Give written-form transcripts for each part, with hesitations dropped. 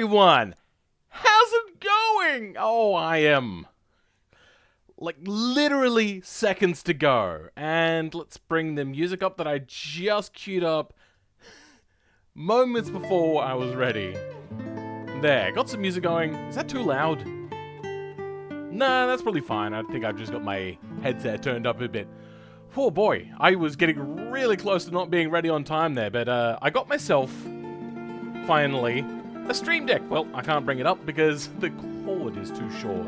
everyone! How's it going? Oh, I am like literally seconds to go. And let's bring the music up that I just queued up moments before I was ready. There, got some music going. Is that too loud? Nah, that's probably fine. I think I've just got my headset turned up a bit. Oh boy, I was getting really close to not being ready on time there, but I got myself, finally, a Stream Deck. Well, I can't bring it up because the cord is too short.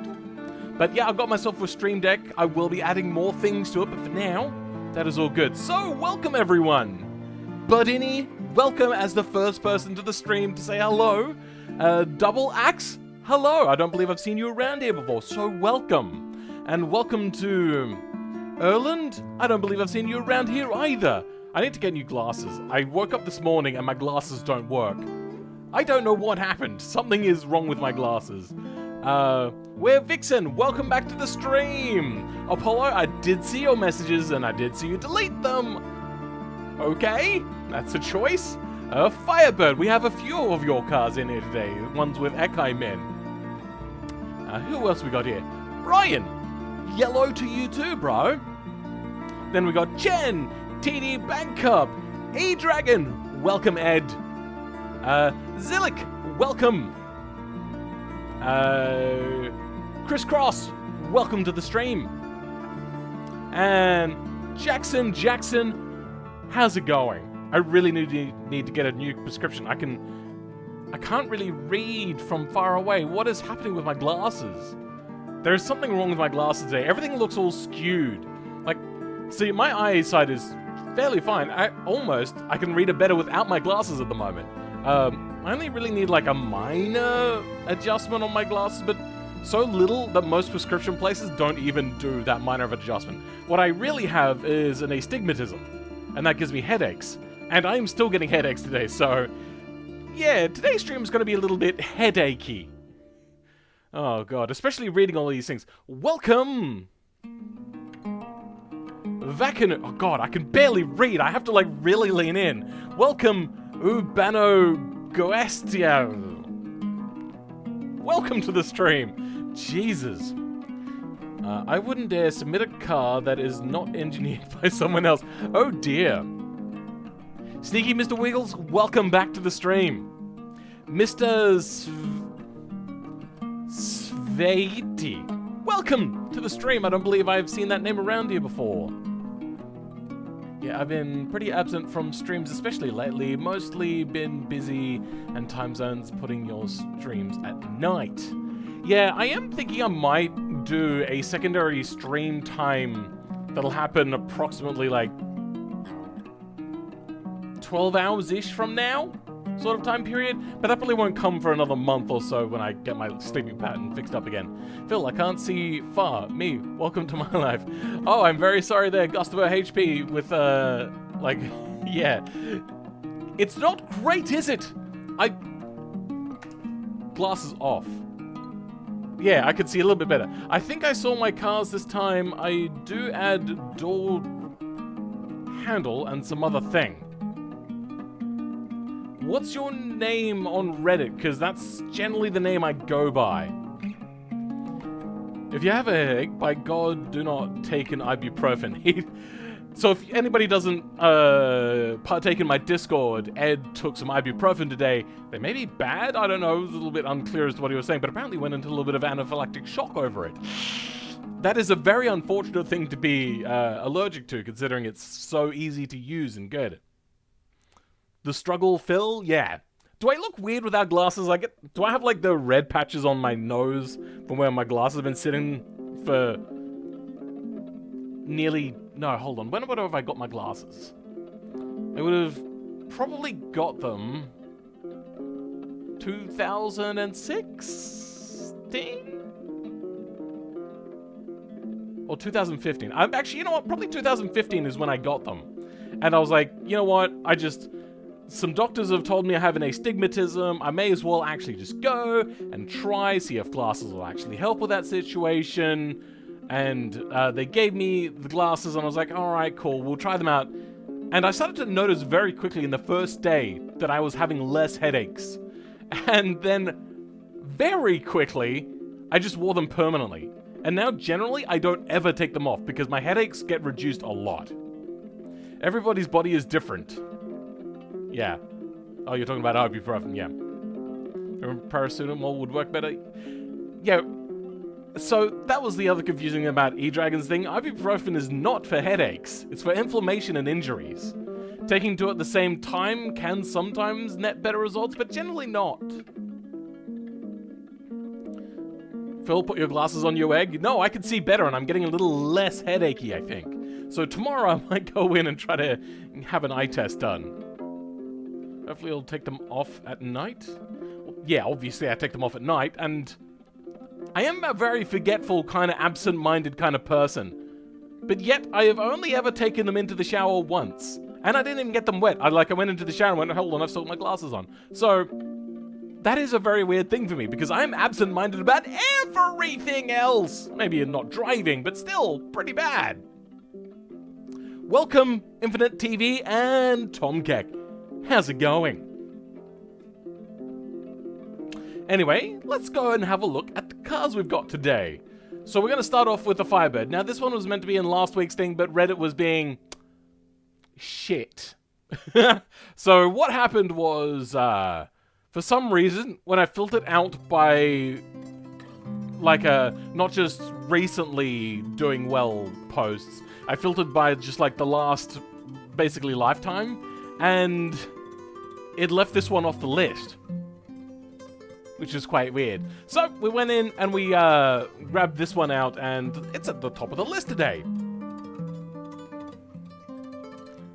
But yeah, I've got myself a Stream Deck. I will be adding more things to it, but for now, that is all good. So, welcome everyone! Budini, welcome as the first person to the stream to say hello. Double Axe, hello! I don't believe I've seen you around here before, so welcome. And welcome to Erland? I don't believe I've seen you around here either. I need to get new glasses. I woke up this morning and my glasses don't work. I don't know what happened. Something is wrong with my glasses. We're Vixen. Welcome back to the stream. Apollo, I did see your messages and I did see you delete them. Okay, that's a choice. Firebird, we have a few of your cars in here today. Ones with Ekai Men. Who else we got here? Ryan. Yellow to you too, bro. Then we got Chen, TD Bankcup, E-Dragon, welcome Ed. Zillick, welcome. Chris Cross, welcome to the stream. And Jackson, how's it going? I really need to get a new prescription. I can't really read from far away. What is happening with my glasses? There is something wrong with my glasses today. Everything looks all skewed. Like, see, my eyesight is fairly fine. I can read it better without my glasses at the moment. I only really need like a minor adjustment on my glasses, but so little that most prescription places don't even do that minor of an adjustment. What I really have is an astigmatism, and that gives me headaches. And I'm still getting headaches today, so yeah, today's stream is going to be a little bit headachy. Oh god, especially reading all these things. Welcome! Vacan... Oh god, I can barely read. I have to like really lean in. Welcome, Ubano Goestia. Welcome to the stream. Jesus. I wouldn't dare submit a car that is not engineered by someone else. Oh dear. Sneaky Mr. Wiggles, welcome back to the stream. Mr. Sveiti, welcome to the stream. I don't believe I've seen that name around here before. Yeah, I've been pretty absent from streams, especially lately. Mostly been busy and time zones putting your streams at night. Yeah, I am thinking I might do a secondary stream time that'll happen approximately like 12 hours-ish from now, sort of time period, but that probably won't come for another month or so when I get my sleeping pattern fixed up again. Phil, I can't see far. Me, welcome to my life. Oh, I'm very sorry there, Gustavo HP, with, like, yeah. It's not great, is it? Glasses off. Yeah, I could see a little bit better. I think I saw my cars this time. I do add door handle and some other thing. What's your name on Reddit? Because that's generally the name I go by. If you have a headache, by God, do not take an ibuprofen. So if anybody doesn't partake in my Discord, Ed took some ibuprofen today. They may be bad, I don't know, it was a little bit unclear as to what he was saying, but apparently went into a little bit of anaphylactic shock over it. That is a very unfortunate thing to be allergic to, considering it's so easy to use and good. The struggle, Phil? Yeah. Do I look weird without glasses? Do I have like the red patches on my nose from where my glasses have been sitting for nearly... No, hold on. When have I got my glasses? I would have probably got them 2016? Or 2015. I'm actually, you know what? Probably 2015 is when I got them. And I was like, you know what? Some doctors have told me I have an astigmatism. I may as well actually just go and try, see if glasses will actually help with that situation. And they gave me the glasses and I was like, all right, cool, we'll try them out. And I started to notice very quickly in the first day that I was having less headaches. And then, very quickly, I just wore them permanently. And now, generally, I don't ever take them off because my headaches get reduced a lot. Everybody's body is different. Yeah. Oh, you're talking about ibuprofen, yeah. Paracetamol would work better. Yeah. So, that was the other confusing thing about E-Dragon's thing. Ibuprofen is not for headaches. It's for inflammation and injuries. Taking two at the same time can sometimes net better results, but generally not. Phil, put your glasses on, you egg. No, I can see better, and I'm getting a little less headachy, I think. So tomorrow I might go in and try to have an eye test done. Hopefully I'll take them off at night. Yeah, obviously I take them off at night, and I am a very forgetful, kind of absent-minded kind of person. But yet, I have only ever taken them into the shower once. And I didn't even get them wet. I went into the shower and went, hold on, I've still got my glasses on. So, that is a very weird thing for me, because I'm absent-minded about everything else. Maybe not driving, but still, pretty bad. Welcome, Infinite TV and Tom Keck. How's it going? Anyway, let's go and have a look at the cars we've got today. So we're going to start off with the Firebird. Now, this one was meant to be in last week's thing, but Reddit was being shit. So what happened was, for some reason, when I filtered out by, like, not just recently doing well posts, I filtered by just, like, the last, basically, lifetime, and it left this one off the list, which is quite weird. So, we went in and we, grabbed this one out, and it's at the top of the list today.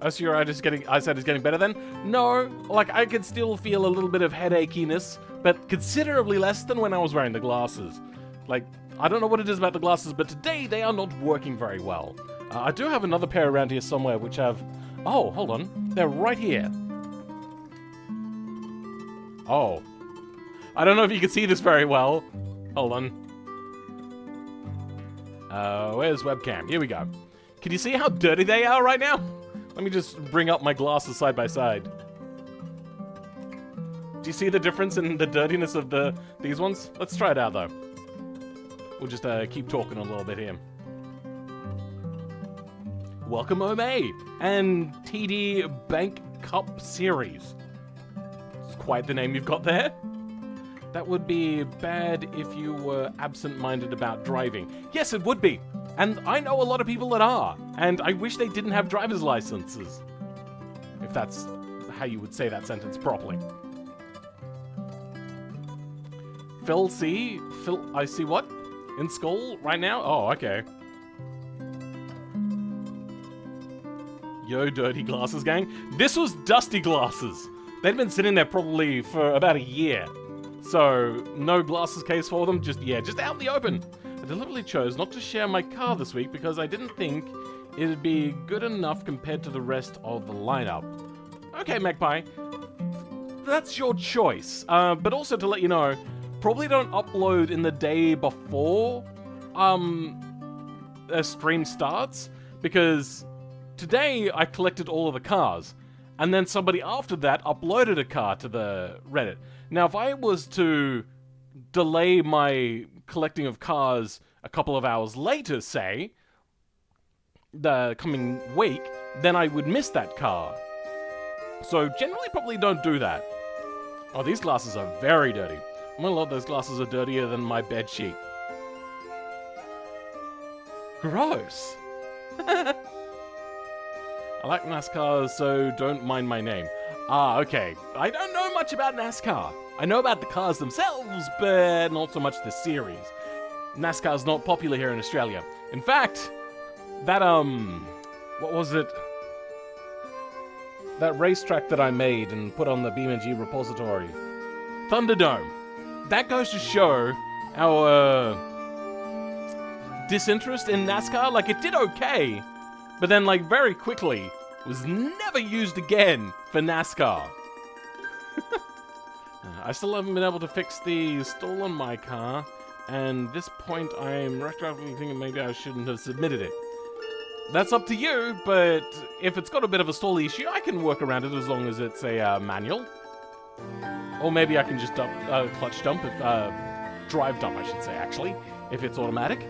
Oh, so your eyesight is getting better then? No, like, I could still feel a little bit of headachiness, but considerably less than when I was wearing the glasses. Like, I don't know what it is about the glasses, but today they are not working very well. I do have another pair around here somewhere which have... Oh, hold on. They're right here. Oh. I don't know if you can see this very well. Hold on. Where's webcam? Here we go. Can you see how dirty they are right now? Let me just bring up my glasses side by side. Do you see the difference in the dirtiness of these ones? Let's try it out, though. We'll just keep talking a little bit here. Welcome, Omei, and TD Bank Cup Series. It's quite the name you've got there. That would be bad if you were absent-minded about driving. Yes, it would be. And I know a lot of people that are. And I wish they didn't have driver's licenses. If that's how you would say that sentence properly. Phil, see? Phil, I see what? In school right now? Oh, okay. Yo, dirty glasses gang. This was dusty glasses. They'd been sitting there probably for about a year. So, no glasses case for them, just out in the open. I deliberately chose not to share my car this week because I didn't think it'd be good enough compared to the rest of the lineup. Okay, Magpie. That's your choice. But also to let you know, probably don't upload in the day before a stream starts, because today I collected all of the cars, and then somebody after that uploaded a car to the Reddit. Now, if I was to delay my collecting of cars a couple of hours later, say, the coming week, then I would miss that car. So generally probably don't do that. Oh, these glasses are very dirty. Oh my lord, those glasses are dirtier than my bed sheet. Gross. I like NASCAR, so don't mind my name. Ah, okay. I don't know much about NASCAR. I know about the cars themselves, but not so much the series. NASCAR's not popular here in Australia. In fact, that, what was it? That racetrack that I made and put on the BeamNG repository. Thunderdome. That goes to show our, disinterest in NASCAR. Like, it did okay, but then, like, very quickly was never used again for NASCAR. I still haven't been able to fix the stall on my car, and at this point I'm retroactively thinking maybe I shouldn't have submitted it. That's up to you, but if it's got a bit of a stall issue, I can work around it as long as it's a manual. Or maybe I can just dump, clutch dump, if, drive dump I should say actually, if it's automatic.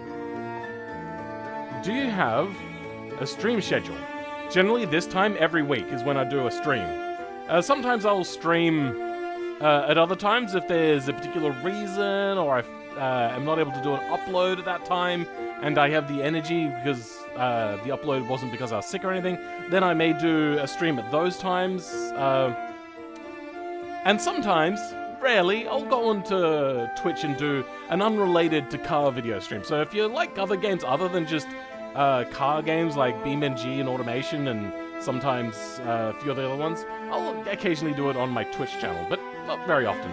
Do you have a stream schedule? Generally this time every week is when I do a stream. Sometimes I'll stream at other times if there's a particular reason, or I am not able to do an upload at that time, and I have the energy because the upload wasn't because I was sick or anything, then I may do a stream at those times. And sometimes, rarely, I'll go onto Twitch and do an unrelated to car video stream. So if you like other games other than just car games like BeamNG and Automation and sometimes a few of the other ones, I'll occasionally do it on my Twitch channel, but not very often.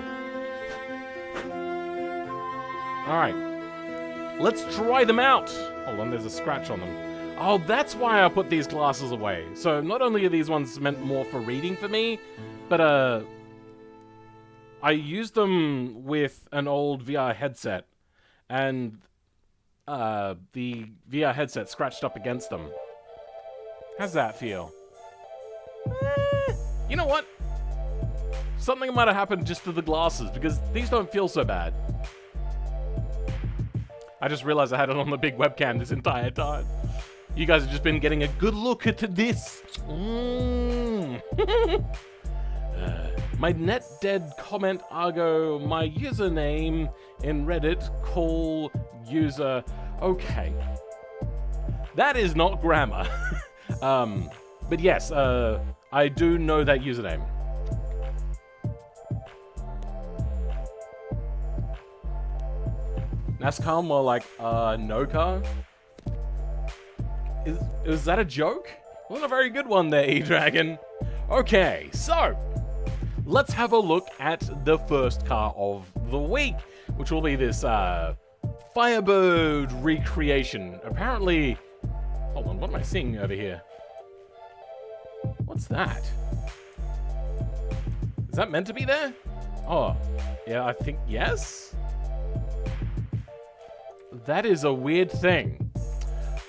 Alright, let's try them out! Hold on, there's a scratch on them. Oh, that's why I put these glasses away. So not only are these ones meant more for reading for me, but I used them with an old VR headset, and the VR headset scratched up against them. How's that feel? You know what? Something might have happened just to the glasses, because these don't feel so bad. I just realized I had it on the big webcam this entire time. You guys have just been getting a good look at this. My net dead comment Argo, my username in Reddit, call user. Okay. That is not grammar. But yes, I do know that username. NASCAR, more like, no car? Is that a joke? Wasn't a very good one there, E-Dragon. Okay, so let's have a look at the first car of the week, which will be this Firebird recreation. Apparently, hold on, what am I seeing over here? What's that? Is that meant to be there? Oh, yeah, I think yes. That is a weird thing.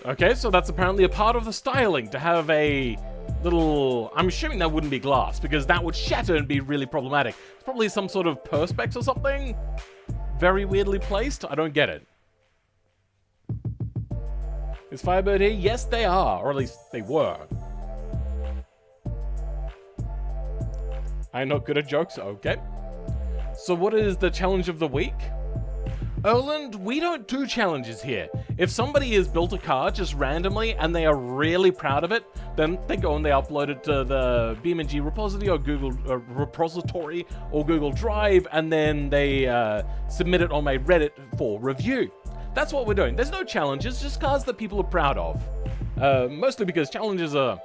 Okay, so that's apparently a part of the styling, to have a little... I'm assuming that wouldn't be glass, because that would shatter and be really problematic. It's probably some sort of perspex or something. Very weirdly placed. I don't get it. Is Firebird here? Yes, they are. Or at least they were. I'm not good at jokes. Okay. So what is the challenge of the week? Erland, we don't do challenges here. If somebody has built a car just randomly and they are really proud of it, then they go and they upload it to the BeamNG repository or Google Drive, and then they submit it on my Reddit for review. That's what we're doing. There's no challenges, just cars that people are proud of. Mostly because challenges are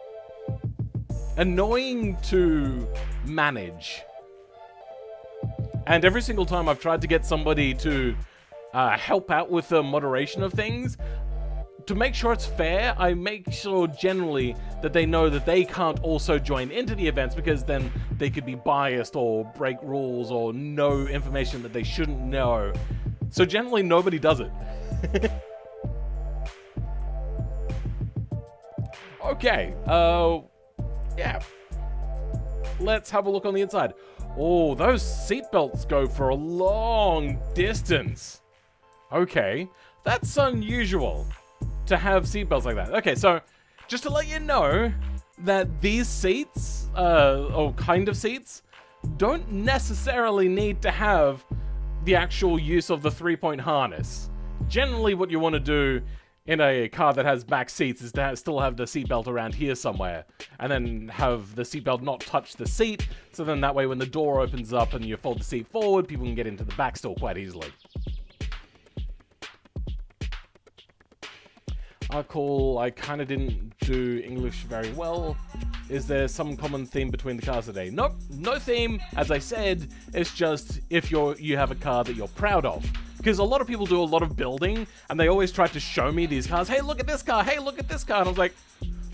annoying to manage. And every single time I've tried to get somebody to help out with the moderation of things, to make sure it's fair, I make sure generally that they know that they can't also join into the events, because then they could be biased or break rules or know information that they shouldn't know. So generally nobody does it. Okay, yeah. Let's have a look on the inside. Oh, those seatbelts go for a long distance. Okay, that's unusual to have seatbelts like that. Okay, so just to let you know that these seats, or kind of seats, don't necessarily need to have the actual use of the 3-point harness. Generally what you want to do in a car that has back seats is to still have the seatbelt around here somewhere, and then have the seatbelt not touch the seat, so then that way when the door opens up and you fold the seat forward, people can get into the back still quite easily. Cool, I kind of didn't do English very well. Is there some common theme between the cars today? Nope, no theme. As I said, it's just if you have a car that you're proud of. Because a lot of people do a lot of building, and they always try to show me these cars. Hey, look at this car. Hey, look at this car. And I was like,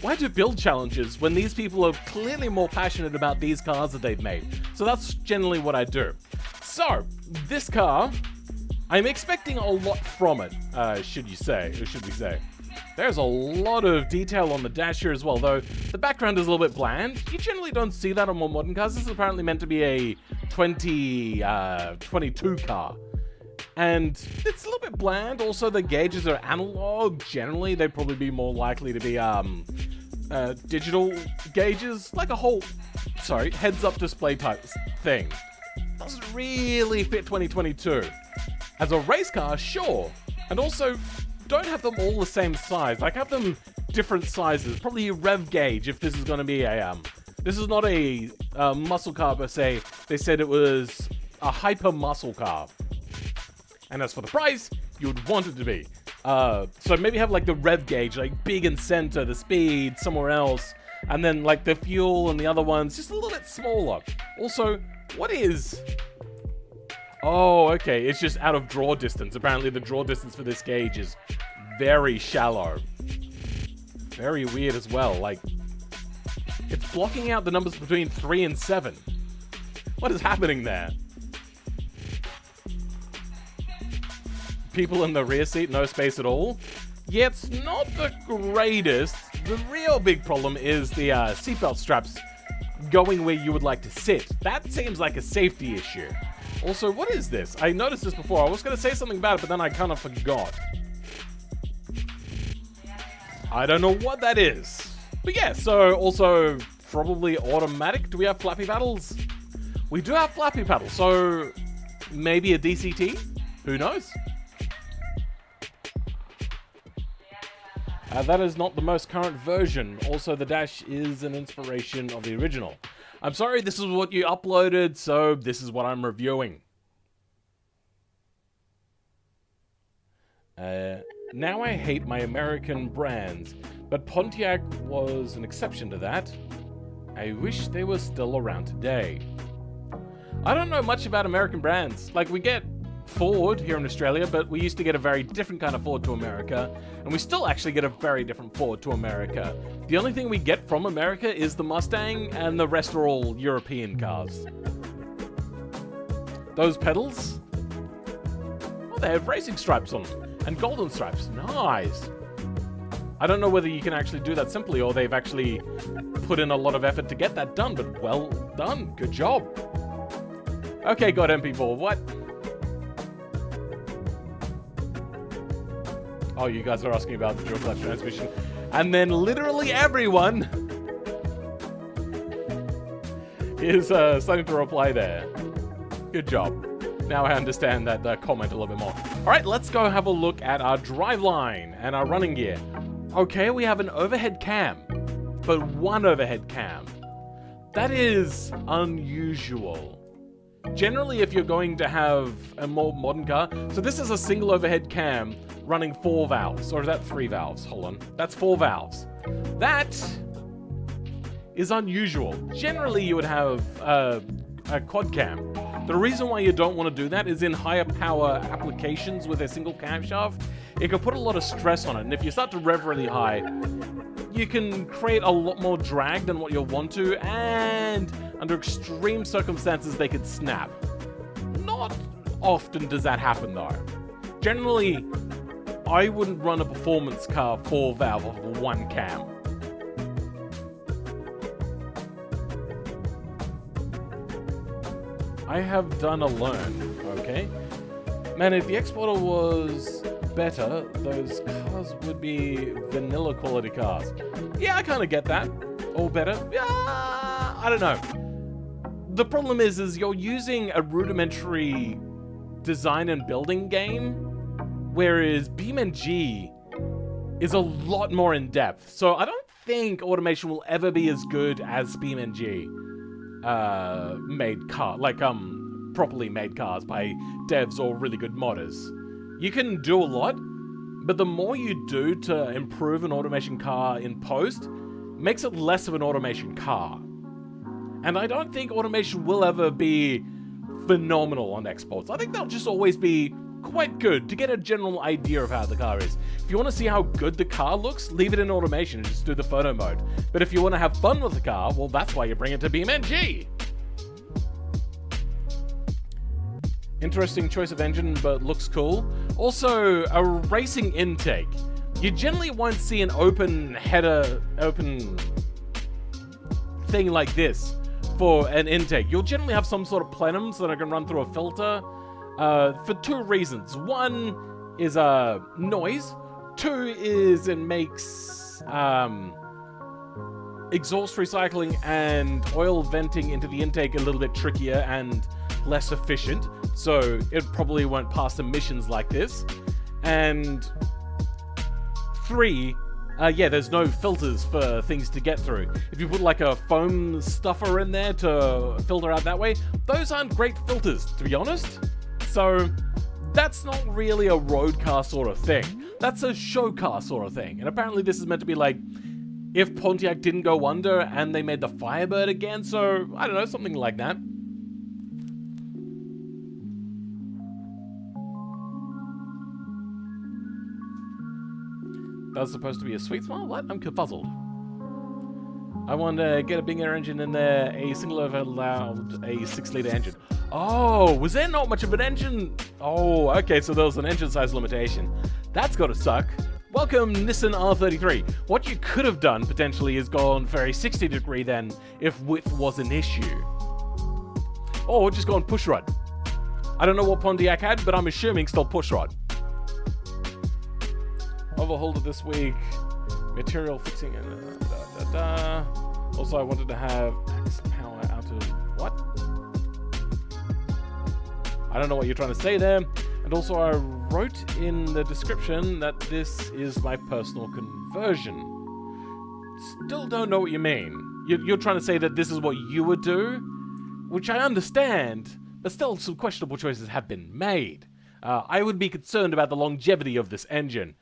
why do build challenges when these people are clearly more passionate about these cars that they've made? So that's generally what I do. So, this car, I'm expecting a lot from it, should we say. There's a lot of detail on the dash here as well, though the background is a little bit bland. You generally don't see that on more modern cars. This is apparently meant to be a 2022 car. And it's a little bit bland. Also, the gauges are analog. Generally, they'd probably be more likely to be digital gauges, like a whole, heads-up display type thing. Doesn't really fit 2022. As a race car, sure. And also, don't have them all the same size. Like, have them different sizes. Probably a rev gauge if this is going to be a, this is not a muscle car per se. They said it was a hyper muscle car. And as for the price, you would want it to be. So maybe have like the rev gauge, like big in center, the speed somewhere else, and then like the fuel and the other ones just a little bit smaller. Also, what is... Oh, okay, it's just out of draw distance. Apparently the draw distance for this gauge is very shallow. Very weird as well. Like, it's blocking out the numbers between 3 and 7. What is happening there? People in the rear seat, no space at all. Yeah, it's not the greatest. The real big problem is the seatbelt straps going where you would like to sit. That seems like a safety issue. Also, what is this? I noticed this before. I was going to say something about it, but then I kind of forgot. I don't know what that is. But yeah, so also probably automatic. Do we have flappy paddles? We do have flappy paddles, so maybe a DCT? Who knows? That is not the most current version. Also, the dash is an inspiration of the original. I'm sorry, this is what you uploaded, so this is what I'm reviewing. Now I hate my American brands, but Pontiac was an exception to that. I wish they were still around today. I don't know much about American brands. Like, we get Ford here in Australia, but we used to get a very different kind of Ford to America, and we still actually get a very different Ford to America. The only thing we get from America is the Mustang, and the rest are all European cars. Those pedals? Oh, they have racing stripes on them, and golden stripes. Nice. I don't know whether you can actually do that simply, or they've actually put in a lot of effort to get that done, but well done. Good job. Okay, God MP4, what? Oh, you guys are asking about the dual clutch transmission. And then literally everyone is starting to reply there. Good job. Now I understand that comment a little bit more. All right, let's go have a look at our driveline and our running gear. Okay, we have an overhead cam, but one overhead cam. That is unusual. Generally, if you're going to have a more modern car, so this is a single overhead cam running 4 valves, or is that 3 valves? Hold on, that's 4 valves. That is unusual. Generally, you would have a quad cam. The reason why you don't want to do that is in higher power applications with a single camshaft, it can put a lot of stress on it, and if you start to rev really high, you can create a lot more drag than what you'll want to, and under extreme circumstances, they could snap. Not often does that happen though. Generally, I wouldn't run a performance car 4 valve off of 1 cam. I have done a learn, okay? Man, if the exporter was better, those cars would be vanilla quality cars. Yeah, I kind of get that. Or better. Yeah, I don't know. The problem is you're using a rudimentary design and building game, whereas BeamNG is a lot more in depth. So I don't think automation will ever be as good as BeamNG made car, like properly made cars by devs or really good modders. You can do a lot, but the more you do to improve an automation car in post, makes it less of an automation car. And I don't think automation will ever be phenomenal on exports. I think they'll just always be quite good to get a general idea of how the car is. If you want to see how good the car looks, leave it in automation and just do the photo mode. But if you want to have fun with the car, well, that's why you bring it to BeamNG. Interesting choice of engine, but looks cool. Also, a racing intake. you generally won't see an open header, open thing like this for an intake. You'll generally have some sort of plenums that are going to run through a filter for two reasons. One is noise. Two is it makes exhaust recycling and oil venting into the intake a little bit trickier and less efficient, so it probably won't pass emissions like this. And three, yeah, there's no filters for things to get through. If you put like a foam stuffer in there to filter out that way, those aren't great filters, to be honest. So that's not really a road car sort of thing. That's a show car sort of thing. And apparently this is meant to be like if Pontiac didn't go under and they made the Firebird again, so I don't know, something like that. That was supposed to be a sweet smile? What? I'm confuzzled. I want to get a bigger engine in there. A single over allowed a 6-liter engine. Oh, was there not much of an engine? Oh, okay, so there was an engine size limitation. That's got to suck. Welcome, Nissan R33. What you could have done, potentially, is gone very 60-degree then, if width was an issue. Or just gone pushrod. I don't know what Pontiac had, but I'm assuming still pushrod. Overhauled it this week. Material fixing and Also, I wanted to have max power out of what? I don't know what you're trying to say there. And also, I wrote in the description that this is my personal conversion. Still don't know what you mean. You're trying to say that this is what you would do, which I understand, but still some questionable choices have been made. I would be concerned about the longevity of this engine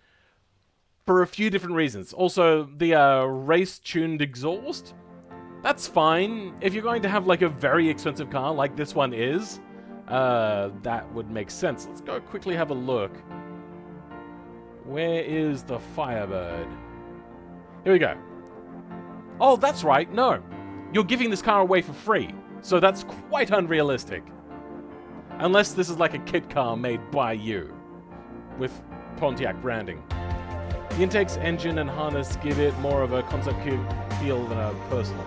for a few different reasons. Also, the race-tuned exhaust, that's fine. If you're going to have like a very expensive car like this one is, that would make sense. Let's go quickly have a look. Where is the Firebird? Here we go. Oh, that's right. No. You're giving this car away for free. So that's quite unrealistic. Unless this is like a kit car made by you. With Pontiac branding. The intake's engine and harness give it more of a concept feel than a personal.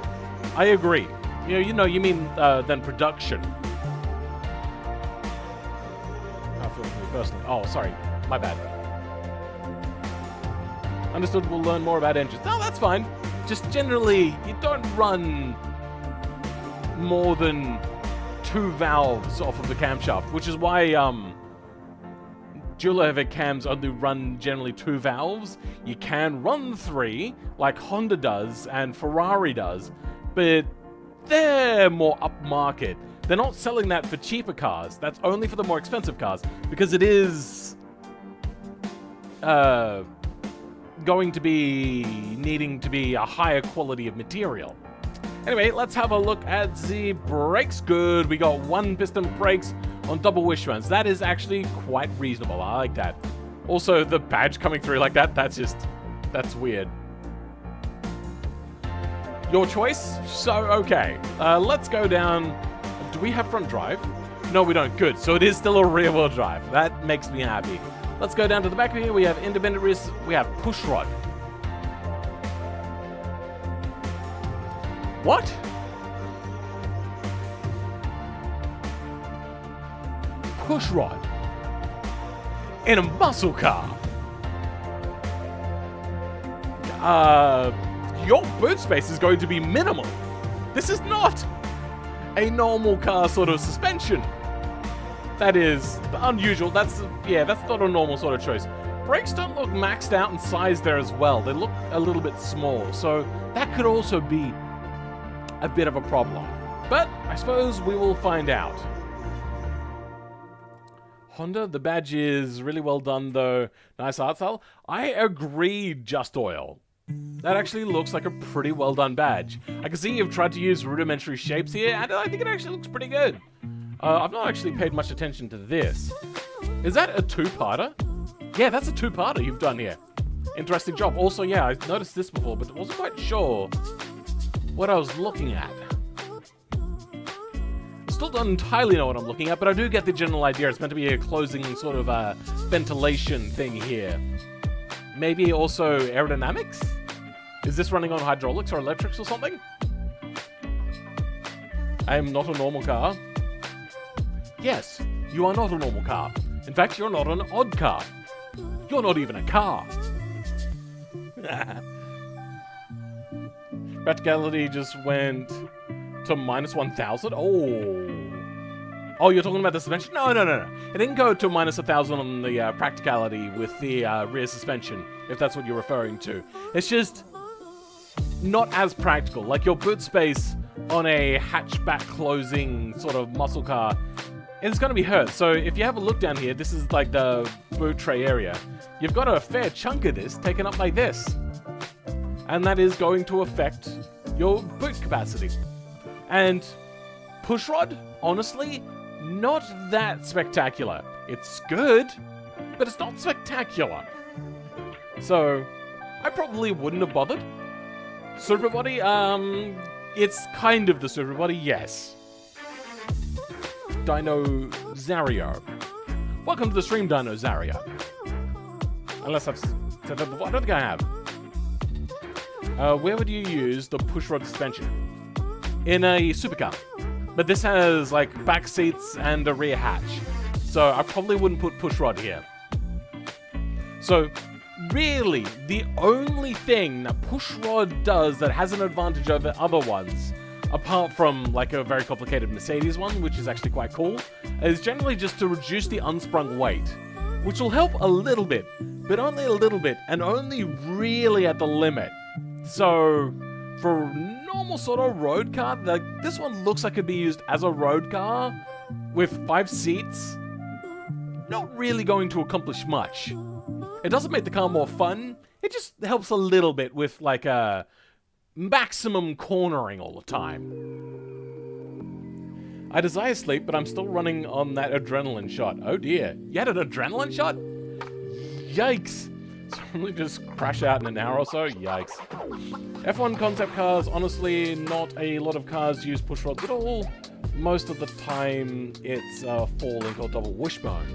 I agree. You mean than production. Personally. Oh, sorry. My bad. Understood, we'll learn more about engines. No, that's fine. Just generally, you don't run more than 2 valves off of the camshaft, which is why dual overhead cams only run generally 2 valves. You can run 3, like Honda does and Ferrari does, but they're more upmarket. They're not selling that for cheaper cars. That's only for the more expensive cars, because it is going to be needing to be a higher quality of material. Anyway, let's have a look at the brakes. Good. We got 1 piston brakes on double wishbones. That is actually quite reasonable. I like that. Also, the badge coming through like that, that's weird. Your choice? So, okay. Let's go down. Do we have front drive? No, we don't. Good. So it is still a rear-wheel drive. That makes me happy. Let's go down to the back here. We have independent rears. We have pushrod. What? Pushrod in a muscle car. Your boot space is going to be minimal. This is not a normal car sort of suspension. That is unusual. That's not a normal sort of choice. Brakes don't look maxed out in size there as well. They look a little bit small, so that could also be a bit of a problem. But I suppose we will find out. Honda, the badge is really well done though. Nice art style. I agree, Just Oil. That actually looks like a pretty well done badge. I can see you've tried to use rudimentary shapes here, and I think it actually looks pretty good. I've not actually paid much attention to this. Is that a 2-parter? Yeah, that's a 2-parter you've done here. Interesting job. Also, yeah, I noticed this before, but wasn't quite sure what I was looking at. Still don't entirely know what I'm looking at, but I do get the general idea. It's meant to be a closing sort of ventilation thing here. maybe also aerodynamics? Is this running on hydraulics or electrics or something? I am not a normal car. Yes, you are not a normal car. In fact, you're not an odd car. You're not even a car. Practicality just went to -1,000. Oh, you're talking about the suspension? No. It didn't go to -1,000 on the practicality with the rear suspension, if that's what you're referring to. It's just not as practical. Like your boot space on a hatchback closing sort of muscle car, it's going to be hurt. So if you have a look down here, this is like the boot tray area. You've got a fair chunk of this taken up by this. And that is going to affect your boot capacity. And pushrod, honestly, not that spectacular. It's good, but it's not spectacular. So I probably wouldn't have bothered. Super body, it's kind of the super body, yes. Dino Zario. Welcome to the stream, Dino Zario. Unless I've said that before. I don't think I have. Where would you use the pushrod suspension? In a supercar. But this has, like, back seats and a rear hatch. So I probably wouldn't put pushrod here. So, really, the only thing that pushrod does that has an advantage over other ones, apart from like a very complicated Mercedes one, which is actually quite cool, is generally just to reduce the unsprung weight, which will help a little bit, but only a little bit, and only really at the limit. So for a normal sort of road car, like this one looks like it'd be used as a road car with 5 seats, not really going to accomplish much. It doesn't make the car more fun, it just helps a little bit with like a maximum cornering all the time. I desire sleep, but I'm still running on that adrenaline shot. Oh dear, you had an adrenaline shot? Yikes. Suddenly just crash out in an hour or so? Yikes. F1 concept cars, honestly, not a lot of cars use push rods at all. Most of the time, it's a 4-link or double wishbone.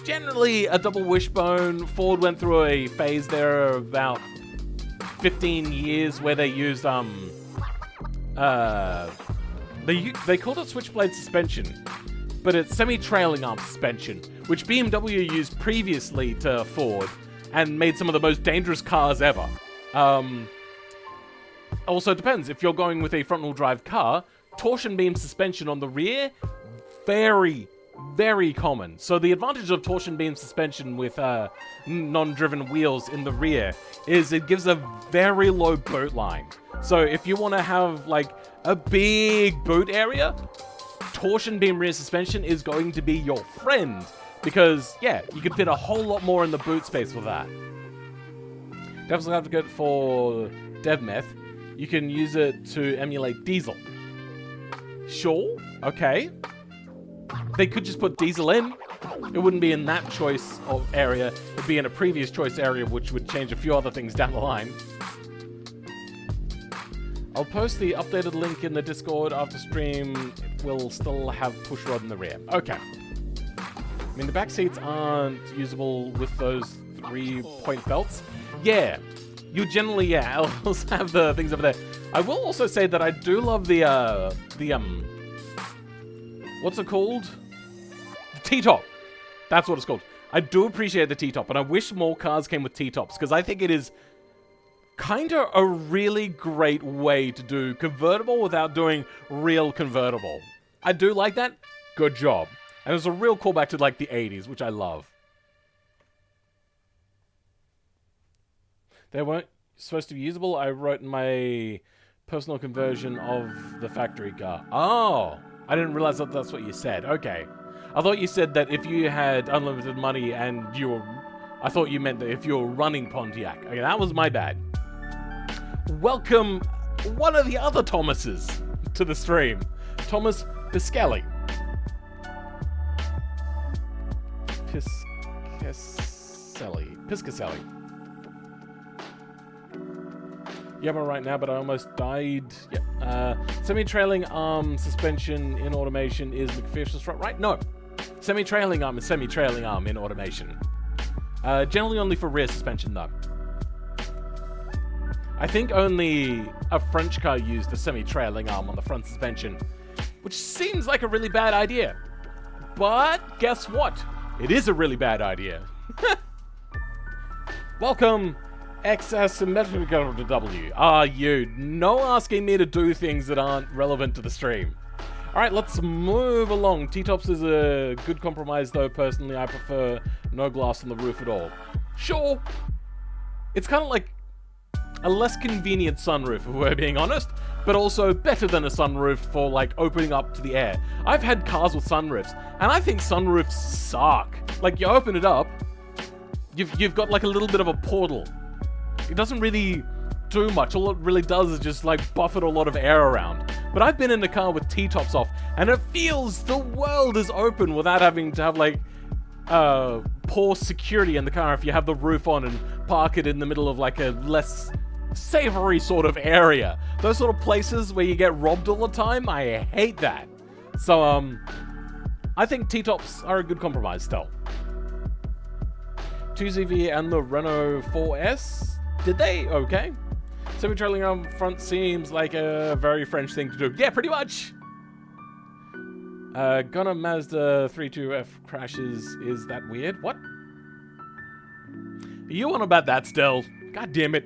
Generally, a double wishbone. Ford went through a phase there of about 15 years where they used, they called it switchblade suspension, but it's semi-trailing arm suspension, which BMW used previously to Ford and made some of the most dangerous cars ever. Also, it depends. If you're going with a front-wheel drive car, torsion beam suspension on the rear, very common. So the advantage of torsion beam suspension with non-driven wheels in the rear is it gives a very low boot line. So if you want to have like a big boot area, torsion beam rear suspension is going to be your friend, because yeah, you can fit a whole lot more in the boot space with that. Devil's advocate for DevMeth, you can use it to emulate diesel. Sure, okay. They could just put diesel in. It wouldn't be in that choice of area. It would be in a previous choice area, which would change a few other things down the line. I'll post the updated link in the Discord after stream. It will still have pushrod in the rear. Okay. I mean, the back seats aren't usable with those 3-point belts. Yeah. You generally, yeah, I'll have the things over there. I will also say that I do love the what's it called? The T-top. That's what it's called. I do appreciate the T-top, and I wish more cars came with T-tops, because I think it is kind of a really great way to do convertible without doing real convertible. I do like that. Good job. And it's a real callback to, like, the 80s, which I love. They weren't supposed to be usable. I wrote in my personal conversion of the factory car. Oh! I didn't realize that that's what you said. Okay. I thought you said that if you had unlimited money and you were... I thought you meant that if you were running Pontiac. Okay, that was my bad. Welcome one of the other Thomases to the stream. Thomas Piscelli. Piscaselli. Yeah, I'm right now, but I almost died. Yep. Semi-trailing arm suspension in automation is McPherson's right? No. Semi-trailing arm is semi-trailing arm in automation. Generally only for rear suspension, though. I think only a French car used a semi-trailing arm on the front suspension, which seems like a really bad idea. But guess what? It is a really bad idea. Welcome, XS Are you? No asking me to do things that aren't relevant to the stream. Alright, let's move along. T-tops is a good compromise, though. Personally, I prefer no glass on the roof at all. Sure. It's kind of like a less convenient sunroof, if we're being honest, but also better than a sunroof for, like, opening up to the air. I've had cars with sunroofs, and I think sunroofs suck. Like, you open it up, you've got, like, a little bit of a portal. It doesn't really do much. All it really does is just, like, buffet a lot of air around. But I've been in a car with T-tops off, and it feels the world is open without having to have, like, poor security in the car if you have the roof on and park it in the middle of, like, a less savory sort of area. Those sort of places where you get robbed all the time, I hate that. So, I think T-tops are a good compromise still. 2CV and the Renault 4S, did they? Okay. Semi-trailing arm front seems like a very French thing to do. Yeah, pretty much. Gonna Mazda 32F crashes. Is that weird? What? Are you on about that still? God damn it.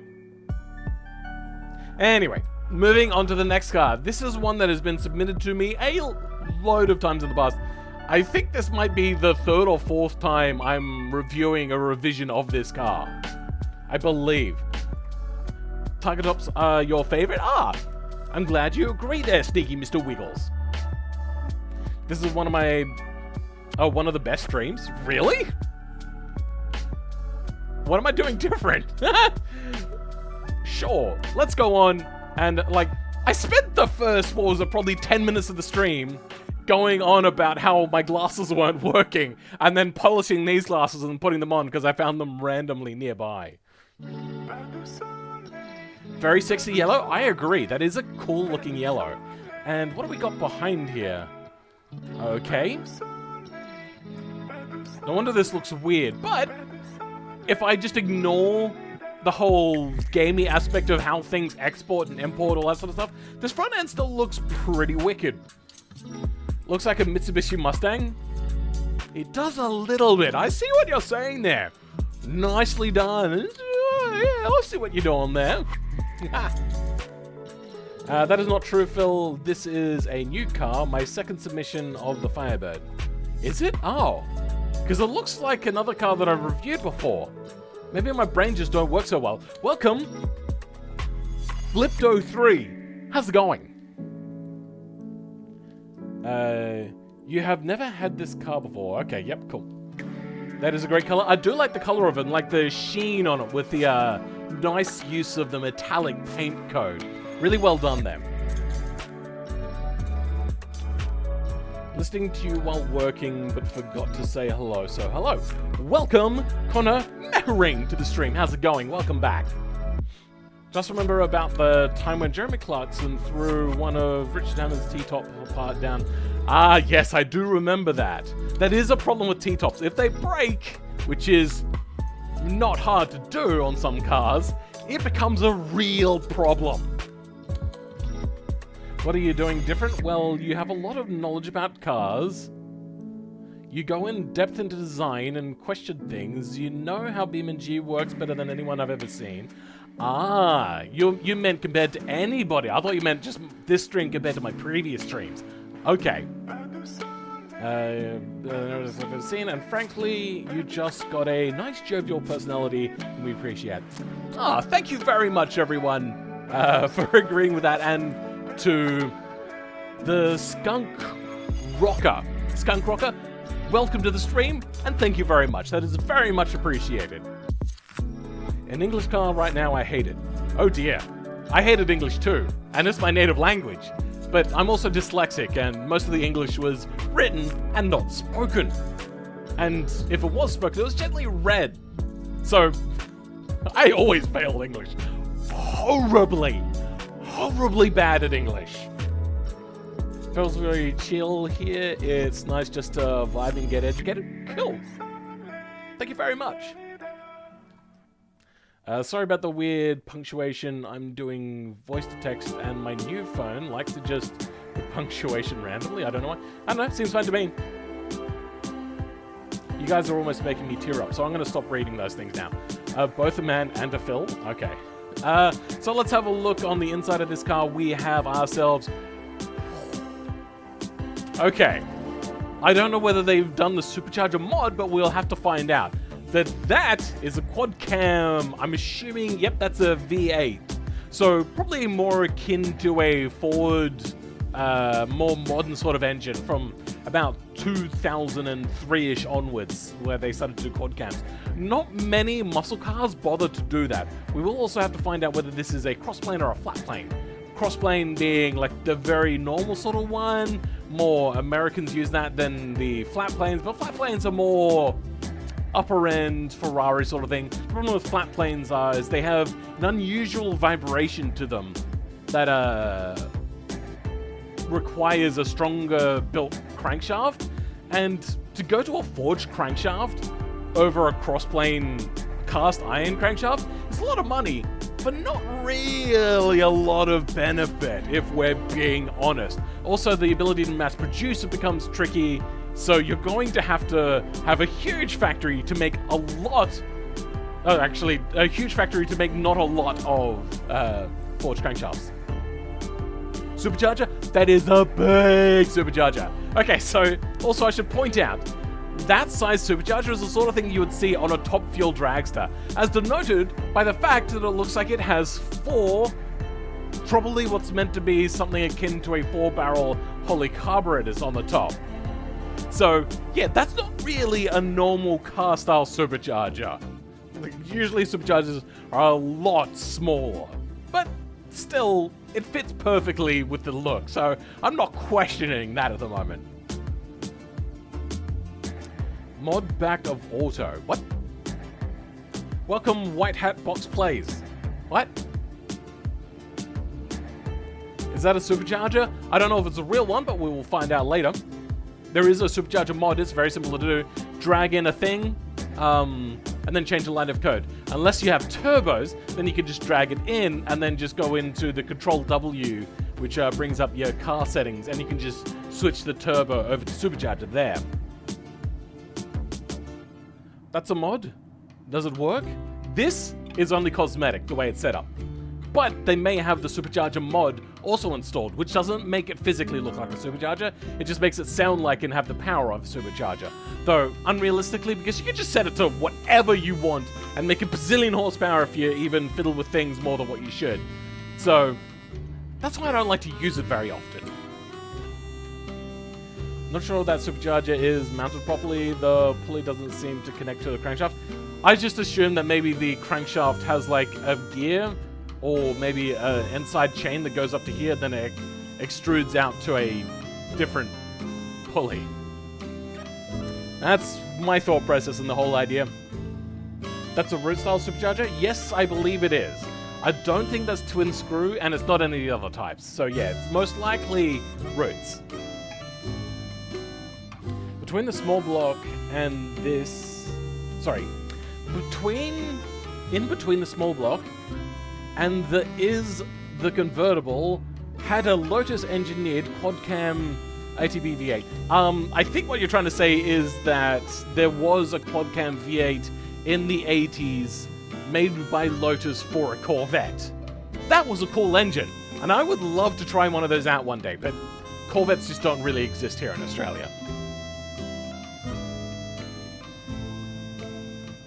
Anyway, moving on to the next car. This is one that has been submitted to me a load of times in the past. I think this might be the third or fourth time I'm reviewing a revision of this car. I believe. Target tops are your favorite? Ah, I'm glad you agree there, sneaky Mr. Wiggles. This is one of my... Oh, one of the best streams? Really? What am I doing different? Sure, let's go on and, like, I spent the first, what was it, probably 10 minutes of the stream going on about how my glasses weren't working and then polishing these glasses and putting them on because I found them randomly nearby. Very sexy yellow? I agree, that is a cool looking yellow. And what do we got behind here? Okay. No wonder this looks weird, but if I just ignore the whole gamey aspect of how things export and import, all that sort of stuff, this front end still looks pretty wicked. Looks like a Mitsubishi Mustang. It does a little bit. I see what you're saying there. Nicely done. Yeah, I see what you're doing there. That is not true, Phil. This is a new car, my second submission of the Firebird. Is it? Oh. Because it looks like another car that I've reviewed before. Maybe my brain just don't work so well. Welcome, Flipto3. How's it going? You have never had this car before. Okay, yep, cool. That is a great color. I do like the color of it, and like the sheen on it with the nice use of the metallic paint code. Really well done there. Listening to you while working, but forgot to say hello. So hello. Welcome, Connor Mehring, to the stream. How's it going? Welcome back. Just remember about the time when Jeremy Clarkson threw one of Richard Hammond's T-top part down. Ah, yes, I do remember that. That is a problem with T-tops. If they break, which is not hard to do on some cars, it becomes a real problem. What are you doing different? Well, you have a lot of knowledge about cars. You go in depth into design and question things. You know how BeamNG works better than anyone I've ever seen. Ah, you meant compared to anybody. I thought you meant just this stream compared to my previous streams. Okay. I've seen, and frankly, you just got a nice jovial personality, and we appreciate it. Ah, thank you very much, everyone, for agreeing with that, and to the Skunk Rocker. Skunk Rocker, welcome to the stream, and thank you very much. That is very much appreciated. In English car right now, I hate it. Oh dear. I hated English too, and it's my native language. But I'm also dyslexic, and most of the English was written and not spoken. And if it was spoken, it was gently read. So, I always failed English. Horribly bad at English. Feels very chill here. It's nice just to vibe and get educated. Cool. Thank you very much. Sorry about the weird punctuation. I'm doing voice to text, and my new phone likes to just put punctuation randomly. I don't know why. I don't know. Seems fine to me. You guys are almost making me tear up, so I'm going to stop reading those things now. Both a man and a Phil. Okay. So let's have a look on the inside of this car. We have ourselves... Okay. I don't know whether they've done the supercharger mod, but we'll have to find out. That is a quad cam. I'm assuming, yep, that's a V8. So probably more akin to a Ford, more modern sort of engine from about 2003-ish onwards, where they started to do quad cams. Not many muscle cars bother to do that. We will also have to find out whether this is a crossplane or a flat plane. Crossplane being like the very normal sort of one. More Americans use that than the flat planes, but flat planes are more upper end Ferrari sort of thing. The problem with flat planes is they have an unusual vibration to them that requires a stronger built crankshaft, and to go to a forged crankshaft over a crossplane cast iron crankshaft is a lot of money, but not really a lot of benefit if we're being honest. Also, the ability to mass produce it becomes tricky. So you're going to have a huge factory to make a lot... Oh, actually, a huge factory to make not a lot of forged crankshafts. Supercharger? That is a big supercharger. Okay, so also I should point out, that size supercharger is the sort of thing you would see on a top fuel dragster, as denoted by the fact that it looks like it has 4, probably what's meant to be something akin to a 4-barrel Holley carburetors on the top. So, yeah, that's not really a normal car-style supercharger. Usually superchargers are a lot smaller, but still, it fits perfectly with the look, so I'm not questioning that at the moment. Mod back of auto. What? Welcome, White Hat Box Plays. What? Is that a supercharger? I don't know if it's a real one, but we will find out later. There is a supercharger mod. It's very simple to do. Drag in a thing, and then change the line of code. Unless you have turbos, then you can just drag it in and then just go into the Control W, which brings up your car settings, and you can just switch the turbo over to supercharger there. That's a mod. Does it work? This is only cosmetic, the way it's set up. But they may have the supercharger mod also installed, which doesn't make it physically look like a supercharger. It just makes it sound like and have the power of a supercharger. Though, unrealistically, because you can just set it to whatever you want and make a bazillion horsepower if you even fiddle with things more than what you should. So, that's why I don't like to use it very often. Not sure if that supercharger is mounted properly. The pulley doesn't seem to connect to the crankshaft. I just assume that maybe the crankshaft has like a gear, or maybe an inside chain that goes up to here, then it extrudes out to a different pulley. That's my thought process in the whole idea. That's a root style supercharger? Yes, I believe it is. I don't think that's twin screw, and it's not any of the other types. So yeah, it's most likely roots. Between the small block and this... Sorry. In between the small block and the convertible had a Lotus engineered quad cam ATB V8. I think what you're trying to say is that there was a quad cam V8 in the 80s made by Lotus for a Corvette. That was a cool engine, and I would love to try one of those out one day, but Corvettes just don't really exist here in Australia.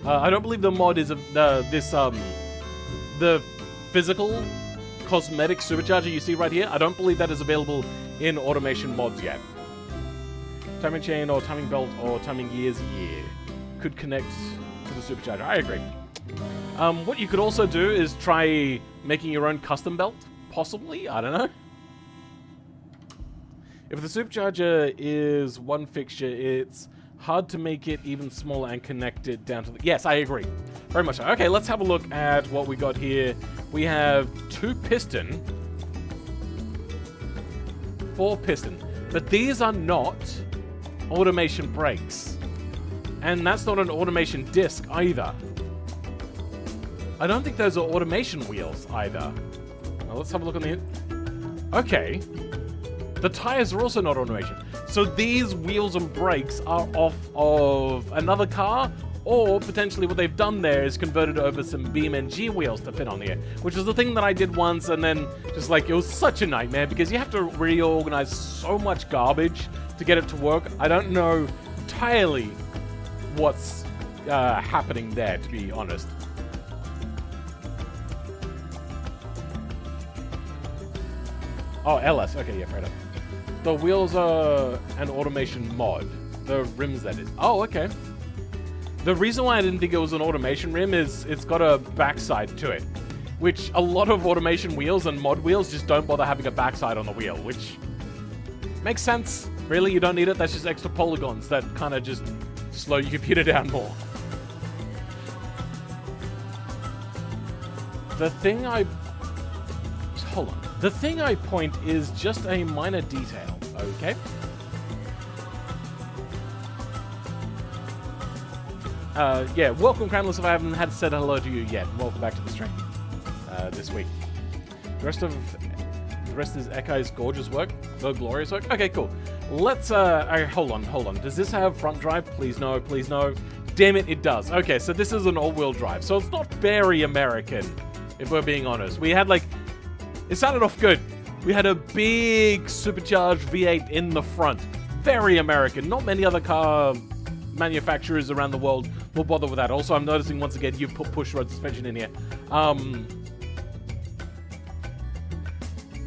I don't believe the mod is the physical cosmetic supercharger you see right here. I don't believe that is available in automation mods yet. Timing chain or timing belt or timing gears, yeah, could connect to the supercharger. I agree. What you could also do is try making your own custom belt, possibly. I don't know. If the supercharger is one fixture, it's hard to make it even smaller and connect it down to the... Yes, I agree. Very much so. Okay, let's have a look at what we got here. We have 2 piston, 4 piston, but these are not automation brakes. And that's not an automation disc either. I don't think those are automation wheels either. Well, let's have a look on the... Okay. The tires are also not automation. So these wheels and brakes are off of another car, or potentially what they've done there is converted over some BeamNG wheels to fit on here, which is the thing that I did once, and then just like, it was such a nightmare because you have to reorganize so much garbage to get it to work. I don't know entirely what's happening there, to be honest. Oh, LS. Okay, yeah, right up. The wheels are an automation mod. The rims, that is. Oh, okay. The reason why I didn't think it was an automation rim is it's got a backside to it, which a lot of automation wheels and mod wheels just don't bother having a backside on the wheel, which makes sense. Really, you don't need it. That's just extra polygons that kind of just slow your computer down more. The thing I... Hold on. The thing I point is just a minor detail, okay? Yeah, welcome, Cranless, if I haven't had said hello to you yet. Welcome back to the stream this week. The rest is Ekai's gorgeous work. The glorious work. Okay, cool. Let's, hold on. Does this have front drive? Please no, please no. Damn it, it does. Okay, so this is an all-wheel drive. So it's not very American, if we're being honest. We had, like, it started off good. We had a big supercharged V8 in the front. Very American. Not many other car manufacturers around the world will bother with that. Also, I'm noticing once again you've put push rod suspension in here.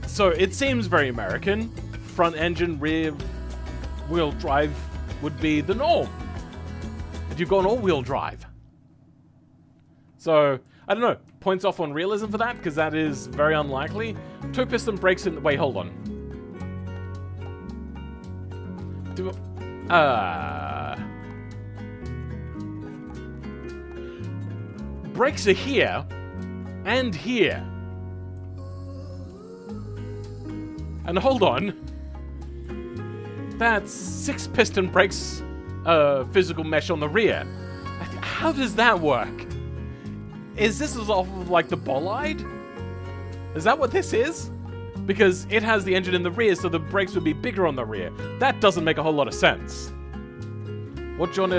So it seems very American. Front engine, rear wheel drive would be the norm. And you've got an all-wheel drive. So, I don't know. Points off on realism for that, because that is very unlikely. Two piston brakes in... Wait, hold on. Brakes are here and here. And hold on. That's 6 piston brakes, physical mesh on the rear. How does that work? Is this off of like the bolide? Is that what this is? Because it has the engine in the rear, so the brakes would be bigger on the rear. That doesn't make a whole lot of sense. What gen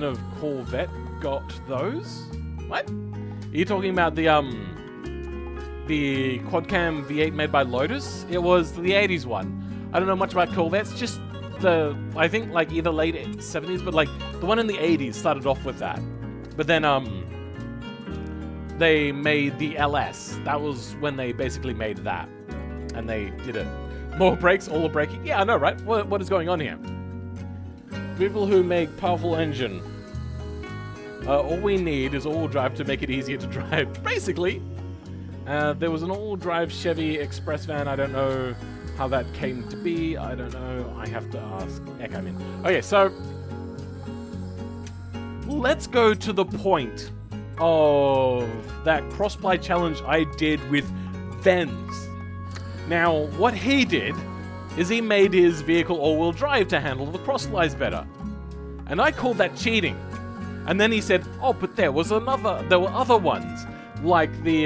of Corvette got those? What? Are you talking about the quad cam V8 made by Lotus? It was the 80s one. I don't know much about Corvettes, just the, I think like either late 70s, but like the one in the 80s started off with that. But then they made the LS. That was when they basically made that. And they did it. More brakes, all the braking. Yeah, I know, right? What is going on here? People who make powerful engine. All we need is all-wheel drive to make it easier to drive. Basically. There was an all-wheel drive Chevy Express van. I don't know how that came to be. I don't know. I have to ask Echo. Okay, so let's go to the point of that cross-play challenge I did with Venz. Now, what he did is he made his vehicle all-wheel drive to handle the cross-flies better. And I called that cheating. And then he said, oh, but there were other ones, like the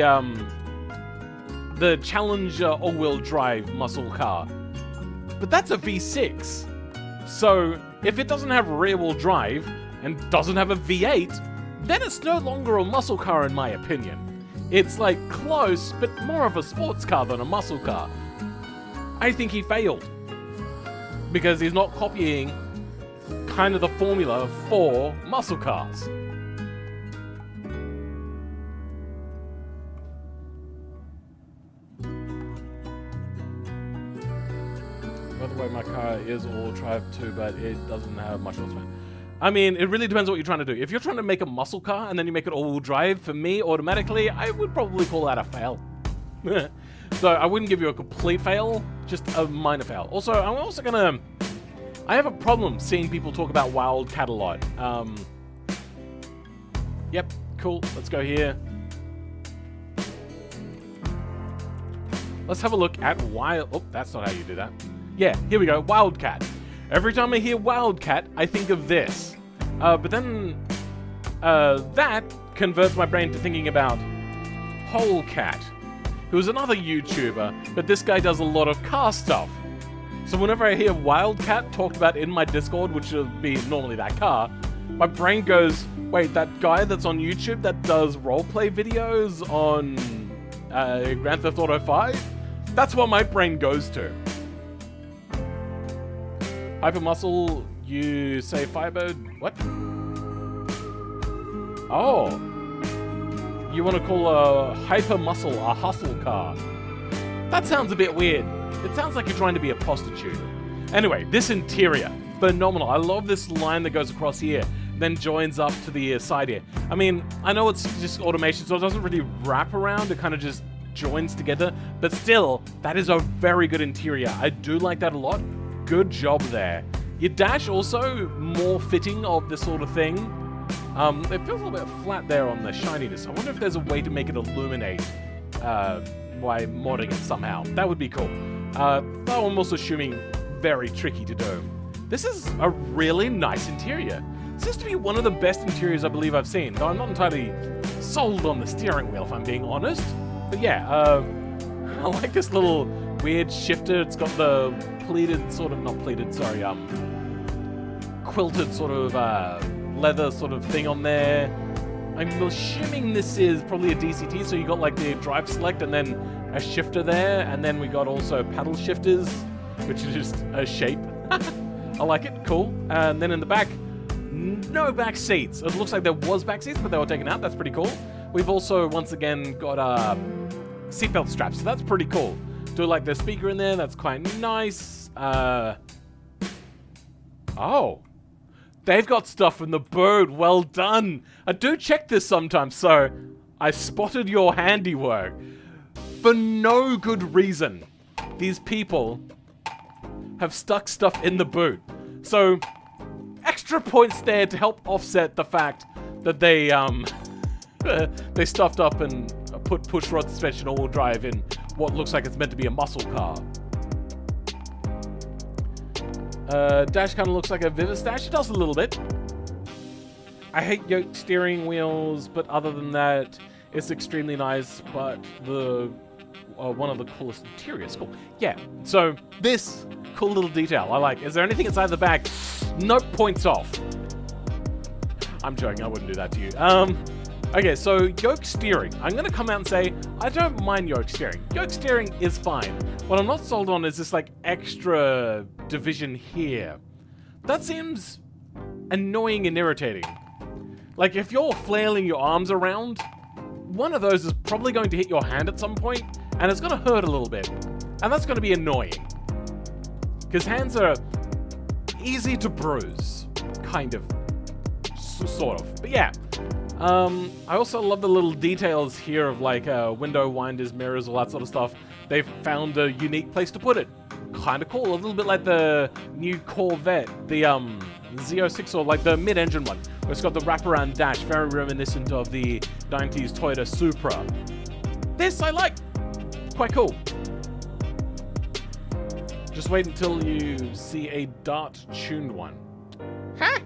Challenger all-wheel drive muscle car. But that's a V6. So, if it doesn't have rear-wheel drive and doesn't have a V8, then it's no longer a muscle car in my opinion. It's like close, but more of a sports car than a muscle car. I think he failed. Because he's not copying kind of the formula for muscle cars. By the way, my car is all-wheel drive too, but it doesn't have much horsepower. I mean, it really depends what you're trying to do. If you're trying to make a muscle car and then you make it all-wheel drive, for me, automatically, I would probably call that a fail. So I wouldn't give you a complete fail, just a minor fail. Also, I'm also gonna... I have a problem seeing people talk about Wildcat a lot. Yep, cool. Let's go here. Let's have a look at Wild... Oh, that's not how you do that. Yeah, here we go. Wildcat. Every time I hear Wildcat, I think of this. But then that converts my brain to thinking about Polecat, who's another YouTuber, but this guy does a lot of car stuff. So whenever I hear Wildcat talked about in my Discord, which would be normally that car, my brain goes, wait, that guy that's on YouTube that does roleplay videos on Grand Theft Auto 5? That's what my brain goes to. Hypermuscle, you say fiber, what? Oh. You want to call a Hypermuscle a hustle car. That sounds a bit weird. It sounds like you're trying to be a prostitute. Anyway, this interior, phenomenal. I love this line that goes across here, then joins up to the side here. I mean, I know it's just automation, so it doesn't really wrap around. It kind of just joins together. But still, that is a very good interior. I do like that a lot. Good job there. Your dash also more fitting of this sort of thing. It feels a little bit flat there on the shininess. I wonder if there's a way to make it illuminate by modding it somehow. That would be cool. Though I'm also assuming very tricky to do. This is a really nice interior. This has to be one of the best interiors I believe I've seen, though I'm not entirely sold on the steering wheel if I'm being honest. But yeah, I like this little weird shifter. It's got the pleated sort of, not pleated, sorry, quilted sort of leather sort of thing on there. I'm assuming this is probably a DCT, so you got like the drive select and then a shifter there, and then we got also paddle shifters, which is just a shape. I like it, cool. And then in the back, no back seats. It looks like there was back seats, but they were taken out. That's pretty cool. We've also, once again, got seatbelt straps, so that's pretty cool. Do like the speaker in there, that's quite nice. Oh. They've got stuff from the bird. Well done. I do check this sometimes, so I spotted your handiwork. For no good reason, these people have stuck stuff in the boot. So, extra points there to help offset the fact that they they stuffed up and put push rod suspension all-wheel drive in what looks like it's meant to be a muscle car. Dash kind of looks like a Vivis dash. It does a little bit. I hate yoke steering wheels, but other than that, it's extremely nice. But the one of the coolest interiors. Cool. Yeah. So this cool little detail I like. Is there anything inside the bag? Nope. Points off. I'm joking. I wouldn't do that to you. Okay. So yoke steering. I'm gonna come out and say I don't mind yoke steering. Yoke steering is fine. What I'm not sold on is this like extra division here. That seems annoying and irritating. Like if you're flailing your arms around, one of those is probably going to hit your hand at some point, and it's going to hurt a little bit. And that's going to be annoying. Because hands are easy to bruise. Kind of. Sort of. But yeah. I also love the little details here of like window winders, mirrors, all that sort of stuff. They've found a unique place to put it. Kind of cool. A little bit like the new Corvette, the Z06, or like the mid-engine one, where it's got the wraparound dash, very reminiscent of the 90s Toyota Supra. This I like. Quite cool. Just wait until you see a Dart-tuned one. Huh?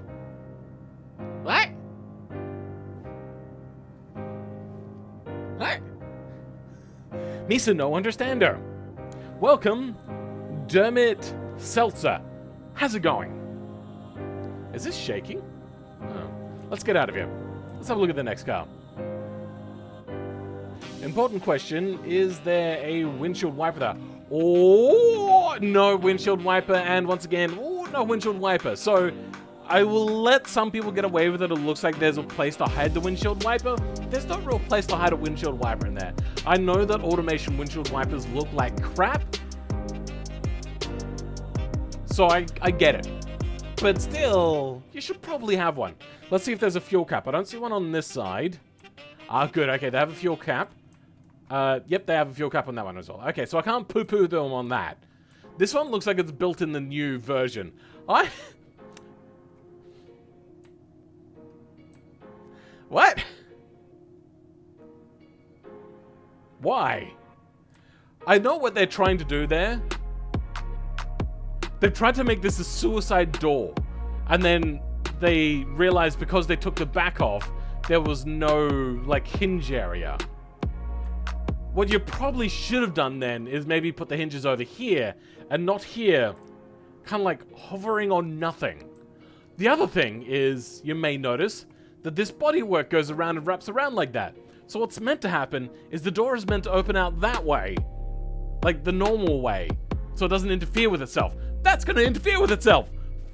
What? What? Misa no understander. Welcome, Dermot Seltzer. How's it going? Is this shaking? Oh. Let's get out of here. Let's have a look at the next car. Important question, is there a windshield wiper there? Oh, no windshield wiper, and once again, oh, no windshield wiper. So, I will let some people get away with it. It looks like there's a place to hide the windshield wiper. There's no real place to hide a windshield wiper in there. I know that automation windshield wipers look like crap, so I get it. But still, you should probably have one. Let's see if there's a fuel cap. I don't see one on this side. Ah, good. Okay, they have a fuel cap. Yep, they have a fuel cap on that one as well. Okay, so I can't poo-poo them on that. This one looks like it's built in the new version. What? Why? I know what they're trying to do there. They've tried to make this a suicide door. And then they realized because they took the back off there was no, like, hinge area. What you probably should have done then is maybe put the hinges over here and not here, kind of like hovering on nothing. The other thing is, you may notice that this bodywork goes around and wraps around like that. So what's meant to happen is the door is meant to open out that way, like the normal way, so it doesn't interfere with itself. That's going to interfere with itself.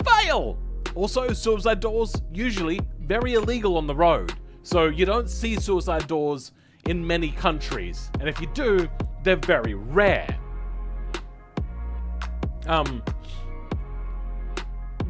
Fail! Also, suicide doors, usually very illegal on the road. So you don't see suicide doors in many countries. And if you do, they're very rare.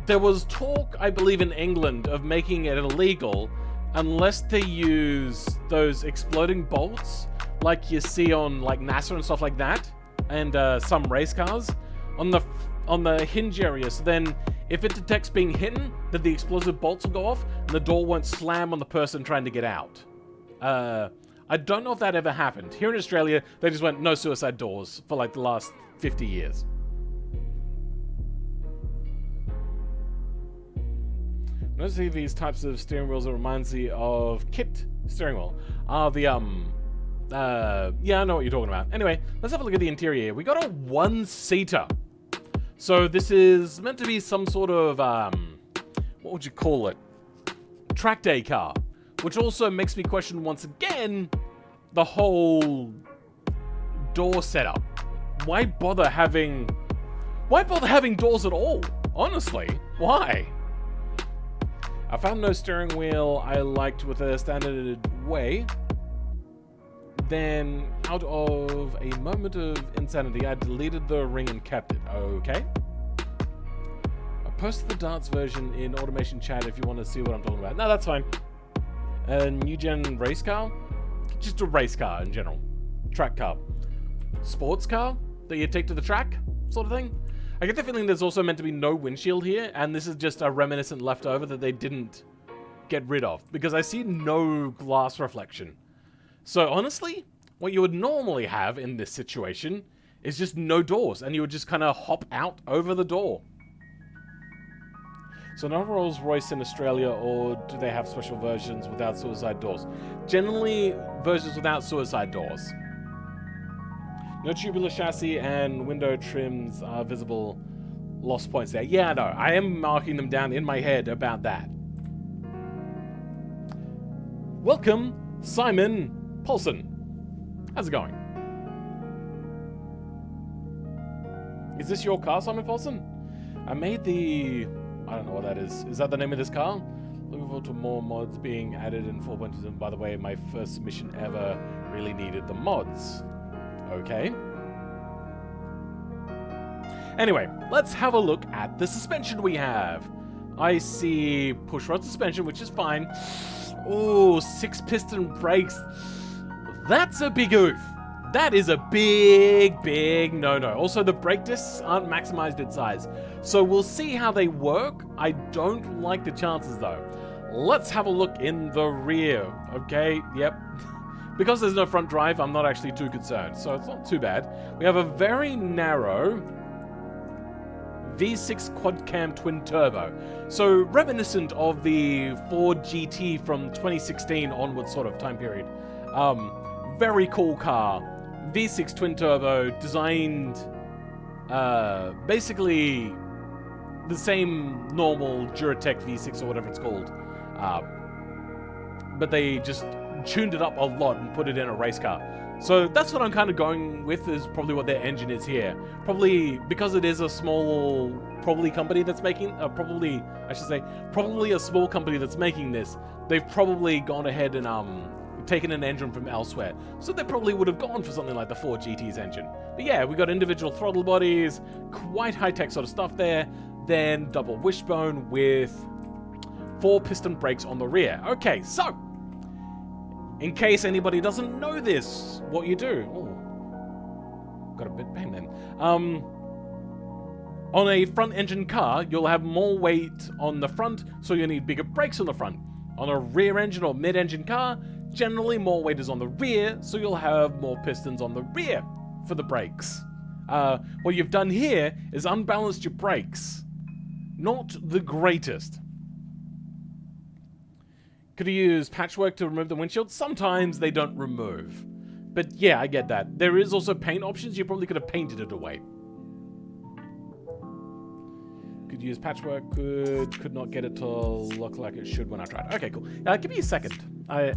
There was talk, I believe, in England of making it illegal unless they use those exploding bolts like you see on like NASA and stuff like that, and some race cars on the hinge area. So then if it detects being hidden, then the explosive bolts will go off and the door won't slam on the person trying to get out. I don't know if that ever happened. Here in Australia, they just went no suicide doors for like the last 50 years. Noticing these types of steering wheels, it reminds me of kipped steering wheel. Yeah, I know what you're talking about. Anyway, let's have a look at the interior here. We got a one-seater. So this is meant to be some sort of, what would you call it? Track day car. Which also makes me question once again the whole door setup. Why bother having doors at all? Honestly, why? I found no steering wheel I liked with a standard way. Then, out of a moment of insanity, I deleted the ring and kept it. Okay. I posted the darts version in automation chat if you want to see what I'm talking about. No, that's fine. A new gen race car? Just a race car in general. Track car. Sports car that you take to the track, sort of thing. I get the feeling there's also meant to be no windshield here, and this is just a reminiscent leftover that they didn't get rid of, because I see no glass reflection. So honestly, what you would normally have in this situation is just no doors, and you would just kind of hop out over the door. So no Rolls Royce in Australia, or do they have special versions without suicide doors? Generally, versions without suicide doors. No tubular chassis and window trims are visible. Lost points there. Yeah, no, I am marking them down in my head about that. Welcome, Simon Paulson. How's it going? Is this your car, Simon Paulson? I made the... I don't know what that is. Is that the name of this car? Looking forward to more mods being added in 4.2. And by the way, my first submission ever really needed the mods. Okay. Anyway, let's have a look at the suspension we have. I see push-rod suspension, which is fine. Oh, 6-piston brakes. That's a big oof. That is a big, big no-no. Also, the brake discs aren't maximized in size. So we'll see how they work. I don't like the chances, though. Let's have a look in the rear. Okay, yep. Because there's no front drive, I'm not actually too concerned. So it's not too bad. We have a very narrow V6 quad-cam twin-turbo. So reminiscent of the Ford GT from 2016 onwards sort of time period. Very cool car. V6 twin-turbo, designed basically the same normal Duratec V6 or whatever it's called. But they just tuned it up a lot and put it in a race car. So that's what I'm kind of going with, is probably what their engine is here. Probably because it is a small, company that's making, probably a small company that's making this. They've probably gone ahead and taken an engine from elsewhere. So they probably would have gone for something like the Ford GT's engine. But yeah, we got individual throttle bodies, quite high-tech sort of stuff there. Then double wishbone with 4-piston brakes on the rear. Okay, so in case anybody doesn't know this, what you do... Oh, got a bit of pain then. On a front-engine car, you'll have more weight on the front, so you need bigger brakes on the front. On a rear-engine or mid-engine car, generally more weight is on the rear, so you'll have more pistons on the rear for the brakes. What you've done here is unbalanced your brakes. Not the greatest. Could you use patchwork to remove the windshield? Sometimes they don't remove. But yeah, I get that. There is also paint options. You probably could have painted it away. Could use patchwork. Could not get it to look like it should when I tried. Okay, cool. Give me a second. I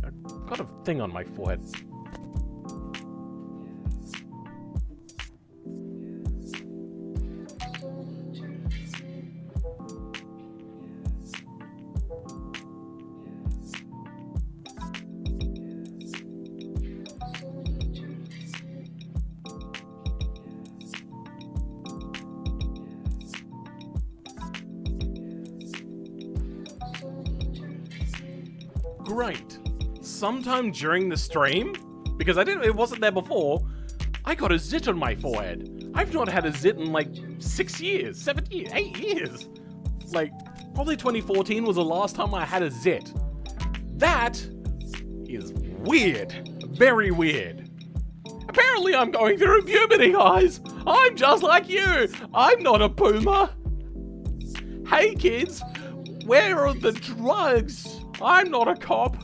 got a thing on my forehead. Great. Sometime during the stream, because it wasn't there before, I got a zit on my forehead. I've not had a zit in like 6 years, 7 years, 8 years. Like, probably 2014 was the last time I had a zit. That is weird. Very weird. Apparently I'm going through puberty, guys. I'm just like you. I'm not a puma. Hey kids, where are the drugs? I'm not a cop.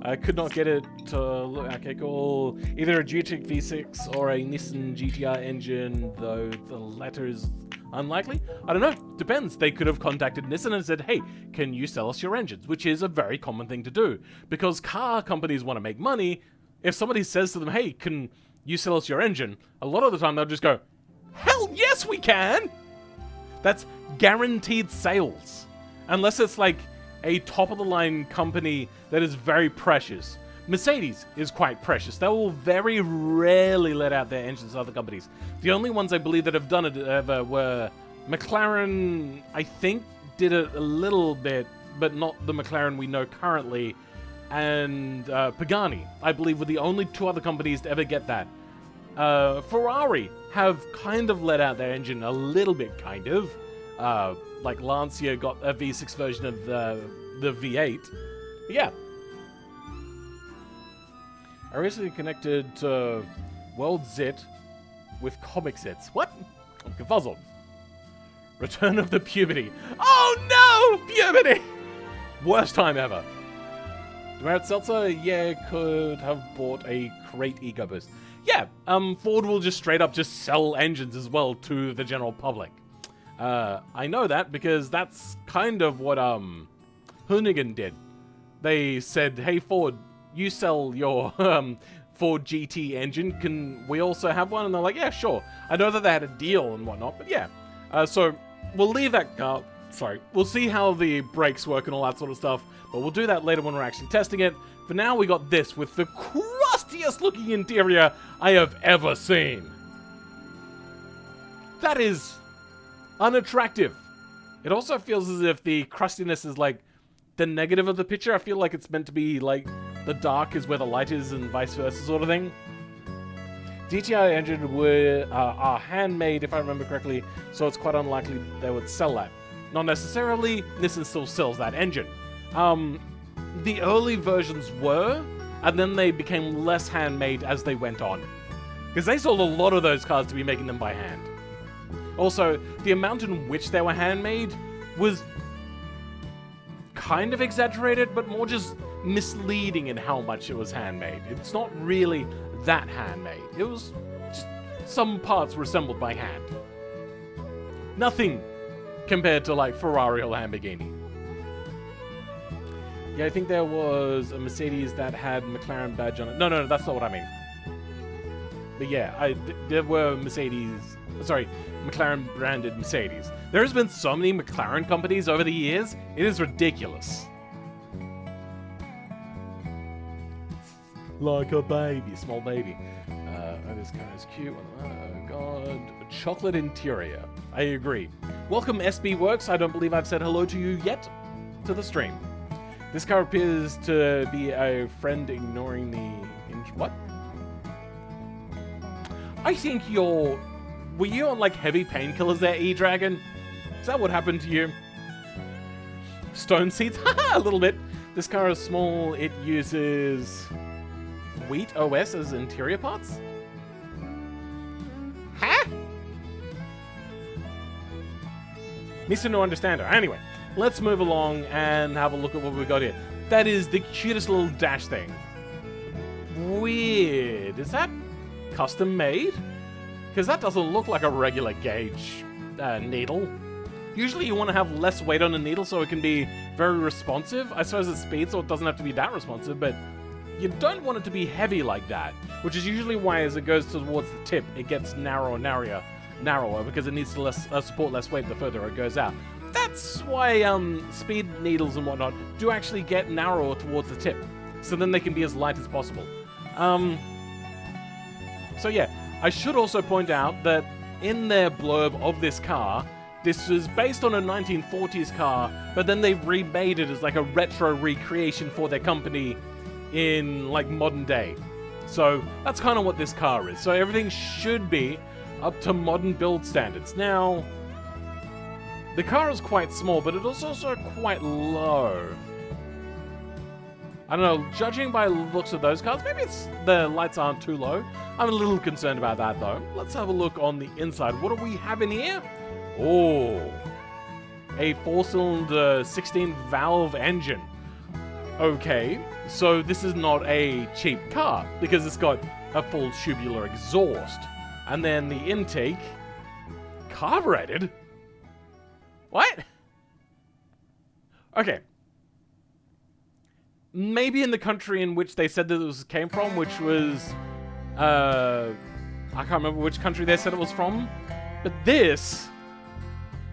I could not get it to look. Okay, cool. Either a Dutek V6 or a Nissan GTR engine, though the latter is unlikely. I don't know. Depends. They could have contacted Nissan and said, hey, can you sell us your engines? Which is a very common thing to do. Because car companies want to make money. If somebody says to them, hey, can you sell us your engine? A lot of the time they'll just go, hell yes we can! That's guaranteed sales. Unless it's like a top-of-the-line company that is very precious. Mercedes is quite precious. They will very rarely let out their engines to other companies. The only ones I believe that have done it ever were McLaren, I think, did it a little bit, but not the McLaren we know currently, and Pagani, I believe, were the only two other companies to ever get that. Ferrari have kind of let out their engine a little bit, kind of. Like Lancia got a V6 version of the V8. But yeah. I recently connected to World Zit with Comic Zits. What? I'm confuzzled. Return of the puberty. Oh no! Puberty! Worst time ever. Demerit Seltzer, yeah, could have bought a crate EcoBoost. Yeah, Ford will just straight up just sell engines as well to the general public. I know that because that's kind of what Hoonigan did. They said, hey Ford, you sell your Ford GT engine, can we also have one? And they're like, yeah, sure. I know that they had a deal and whatnot, but yeah. So we'll leave that, we'll see how the brakes work and all that sort of stuff, but we'll do that later when we're actually testing it. For now, we got this with the crustiest looking interior I have ever seen. That is unattractive. It also feels as if the crustiness is like the negative of the picture. I feel like it's meant to be like the dark is where the light is and vice versa sort of thing. GTI engine are handmade, if I remember correctly, so it's quite unlikely they would sell that. Not necessarily, Nissan still sells that engine. The early versions were, and then they became less handmade as they went on. Because they sold a lot of those cars to be making them by hand. Also, the amount in which they were handmade was kind of exaggerated, but more just misleading in how much it was handmade. It's not really that handmade. It was just some parts were assembled by hand. Nothing compared to like Ferrari or Lamborghini. Yeah, I think there was a Mercedes that had McLaren badge on it. No, that's not what I mean. But yeah, there were McLaren branded Mercedes. There has been so many McLaren companies over the years, it is ridiculous. Like a baby, small baby. Oh, this car is cute. Oh god. Chocolate interior. I agree. Welcome SB Works. I don't believe I've said hello to you yet to the stream. This car appears to be a friend ignoring the... What? I think you're... Were you on like heavy painkillers there, E-Dragon? Is that what happened to you? Stone seats? Haha, a little bit. This car is small. It uses Wheat OS as interior parts? Huh? Mr. No Understander. Anyway, let's move along and have a look at what we got here. That is the cutest little dash thing. Weird. Is that custom made? Because that doesn't look like a regular gauge needle. Usually you want to have less weight on a needle so it can be very responsive. I suppose it's speed, so it doesn't have to be that responsive, but you don't want it to be heavy like that, which is usually why as it goes towards the tip, it gets narrower and narrower because it needs to support less weight the further it goes out. That's why speed needles and whatnot do actually get narrower towards the tip, so then they can be as light as possible. So yeah, I should also point out that in their blurb of this car, this is based on a 1940s car, but then they remade it as like a retro recreation for their company in like modern day. So that's kind of what this car is. So everything should be up to modern build standards. Now, the car is quite small, but it is also quite low. I don't know, judging by the looks of those cars, maybe the lights aren't too low. I'm a little concerned about that though. Let's have a look on the inside. What do we have in here? Oh, a 4-cylinder 16-valve engine. Okay, so this is not a cheap car because it's got a full tubular exhaust. And then the intake, carbureted? What? Okay. Maybe in the country in which they said that it came from, which was, I can't remember which country they said it was from, but this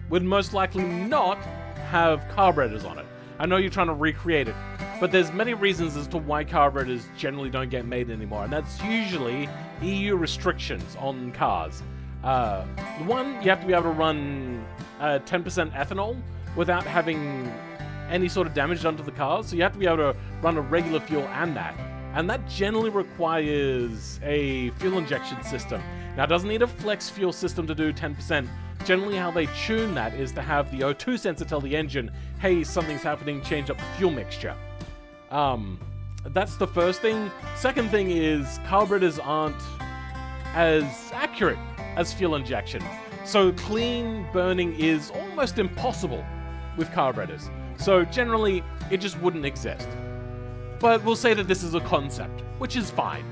would most likely not have carburetors on it. I know you're trying to recreate it, but there's many reasons as to why carburetors generally don't get made anymore, and that's usually EU restrictions on cars. One, you have to be able to run 10% ethanol without having any sort of damage done to the car, so you have to be able to run a regular fuel and that generally requires a fuel injection system. Now, it doesn't need a flex fuel system to do 10%. Generally, how they tune that is to have the O2 sensor tell the engine, hey, something's happening, change up the fuel mixture. That's the first thing. Second thing is carburetors aren't as accurate as fuel injection. So clean burning is almost impossible with carburetors. So generally, it just wouldn't exist. But we'll say that this is a concept, which is fine.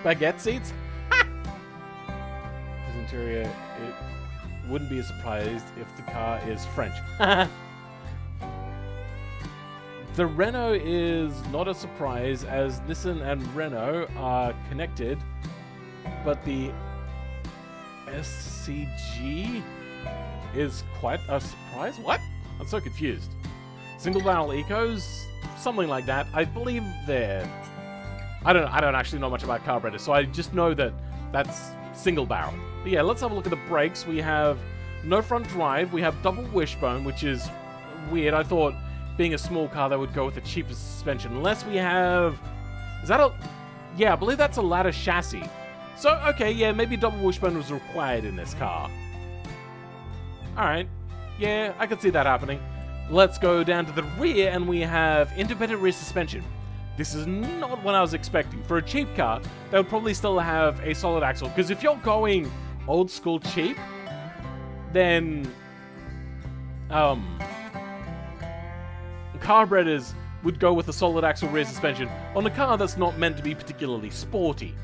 Baguette seats? Ha! This interior, it wouldn't be surprised if the car is French. The Renault is not a surprise as Nissan and Renault are connected, but the SCG is quite a surprise? What? I'm so confused. Single barrel ecos? Something like that. I believe they're... I don't actually know much about carburetors, so I just know that that's single barrel. But yeah, let's have a look at the brakes. We have no front drive. We have double wishbone, which is weird. I thought being a small car, they would go with the cheapest suspension. Unless we have... Is that a... Yeah, I believe that's a ladder chassis. So, okay, yeah, maybe double wishbone was required in this car. Alright. Yeah, I could see that happening. Let's go down to the rear, and we have independent rear suspension. This is not what I was expecting. For a cheap car, they would probably still have a solid axle. Because if you're going old school cheap, then... carburetors would go with a solid axle rear suspension on a car that's not meant to be particularly sporty.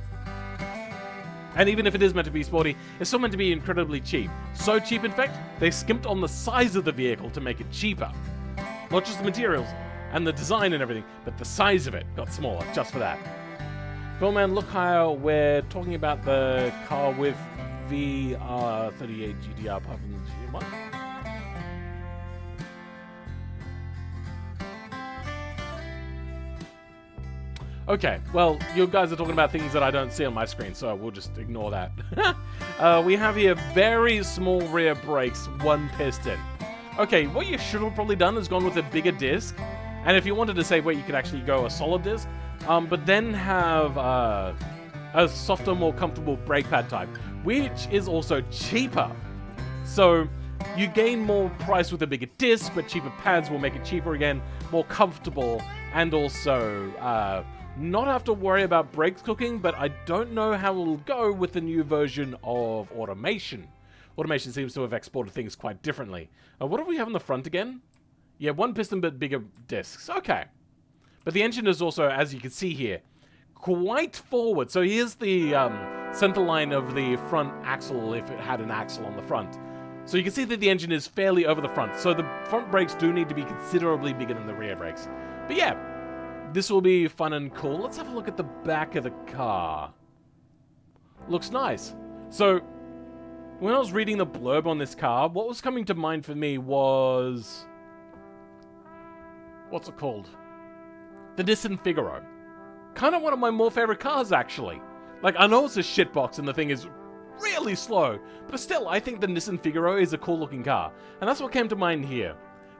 And even if it is meant to be sporty, it's still meant to be incredibly cheap. So cheap, in fact, they skimped on the size of the vehicle to make it cheaper. Not just the materials and the design and everything, but the size of it got smaller just for that. Philman, look higher. We're talking about the car with VR38 GTR performance. What? Okay, well, you guys are talking about things that I don't see on my screen, so we'll just ignore that. We have here very small rear brakes, one piston. Okay, what you should have probably done is gone with a bigger disc, and if you wanted to save weight, you could actually go a solid disc, but then have a softer, more comfortable brake pad type, which is also cheaper. So you gain more price with a bigger disc, but cheaper pads will make it cheaper again, more comfortable, and also not have to worry about brakes cooking, but I don't know how it'll go with the new version of automation, automation seems to have exported things quite differently. What do we have on the front again? Yeah, one piston but bigger discs. Okay. But the engine is also, as you can see here, quite forward. So here's the center line of the front axle if it had an axle on the front. So you can see that the engine is fairly over the front. So the front brakes do need to be considerably bigger than the rear brakes. But yeah, this will be fun and cool. Let's have a look at the back of the car. Looks nice. So when I was reading the blurb on this car, what was coming to mind for me was... what's it called? The Nissan Figaro. Kind of one of my more favorite cars, actually. Like, I know it's a shitbox and the thing is really slow, but still, I think the Nissan Figaro is a cool-looking car. And that's what came to mind here.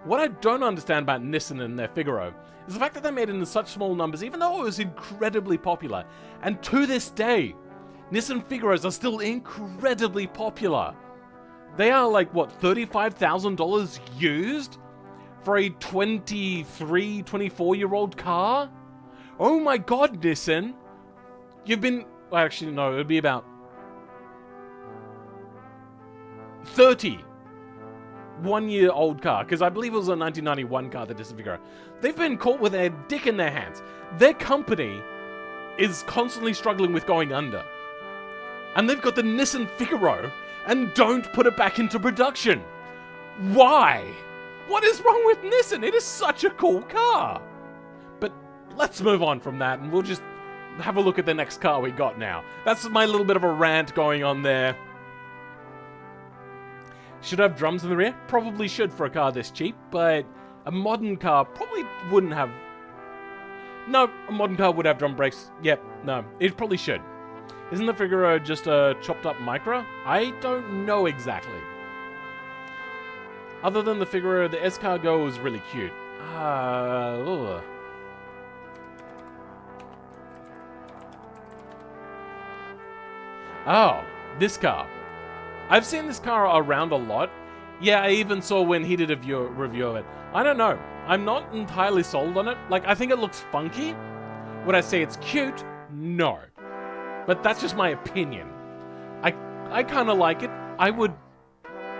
What I don't understand about Nissan and their Figaro is the fact that they made it in such small numbers, even though it was incredibly popular. And to this day, Nissan Figaros are still incredibly popular. They are like, what, $35,000 used for a 23, 24-year-old car? Oh my god, Nissan. You've been... well, actually, no, it would be about 30. One-year-old car, because I believe it was a 1991 car, the Nissan Figaro. They've been caught with their dick in their hands. Their company is constantly struggling with going under. And they've got the Nissan Figaro and don't put it back into production. Why? What is wrong with Nissan? It is such a cool car. But let's move on from that and we'll just have a look at the next car we got now. That's my little bit of a rant going on there. Should have drums in the rear? Probably should for a car this cheap, but a modern car probably wouldn't have... no, a modern car would have drum brakes. Yep, no, it probably should. Isn't the Figaro just a chopped up Micra? I don't know exactly. Other than the Figaro, the Escargot is really cute. Oh, this car. I've seen this car around a lot. Yeah, I even saw when he did a review of it. I don't know. I'm not entirely sold on it. Like, I think it looks funky. Would I say it's cute? No. But that's just my opinion. I kind of like it. I would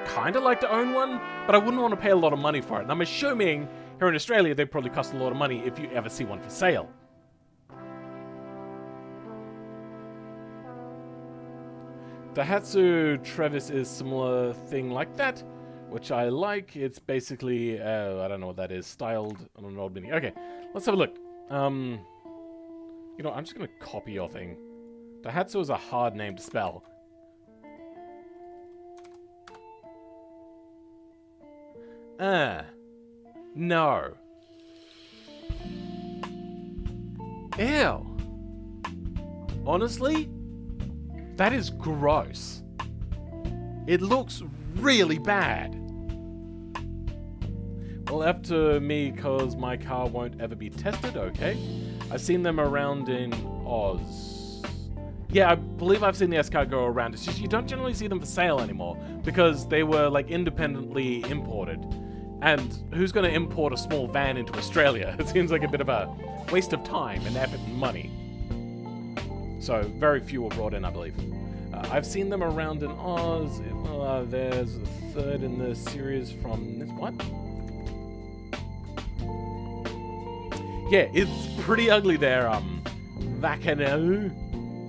kind of like to own one, but I wouldn't want to pay a lot of money for it. And I'm assuming here in Australia, they probably cost a lot of money if you ever see one for sale. Daihatsu Trevis is similar thing like that, which I like. It's basically, I don't know what that is, styled on an old Mini. Okay, let's have a look. You know, I'm just going to copy your thing. Daihatsu is a hard name to spell. No. Ew. Honestly? That is gross. It looks really bad. Well, after me, cause my car won't ever be tested, okay. I've seen them around in Oz. Yeah, I believe I've seen the Escargot around. It's just you don't generally see them for sale anymore because they were like independently imported. And who's going to import a small van into Australia? It seems like a bit of a waste of time and effort and money. So, very few were brought in, I believe. I've seen them around in Oz. There's a third in the series from this one. Yeah, it's pretty ugly there, Vacano.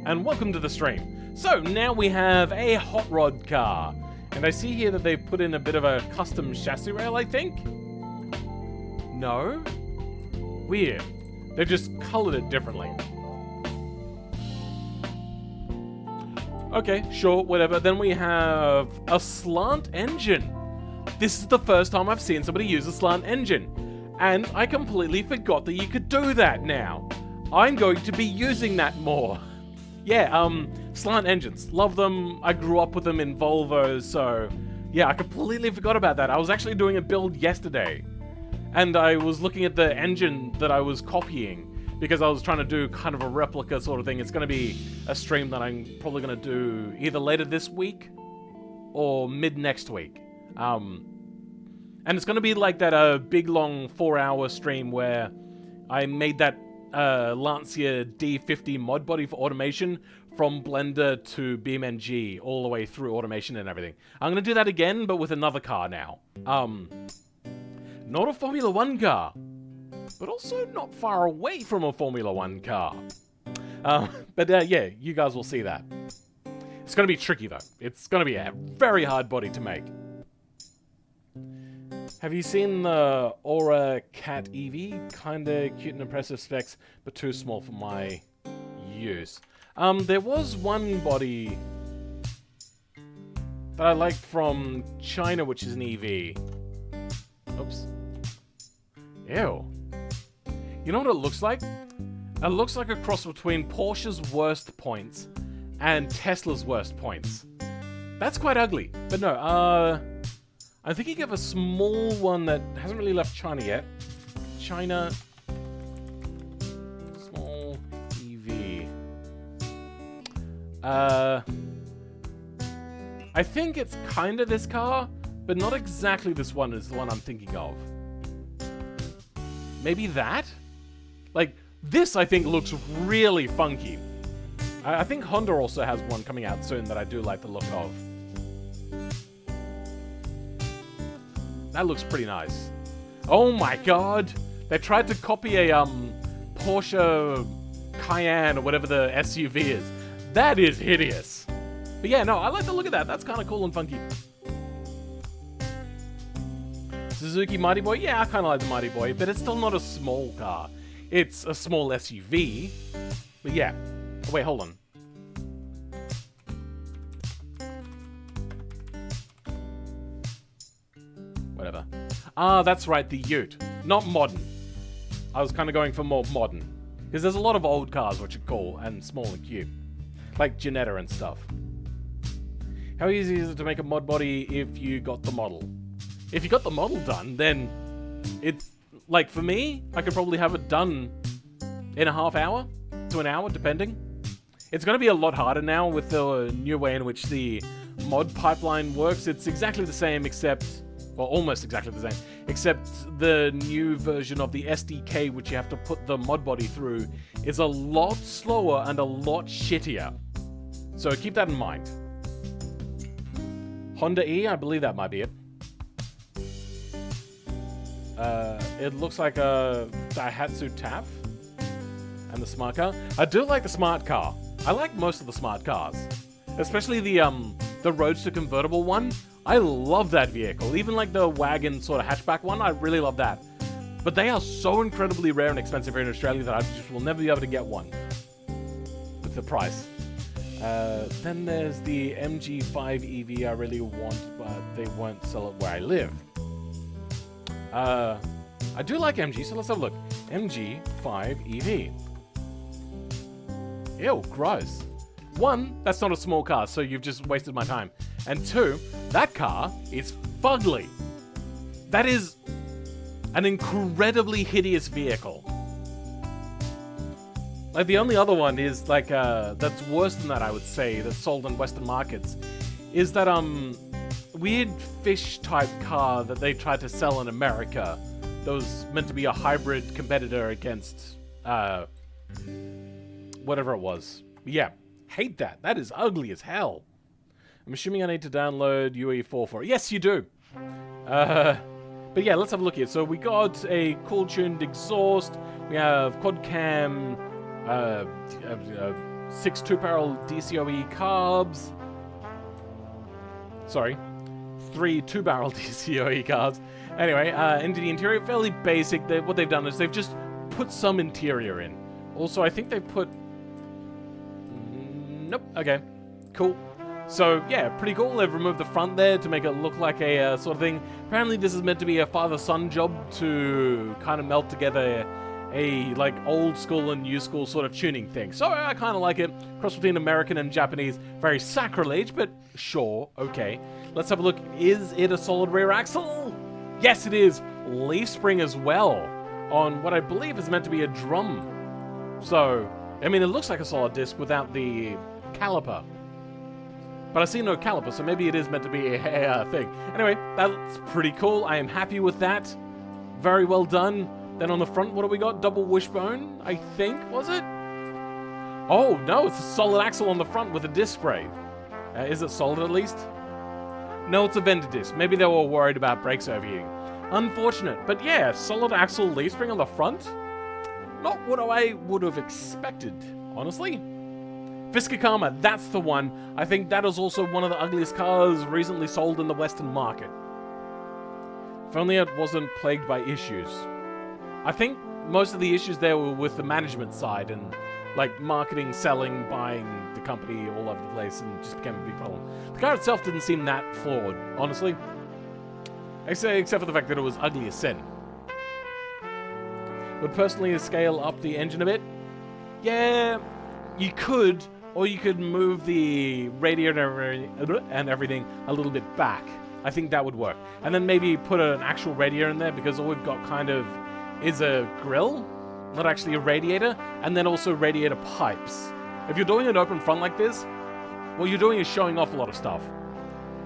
And welcome to the stream. So, now we have a hot rod car. And I see here that they've put in a bit of a custom chassis rail, I think? No? Weird. They've just colored it differently. Okay, sure, whatever. Then we have a slant engine. This is the first time I've seen somebody use a slant engine. And I completely forgot that you could do that now. I'm going to be using that more. Yeah, slant engines. Love them. I grew up with them in Volvo, so... yeah, I completely forgot about that. I was actually doing a build yesterday. And I was looking at the engine that I was copying. Because I was trying to do kind of a replica sort of thing. It's going to be a stream that I'm probably going to do either later this week or mid next week. And it's going to be like that big long 4-hour stream where I made that Lancia D50 mod body for automation from Blender to BeamNG all the way through automation and everything. I'm going to do that again, but with another car now. Not a Formula 1 car, but also not far away from a Formula 1 car. But yeah, you guys will see that. It's going to be tricky though. It's going to be a very hard body to make. Have you seen the Aura Cat EV? Kinda cute and impressive specs, but too small for my use. There was one body that I liked from China, which is an EV. Oops. Ew. You know what it looks like? It looks like a cross between Porsche's worst points and Tesla's worst points. That's quite ugly. But no, I'm thinking of a small one that hasn't really left China yet. China... Small EV. I think it's kind of this car, but not exactly this one is the one I'm thinking of. Maybe that? Like, this I think looks really funky. I think Honda also has one coming out soon that I do like the look of. That looks pretty nice. Oh my god! They tried to copy a Porsche Cayenne or whatever the SUV is. That is hideous. But yeah, no, I like the look of that. That's kind of cool and funky. Suzuki Mighty Boy? Yeah, I kind of like the Mighty Boy, but it's still not a small car. It's a small SUV. But yeah. Oh, wait, hold on. Whatever. Ah, that's right, the Ute. Not modern. I was kind of going for more modern. Because there's a lot of old cars which are cool and small and cute. Like Ginetta and stuff. How easy is it to make a mod body if you got the model? If you got the model done, then it's... Like, for me, I could probably have it done in a half hour to an hour, depending. It's going to be a lot harder now with the new way in which the mod pipeline works. It's exactly the same, except... Well, almost exactly the same. Except the new version of the SDK, which you have to put the mod body through, is a lot slower and a lot shittier. So keep that in mind. Honda E, I believe that might be it. It looks like a Daihatsu TAF and the smart car. I do like the smart car. I like most of the smart cars, especially the Roadster convertible one. I love that vehicle. Even like the wagon sort of hatchback one, I really love that. But they are so incredibly rare and expensive here in Australia that I just will never be able to get one with the price. Then there's the MG5 EV I really want, but they won't sell it where I live. I do like MG, so let's have a look. MG5 EV. Ew, gross. One, that's not a small car, so you've just wasted my time. And two, that car is fugly. That is an incredibly hideous vehicle. Like, the only other one is, like, that's worse than that, I would say, that's sold in Western markets, is that, weird fish-type car that they tried to sell in America that was meant to be a hybrid competitor against, whatever it was. Yeah, hate that. That is ugly as hell. I'm assuming I need to download UE4 for it. Yes, you do. But yeah, let's have a look here. So we got a cool-tuned exhaust. We have quad cam, 6 2-barrel DCOE carbs. Sorry. 3 2-barrel DCOE carbs. Anyway, into the interior, fairly basic. What they've done is they've just put some interior in. Also, I think they've put... Nope. Okay. Cool. So, yeah, pretty cool. They've removed the front there to make it look like a sort of thing. Apparently, this is meant to be a father-son job to kind of melt together a, like, old school and new school sort of tuning thing. So, I kind of like it. Cross between American and Japanese. Very sacrilege, but sure, okay. Let's have a look. Is it a solid rear axle? Yes, it is. Leaf spring as well on what I believe is meant to be a drum. So, I mean, it looks like a solid disc without the caliper. But I see no caliper, so maybe it is meant to be a thing. Anyway, that's pretty cool. I am happy with that. Very well done. Then on the front, what do we got? Double wishbone, I think, was it? Oh, no, it's a solid axle on the front with a disc brake. Is it solid at least? No, it's a vented disc. Maybe they were worried about brakes overheating. Unfortunate, but yeah, solid axle leaf spring on the front. Not what I would have expected, honestly. Fisker Karma, that's the one. I think that is also one of the ugliest cars recently sold in the Western market. If only it wasn't plagued by issues. I think most of the issues there were with the management side and like marketing, selling, buying the company all over the place, and just became a big problem. The car itself didn't seem that flawed, honestly. Except for the fact that it was ugly as sin. Would personally scale up the engine a bit? Yeah, you could, or you could move the radiator and everything a little bit back. I think that would work. And then maybe put an actual radiator in there, because all we've got kind of is a grill, not actually a radiator, and then also radiator pipes. If you're doing an open front like this, what you're doing is showing off a lot of stuff.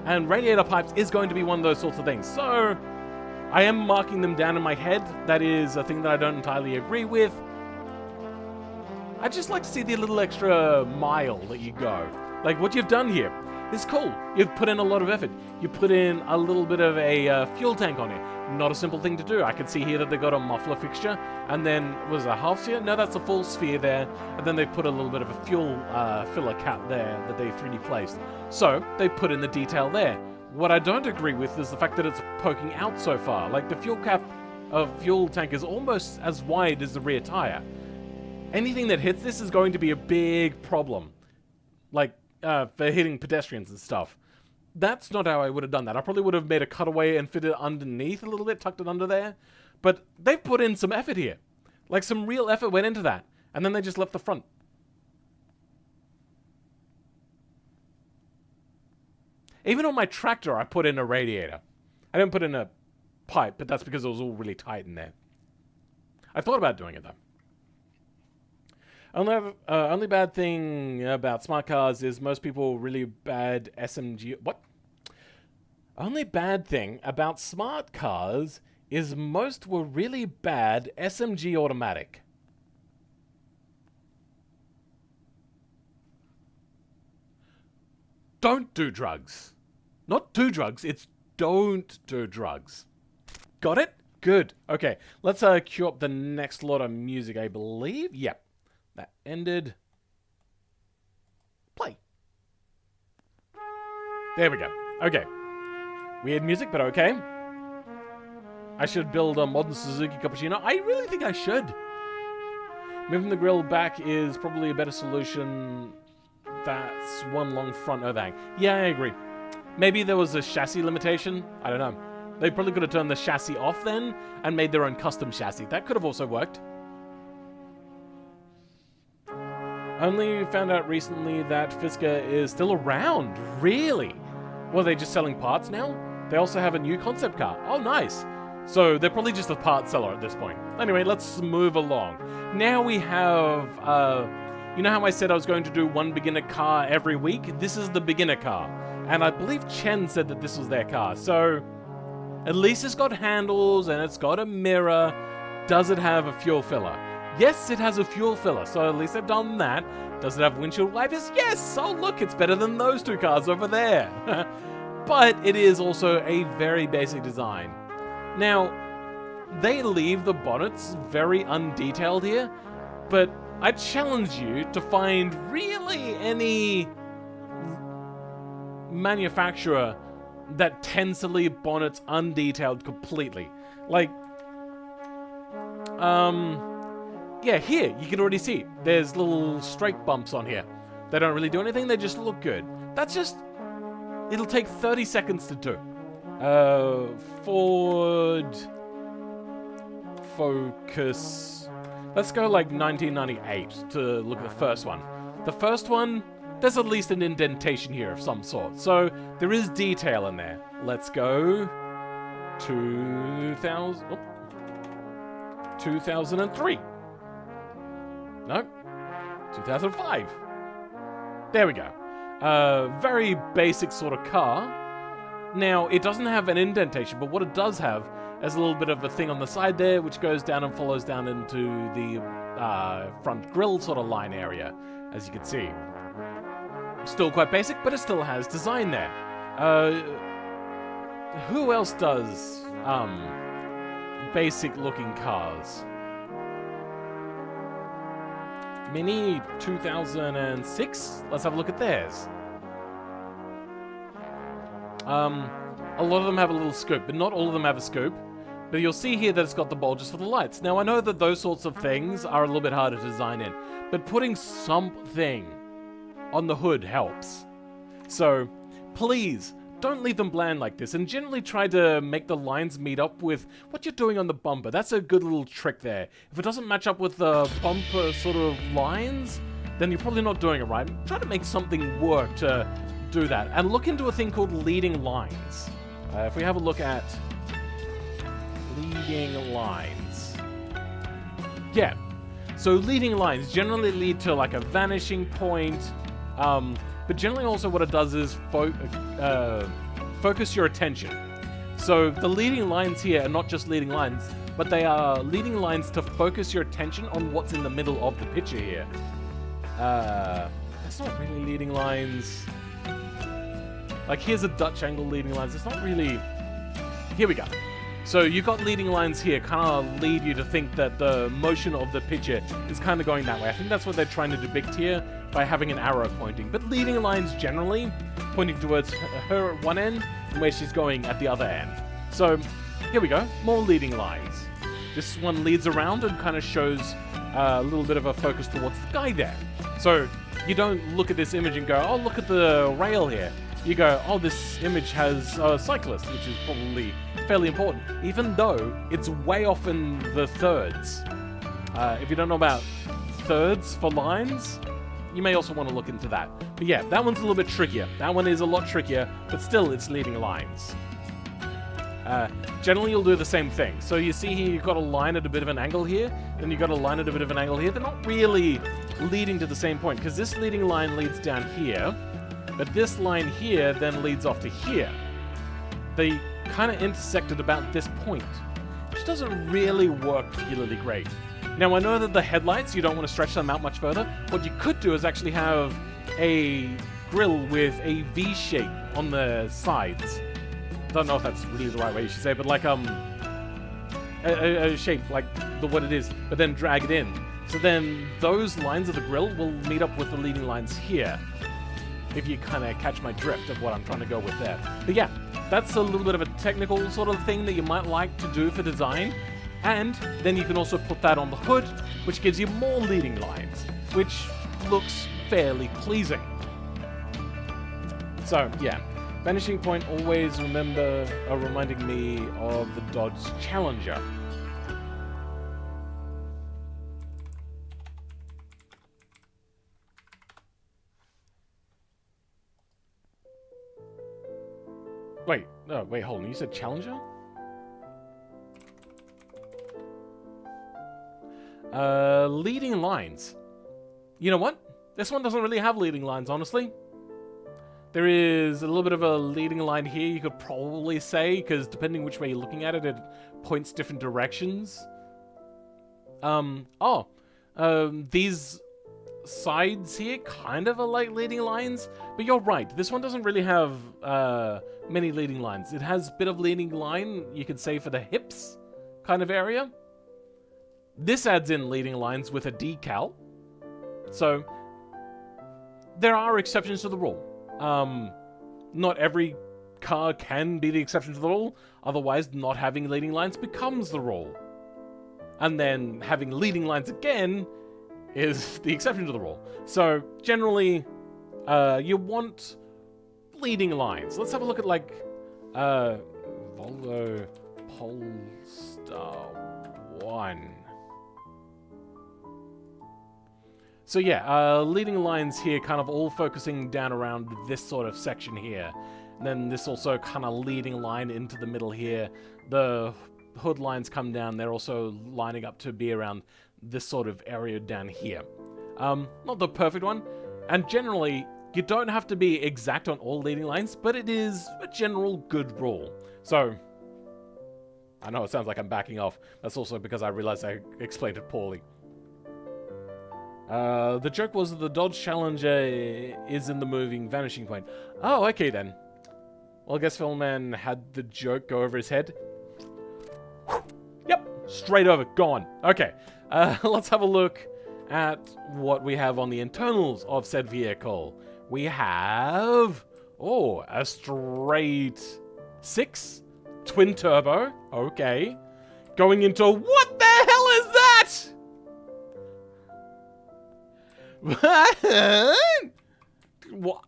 And radiator pipes is going to be one of those sorts of things. So, I am marking them down in my head. That is a thing that I don't entirely agree with. I'd just like to see the little extra mile that you go. Like, what you've done here is cool. You've put in a lot of effort. You put in a little bit of a fuel tank on it. Not a simple thing to do. I can see here that they got a muffler fixture, and then, was it a half sphere? No, that's a full sphere there. And then they put a little bit of a fuel filler cap there that they 3D placed. So, they put in the detail there. What I don't agree with is the fact that it's poking out so far. Like, the fuel tank is almost as wide as the rear tire. Anything that hits this is going to be a big problem. Like, for hitting pedestrians and stuff. That's not how I would have done that. I probably would have made a cutaway and fit it underneath a little bit, tucked it under there. But they've put in some effort here. Like, some real effort went into that. And then they just left the front. Even on my tractor, I put in a radiator. I didn't put in a pipe, but that's because it was all really tight in there. I thought about doing it, though. Only bad thing about smart cars is most people really bad SMG... What? Only bad thing about smart cars is most were really bad SMG automatic. Don't do drugs. Not do drugs, it's don't do drugs. Got it? Good. Okay, let's queue up the next lot of music, I believe. Yep. That ended. Play. There we go. Okay. Weird music, but okay. I should build a modern Suzuki Cappuccino. I really think I should. Moving the grill back is probably a better solution. That's one long front overhang. Yeah, I agree. Maybe there was a chassis limitation. I don't know. They probably could have turned the chassis off then and made their own custom chassis. That could have also worked. Only found out recently that Fisker is still around. Really? Well, are they just selling parts now? They also have a new concept car. Oh, nice. So they're probably just a parts seller at this point. Anyway, let's move along. Now we have, you know how I said I was going to do one beginner car every week? This is the beginner car. And I believe Chen said that this was their car. So at least it's got handles and it's got a mirror. Does it have a fuel filler? Yes, it has a fuel filler, so at least they've done that. Does it have windshield wipers? Yes! Oh, look, it's better than those two cars over there. But it is also a very basic design. Now, they leave the bonnets very undetailed here, but I challenge you to find really any manufacturer that tends to leave bonnets undetailed completely. Like, yeah, here, you can already see, there's little straight bumps on here. They don't really do anything, they just look good. That's just, it'll take 30 seconds to do. Ford Focus. Let's go like 1998 to look at the first one. The first one, there's at least an indentation here of some sort. So, there is detail in there. Let's go 2003. No, 2005. There we go. Very basic sort of car. Now, it doesn't have an indentation, but what it does have There's a little bit of a thing on the side there, which goes down and follows down into the front grille sort of line area, as you can see. Still quite basic, but it still has design there. Who else does basic looking cars? Mini 2006? Let's have a look at theirs. A lot of them have a little scoop, but not all of them have a scoop. But you'll see here that it's got the bulges for the lights. Now, I know that those sorts of things are a little bit harder to design in, but putting something on the hood helps. So, please, don't leave them bland like this, and generally try to make the lines meet up with what you're doing on the bumper. That's a good little trick there. If it doesn't match up with the bumper sort of lines, then you're probably not doing it right. Try to make something work to do that. And look into a thing called leading lines. If we have a look at leading lines. Yeah. So leading lines generally lead to like a vanishing point, but generally also what it does is focus your attention. So the leading lines here are not just leading lines, but they are leading lines to focus your attention on what's in the middle of the picture here. That's not really leading lines. Like here's a Dutch angle leading lines. It's not really... Here we go. So you've got leading lines here, kind of lead you to think that the motion of the picture is kind of going that way. I think that's what they're trying to depict here by having an arrow pointing. But leading lines generally pointing towards her at one end and where she's going at the other end. So here we go, more leading lines. This one leads around and kind of shows a little bit of a focus towards the guy there. So you don't look at this image and go, oh, look at the rail here. You go, oh, this image has a cyclist, which is probably fairly important, even though it's way off in the thirds. If you don't know about thirds for lines, you may also want to look into that. But yeah, that one's a little bit trickier. That one is a lot trickier, but still it's leading lines. Generally, you'll do the same thing. So you see here, you've got a line at a bit of an angle here, then you've got a line at a bit of an angle here. They're not really leading to the same point, because this leading line leads down here, but this line here then leads off to here. They kind of intersected about this point, which doesn't really work particularly great. Now, I know that the headlights, you don't want to stretch them out much further. What you could do is actually have a grille with a V shape on the sides. I don't know if that's really the right way you should say, but like a shape like what it is, but then drag it in. So then those lines of the grille will meet up with the leading lines here, if you kind of catch my drift of what I'm trying to go with there. But yeah, that's a little bit of a technical sort of thing that you might like to do for design. And then you can also put that on the hood, which gives you more leading lines, which looks fairly pleasing. So yeah, vanishing point always reminding me of the Dodge Challenger. Wait, no, wait, hold on. You said Challenger? Leading lines. You know what? This one doesn't really have leading lines, honestly. There is a little bit of a leading line here, you could probably say, because depending which way you're looking at it, it points different directions. These sides here kind of are like leading lines, but you're right, this one doesn't really have many leading lines. It has a bit of leading line, you could say, for the hips kind of area. This adds in leading lines with a decal. So there are exceptions to the rule. Not every car can be the exception to the rule, otherwise not having leading lines becomes the rule. And then having leading lines again is the exception to the rule. So generally, you want leading lines. Let's have a look at like Volvo Polestar 1. So yeah, leading lines here kind of all focusing down around this sort of section here. And then this also kind of leading line into the middle here. The hood lines come down, they're also lining up to be around this sort of area down here. Not the perfect one, and generally, you don't have to be exact on all leading lines, but it is a general good rule. So, I know it sounds like I'm backing off. That's also because I realized I explained it poorly. The joke was that the Dodge Challenger is in the moving vanishing point. Oh, okay then. Well, I guess Philman had the joke go over his head. Yep, straight over, gone. Okay, let's have a look at what we have on the internals of said vehicle. We have, oh, a straight 6 twin turbo. Okay, going into what the hell is that? What?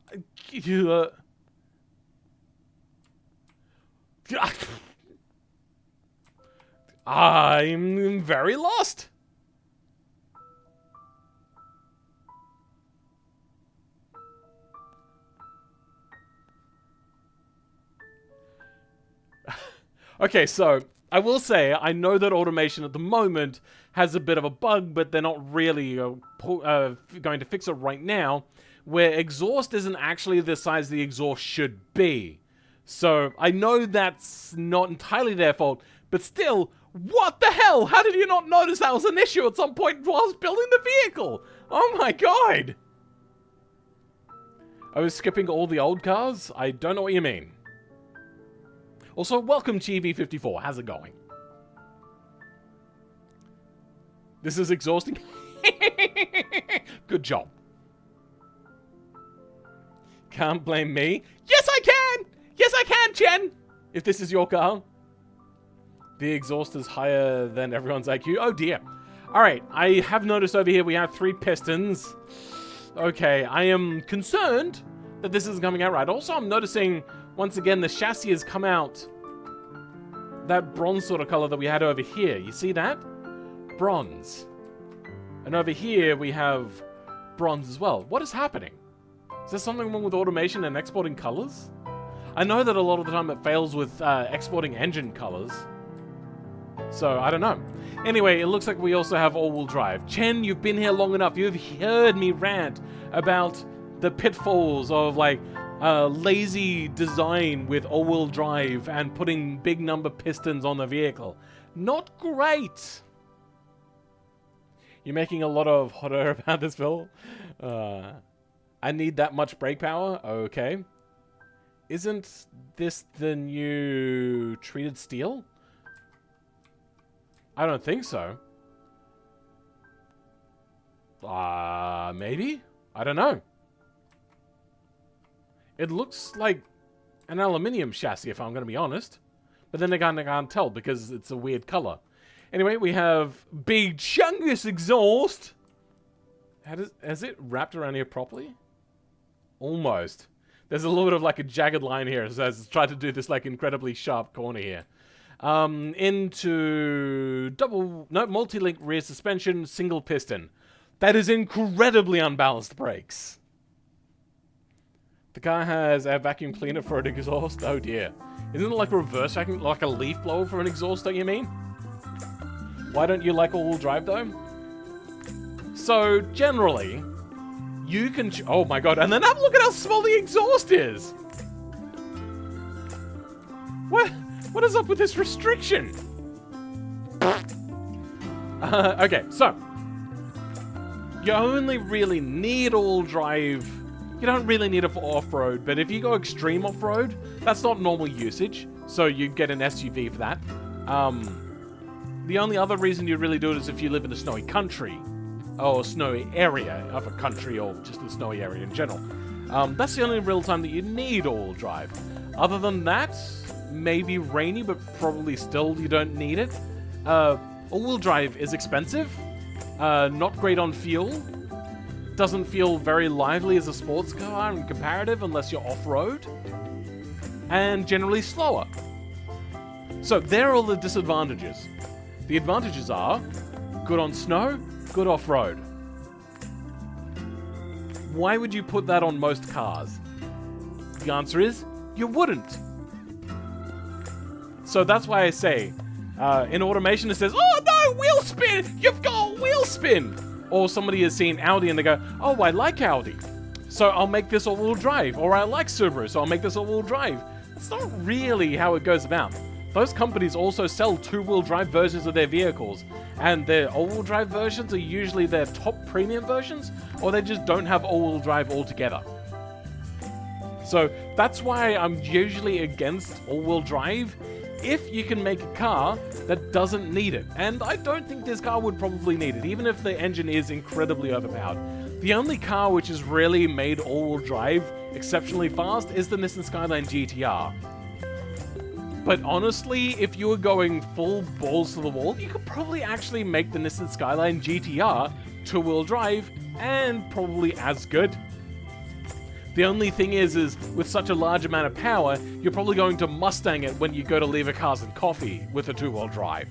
I'm very lost. Okay, so I will say I know that automation at the moment has a bit of a bug, but they're not really going to fix it right now, where exhaust isn't actually the size the exhaust should be. So I know that's not entirely their fault, but still, what the hell? How did you not notice that was an issue at some point whilst building the vehicle? Oh my god! I was skipping all the old cars? I don't know what you mean. Also, welcome to EV54. How's it going? This is exhausting. Good job. Can't blame me. Yes, I can! Yes, I can, Chen! If this is your car. The exhaust is higher than everyone's IQ. Oh dear. Alright, I have noticed over here we have 3 pistons. Okay, I am concerned that this isn't coming out right. Also, I'm noticing, once again, the chassis has come out that bronze sort of color that we had over here. You see that? Bronze. And over here we have bronze as well. What is happening? Is there something wrong with automation and exporting colors? I know that a lot of the time it fails with exporting engine colors. So, I don't know. Anyway, it looks like we also have all-wheel drive. Chen, you've been here long enough. You've heard me rant about the pitfalls of, like, lazy design with all-wheel drive and putting big number pistons on the vehicle. Not great. You're making a lot of hot air about this, Phil. I need that much brake power? Okay. Isn't this the new treated steel? I don't think so. Maybe? I don't know. It looks like an aluminium chassis, if I'm going to be honest. But then again, I can't tell because it's a weird color. Anyway, we have big chungus exhaust. Has it wrapped around here properly? Almost. There's a little bit of like a jagged line here, so it's tried to do this like incredibly sharp corner here. Into multi-link rear suspension, single piston. That is incredibly unbalanced brakes. The car has a vacuum cleaner for an exhaust. Oh dear. Isn't it like a reverse vacuum, like a leaf blower for an exhaust, don't you mean? Why don't you like all-wheel drive though? So, generally, you can... Oh my god, and then have a look at how small the exhaust is! What is up with this restriction? Okay, so... You only really need all-wheel drive... You don't really need it for off-road, but if you go extreme off-road, that's not normal usage, so you get an SUV for that. The only other reason you really do it is if you live in a snowy country, or a snowy area of a country, or just a snowy area in general. That's the only real time that you need all-wheel drive. Other than that, maybe rainy, but probably still you don't need it. All-wheel drive is expensive, not great on fuel, doesn't feel very lively as a sports car in comparative unless you're off-road, and generally slower. So there are all the disadvantages. The advantages are good on snow, good off-road. Why would you put that on most cars? The answer is, you wouldn't. So that's why I say, in automation it says, oh no, wheel spin! You've got a wheel spin! Or somebody has seen Audi and they go, oh, I like Audi, so I'll make this all-wheel drive. Or I like Subaru, so I'll make this all-wheel drive. It's not really how it goes about. those companies also sell two-wheel drive versions of their vehicles, and their all-wheel drive versions are usually their top premium versions, or they just don't have all-wheel drive altogether. So that's why I'm usually against all-wheel drive if you can make a car that doesn't need it. And I don't think this car would probably need it, even if the engine is incredibly overpowered. The only car which has really made all-wheel drive exceptionally fast is the Nissan Skyline GTR. But honestly, if you were going full balls to the wall, you could probably actually make the Nissan Skyline GTR two-wheel drive and probably as good. The only thing is with such a large amount of power, you're probably going to Mustang it when you go to Lever Cars and Coffee with a two-wheel drive.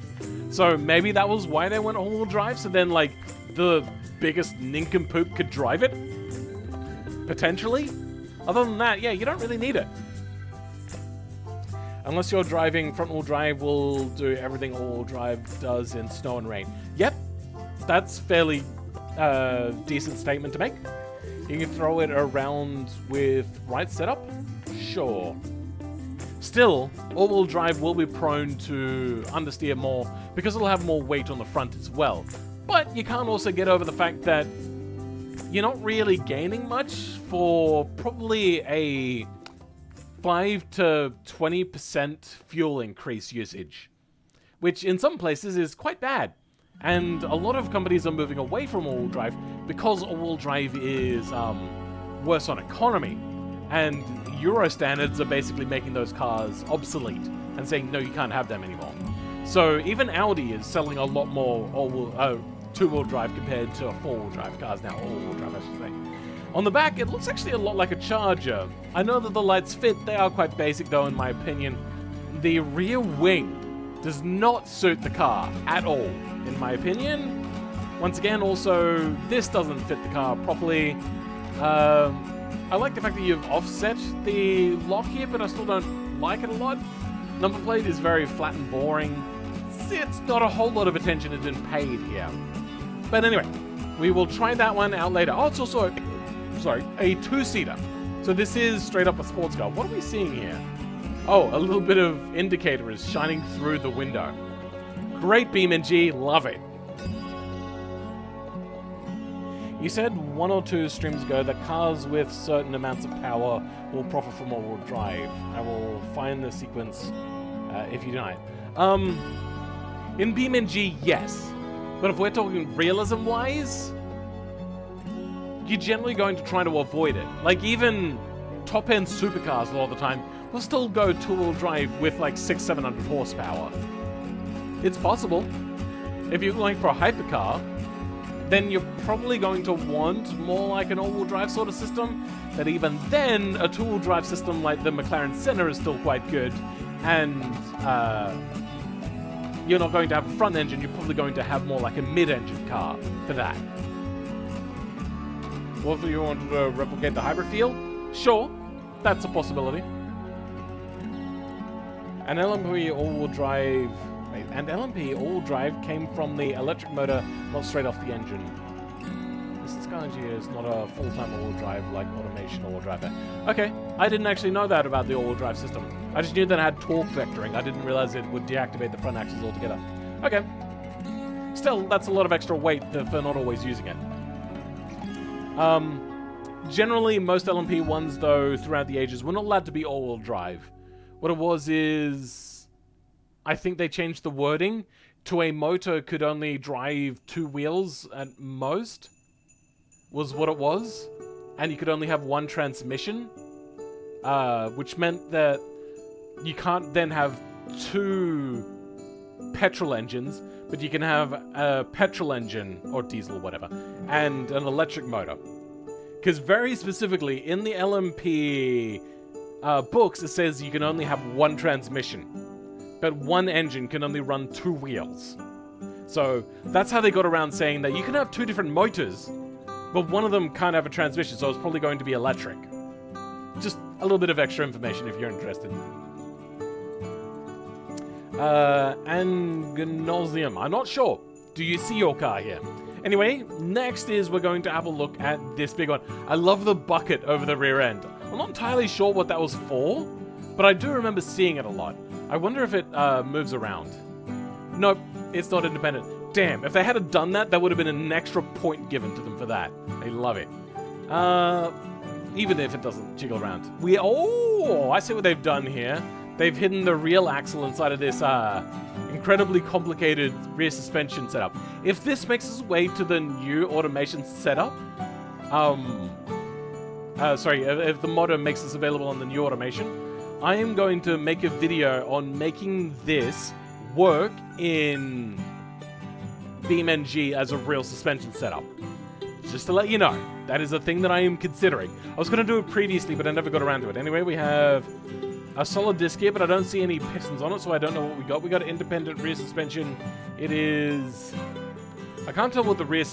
So maybe that was why they went all-wheel drive, so then like the biggest nincompoop could drive it? Potentially? Other than that, yeah, you don't really need it. Unless you're driving front-wheel drive, will do everything all-wheel drive does in snow and rain. Yep, that's fairly decent statement to make. You can throw it around with right setup? Sure. Still, all-wheel drive will be prone to understeer more because it'll have more weight on the front as well. But you can't also get over the fact that you're not really gaining much for probably a 5 to 20% fuel increase usage, which in some places is quite bad. And a lot of companies are moving away from all-wheel drive because all-wheel drive is worse on economy. And Euro standards are basically making those cars obsolete and saying, no, you can't have them anymore. So even Audi is selling a lot more two-wheel drive compared to four-wheel drive cars now, all-wheel drive I should say. On the back, it looks actually a lot like a Charger. I know that the lights fit, they are quite basic though in my opinion. The rear wing does not suit the car at all, in my opinion. Once again, also, this doesn't fit the car properly. I like the fact that you've offset the lock here, but I still don't like it a lot. Number plate is very flat and boring. It's not a whole lot of attention has been paid here. But anyway, we will try that one out later. Oh, it's also a two-seater. So this is straight up a sports car. What are we seeing here? Oh, a little bit of indicator is shining through the window. Great BeamNG, love it. You said 1 or 2 streams ago that cars with certain amounts of power will profit from all-wheel drive. I will find the sequence if you deny it. In BeamNG, yes. But if we're talking realism-wise, you're generally going to try to avoid it. Like, even top-end supercars a lot of the time will still go two-wheel drive with like 600-700 horsepower. It's possible. If you're going for a hypercar, then you're probably going to want more like an all-wheel drive sort of system. But even then, a two-wheel drive system like the McLaren Senna is still quite good. And you're not going to have a front engine, you're probably going to have more like a mid-engine car for that. What if you wanted to replicate the hybrid feel? Sure, that's a possibility. An LMP all-wheel drive... Wait, and LMP all-wheel drive came from the electric motor, not straight off the engine. This Skyline is not a full-time all-wheel drive like automation all-wheel drive. Okay, I didn't actually know that about the all-wheel drive system. I just knew that it had torque vectoring. I didn't realize it would deactivate the front axles altogether. Okay. Still, that's a lot of extra weight for not always using it. Generally, most LMP ones, though, throughout the ages, were not allowed to be all-wheel drive. What it was is... I think they changed the wording to a motor could only drive 2 wheels at most, was what it was. And you could only have 1 transmission, which meant that you can't then have 2 petrol engines, but you can have a petrol engine, or diesel, or whatever, and an electric motor. Because very specifically, in the LMP books, it says you can only have 1 transmission, but 1 engine can only run 2 wheels. So that's how they got around saying that you can have 2 different motors, but one of them can't have a transmission, so it's probably going to be electric. Just a little bit of extra information if you're interested. Angnosium. I'm not sure. Do you see your car here? Anyway, next is we're going to have a look at this big one. I love the bucket over the rear end. I'm not entirely sure what that was for, but I do remember seeing it a lot. I wonder if it moves around. Nope, it's not independent. Damn, if they had done that, that would have been an extra point given to them for that. They love it. Even if it doesn't jiggle around. Oh, I see what they've done here. They've hidden the real axle inside of this incredibly complicated rear suspension setup. If this makes its way to the new automation setup, if the modder makes this available on the new automation, I am going to make a video on making this work in BeamNG as a real suspension setup. Just to let you know, that is a thing that I am considering. I was going to do it previously, but I never got around to it. Anyway, we have a solid disc here, but I don't see any pistons on it, so I don't know what we got. We got an independent rear suspension. It is... I can't tell what the real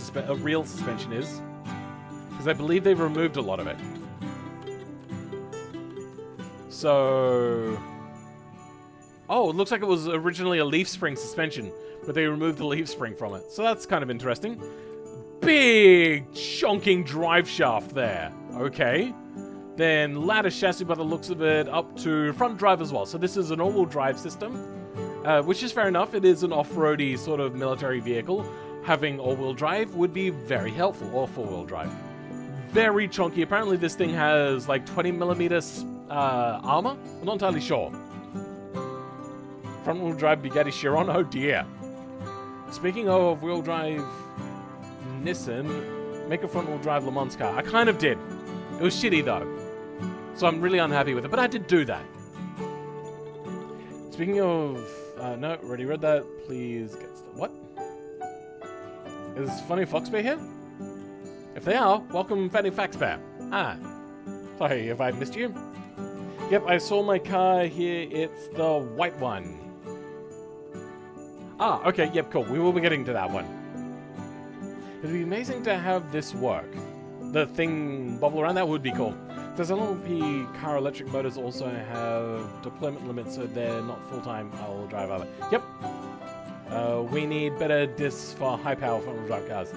suspension is, because I believe they've removed a lot of it. So... Oh, it looks like it was originally a leaf spring suspension, but they removed the leaf spring from it. So that's kind of interesting. Big chonking drive shaft there. Okay. Then ladder chassis by the looks of it up to front drive as well. So this is an all-wheel drive system, which is fair enough. It is an off-roady sort of military vehicle. Having all-wheel drive would be very helpful, or four-wheel drive. Very chunky. Apparently this thing has like 20mm armor. I'm not entirely sure. Front-wheel drive Bugatti Chiron. Oh dear. Speaking of wheel drive Nissan, make a front-wheel drive Le Mans car. I kind of did. It was shitty though. So I'm really unhappy with it, but I did do that. Speaking of... no, already read that. Please get... What? Is Funny Fox Bear here? If they are, welcome Fanny Fax Bear. Ah. Sorry if I missed you. Yep, I saw my car here. It's the white one. Ah, okay, yep, cool. We will be getting to that one. It'd be amazing to have this work. The thing bubble around, that would be cool. Does LLP car electric motors also have deployment limits so they're not full-time all-wheel drive either? Yep. We need better discs for high-power front-wheel drive cars.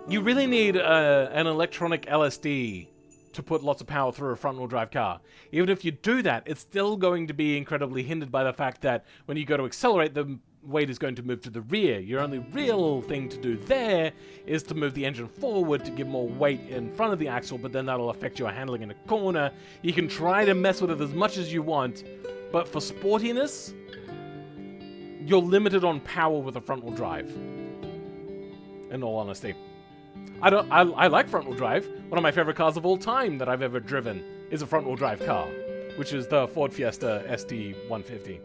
You really need an electronic LSD to put lots of power through a front-wheel drive car. Even if you do that, it's still going to be incredibly hindered by the fact that when you go to accelerate, the weight is going to move to the rear. Your only real thing to do there is to move the engine forward to give more weight in front of the axle, but then that'll affect your handling in a corner. You can try to mess with it as much as you want, but for sportiness, you're limited on power with a front-wheel drive. In all honesty. I like front-wheel drive. One of my favorite cars of all time that I've ever driven is a front-wheel drive car, which is the Ford Fiesta ST150.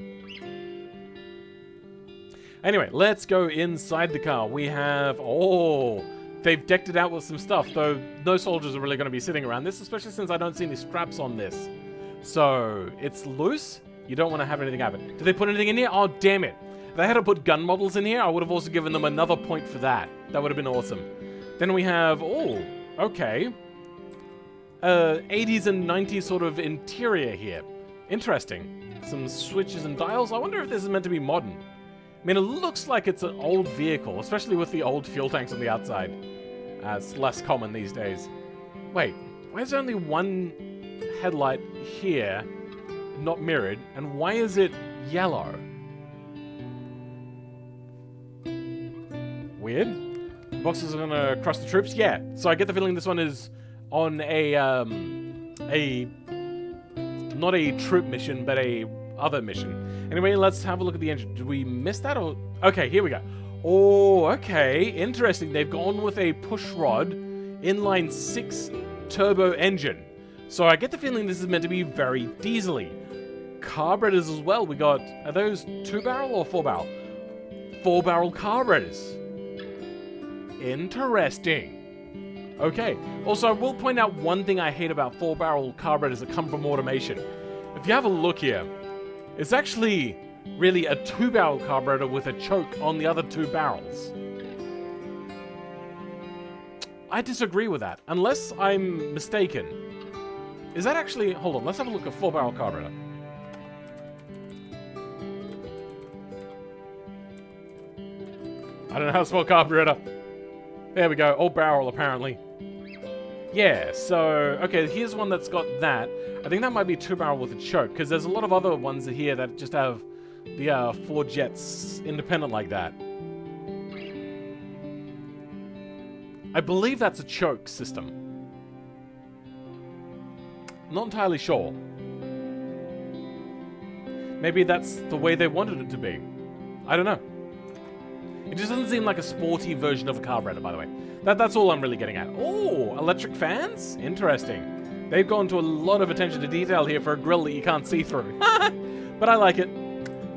Anyway, let's go inside the car. We have... Oh, they've decked it out with some stuff, though no soldiers are really going to be sitting around this, especially since I don't see any straps on this. So, it's loose. You don't want to have anything happen. Did they put anything in here? Oh, damn it. If they had to put gun models in here, I would have also given them another point for that. That would have been awesome. Then we have... Oh, okay. 80s and 90s sort of interior here. Interesting. Some switches and dials. I wonder if this is meant to be modern. I mean, it looks like it's an old vehicle, especially with the old fuel tanks on the outside. It's less common these days. Wait, why is there only one headlight here, not mirrored, and why is it yellow? Weird. Boxes are gonna crush the troops? Yeah, so I get the feeling this one is on not a troop mission, but a other mission. Anyway, let's have a look at the engine. Did we miss that or... Okay, here we go. Oh, okay. Interesting. They've gone with a pushrod inline 6 turbo engine. So I get the feeling this is meant to be very diesel-y. Carburetors as well. We got... Are those 2-barrel or 4-barrel? 4-barrel carburetors. Interesting. Okay. Also, I will point out one thing I hate about 4-barrel carburetors that come from automation. If you have a look here, it's actually really a 2-barrel carburetor with a choke on the other 2 barrels. I disagree with that, unless I'm mistaken. Is that actually... Hold on, let's have a look at 4-barrel carburetor. I don't know how to spell carburetor. There we go, all barrel apparently. Yeah, so, okay, here's one that's got that. I think that might be 2-barrel with a choke, because there's a lot of other ones here that just have the 4 jets independent like that. I believe that's a choke system. Not entirely sure. Maybe that's the way they wanted it to be. I don't know. It just doesn't seem like a sporty version of a carburetor, by the way. That's all I'm really getting at. Oh, electric fans? Interesting. They've gone to a lot of attention to detail here for a grill that you can't see through. But I like it.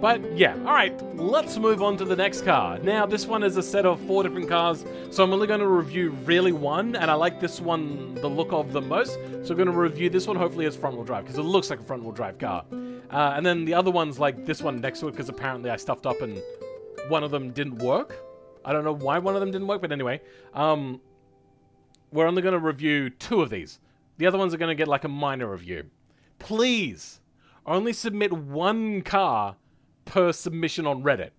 But yeah, alright, let's move on to the next car. Now, this one is a set of 4 different cars, so I'm only going to review really one, and I like this one, the look of the most, so I'm going to review this one, hopefully it's front-wheel drive, because it looks like a front-wheel drive car. And then the other one's like this one next to it, because apparently I stuffed up and one of them didn't work. I don't know why one of them didn't work, but anyway. We're only going to review 2 of these. The other ones are going to get like a minor review. Please, only submit 1 car per submission on Reddit.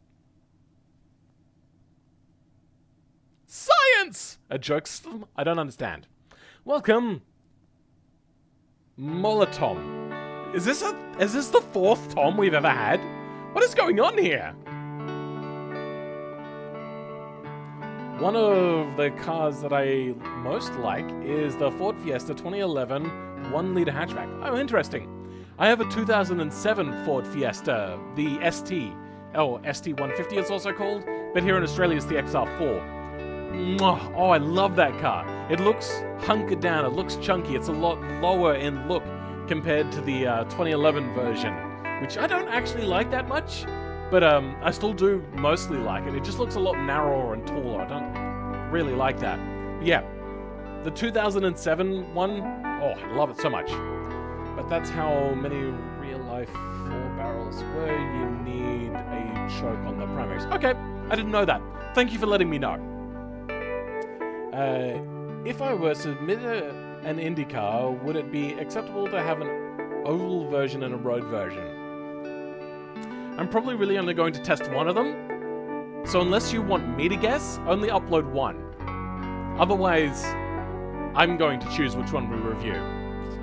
Science! A joke system? I don't understand. Welcome, Molatom. Is this the 4th Tom we've ever had? What is going on here? One of the cars that I most like is the Ford Fiesta 2011 1-liter hatchback. Oh, interesting. I have a 2007 Ford Fiesta, the ST. Oh, ST150 it's also called, but here in Australia it's the XR4. Oh, I love that car. It looks hunkered down, it looks chunky, it's a lot lower in look compared to the 2011 version, which I don't actually like that much, but I still do mostly like it. It just looks a lot narrower and taller. I don't really like that. But yeah, the 2007 one, oh, I love it so much. But that's how many real-life 4 barrels where you need a choke on the primaries. Okay, I didn't know that. Thank you for letting me know. If I were to submit an IndyCar, would it be acceptable to have an oval version and a road version? I'm probably really only going to test one of them. So unless you want me to guess, only upload one. Otherwise, I'm going to choose which one we review.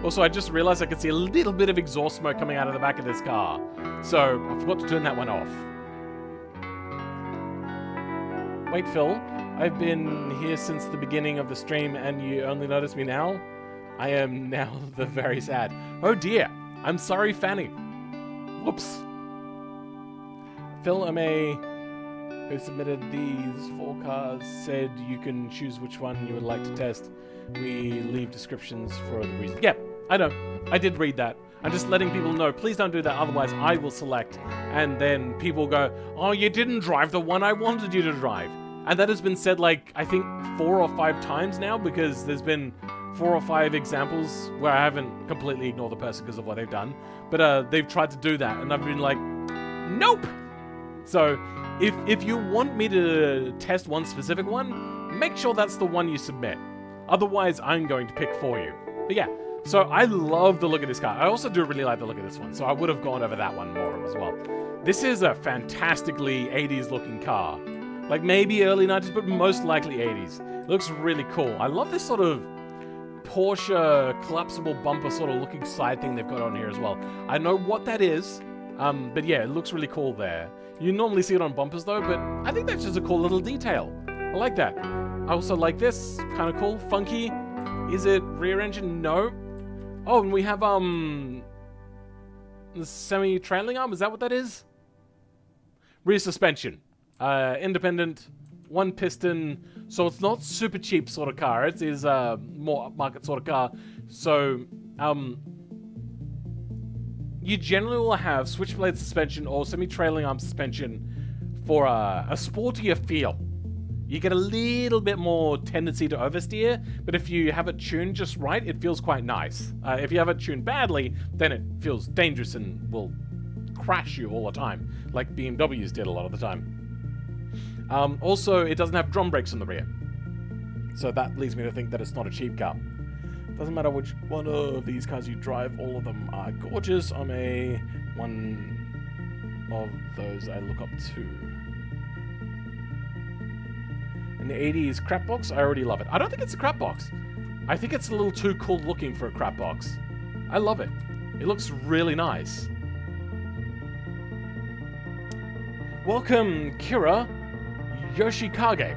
Also, I just realized I could see a little bit of exhaust smoke coming out of the back of this car. So, I forgot to turn that one off. Wait, Phil. I've been here since the beginning of the stream and you only notice me now? I am now the very sad. Oh dear. I'm sorry, Fanny. Whoops. Phil M.A., who submitted these 4 cars, said you can choose which one you would like to test. We leave descriptions for the reason. Yep. I know. I did read that. I'm just letting people know. Please don't do that, otherwise I will select. And then people go, oh, you didn't drive the one I wanted you to drive. And that has been said, like, I think 4 or 5 times now, because there's been 4 or 5 examples where I haven't completely ignored the person because of what they've done. But they've tried to do that, and I've been like, nope! So, if you want me to test one specific one, make sure that's the one you submit. Otherwise, I'm going to pick for you. But yeah. So I love the look of this car. I also do really like the look of this one, so I would have gone over that one more as well. This is a fantastically 80s looking car. Like maybe early 90s, but most likely 80s. It looks really cool. I love this sort of Porsche collapsible bumper sort of looking side thing they've got on here as well. I know what that is, but yeah, it looks really cool there. You normally see it on bumpers though, but I think that's just a cool little detail. I like that. I also like this. Kind of cool. Funky. Is it rear engine? No. Oh, and we have, the semi-trailing arm, is that what that is? Rear suspension. Independent, 1 piston, so it's not super cheap sort of car. It is a more upmarket sort of car. So, you generally will have switchblade suspension or semi-trailing arm suspension for a sportier feel. You get a little bit more tendency to oversteer, but if you have it tuned just right, it feels quite nice. If you have it tuned badly, then it feels dangerous and will crash you all the time, like BMWs did a lot of the time. Also, it doesn't have drum brakes in the rear, so that leads me to think that it's not a cheap car. Doesn't matter which one of these cars you drive, all of them are gorgeous. I'm one of those I look up to. In the 80s crap box, I already love it. I don't think it's a crap box. I think it's a little too cool looking for a crap box. I love it. It looks really nice. Welcome, Kira Yoshikage.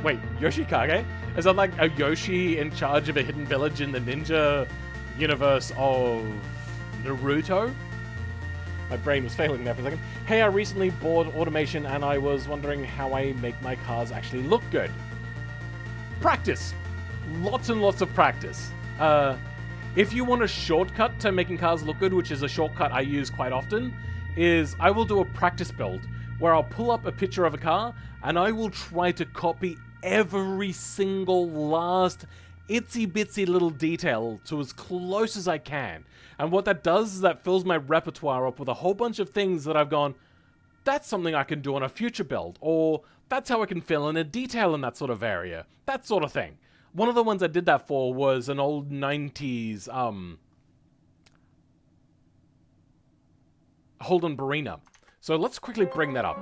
Wait, Yoshikage? Is that like a Yoshi in charge of a hidden village in the ninja universe of Naruto? My brain was failing there for a second. Hey, I recently bought automation and I was wondering how I make my cars actually look good. Practice. Lots and lots of practice. If you want a shortcut to making cars look good, which is a shortcut I use quite often, is I will do a practice build where I'll pull up a picture of a car and I will try to copy every single last itsy bitsy little detail to as close as I can. And what that does is that fills my repertoire up with a whole bunch of things that I've gone, that's something I can do on a future build, or that's how I can fill in a detail in that sort of area, that sort of thing. One of the ones I did that for was an old 90s Holden Barina. So let's quickly bring that up.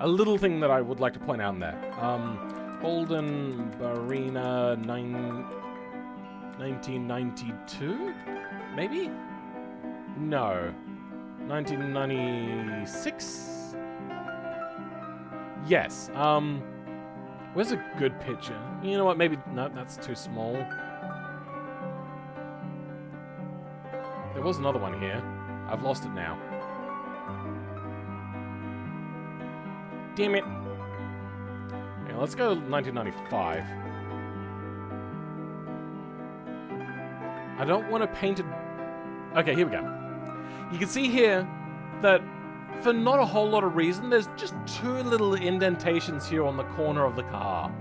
A little thing that I would like to point out in there. Holden Barina 1992? Maybe? No. 1996? Yes. Where's a good picture? You know what, maybe... No, that's too small. There was another one here. I've lost it now. Damn it. Yeah, let's go 1995. I don't want to paint it... Okay, here we go. You can see here that for not a whole lot of reason, there's just two little indentations here on the corner of the car.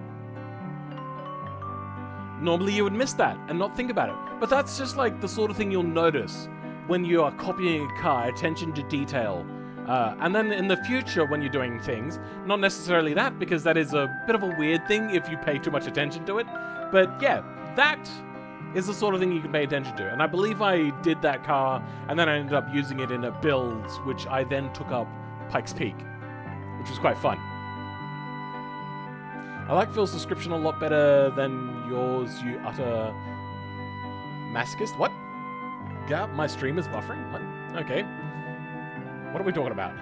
Normally you would miss that and not think about it, but that's just like the sort of thing you'll notice when you are copying a car, attention to detail. And then in the future when you're doing things, not necessarily that, because that is a bit of a weird thing if you pay too much attention to it, but yeah, that is the sort of thing you can pay attention to. And I believe I did that car, and then I ended up using it in a build, which I then took up Pikes Peak, which was quite fun. I like Phil's description a lot better than yours, you utter masochist. What? Yeah, my stream is buffering? What? Okay. What are we talking about?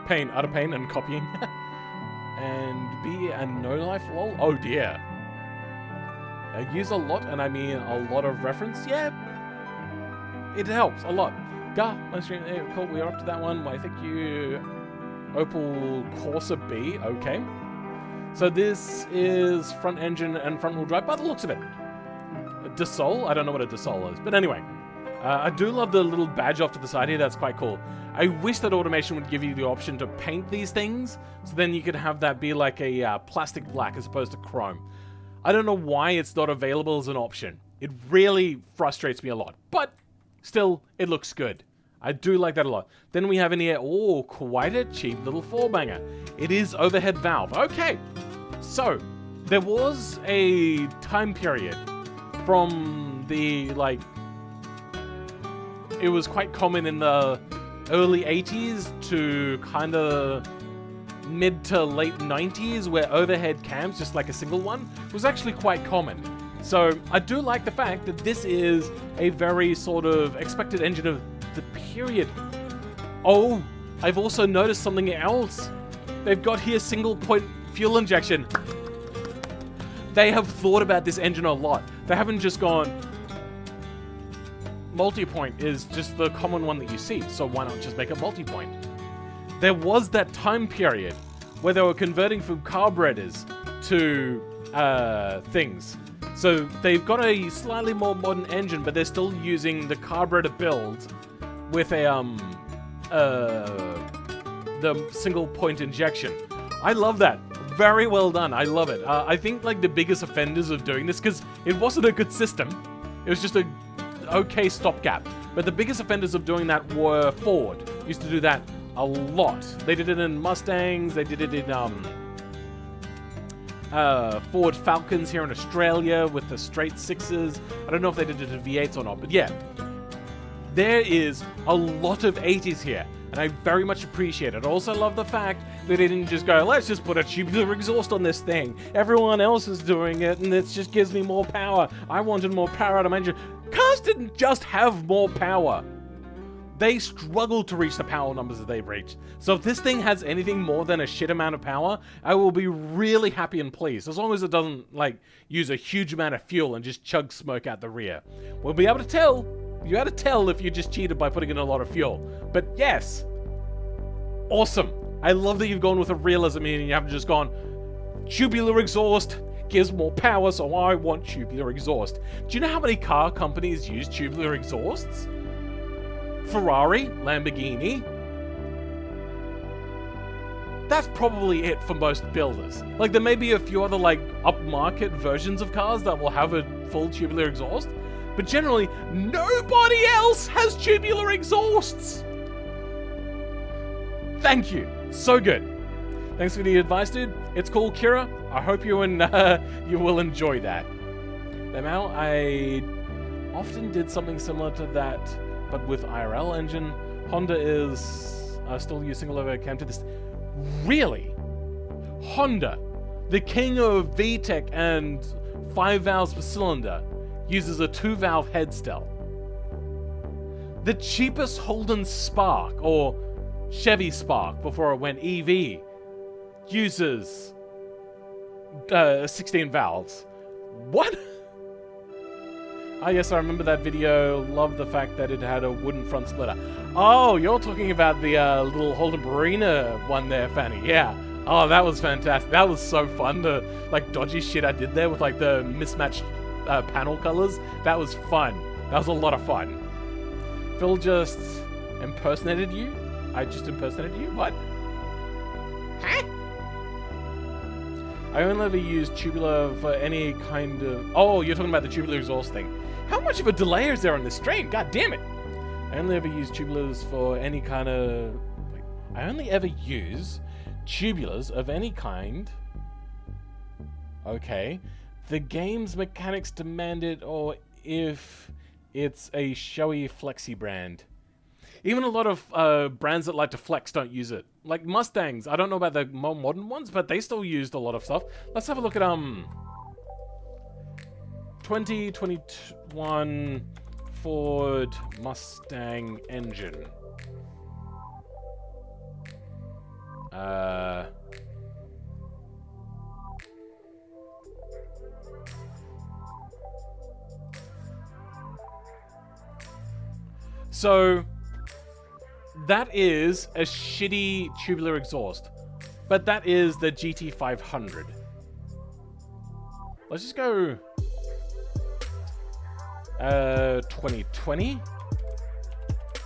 Pain, utter pain, and copying. And be and no life lol. Oh dear. I use a lot, and I mean a lot of reference. Yeah, it helps a lot. Gah, my stream. Cool. We are up to that one. Why, thank you. Opel Corsa B. Okay. So this is front engine and front wheel drive by the looks of it. A Dassault? I don't know what a Dassault is, but anyway. I do love the little badge off to the side here. That's quite cool. I wish that automation would give you the option to paint these things, so then you could have that be like a plastic black as opposed to chrome. I don't know why it's not available as an option. It really frustrates me a lot, but still, it looks good. I do like that a lot. Then we have in here, oh, quite a cheap little four-banger. It is overhead valve. Okay, so there was a time period from the, like, it was quite common in the early 80s to kind of mid to late 90s where overhead cams, just like a single one, was actually quite common. So I do like the fact that this is a very sort of expected engine of the period. Oh, I've also noticed something else. They've got here single point fuel injection. They have thought about this engine a lot. They haven't just gone, multi-point is just the common one that you see, so why not just make it multi-point? There was that time period where they were converting from carburetors to things. So they've got a slightly more modern engine, but they're still using the carburetor build with a the single point injection. I love that. Very well done. I love it. I think like the biggest offenders of doing this, because it wasn't a good system. It was just a okay stopgap. But the biggest offenders of doing that were Ford. Used to do that a lot. They did it in Mustangs. They did it in Ford Falcons here in Australia with the straight sixes. I don't know if they did it in V8s or not, but yeah. There is a lot of 80s here. and I very much appreciate it. I also love the fact that they didn't just go, let's just put a tubular exhaust on this thing. Everyone else is doing it, and it just gives me more power. I wanted more power out of my engine. Cars didn't just have more power. They struggled to reach the power numbers that they've reached. So if this thing has anything more than a shit amount of power, I will be really happy and pleased. As long as it doesn't, like, use a huge amount of fuel and just chug smoke out the rear. We'll be able to tell. You got to tell if you just cheated by putting in a lot of fuel. But yes, awesome. I love that you've gone with a realism and you haven't just gone, tubular exhaust gives more power, so I want tubular exhaust. Do you know how many car companies use tubular exhausts? Ferrari, Lamborghini. That's probably it for most builders. Like, there may be a few other, like, upmarket versions of cars that will have a full tubular exhaust, but generally, nobody else has tubular exhausts! Thank you. So good. Thanks for the advice, dude. It's cool, Kira. I hope you will enjoy that. Now, I often did something similar to that, but with IRL engine. Honda is still using a single cam to this. Really? Honda, the king of VTEC and 5 valves per cylinder, uses a 2-valve head cell. The cheapest Holden Spark, or Chevy Spark before it went EV, uses 16 valves. What? Ah, yes, I remember that video. Love the fact that it had a wooden front splitter. Oh, you're talking about the little Holden Barina one there, Fanny. Yeah. Oh, that was fantastic. That was so fun. The, like, dodgy shit I did there with, like, the mismatched panel colors. That was fun. That was a lot of fun. Phil just impersonated you? I just impersonated you? What? Huh? I only ever use tubular for any kind of... Oh, you're talking about the tubular exhaust thing. How much of a delay is there on this stream? God damn it. I only ever use tubulars for any kind of... Wait, I only ever use tubulars of any kind... Okay. The game's mechanics demand it, or if it's a showy flexi brand. Even a lot of brands that like to flex don't use it. Like Mustangs, I don't know about the more modern ones, but they still used a lot of stuff. Let's have a look at 2021 Ford Mustang engine. So that is a shitty tubular exhaust, but that is the GT500. Let's just go 2020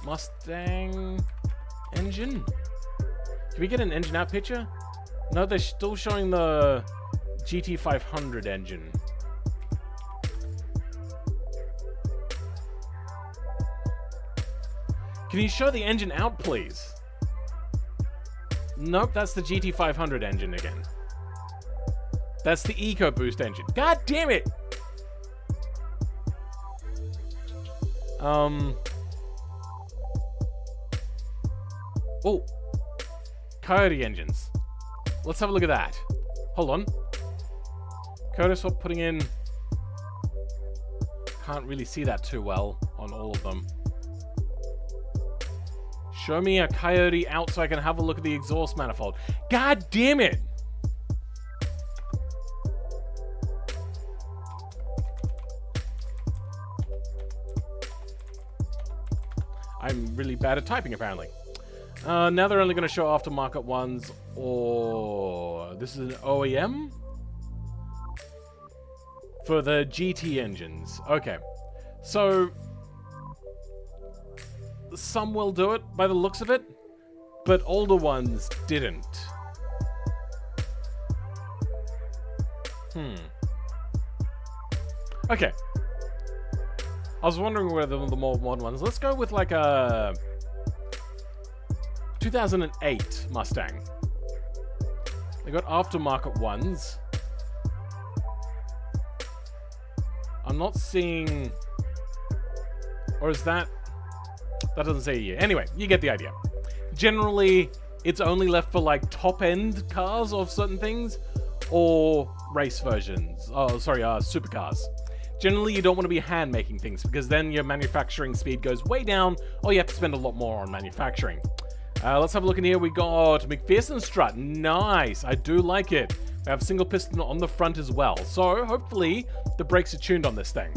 Mustang engine. Can we get an engine out picture? No, they're still showing the GT500 engine. Can you show the engine out, please? Nope, that's the GT500 engine again. That's the EcoBoost engine. God damn it! Oh. Coyote engines. Let's have a look at that. Hold on. Coyote, stop putting in... Can't really see that too well on all of them. Show me a Coyote out so I can have a look at the exhaust manifold. God damn it! I'm really bad at typing, apparently. Now they're only going to show aftermarket ones, or... This is an OEM? For the GT engines. Okay. So... Some will do it, by the looks of it, but older ones didn't. Okay. I was wondering whether the more modern ones... Let's go with like a... 2008 Mustang. They got aftermarket ones. I'm not seeing... Or is that... That doesn't say a year. Anyway, you get the idea. Generally, it's only left for like top-end cars of certain things, or race versions. Oh, sorry, supercars. Generally, you don't want to be hand-making things, because then your manufacturing speed goes way down, or you have to spend a lot more on manufacturing. Let's have a look in here. We got McPherson strut. Nice. I do like it. We have single piston on the front as well. So, hopefully, the brakes are tuned on this thing.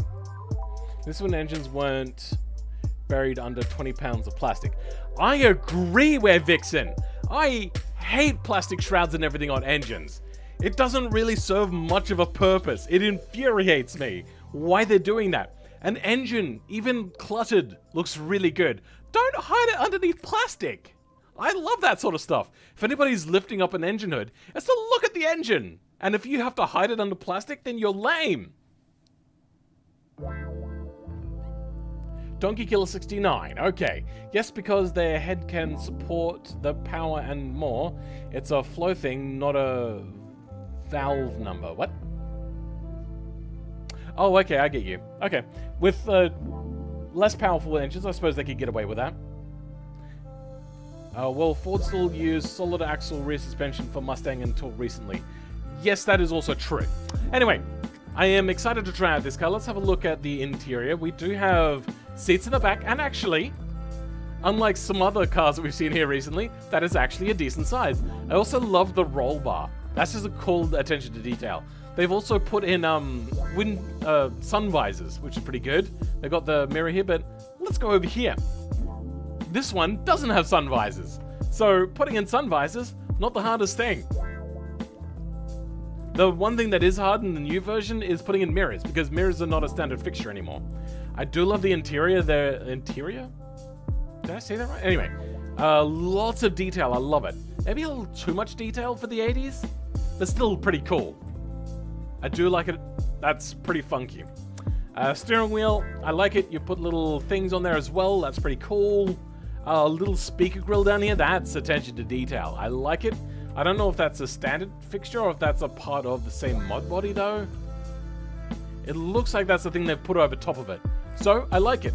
This one, engines weren't buried under 20 pounds of plastic. I agree with Vixen. I hate plastic shrouds and everything on engines. It doesn't really serve much of a purpose. It infuriates me why they're doing that. An engine, even cluttered, looks really good. Don't hide it underneath plastic. I love that sort of stuff. If anybody's lifting up an engine hood, it's to look at the engine. And if you have to hide it under plastic, then you're lame. Donkey Killer 69. Okay. Yes, because their head can support the power and more. It's a flow thing, not a valve number. What? Oh, okay, I get you. Okay. With less powerful engines, I suppose they could get away with that. Well, Ford still used solid axle rear suspension for Mustang until recently. Yes, that is also true. Anyway, I am excited to try out this car. Let's have a look at the interior. We do have seats in the back, and actually, unlike some other cars that we've seen here recently, that is actually a decent size. I also love the roll bar. That's just a cool attention to detail. They've also put in sun visors, which is pretty good. They've got the mirror here, but let's go over here. This one doesn't have sun visors. So putting in sun visors, not the hardest thing. The one thing that is hard in the new version is putting in mirrors, because mirrors are not a standard fixture anymore. I do love the interior. The interior? Did I say that right? Anyway, lots of detail. I love it. Maybe a little too much detail for the 80s, but still pretty cool. I do like it. That's pretty funky. Steering wheel, I like it. You put little things on there as well. That's pretty cool. Little speaker grill down here. That's attention to detail. I like it. I don't know if that's a standard fixture or if that's a part of the same mod body though. It looks like that's the thing they've put over top of it. So, I like it.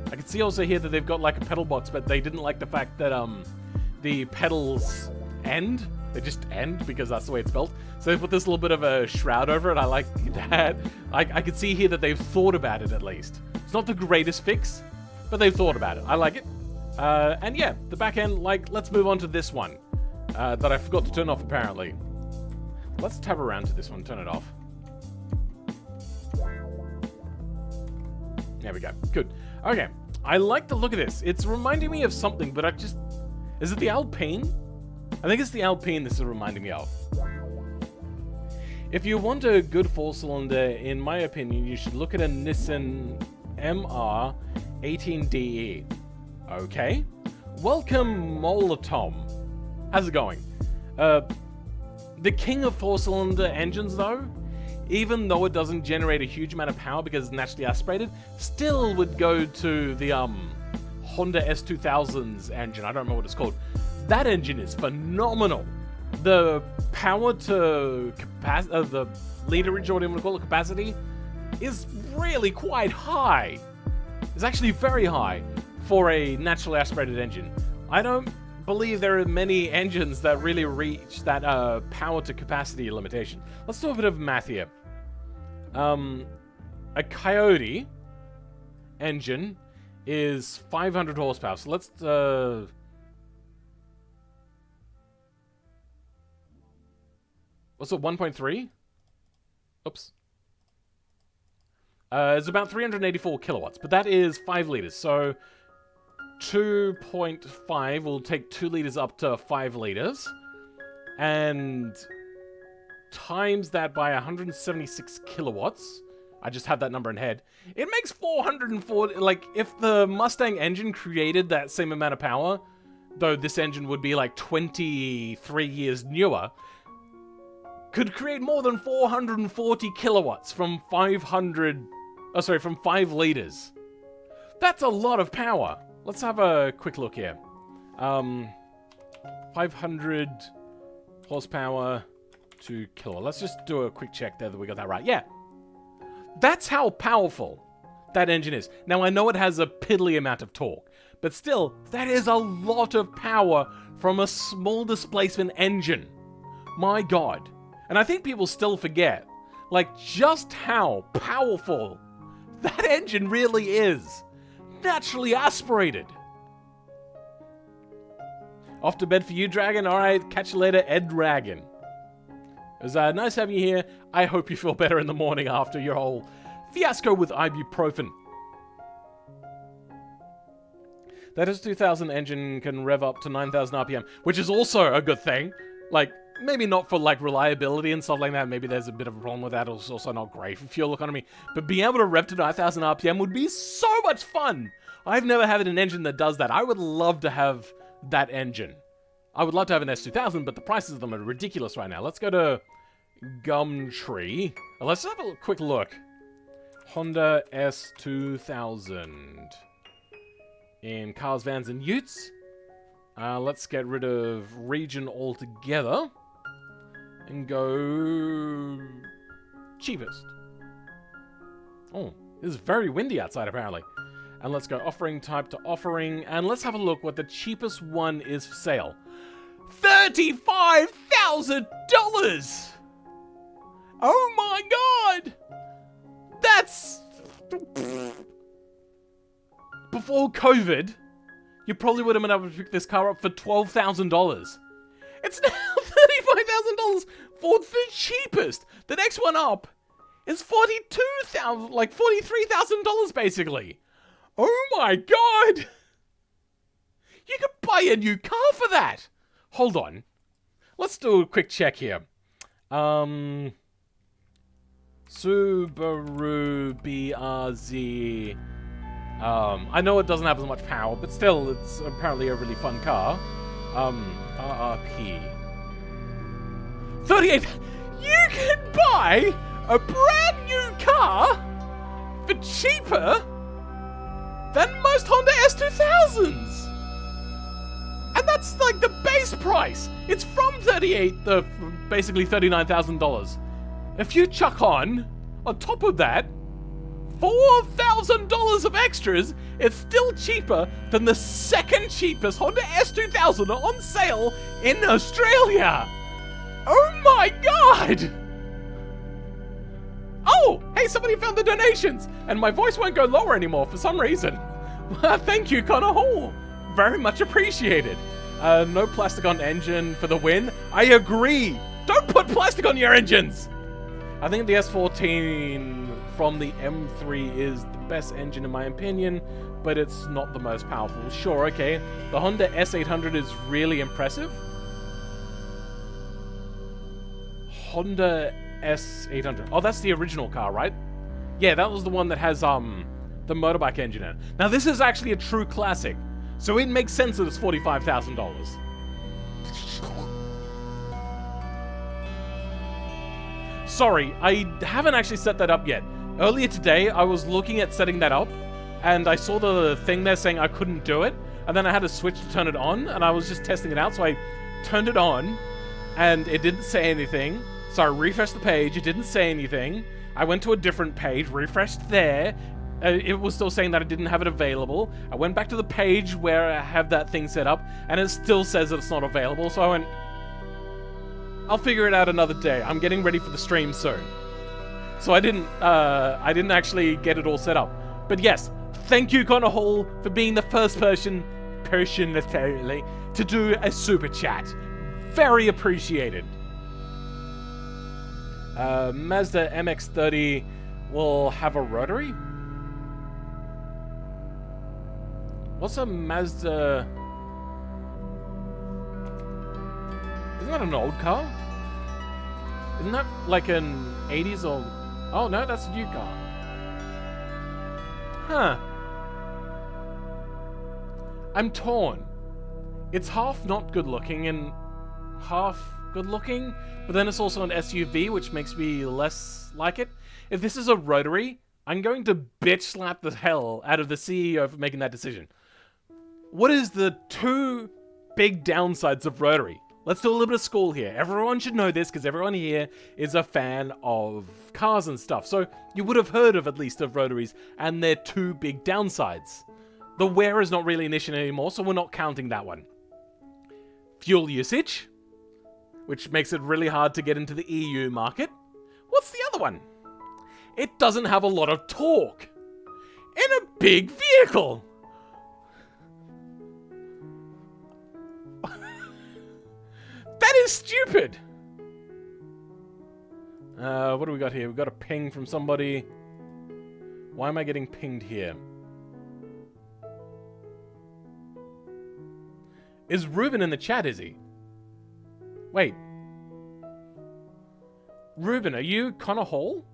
I can see also here that they've got like a pedal box, but they didn't like the fact that the pedals end. They just end because that's the way it's built. So they put this little bit of a shroud over it. I like that. I can see here that they've thought about it at least. It's not the greatest fix, but they've thought about it. I like it. And yeah, the back end, like, let's move on to this one that I forgot to turn off apparently. Let's tab around to this one, turn it off. There we go. Good. Okay. I like the look of this. It's reminding me of something, but is it the Alpine? I think it's the Alpine this is reminding me of. If you want a good four-cylinder, in my opinion, you should look at a Nissan MR18DE. Okay. Welcome, Molatom. How's it going? The king of four-cylinder engines, though, even though it doesn't generate a huge amount of power because it's naturally aspirated, still would go to the Honda S2000's engine. I don't remember what it's called. That engine is phenomenal. The power to capacity, the literage, or whatever you want to call it, capacity, is really quite high. It's actually very high for a naturally aspirated engine. I don't believe there are many engines that really reach that power to capacity limitation. Let's do a bit of math here. A Coyote engine is 500 horsepower. So let's what's it, 1.3? Oops. It's about 384 kilowatts, but that is 5 liters. So 2.5 will take 2 liters up to 5 liters. And times that by 176 kilowatts. I just had that number in head. It makes 440, like, if the Mustang engine created that same amount of power, though this engine would be like 23 years newer, could create more than 440 kilowatts from 5 liters. That's a lot of power. Let's have a quick look here. 500 horsepower to kilowatt. Let's just do a quick check there that we got that right. Yeah. That's how powerful that engine is. Now, I know it has a piddly amount of torque, But still, that is a lot of power from a small displacement engine. My god. And I think people still forget, like, just how powerful that engine really is. Naturally aspirated. Off to bed for you, Dragon. Alright, catch you later, Ed Dragon. It was nice having you here. I hope you feel better in the morning after your whole fiasco with ibuprofen. That is 2000 engine can rev up to 9,000 RPM, which is also a good thing. Like, maybe not for, like, reliability and stuff like that. Maybe there's a bit of a problem with that. It's also not great for fuel economy. But being able to rev to 9,000 RPM would be so much fun. I've never had an engine that does that. I would love to have that engine. I would love to have an S2000, but the prices of them are ridiculous right now. Let's go to Gumtree. Let's have a quick look. Honda S2000. In cars, vans, and utes. Let's get rid of region altogether. And go... cheapest. Oh, this is very windy outside, apparently. And let's go offering type to offering. And let's have a look what the cheapest one is for sale. $35,000! Oh my god! That's... Before COVID, you probably would have been able to pick this car up for $12,000. It's now $35,000 for the cheapest. The next one up is $42,000, like $43,000 basically. Oh my god! You could buy a new car for that! Hold on. Let's do a quick check here. Subaru BRZ. I know it doesn't have as much power, but still, it's apparently a really fun car. RRP. 38. You can buy a brand new car for cheaper than most Honda S2000s. And that's like the base price. It's from basically $39,000. If you chuck on top of that, $4,000 of extras, it's still cheaper than the second cheapest Honda S2000 on sale in Australia. Oh my god! Oh, hey, somebody found the donations, and my voice won't go lower anymore for some reason. Thank you, Connor Hall. Very much appreciated. No plastic on engine for the win. I agree. Don't put plastic on your engines. I think the S14 from the M3 is the best engine in my opinion, but it's not the most powerful. Sure, okay. The Honda S800 is really impressive. Honda S800. Oh, that's the original car, right? Yeah, that was the one that has the motorbike engine in it. Now, this is actually a true classic, so it makes sense that it's $45,000. Sorry, I haven't actually set that up yet. Earlier today, I was looking at setting that up, and I saw the thing there saying I couldn't do it, and then I had to switch to turn it on, and I was just testing it out, so I turned it on, and it didn't say anything. So I refreshed the page, it didn't say anything. I went to a different page, refreshed there. It was still saying that I didn't have it available. I went back to the page where I have that thing set up, and it still says that it's not available. So I went, I'll figure it out another day. I'm getting ready for the stream soon. So I didn't actually get it all set up. But yes, thank you, Connor Hall, for being the first person apparently, to do a super chat. Very appreciated. Mazda MX-30 will have a rotary? What's a Mazda? Isn't that an old car? Isn't that like an 80s or... Oh no, that's a new car. Huh. I'm torn. It's half not good looking and half good looking, but then it's also an SUV, which makes me less like it. If this is a rotary, I'm going to bitch slap the hell out of the CEO for making that decision. What is the two big downsides of rotary? Let's do a little bit of school here. Everyone should know this because everyone here is a fan of cars and stuff. So you would have heard of at least of rotaries and their two big downsides. The wear is not really an issue anymore, so we're not counting that one. Fuel usage, which makes it really hard to get into the EU market. What's the other one? It doesn't have a lot of torque in a big vehicle. That is stupid. What do we got here? We got a ping from somebody. Why am I getting pinged here? Is Ruben in the chat, is he? Wait. Ruben, are you Connor Hall?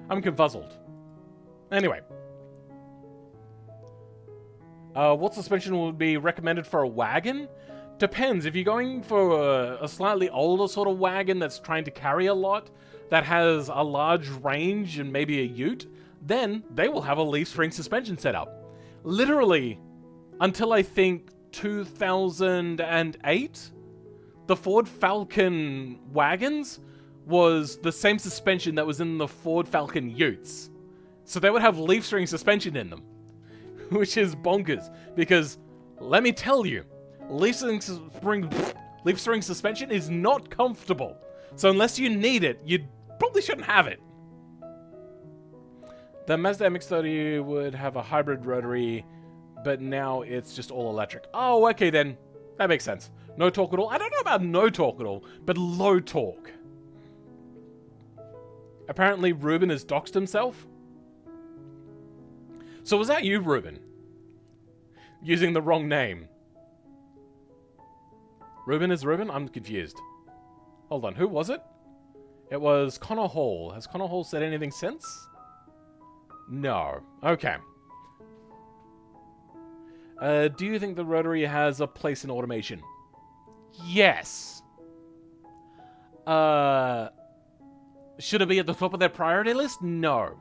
I'm confuzzled. Anyway. What suspension would be recommended for a wagon? Depends. If you're going for a slightly older sort of wagon that's trying to carry a lot, that has a large range and maybe a ute, then they will have a leaf spring suspension setup. Literally, until I think 2008, the Ford Falcon wagons was the same suspension that was in the Ford Falcon utes. So they would have leaf spring suspension in them, which is bonkers, because let me tell you, leaf spring suspension is not comfortable. So unless you need it, you probably shouldn't have it. The Mazda MX-30 would have a hybrid rotary, but now it's just all electric. Oh, okay then. That makes sense. No torque at all. I don't know about no torque at all, but low torque. Apparently Ruben has doxed himself. So was that you, Ruben? Using the wrong name. Ruben is Ruben? I'm confused. Hold on, who was it? It was Connor Hall. Has Connor Hall said anything since? No. Okay. Do you think the rotary has a place in automation? Yes. Should it be at the top of their priority list? No.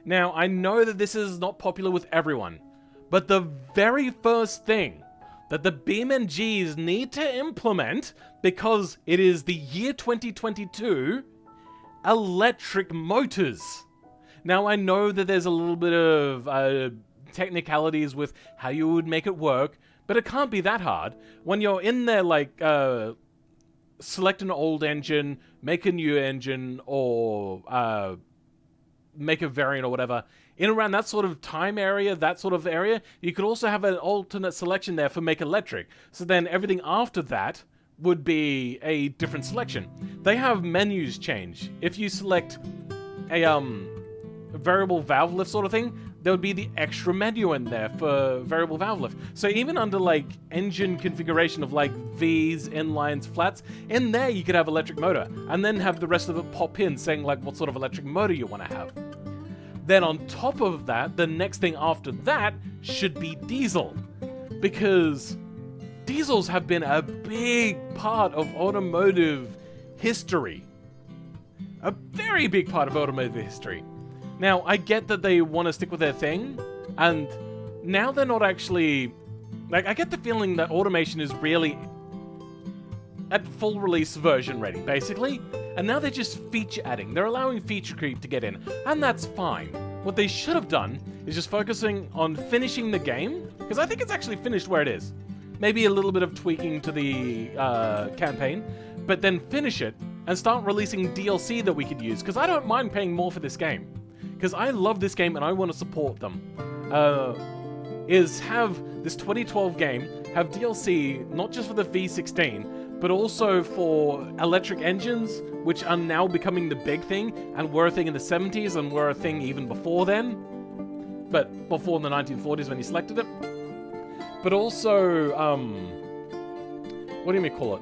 Now, I know that this is not popular with everyone, but the very first thing that the BeamNGs need to implement, because it is the year 2022, electric motors. Now, I know that there's a little bit of technicalities with how you would make it work, but it can't be that hard. When you're in there, like, select an old engine, make a new engine, or make a variant or whatever, in around that sort of time area, that sort of area, you could also have an alternate selection there for make electric. So then everything after that would be a different selection. They have menus change. If you select a variable valve lift sort of thing, there would be the extra menu in there for variable valve lift. So even under like engine configuration of like V's, inlines, flats, in there you could have electric motor, and then have the rest of it pop in saying like what sort of electric motor you want to have. Then on top of that, the next thing after that should be diesel, because diesels have been a big part of automotive history. A very big part of automotive history. Now, I get that they want to stick with their thing, and now they're not actually... Like, I get the feeling that automation is really at full release version ready, basically. And now they're just feature adding. They're allowing feature creep to get in, and that's fine. What they should have done is just focusing on finishing the game, because I think it's actually finished where it is. Maybe a little bit of tweaking to the campaign, but then finish it and start releasing DLC that we could use, because I don't mind paying more for this game. Because I love this game and I want to support them. Is have this 2012 game have DLC not just for the V16, but also for electric engines, which are now becoming the big thing, and were a thing in the 70s and were a thing even before then. But before the 1940s when you selected it. But also, what do you call it?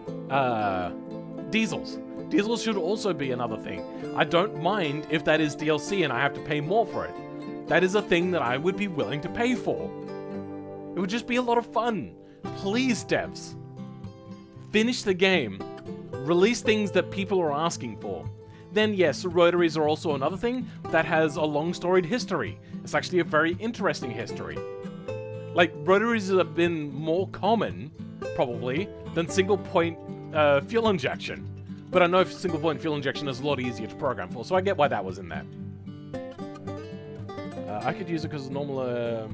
Diesels. Diesels should also be another thing. I don't mind if that is DLC and I have to pay more for it. That is a thing that I would be willing to pay for. It would just be a lot of fun. Please, devs. Finish the game. Release things that people are asking for. Then yes, rotaries are also another thing that has a long storied history. It's actually a very interesting history. Like, rotaries have been more common, probably, than single point fuel injection. But I know single point fuel injection is a lot easier to program for, so I get why that was in there. I could use it because normal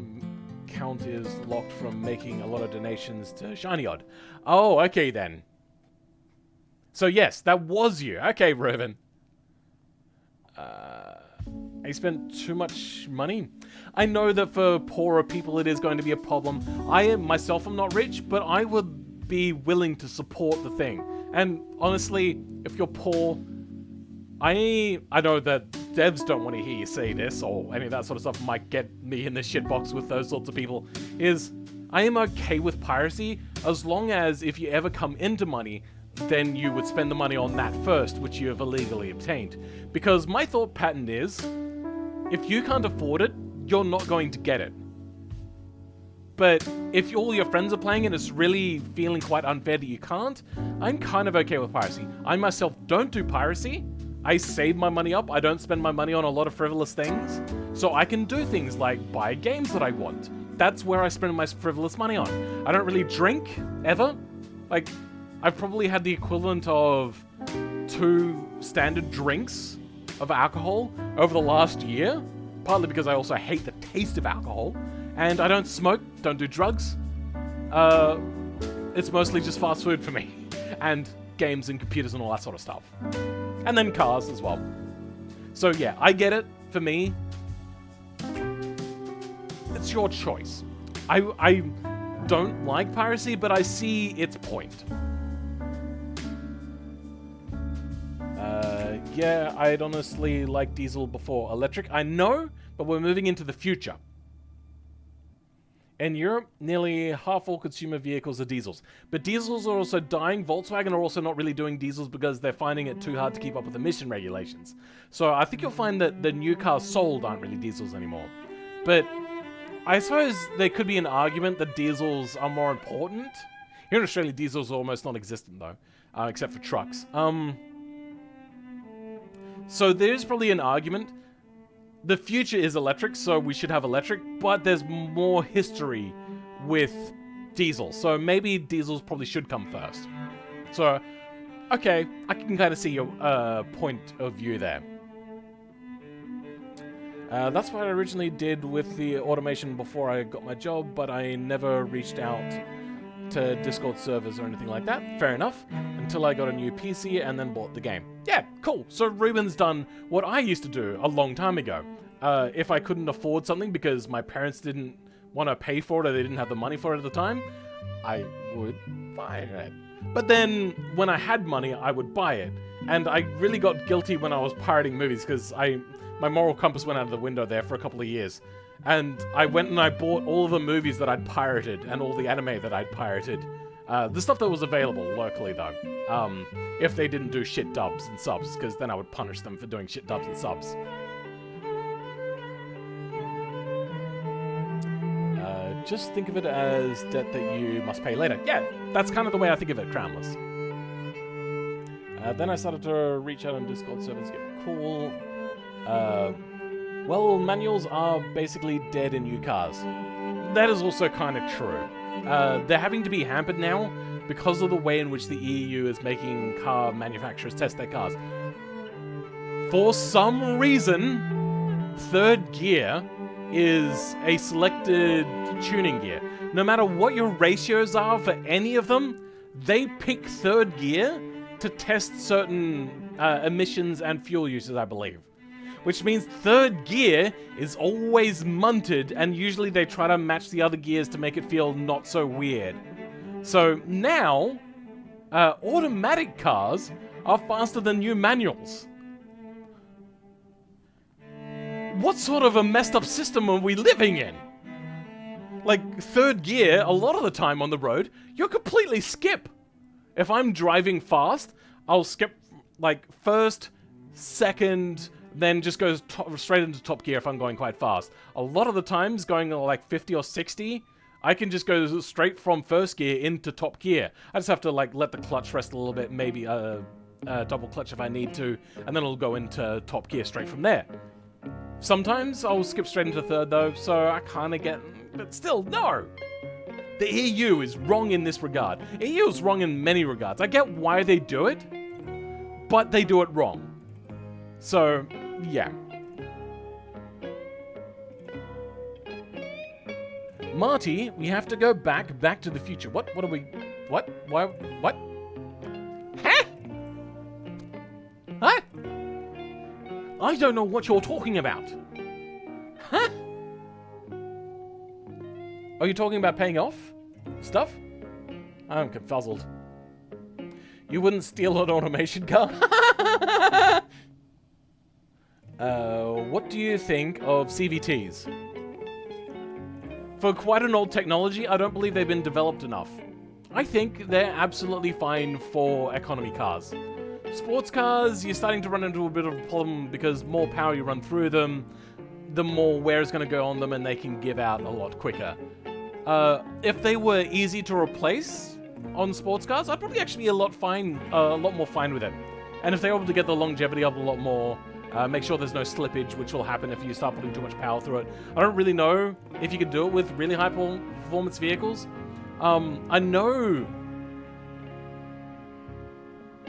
account is locked from making a lot of donations to Shiny Odd. Oh, okay then. So yes, that was you. Okay, Reuben. I spent too much money. I know that for poorer people it is going to be a problem. I myself am not rich, but I would be willing to support the thing. And honestly, if you're poor, I know that devs don't want to hear you say this, or any of that sort of stuff might get me in the shitbox with those sorts of people, is I am okay with piracy as long as if you ever come into money, then you would spend the money on that first, which you have illegally obtained. Because my thought pattern is, if you can't afford it, you're not going to get it. But if all your friends are playing it, it's really feeling quite unfair that you can't, I'm kind of okay with piracy. I myself don't do piracy. I save my money up. I don't spend my money on a lot of frivolous things. So I can do things like buy games that I want. That's where I spend my frivolous money on. I don't really drink, ever. Like, I've probably had the equivalent of 2 standard drinks of alcohol over the last year, partly because I also hate the taste of alcohol, and I don't smoke, don't do drugs. It's mostly just fast food for me, and games and computers and all that sort of stuff. And then cars as well. So yeah, I get it. For me, it's your choice. I don't like piracy, but I see its point. Yeah, I'd honestly like diesel before electric. I know, but we're moving into the future. In Europe, nearly half all consumer vehicles are diesels. But diesels are also dying. Volkswagen are also not really doing diesels because they're finding it too hard to keep up with emission regulations. So I think you'll find that the new cars sold aren't really diesels anymore. But I suppose there could be an argument that diesels are more important. Here in Australia, diesels are almost non-existent though, except for trucks. So there's probably an argument. The future is electric, so we should have electric, but there's more history with diesel, so maybe diesels probably should come first. So, okay, I can kind of see your point of view there. That's what I originally did with the automation before I got my job, but I never reached out to Discord servers or anything like that. Fair enough. Until I got a new PC and then bought the game. Yeah, cool. So Ruben's done what I used to do a long time ago. If I couldn't afford something because my parents didn't want to pay for it or they didn't have the money for it at the time, I would buy it. But then when I had money, I would buy it. And I really got guilty when I was pirating movies because my moral compass went out of the window there for a couple of years. And I went and I bought all of the movies that I'd pirated and all the anime that I'd pirated. The stuff that was available locally, though. If they didn't do shit dubs and subs, because then I would punish them for doing shit dubs and subs. Just think of it as debt that you must pay later. Yeah, that's kind of the way I think of it, Crownless. Then I started to reach out on Discord servers, get cool. Well, manuals are basically dead in new cars. That is also kind of true. They're having to be hampered now because of the way in which the EU is making car manufacturers test their cars. For some reason, third gear is a selected tuning gear. No matter what your ratios are for any of them, they pick third gear to test certain emissions and fuel uses, I believe. Which means third gear is always munted, and usually they try to match the other gears to make it feel not so weird. So now, automatic cars are faster than new manuals. What sort of a messed up system are we living in? Like, third gear, a lot of the time on the road, you'll completely skip. If I'm driving fast, I'll skip, like, first, second, then just goes straight into top gear if I'm going quite fast. A lot of the times, going like 50 or 60, I can just go straight from first gear into top gear. I just have to like let the clutch rest a little bit, maybe double clutch if I need to, and then it'll go into top gear straight from there. Sometimes I'll skip straight into third though, so I kind of get, but still, no! The EU is wrong in this regard. EU is wrong in many regards. I get why they do it, but they do it wrong. So, yeah. Marty, we have to go back to the future. What are we... What? Why? What? Huh? Huh? I don't know what you're talking about. Huh? Are you talking about paying off stuff? I'm confuzzled. You wouldn't steal an automation car? What do you think of CVTs? For quite an old technology, I don't believe they've been developed enough. I think they're absolutely fine for economy cars. Sports cars, you're starting to run into a bit of a problem because more power you run through them, the more wear is going to go on them and they can give out a lot quicker. If they were easy to replace on sports cars, I'd probably actually be a lot more fine with them. And if they were able to get the longevity up a lot more, make sure there's no slippage, which will happen if you start putting too much power through it. I don't really know if you could do it with really high performance vehicles. I know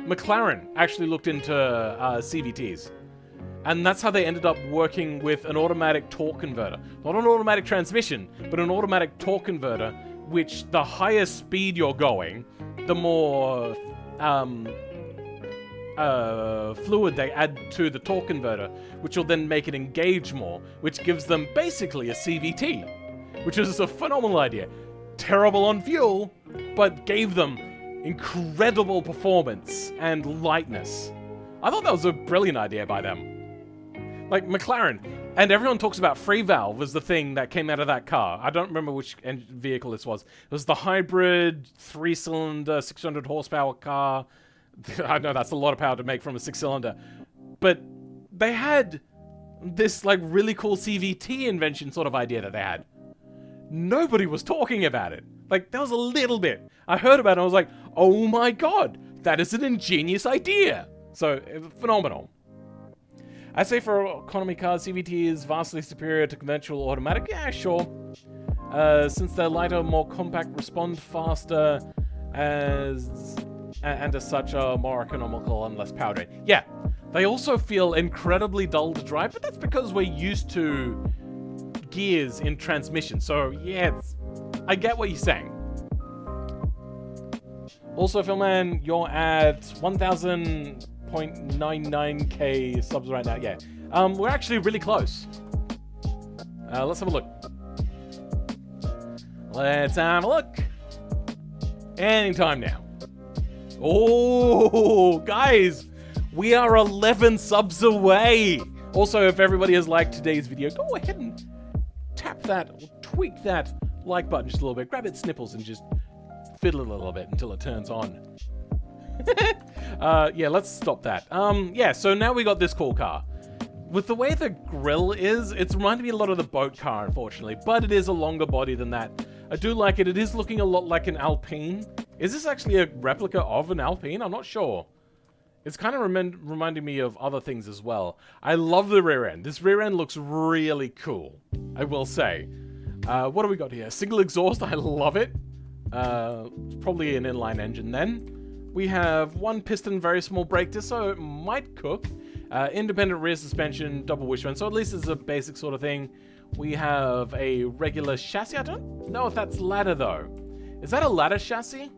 McLaren actually looked into CVTs. And that's how they ended up working with an automatic torque converter. Not an automatic transmission, but an automatic torque converter, which the higher speed you're going, the more fluid they add to the torque converter, which will then make it engage more, which gives them basically a CVT, which is a phenomenal idea. Terrible on fuel, but gave them incredible performance and lightness. I thought that was a brilliant idea by them. Like McLaren, and everyone talks about free valve as the thing that came out of that car. I don't remember which vehicle this was. It was the hybrid 3-cylinder 600 horsepower car. I know that's a lot of power to make from a 6-cylinder, but they had this like really cool CVT invention sort of idea that they had. Nobody was talking about it. Like, there was a little bit. I heard about it and I was like, oh my god, that is an ingenious idea. So, phenomenal. I say for economy cars, CVT is vastly superior to conventional automatic. Yeah, sure. Since they're lighter, more compact, respond faster, and as such are more economical and less power drain. Yeah, they also feel incredibly dull to drive, but that's because we're used to gears in transmission. So yeah, I get what you're saying. Also, Philman, you're at 1,000.99k subs right now. Yeah, we're actually really close. Let's have a look. Let's have a look. Anytime now. Oh, guys, we are 11 subs away. Also, if everybody has liked today's video, go ahead and tap that, or tweak that like button just a little bit. Grab its nipples and just fiddle it a little bit until it turns on. Yeah, let's stop that. Yeah, so now we got this cool car. With the way the grille is, it's reminding me a lot of the boat car, unfortunately, but it is a longer body than that. I do like it. It is looking a lot like an Alpine. Is this actually a replica of an Alpine? I'm not sure. It's kind of reminding me of other things as well. I love the rear end. This rear end looks really cool, I will say. What do we got here? Single exhaust. I love it. Probably an inline engine then. We have one piston, very small brake disc, so it might cook. Independent rear suspension, double wishbone, so at least it's a basic sort of thing. We have a regular chassis. I don't know if that's ladder though. Is that a ladder chassis?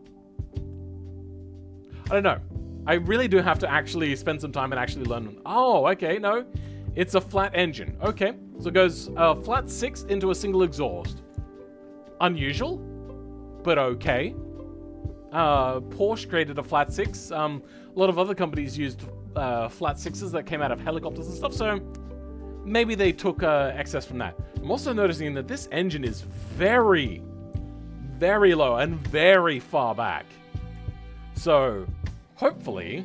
I don't know. I really do have to actually spend some time and actually learn. Oh, okay, no. It's a flat engine. Okay, so it goes flat 6 into a single exhaust. Unusual, but okay. Porsche created a flat 6. A lot of other companies used flat 6s that came out of helicopters and stuff, so maybe they took excess from that. I'm also noticing that this engine is very, very low and very far back. So, hopefully,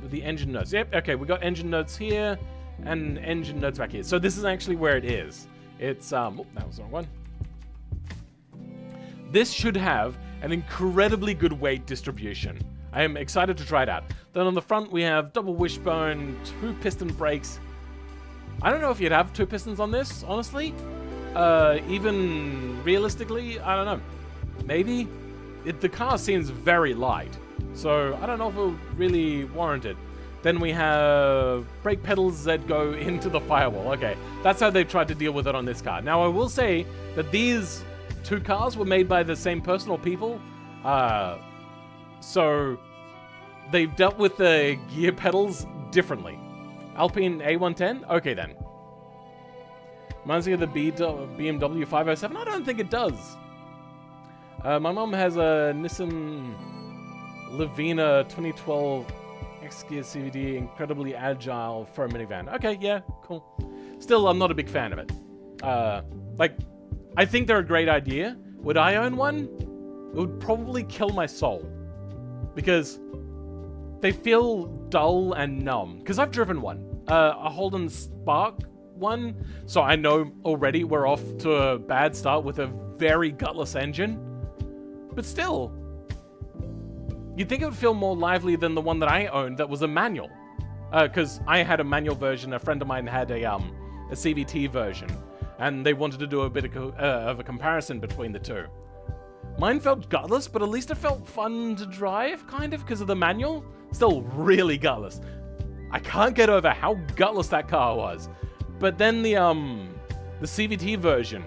with the engine notes. Yep, okay, we got engine notes here and engine notes back here. So this is actually where it is. It's, oh, that was the wrong one. This should have an incredibly good weight distribution. I am excited to try it out. Then on the front, we have double wishbone, 2 piston brakes. I don't know if you'd have 2 pistons on this, honestly. Even realistically, I don't know. Maybe? The car seems very light, so I don't know if it'll really warrant it. Then we have brake pedals that go into the firewall. Okay, that's how they've tried to deal with it on this car. Now, I will say that these two cars were made by the same person or people. So they've dealt with the gear pedals differently. Alpine A110? Okay, then. Reminds me of the BMW 507? I don't think it does. My mom has a Nissan Livina 2012 X-Gear CVD, incredibly agile for a minivan. Okay, yeah, cool. Still, I'm not a big fan of it. Like, I think they're a great idea. Would I own one? It would probably kill my soul. Because they feel dull and numb. Because I've driven one. A Holden Spark one. So I know already we're off to a bad start with a very gutless engine. But still, you'd think it would feel more lively than the one that I owned that was a manual. Because I had a manual version, a friend of mine had a CVT version. And they wanted to do a bit of a comparison between the two. Mine felt gutless, but at least it felt fun to drive, kind of, because of the manual. Still really gutless. I can't get over how gutless that car was. But then the CVT version,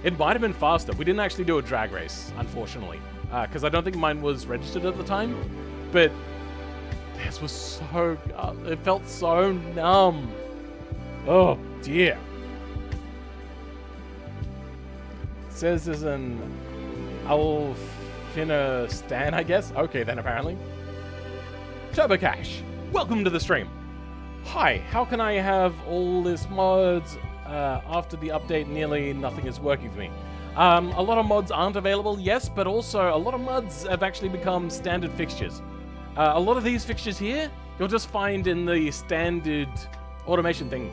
it might have been faster. We didn't actually do a drag race, unfortunately. Because I don't think mine was registered at the time. But this was so... it felt so numb. Oh, dear. It says there's an Alfina Stan, I guess? Okay, then, apparently. Turbo Cash, welcome to the stream. Hi, how can I have all this mods? After the update, nearly nothing is working for me. A lot of mods aren't available, yes, but also a lot of mods have actually become standard fixtures. A lot of these fixtures here, you'll just find in the standard automation thing.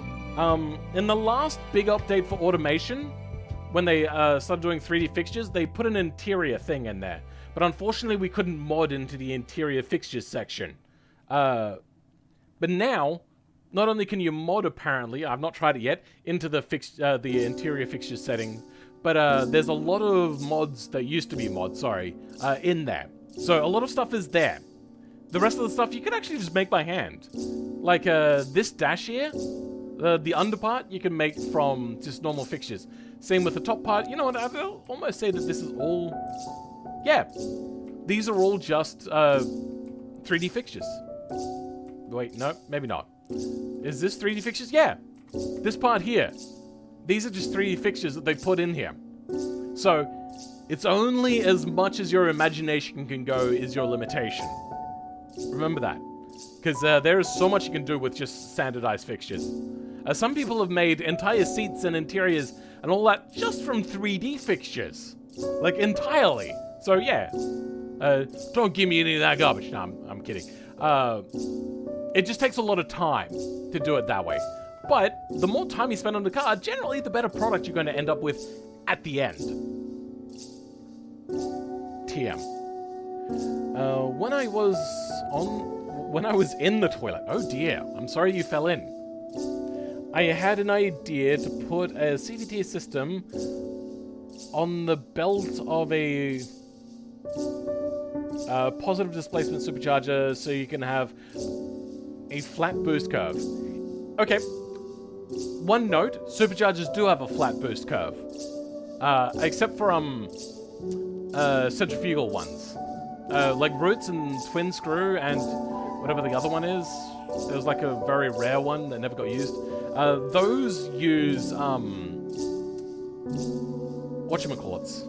In the last big update for automation, when they started doing 3D fixtures, they put an interior thing in there. But unfortunately, we couldn't mod into the interior fixtures section. But now, not only can you mod, apparently, I've not tried it yet, into the interior fixtures setting, but there's a lot of mods that used to be mods, in there. So a lot of stuff is there. The rest of the stuff you can actually just make by hand. Like this dash here, the under part you can make from just normal fixtures. Same with the top part. You know what, I'll almost say that this is all... Yeah, these are all just 3D fixtures. Wait, no, maybe not. Is this 3D fixtures? Yeah, this part here. These are just 3D fixtures that they put in here. So, it's only as much as your imagination can go is your limitation. Remember that. Because there is so much you can do with just standardized fixtures. Some people have made entire seats and interiors and all that just from 3D fixtures. Like, entirely. So, yeah. Don't give me any of that garbage. No, I'm kidding. It just takes a lot of time to do it that way. But the more time you spend on the car, generally the better product you're going to end up with at the end. TM. When I was in the toilet. Oh dear, I'm sorry you fell in. I had an idea to put a CVT system on the belt of a positive displacement supercharger so you can have a flat boost curve. Okay. One note, superchargers do have a flat boost curve. Except for centrifugal ones. Like Roots and Twin Screw and whatever the other one is. There's like a very rare one that never got used. Those use whatchamacallits?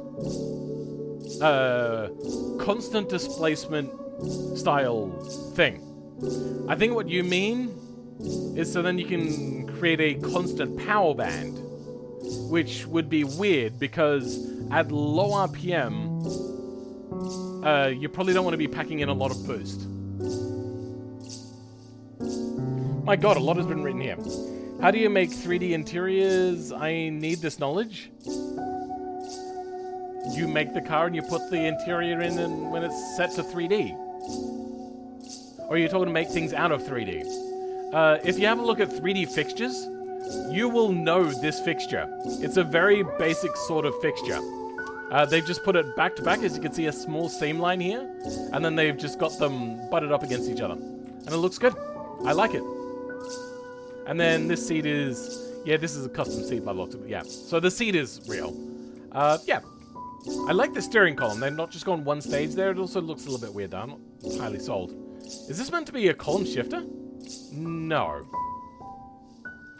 Constant displacement style thing. I think what you mean is so then you can create a constant power band, which would be weird because at low RPM, you probably don't want to be packing in a lot of boost. My god, a lot has been written here. How do you make 3D interiors? I need this knowledge. You make the car and you put the interior in and when it's set to 3D. Or you're talking to make things out of 3D. If you have a look at 3D fixtures, you will know this fixture. It's a very basic sort of fixture. They've just put it back to back, as you can see a small seam line here, and then they've just got them butted up against each other. And it looks good. I like it. And then this seat is... Yeah, this is a custom seat by the looks of it. Yeah. So the seat is real. Yeah. I like the steering column. They're not just gone one stage there. It also looks a little bit weird though. I'm not entirely sold. Is this meant to be a column shifter? No.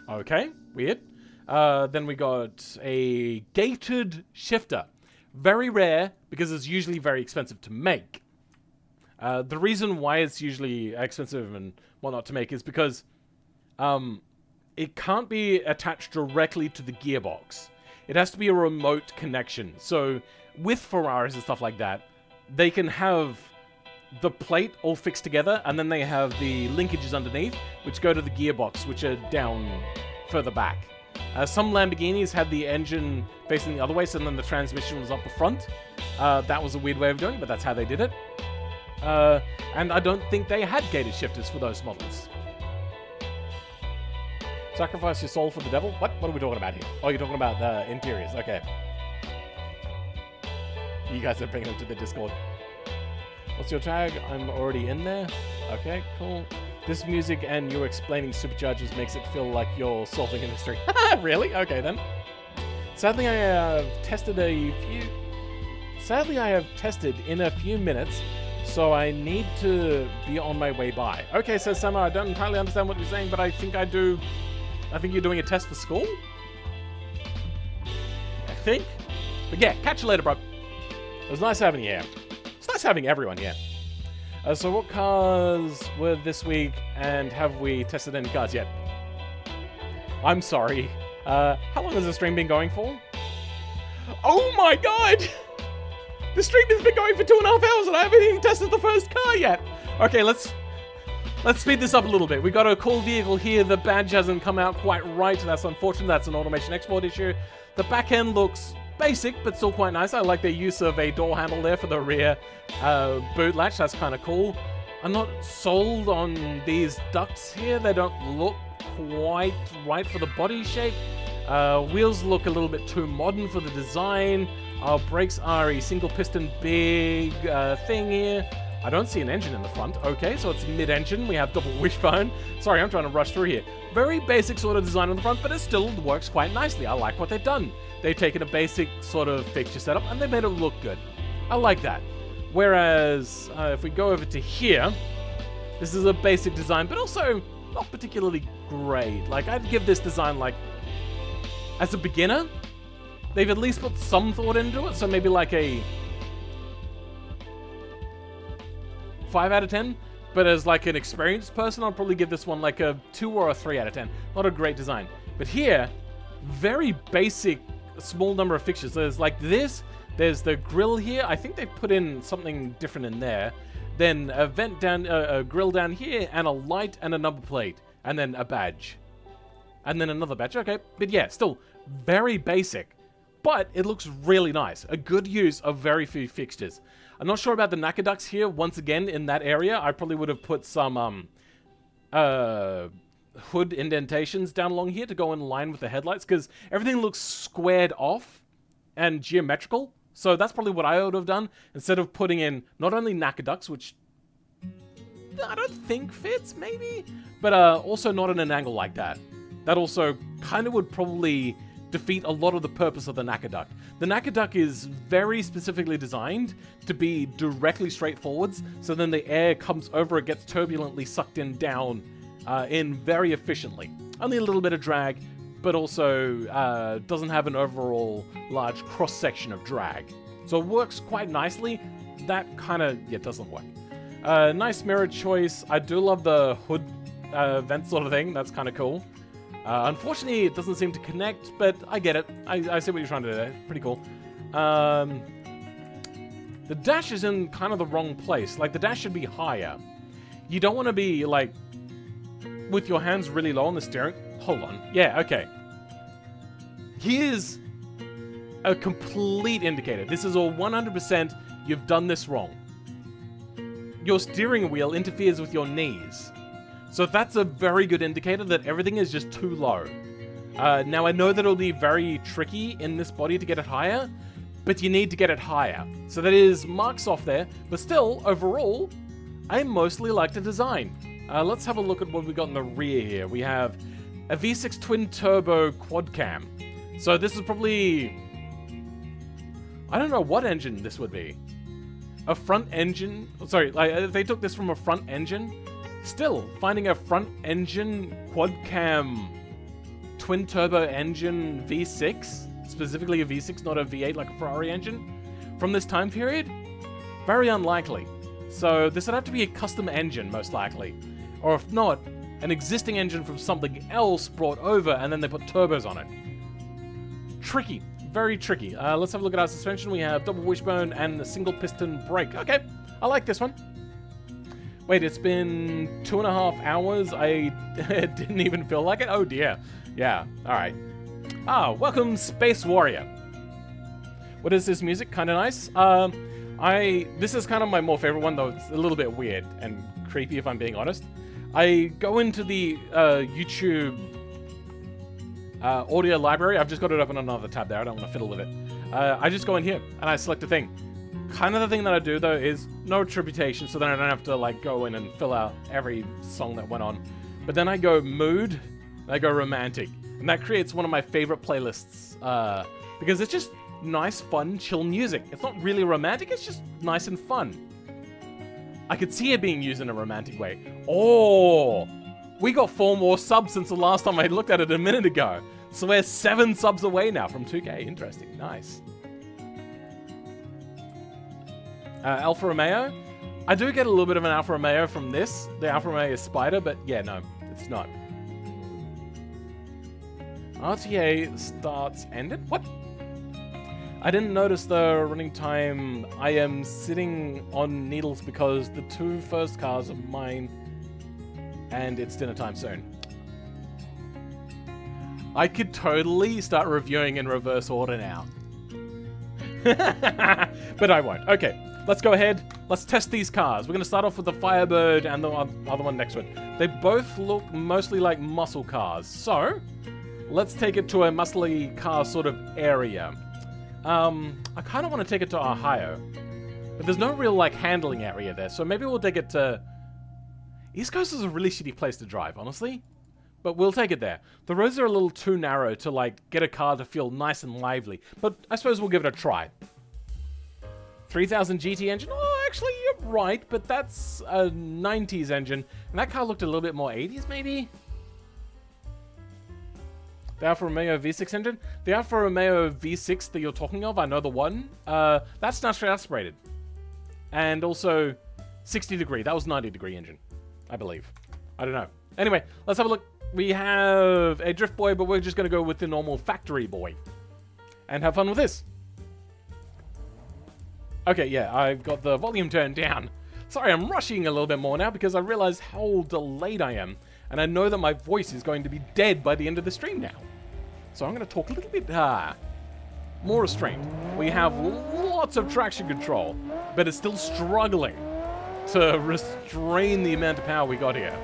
Okay. Weird. Then we got a gated shifter. Very rare because it's usually very expensive to make. The reason why it's usually expensive and whatnot to make is because it can't be attached directly to the gearbox. It has to be a remote connection. So with Ferraris and stuff like that, they can have the plate all fixed together, and then they have the linkages underneath, which go to the gearbox, which are down further back. Some Lamborghinis had the engine facing the other way, so then the transmission was up the front. That was a weird way of doing it, but that's how they did it. And I don't think they had gated shifters for those models. Sacrifice your soul for the devil? What? What are we talking about here? Oh, you're talking about the interiors. Okay. You guys are bringing them to the Discord. What's your tag? I'm already in there. Okay, cool. This music and you explaining superchargers makes it feel like you're solving a mystery. Really? Okay, then. Sadly, I have tested in a few minutes, so I need to be on my way by. Okay, so Summer, I don't entirely understand what you're saying, but I think I do. I think you're doing a test for school? I think? But yeah, catch you later, bro. It was nice having you here. It's nice having everyone here. So what cars were this week, and have we tested any cars yet? I'm sorry. How long has the stream been going for? Oh my god! The stream has been going for 2.5 hours and I haven't even tested the first car yet! Okay, let's speed this up a little bit. We got a cool vehicle here. The badge hasn't come out quite right. That's unfortunate. That's an automation export issue. The back end looks basic, but still quite nice. I like their use of a door handle there for the rear boot latch. That's kind of cool. I'm not sold on these ducts here. They don't look quite right for the body shape. Wheels look a little bit too modern for the design. Our brakes are a single piston big thing here. I don't see an engine in the front. Okay, so it's mid-engine. We have double wishbone. Sorry, I'm trying to rush through here. Very basic sort of design on the front, but it still works quite nicely. I like what they've done. They've taken a basic sort of fixture setup and they made it look good. I like that. Whereas, if we go over to here, this is a basic design, but also not particularly great. Like, I'd give this design, like, as a beginner, they've at least put some thought into it, so maybe like a 5 out of 10, but as like an experienced person, I'll probably give this one like a 2 or a 3 out of 10. Not a great design. But here, very basic, small number of fixtures. There's like this, there's the grill here. I think they put in something different in there. Then a vent down, a grill down here, and a light and a number plate, and then a badge. And then another badge. Okay, but yeah, still very basic. But it looks really nice. A good use of very few fixtures. I'm not sure about the NACA ducts here. Once again, in that area, I probably would have put some hood indentations down along here to go in line with the headlights, because everything looks squared off and geometrical. So that's probably what I would have done, instead of putting in not only NACA ducts, which I don't think fits, maybe, but also not at an angle like that. That also kind of would probably defeat a lot of the purpose of the NACA duct. The NACA duct is very specifically designed to be directly straight forwards, so then the air comes over, it gets turbulently sucked in down in very efficiently. Only a little bit of drag, but also doesn't have an overall large cross-section of drag. So it works quite nicely. That kind of, yeah, doesn't work. Nice mirror choice. I do love the hood vent sort of thing. That's kind of cool. Unfortunately, it doesn't seem to connect, but I get it. I see what you're trying to do there. Pretty cool. The dash is in kind of the wrong place. Like, the dash should be higher. You don't want to be, like, with your hands really low on the steering. Hold on. Yeah, okay. Here's a complete indicator. This is all 100% you've done this wrong. Your steering wheel interferes with your knees. So that's a very good indicator that everything is just too low. Now, I know that it'll be very tricky in this body to get it higher, but you need to get it higher. So that is marks off there, but still, overall, I mostly like the design. Let's have a look at what we got in the rear here. We have a V6 twin turbo quad cam. So this is probably, I don't know what engine this would be. A front engine, sorry, like they took this from a front engine. Still, finding a front engine quad cam twin turbo engine V6, specifically a V6, not a V8 like a Ferrari engine, from this time period, very unlikely. So this would have to be a custom engine, most likely. Or if not, an existing engine from something else brought over and then they put turbos on it. Tricky. Very tricky. Let's have a look at our suspension. We have double wishbone and a single piston brake. Okay, I like this one. Wait, it's been 2.5 hours. I didn't even feel like it. Oh dear. Yeah, alright. Welcome Space Warrior. What is this music? Kinda nice. This is kind of my more favorite one, though it's a little bit weird and creepy if I'm being honest. I go into the YouTube audio library. I've just got it open on another tab there. I don't want to fiddle with it. I just go in here and I select a thing. Kind of the thing that I do though is no attribution, so then I don't have to like go in and fill out every song that went on. But then I go mood, and I go romantic, and that creates one of my favorite playlists because it's just nice, fun, chill music. It's not really romantic. It's just nice and fun. I could see it being used in a romantic way. Oh, we got 4 more subs since the last time I looked at it a minute ago. So we're 7 subs away now from 2K. Interesting. Nice. Alfa Romeo. I do get a little bit of an Alfa Romeo from this. The Alfa Romeo Spider, but yeah, no, it's not. RTA starts ended? What? I didn't notice the running time. I am sitting on needles because the 2 first cars are mine and it's dinner time soon. I could totally start reviewing in reverse order now. But I won't. Okay, let's go ahead. Let's test these cars. We're going to start off with the Firebird and the other one next to it. They both look mostly like muscle cars. So, let's take it to a muscly car sort of area. I kind of want to take it to Ohio, but there's no real like handling area there, so maybe we'll take it to... East Coast is a really shitty place to drive, honestly, but we'll take it there. The roads are a little too narrow to like get a car to feel nice and lively, but I suppose we'll give it a try. 3000 GT engine? Oh, actually, you're right, but that's a 90s engine, and that car looked a little bit more 80s, maybe? The Alfa Romeo V6 engine? The Alfa Romeo V6 that you're talking of, I know the one. That's naturally aspirated. And also 60 degree. That was 90 degree engine, I believe. I don't know. Anyway, let's have a look. We have a Drift Boy, but we're just going to go with the normal Factory Boy. And have fun with this. Okay, yeah, I've got the volume turned down. Sorry, I'm rushing a little bit more now because I realize how delayed I am. And I know that my voice is going to be dead by the end of the stream now. So I'm going to talk a little bit more restrained. We have lots of traction control, but it's still struggling to restrain the amount of power we got here.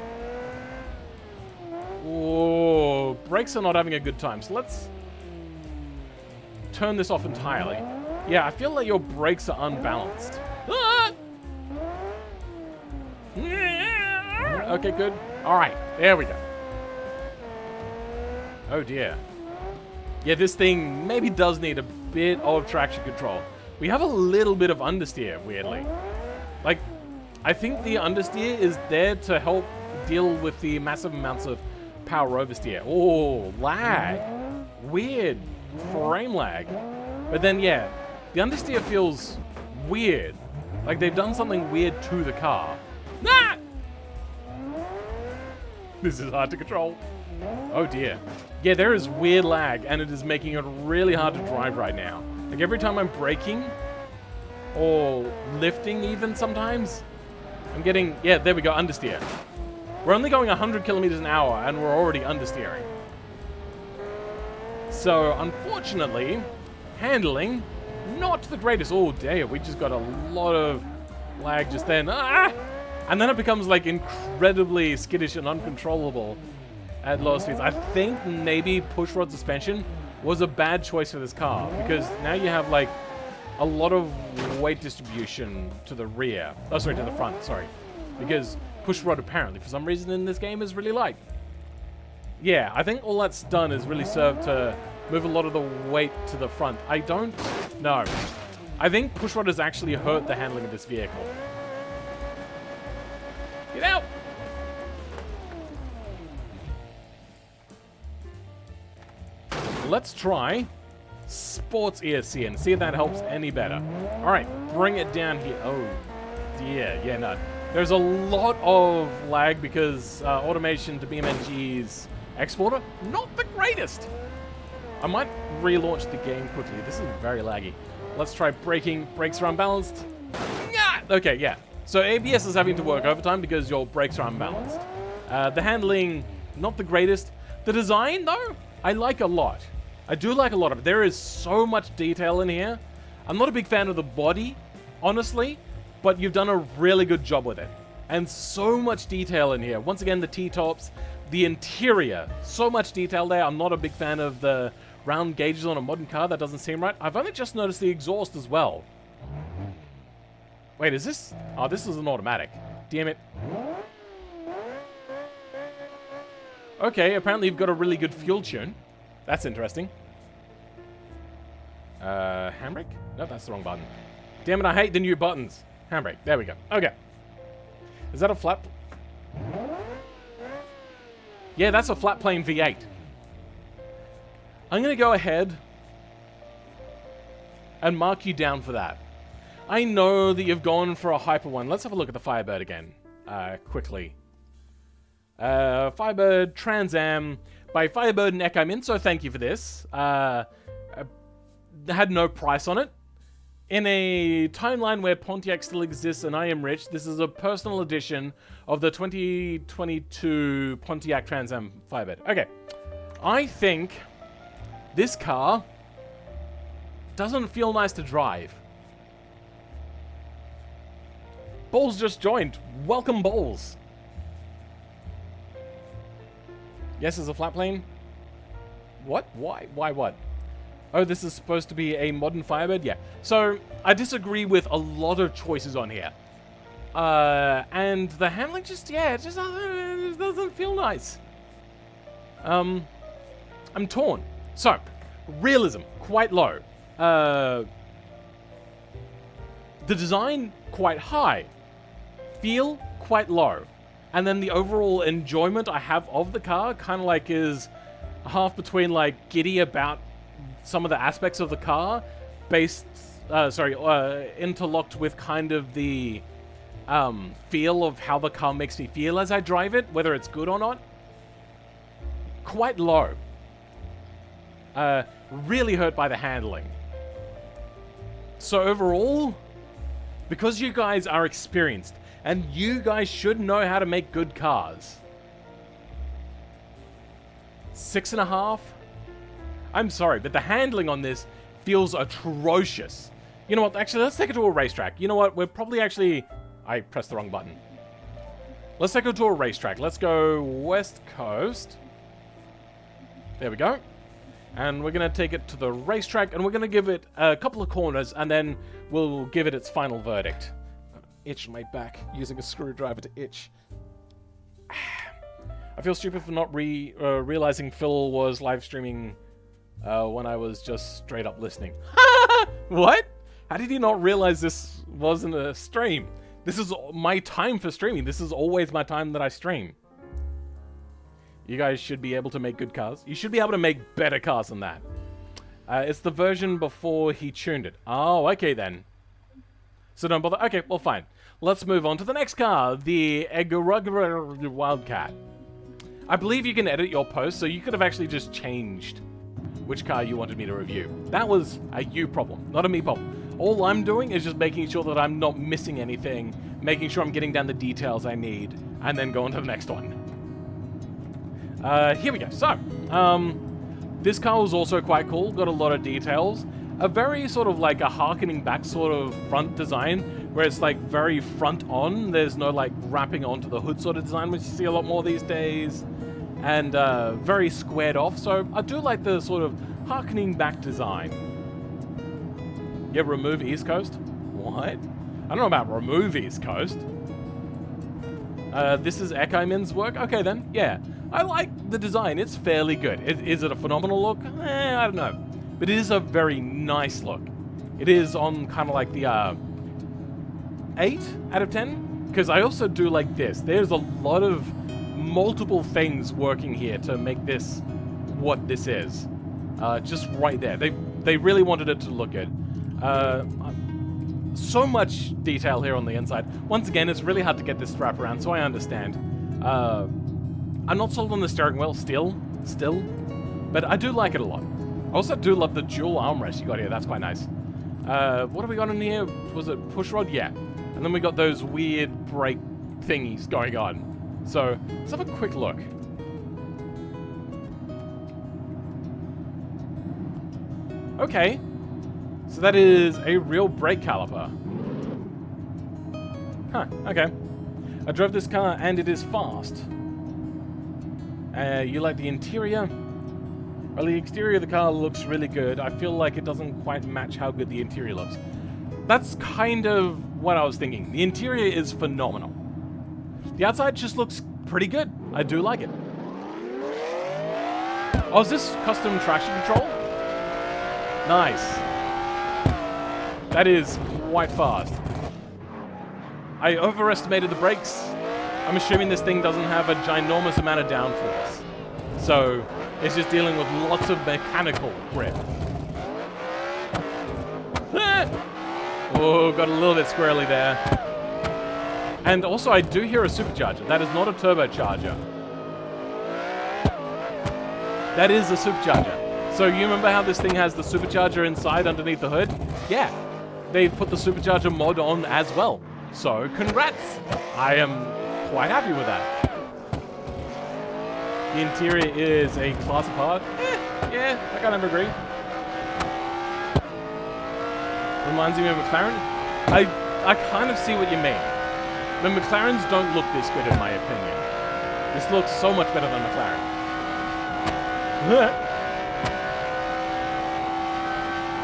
Oh, brakes are not having a good time. So let's turn this off entirely. Yeah, I feel like your brakes are unbalanced. Ah! Okay, good. All right, there we go. Oh dear. Yeah, this thing maybe does need a bit of traction control. We have a little bit of understeer, weirdly. Like, I think the understeer is there to help deal with the massive amounts of power oversteer. Oh, lag. Weird frame lag. But then, yeah, the understeer feels weird. Like they've done something weird to the car. Ah! This is hard to control. Oh dear. Yeah, there is weird lag, and it is making it really hard to drive right now. Like every time I'm braking, or lifting even sometimes, I'm getting, yeah, there we go, understeer. We're only going 100 kilometers an hour, and we're already understeering. So, unfortunately, handling, not the greatest. Oh dear, we just got a lot of lag just then. Ah! And then it becomes like incredibly skittish and uncontrollable at low speeds. I think maybe push rod suspension was a bad choice for this car because now you have like a lot of weight distribution to the rear. Oh, sorry, to the front, sorry. Because push rod apparently, for some reason in this game, is really light. Yeah, I think all that's done is really served to move a lot of the weight to the front. I don't know. I think push rod has actually hurt the handling of this vehicle. Get out! Let's try Sports ESC and see if that helps any better. Alright, bring it down here. Oh, yeah, no. There's a lot of lag because automation to BeamNG's exporter, not the greatest. I might relaunch the game quickly. This is very laggy. Let's try braking. Brakes are unbalanced. Okay, yeah. So ABS is having to work overtime because your brakes are unbalanced. The handling, not the greatest. The design, though, I like a lot. I do like a lot of it. There is so much detail in here. I'm not a big fan of the body, honestly, but you've done a really good job with it. And so much detail in here. Once again, the T-tops, the interior, so much detail there. I'm not a big fan of the round gauges on a modern car. That doesn't seem right. I've only just noticed the exhaust as well. Wait, is this? Oh, this is an automatic. Damn it. Okay, apparently you've got a really good fuel tune. That's interesting. Handbrake? No, that's the wrong button. Damn it, I hate the new buttons. Handbrake. There we go. Okay. Is that a flat? Yeah, that's a flat plane V8. I'm going to go ahead and mark you down for that. I know that you've gone for a hyper one. Let's have a look at the Firebird again. Quickly. Firebird Trans Am by Firebird and I'm in, so thank you for this. Had no price on it. In a timeline where Pontiac still exists and I am rich, this is a personal edition of the 2022 Pontiac Trans Am Firebird. Okay. I think this car doesn't feel nice to drive. Balls just joined. Welcome, Balls. Yes, it's a flat plane. What? Why? Why what? Oh, this is supposed to be a modern Firebird? Yeah. So, I disagree with a lot of choices on here. And the handling just, yeah, it just doesn't feel nice. I'm torn. So, realism, quite low. The design, quite high. Feel, quite low. And then the overall enjoyment I have of the car kind of like is half between like giddy about some of the aspects of the car interlocked with kind of the feel of how the car makes me feel as I drive it, whether it's good or not. Quite low. Really hurt by the handling. So overall, because you guys are experienced, and you guys should know how to make good cars. 6.5? I'm sorry, but the handling on this feels atrocious. You know what? Actually, let's take it to a racetrack. You know what? We're probably actually... I pressed the wrong button. Let's take it to a racetrack. Let's go West Coast. There we go. And we're going to take it to the racetrack, and we're going to give it a couple of corners, and then we'll give it its final verdict. Itch in my back, using a screwdriver to itch. I feel stupid for not realizing Phil was live streaming when I was just straight up listening. What? How did you not realize this wasn't a stream? This is my time for streaming. This is always my time that I stream. You guys should be able to make good cars. You should be able to make better cars than that. It's the version before he tuned it. Oh, okay then. So don't bother. Okay, well, fine. Let's move on to the next car, the Egorugger Wildcat. I believe you can edit your post, so you could have actually just changed which car you wanted me to review. That was a you problem, not a me problem. All I'm doing is just making sure that I'm not missing anything, making sure I'm getting down the details I need, and then going to the next one. Here we go. So, this car was also quite cool, got a lot of details. A very sort of like a harkening back sort of front design, where it's like very front on. There's no like wrapping onto the hood sort of design, which you see a lot more these days. And very squared off. So I do like the sort of harkening back design. Yeah, remove East Coast? What? I don't know about remove East Coast. This is Ekaimin's work? Okay then, yeah. I like the design, it's fairly good. Is it a phenomenal look? I don't know. But it is a very nice look. It is on kind of like the 8 out of 10. Because I also do like this. There's a lot of multiple things working here to make this what this is. Just right there. They really wanted it to look good. So much detail here on the inside. Once again, it's really hard to get this strap around, so I understand. I'm not sold on the steering wheel still, but I do like it a lot. I also do love the dual armrest you got here. That's quite nice. What have we got in here? Was it push rod? Yeah. And then we got those weird brake thingies going on. So let's have a quick look. Okay. So that is a real brake caliper. Huh, okay. I drove this car and it is fast. You like the interior? Well, the exterior of the car looks really good. I feel like it doesn't quite match how good the interior looks. That's kind of what I was thinking. The interior is phenomenal. The outside just looks pretty good. I do like it. Oh, is this custom traction control? Nice. That is quite fast. I overestimated the brakes. I'm assuming this thing doesn't have a ginormous amount of downforce. So it's just dealing with lots of mechanical grip. Oh, got a little bit squirrely there. And also I do hear a supercharger. That is not a turbocharger. That is a supercharger. So you remember how this thing has the supercharger inside underneath the hood? Yeah. They've put the supercharger mod on as well. So congrats. I am quite happy with that. The interior is a class apart. Yeah, I kind of agree. Reminds me of McLaren. I kind of see what you mean. The McLarens don't look this good in my opinion. This looks so much better than McLaren.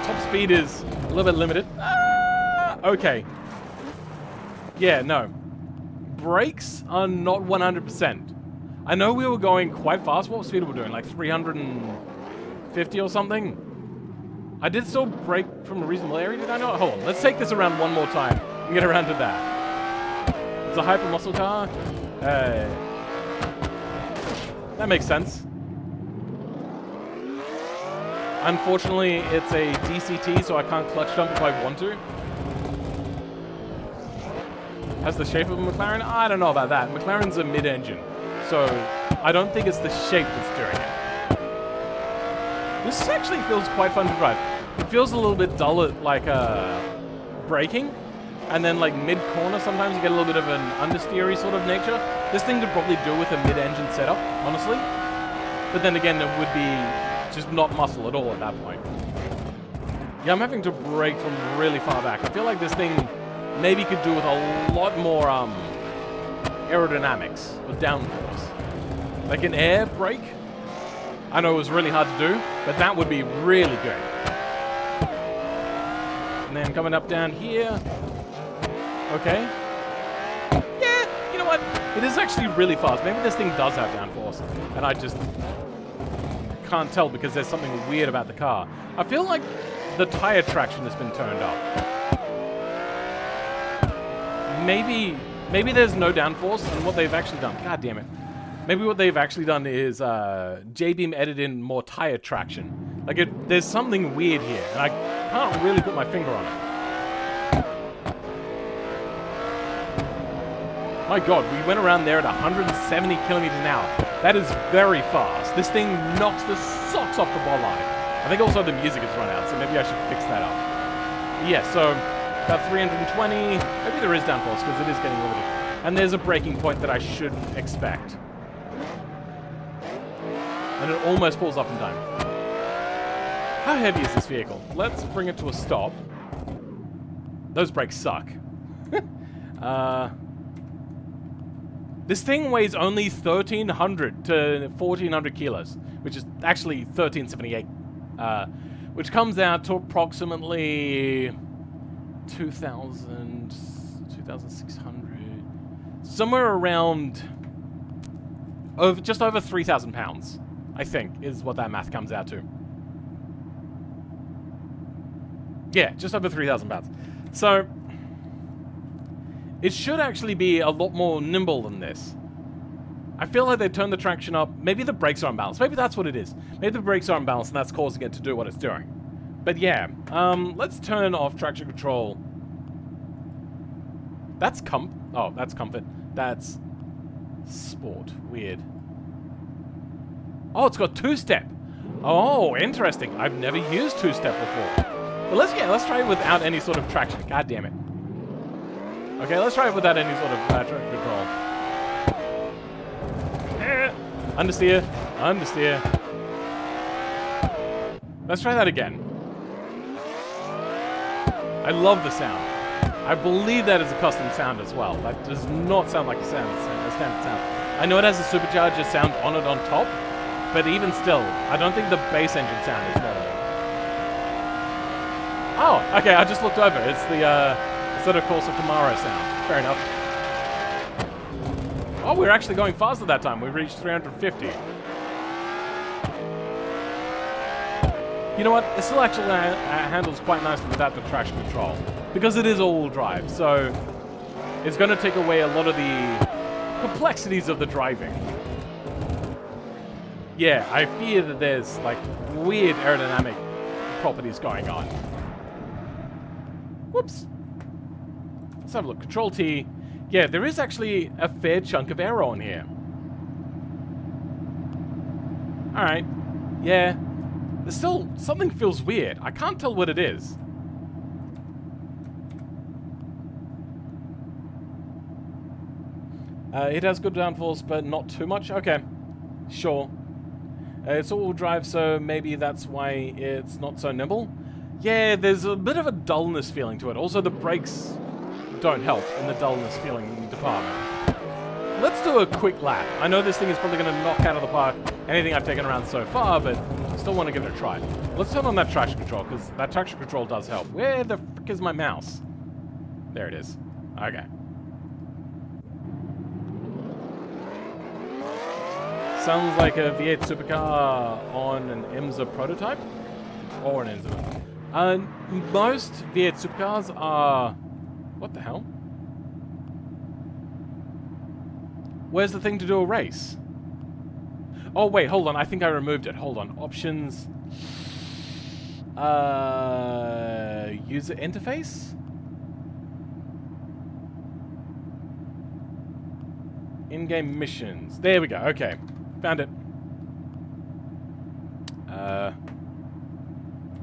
Top speed is a little bit limited. Okay. Yeah, no. Brakes are not 100%. I know we were going quite fast. What speed were we doing? Like 350 or something? I did still brake from a reasonable area, did I not? Hold on, let's take this around one more time and get around to that. It's a hyper muscle car. That makes sense. Unfortunately, it's a DCT, so I can't clutch dump if I want to. Has the shape of a McLaren? I don't know about that. McLaren's a mid-engine, so I don't think it's the shape that's doing it. This actually feels quite fun to drive. It feels a little bit dull at like braking, and then like mid-corner sometimes you get a little bit of an understeery sort of nature. This thing could probably do with a mid-engine setup, honestly. But then again, it would be just not muscle at all at that point. Yeah, I'm having to brake from really far back. I feel like this thing maybe could do with a lot more aerodynamics or downforce. Like an air brake. I know it was really hard to do, but that would be really good. And then coming up down here. Okay. Yeah, you know what? It is actually really fast. Maybe this thing does have downforce, and I just can't tell because there's something weird about the car. I feel like the tire traction has been turned up. Maybe there's no downforce, and what they've actually done, god damn it. Maybe what they've actually done is J-Beam edited in more tire traction. Like there's something weird here, and I can't really put my finger on it. My god, we went around there at 170 kilometers an hour. That is very fast. This thing knocks the socks off the ball line. I think also the music has run out, so maybe I should fix that up. Yeah, so about 320. Maybe there is downforce because it is getting limited. And there's a braking point that I should expect. And it almost pulls up in time. How heavy is this vehicle? Let's bring it to a stop. Those brakes suck. This thing weighs only 1,300 to 1,400 kilos, which is actually 1,378, which comes out to approximately 2,600. somewhere around just over 3,000 pounds, I think, is what that math comes out to. Yeah, just over 3,000 pounds. So, it should actually be a lot more nimble than this. I feel like they turned the traction up. Maybe the brakes are unbalanced. Maybe that's what it is. Maybe the brakes are unbalanced and that's causing it to do what it's doing. But yeah, let's turn off traction control. That's that's comfort. That's sport. Weird. Oh, it's got two-step. Oh, interesting. I've never used two-step before. But let's try it without any sort of traction. God damn it. Okay, let's try it without any sort of traction control. Understeer. Understeer. Let's try that again. I love the sound. I believe that is a custom sound as well. That does not sound like a standard sound. I know it has a supercharger sound on it on top, but even still, I don't think the bass engine sound is normal. Oh, okay, I just looked over. It's the sort of Corsa Camaro sound. Fair enough. Oh, we were actually going faster that time. We reached 350. You know what? It still actually handles quite nicely without the traction control. Because it is all-wheel drive, so it's going to take away a lot of the complexities of the driving. Yeah, I fear that there's, like, weird aerodynamic properties going on. Whoops. Let's have a look. Control-T. Yeah, there is actually a fair chunk of aero in here. Alright. Yeah. There's still... something feels weird. I can't tell what it is. It has good downforce, but not too much. Okay. Sure. It's all-wheel drive, so maybe that's why it's not so nimble. Yeah, there's a bit of a dullness feeling to it. Also, the brakes don't help in the dullness feeling department. Let's do a quick lap. I know this thing is probably going to knock out of the park anything I've taken around so far, but I still want to give it a try. Let's turn on that traction control, because that traction control does help. Where the frick is my mouse? There it is. Okay. Sounds like a V8 supercar on an IMSA prototype? Or an IMSA. Most V8 supercars are... What the hell? Where's the thing to do a race? Oh, wait, hold on. I think I removed it. Hold on. Options. User interface? In-game missions. There we go. Okay. Found it.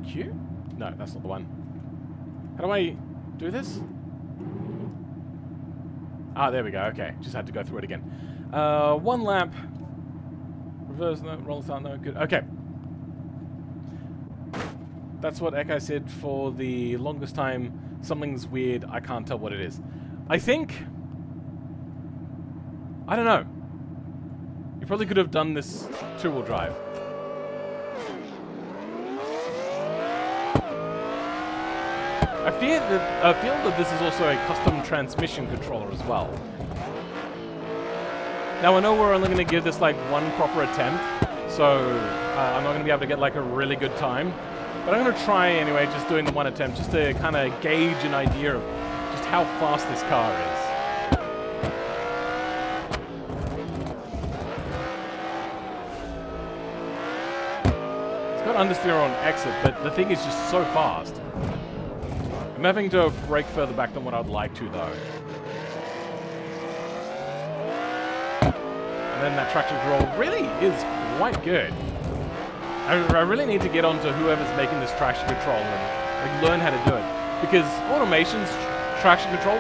Q? No, that's not the one. How do I do this? Ah, there we go. Okay. Just had to go through it again. One lap. Reverse, no. Roll start, no. Good. Okay. That's what Echo said for the longest time. Something's weird. I can't tell what it is. I think... I don't know. You probably could have done this two-wheel drive. I feel that this is also a custom transmission controller as well. Now I know we're only going to give this like one proper attempt, so I'm not going to be able to get like a really good time. But I'm going to try anyway, just doing the one attempt, just to kind of gauge an idea of just how fast this car is. It's got understeer on exit, but the thing is just so fast. I'm having to brake further back than what I'd like to, though. And then that traction control really is quite good. I really need to get onto whoever's making this traction control and like, learn how to do it. Because Automation's traction control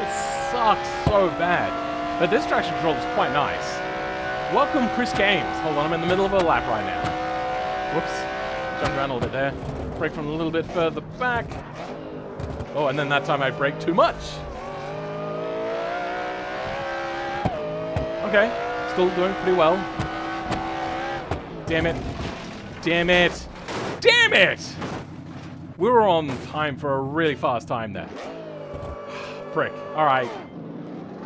sucks so bad. But this traction control is quite nice. Welcome, Chris Games. Hold on, I'm in the middle of a lap right now. Whoops. Jumped around a little bit there. Brake from a little bit further back. Oh, and then that time I braked too much. Okay, still doing pretty well. Damn it. Damn it. Damn it! We were on time for a really fast time there. Frick. Alright.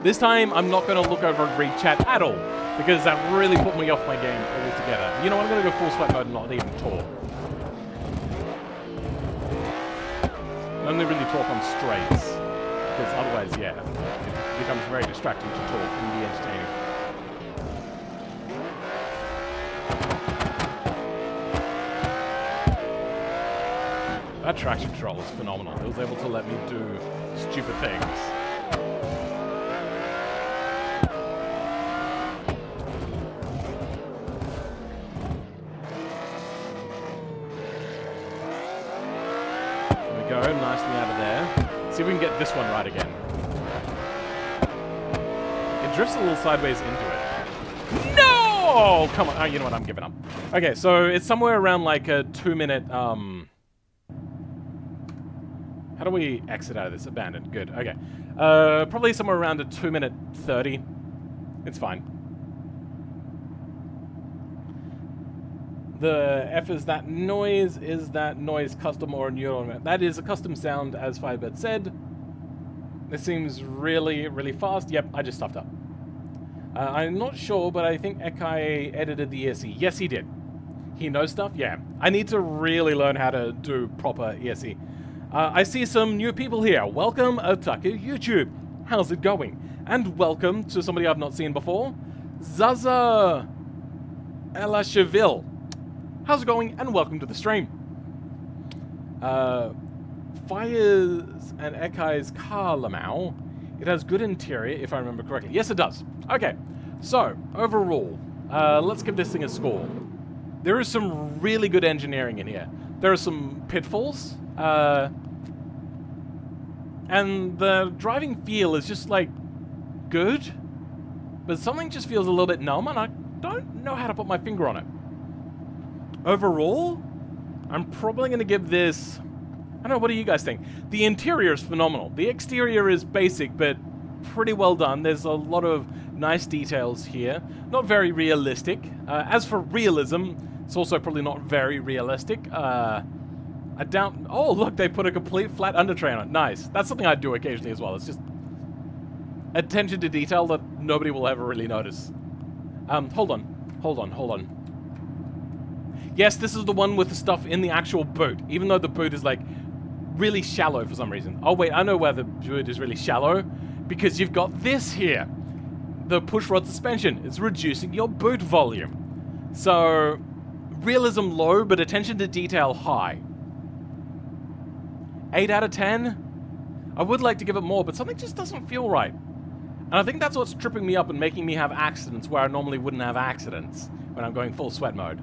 This time, I'm not going to look over and read chat at all, because that really put me off my game altogether. You know what, I'm going to go full sweat mode and not even talk. I only really talk on straights, because otherwise, yeah, it becomes very distracting to talk and be entertaining. That traction control is phenomenal. It was able to let me do stupid things. There we go, nicely out of there. See if we can get this one right again. It drifts a little sideways into it. No! Come on. Oh, you know what? I'm giving up. Okay, so it's somewhere around like a 2-minute, How do we exit out of this? Abandoned. Good. Okay. Probably somewhere around a 2-minute 30. It's fine. The F is that noise. Is that noise custom or new? That is a custom sound, as Firebird said. This seems really, really fast. Yep, I just stuffed up. I'm not sure, but I think Ekai edited the ESC. Yes, he did. He knows stuff? Yeah. I need to really learn how to do proper ESC. I see some new people here. Welcome, Otaku YouTube. How's it going? And welcome to somebody I've not seen before, Zaza Elasheville. How's it going? And welcome to the stream. Fires and Ekai's car, Lamau. It has good interior, if I remember correctly. Yes, it does. Okay, so overall, let's give this thing a score. There is some really good engineering in here. There are some pitfalls. And the driving feel is just, like, good. But something just feels a little bit numb, and I don't know how to put my finger on it. Overall, I'm probably going to give this... I don't know, what do you guys think? The interior is phenomenal. The exterior is basic, but pretty well done. There's a lot of nice details here. Not very realistic. As for realism, it's also probably not very realistic. I doubt... Oh, look, they put a complete flat undertray on it. Nice. That's something I do occasionally as well. It's just attention to detail that nobody will ever really notice. Hold on. Yes, this is the one with the stuff in the actual boot, even though the boot is, like, really shallow for some reason. Oh, wait, I know where the boot is really shallow, because you've got this here. The pushrod suspension. It's reducing your boot volume. So, realism low, but attention to detail high. 8 out of 10? I would like to give it more, but something just doesn't feel right. And I think that's what's tripping me up and making me have accidents where I normally wouldn't have accidents when I'm going full sweat mode.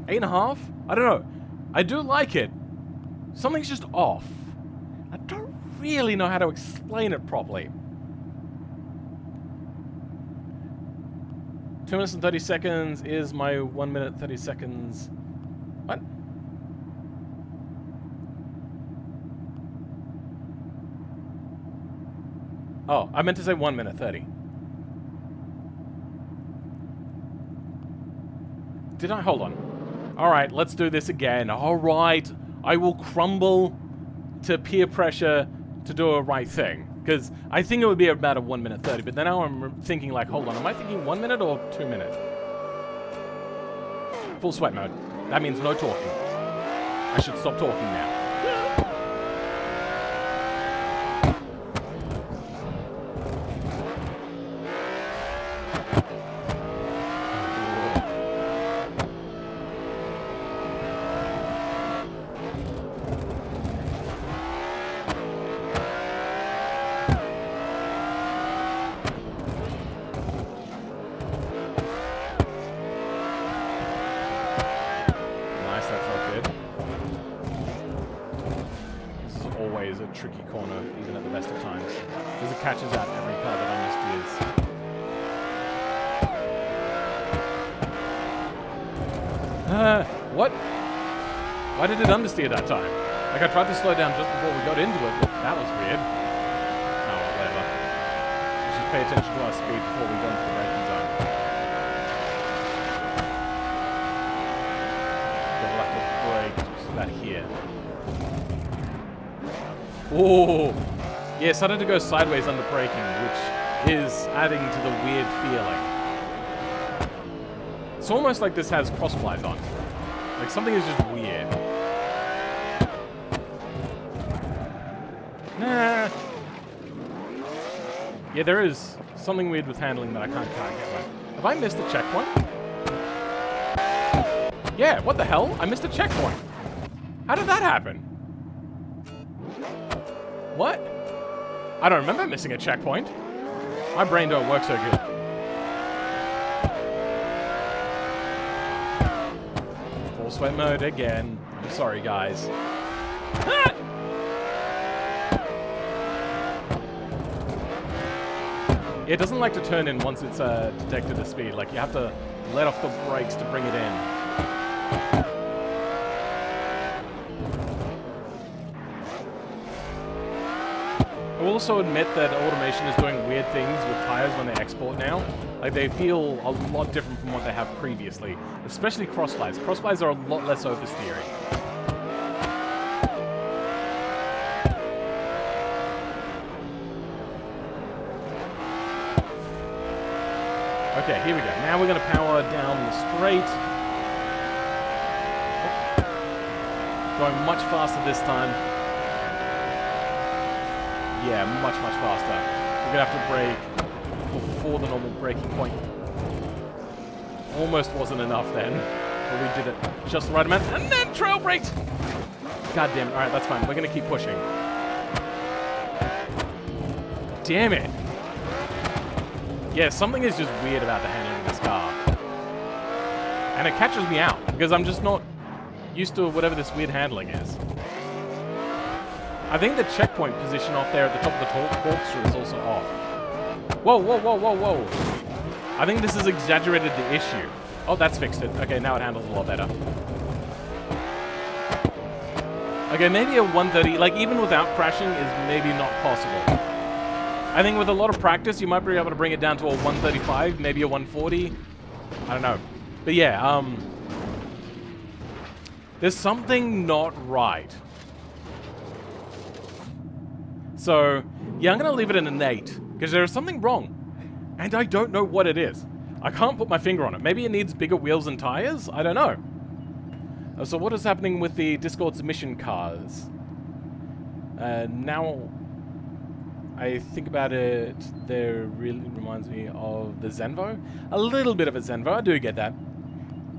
8.5? I don't know. I do like it. Something's just off. I don't really know how to explain it properly. 2 minutes and 30 seconds is my 1 minute 30 seconds. What? Oh, I meant to say 1 minute 30. Did I? Hold on. Alright, let's do this again. Alright, I will crumble to peer pressure to do a right thing. Because I think it would be about a 1 minute 30, but then now I'm thinking like, hold on, am I thinking 1 minute or 2 minutes? Full sweat mode. That means no talking. I should stop talking now. Tricky corner, even at the best of times. Because it catches out every car that understeers. What? Why did it understeer that time? Like, I tried to slow down just before we got into it, but that was weird. Oh, well, whatever. Let's just pay attention to our speed before we go into the braking zone. We'll have to brake just about here. Oh, Yeah, it started to go sideways under braking, which is adding to the weird feeling. It's almost like this has crossflies on. Like something is just weird. Nah. Yeah, there is something weird with handling that I can't get right. Have I missed a checkpoint? Yeah, what the hell? I missed a checkpoint. How did that happen? What? I don't remember missing a checkpoint. My brain don't work so good. Full sweat mode again. I'm sorry, guys. Ah! It doesn't like to turn in once it's detected the speed. Like, you have to let off the brakes to bring it in. I will also admit that automation is doing weird things with tires when they export now. Like, they feel a lot different from what they have previously. Especially crossflies. Crossflies are a lot less oversteering. Okay, here we go. Now we're going to power down the straight. Oh. Going much faster this time. Yeah, much, much faster. We're going to have to brake before the normal braking point. Almost wasn't enough then. But we did it just the right amount. And then trail braked! God damn it. Alright, that's fine. We're going to keep pushing. Damn it. Yeah, something is just weird about the handling of this car. And it catches me out, because I'm just not used to whatever this weird handling is. I think the checkpoint position off there at the top of the corkscrew is also off. Whoa, whoa, whoa, whoa, whoa. I think this has exaggerated the issue. Oh, that's fixed it. Okay, now it handles a lot better. Okay, maybe a 130, like even without crashing, is maybe not possible. I think with a lot of practice, you might be able to bring it down to a 135, maybe a 140. I don't know. But yeah, there's something not right. So, yeah, I'm going to leave it in an 8, because there is something wrong. And I don't know what it is. I can't put my finger on it. Maybe it needs bigger wheels and tires? I don't know. So what is happening with the Discord submission cars? Now I think about it, there really reminds me of the Zenvo. A little bit of a Zenvo, I do get that.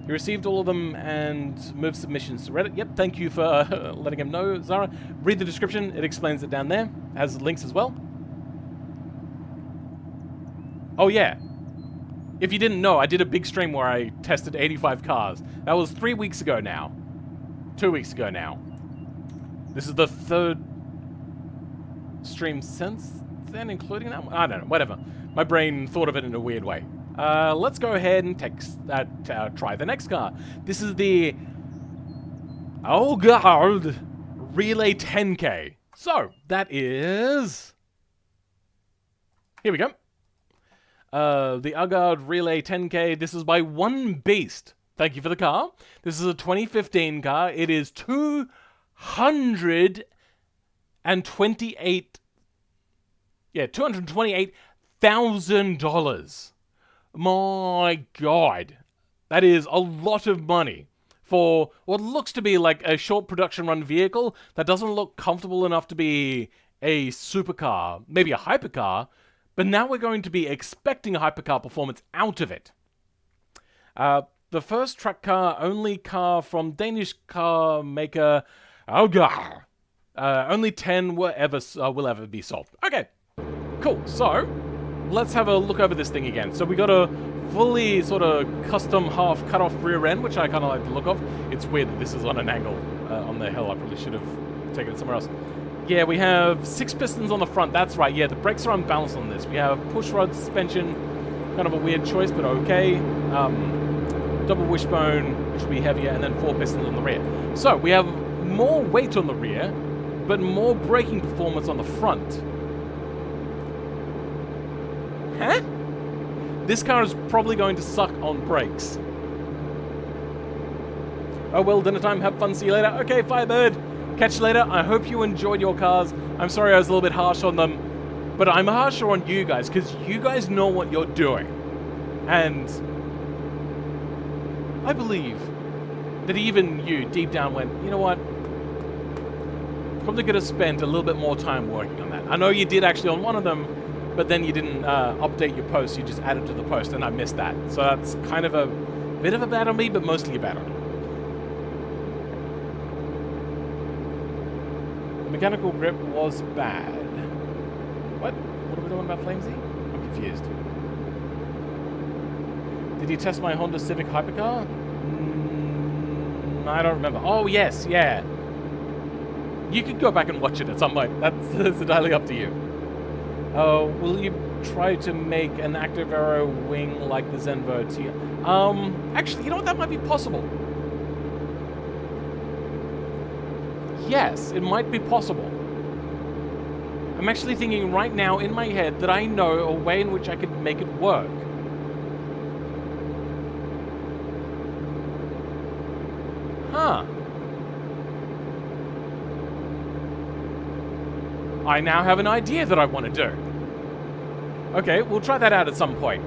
He received all of them and moved submissions to Reddit. Yep, thank you for letting him know, Zara. Read the description, it explains it down there. Has links as well. Oh yeah. If you didn't know, I did a big stream where I tested 85 cars. That was 3 weeks ago now. 2 weeks ago now. This is the third stream since then, including that one? I don't know, whatever. My brain thought of it in a weird way. Let's go ahead and try the next car. This is the Algard Relay 10K. So, that is... Here we go. The Algard Relay 10K. This is by One Beast. Thank you for the car. This is a 2015 car. It is $228,000. My God. That is a lot of money for what looks to be like a short production run vehicle that doesn't look comfortable enough to be a supercar, maybe a hypercar, but now we're going to be expecting a hypercar performance out of it. The first track car, only car from Danish car maker Algar. Only 10 will ever be sold. Okay, cool. So, let's have a look over this thing again. So we got a fully sort of custom half cut-off rear end, which I kind of like the look of. It's weird that this is on an angle on the hill. I probably should have taken it somewhere else. Yeah, we have 6 pistons on the front. That's right. Yeah, the brakes are unbalanced on this. We have push rod suspension. Kind of a weird choice, but okay. Double wishbone, which will be heavier, and then 4 pistons on the rear. So we have more weight on the rear, but more braking performance on the front. Huh? This car is probably going to suck on brakes. Oh well, dinner time, have fun, see you later. Okay, Firebird, Catch you later. I hope you enjoyed your cars. I'm sorry I was a little bit harsh on them, but I'm harsher on you guys because you guys know what you're doing. And I believe that even you deep down went, you know what? Probably could have spent a little bit more time working on that. I know you did actually on one of them, but then you didn't update your post. You just added to the post, and I missed that. So that's kind of a bit of a bad on me, but mostly a bad on me. The mechanical grip was bad. What? What are we doing about Flamesy? I'm confused. Did you test my Honda Civic Hypercar? I don't remember. Oh, yes, yeah. You could go back and watch it at some point. That's entirely up to you. Will you try to make an active arrow wing like the Zenvo T? Actually, you know what? That might be possible. Yes, it might be possible. I'm actually thinking right now in my head that I know a way in which I could make it work. Huh. I now have an idea that I want to do. Okay, we'll try that out at some point.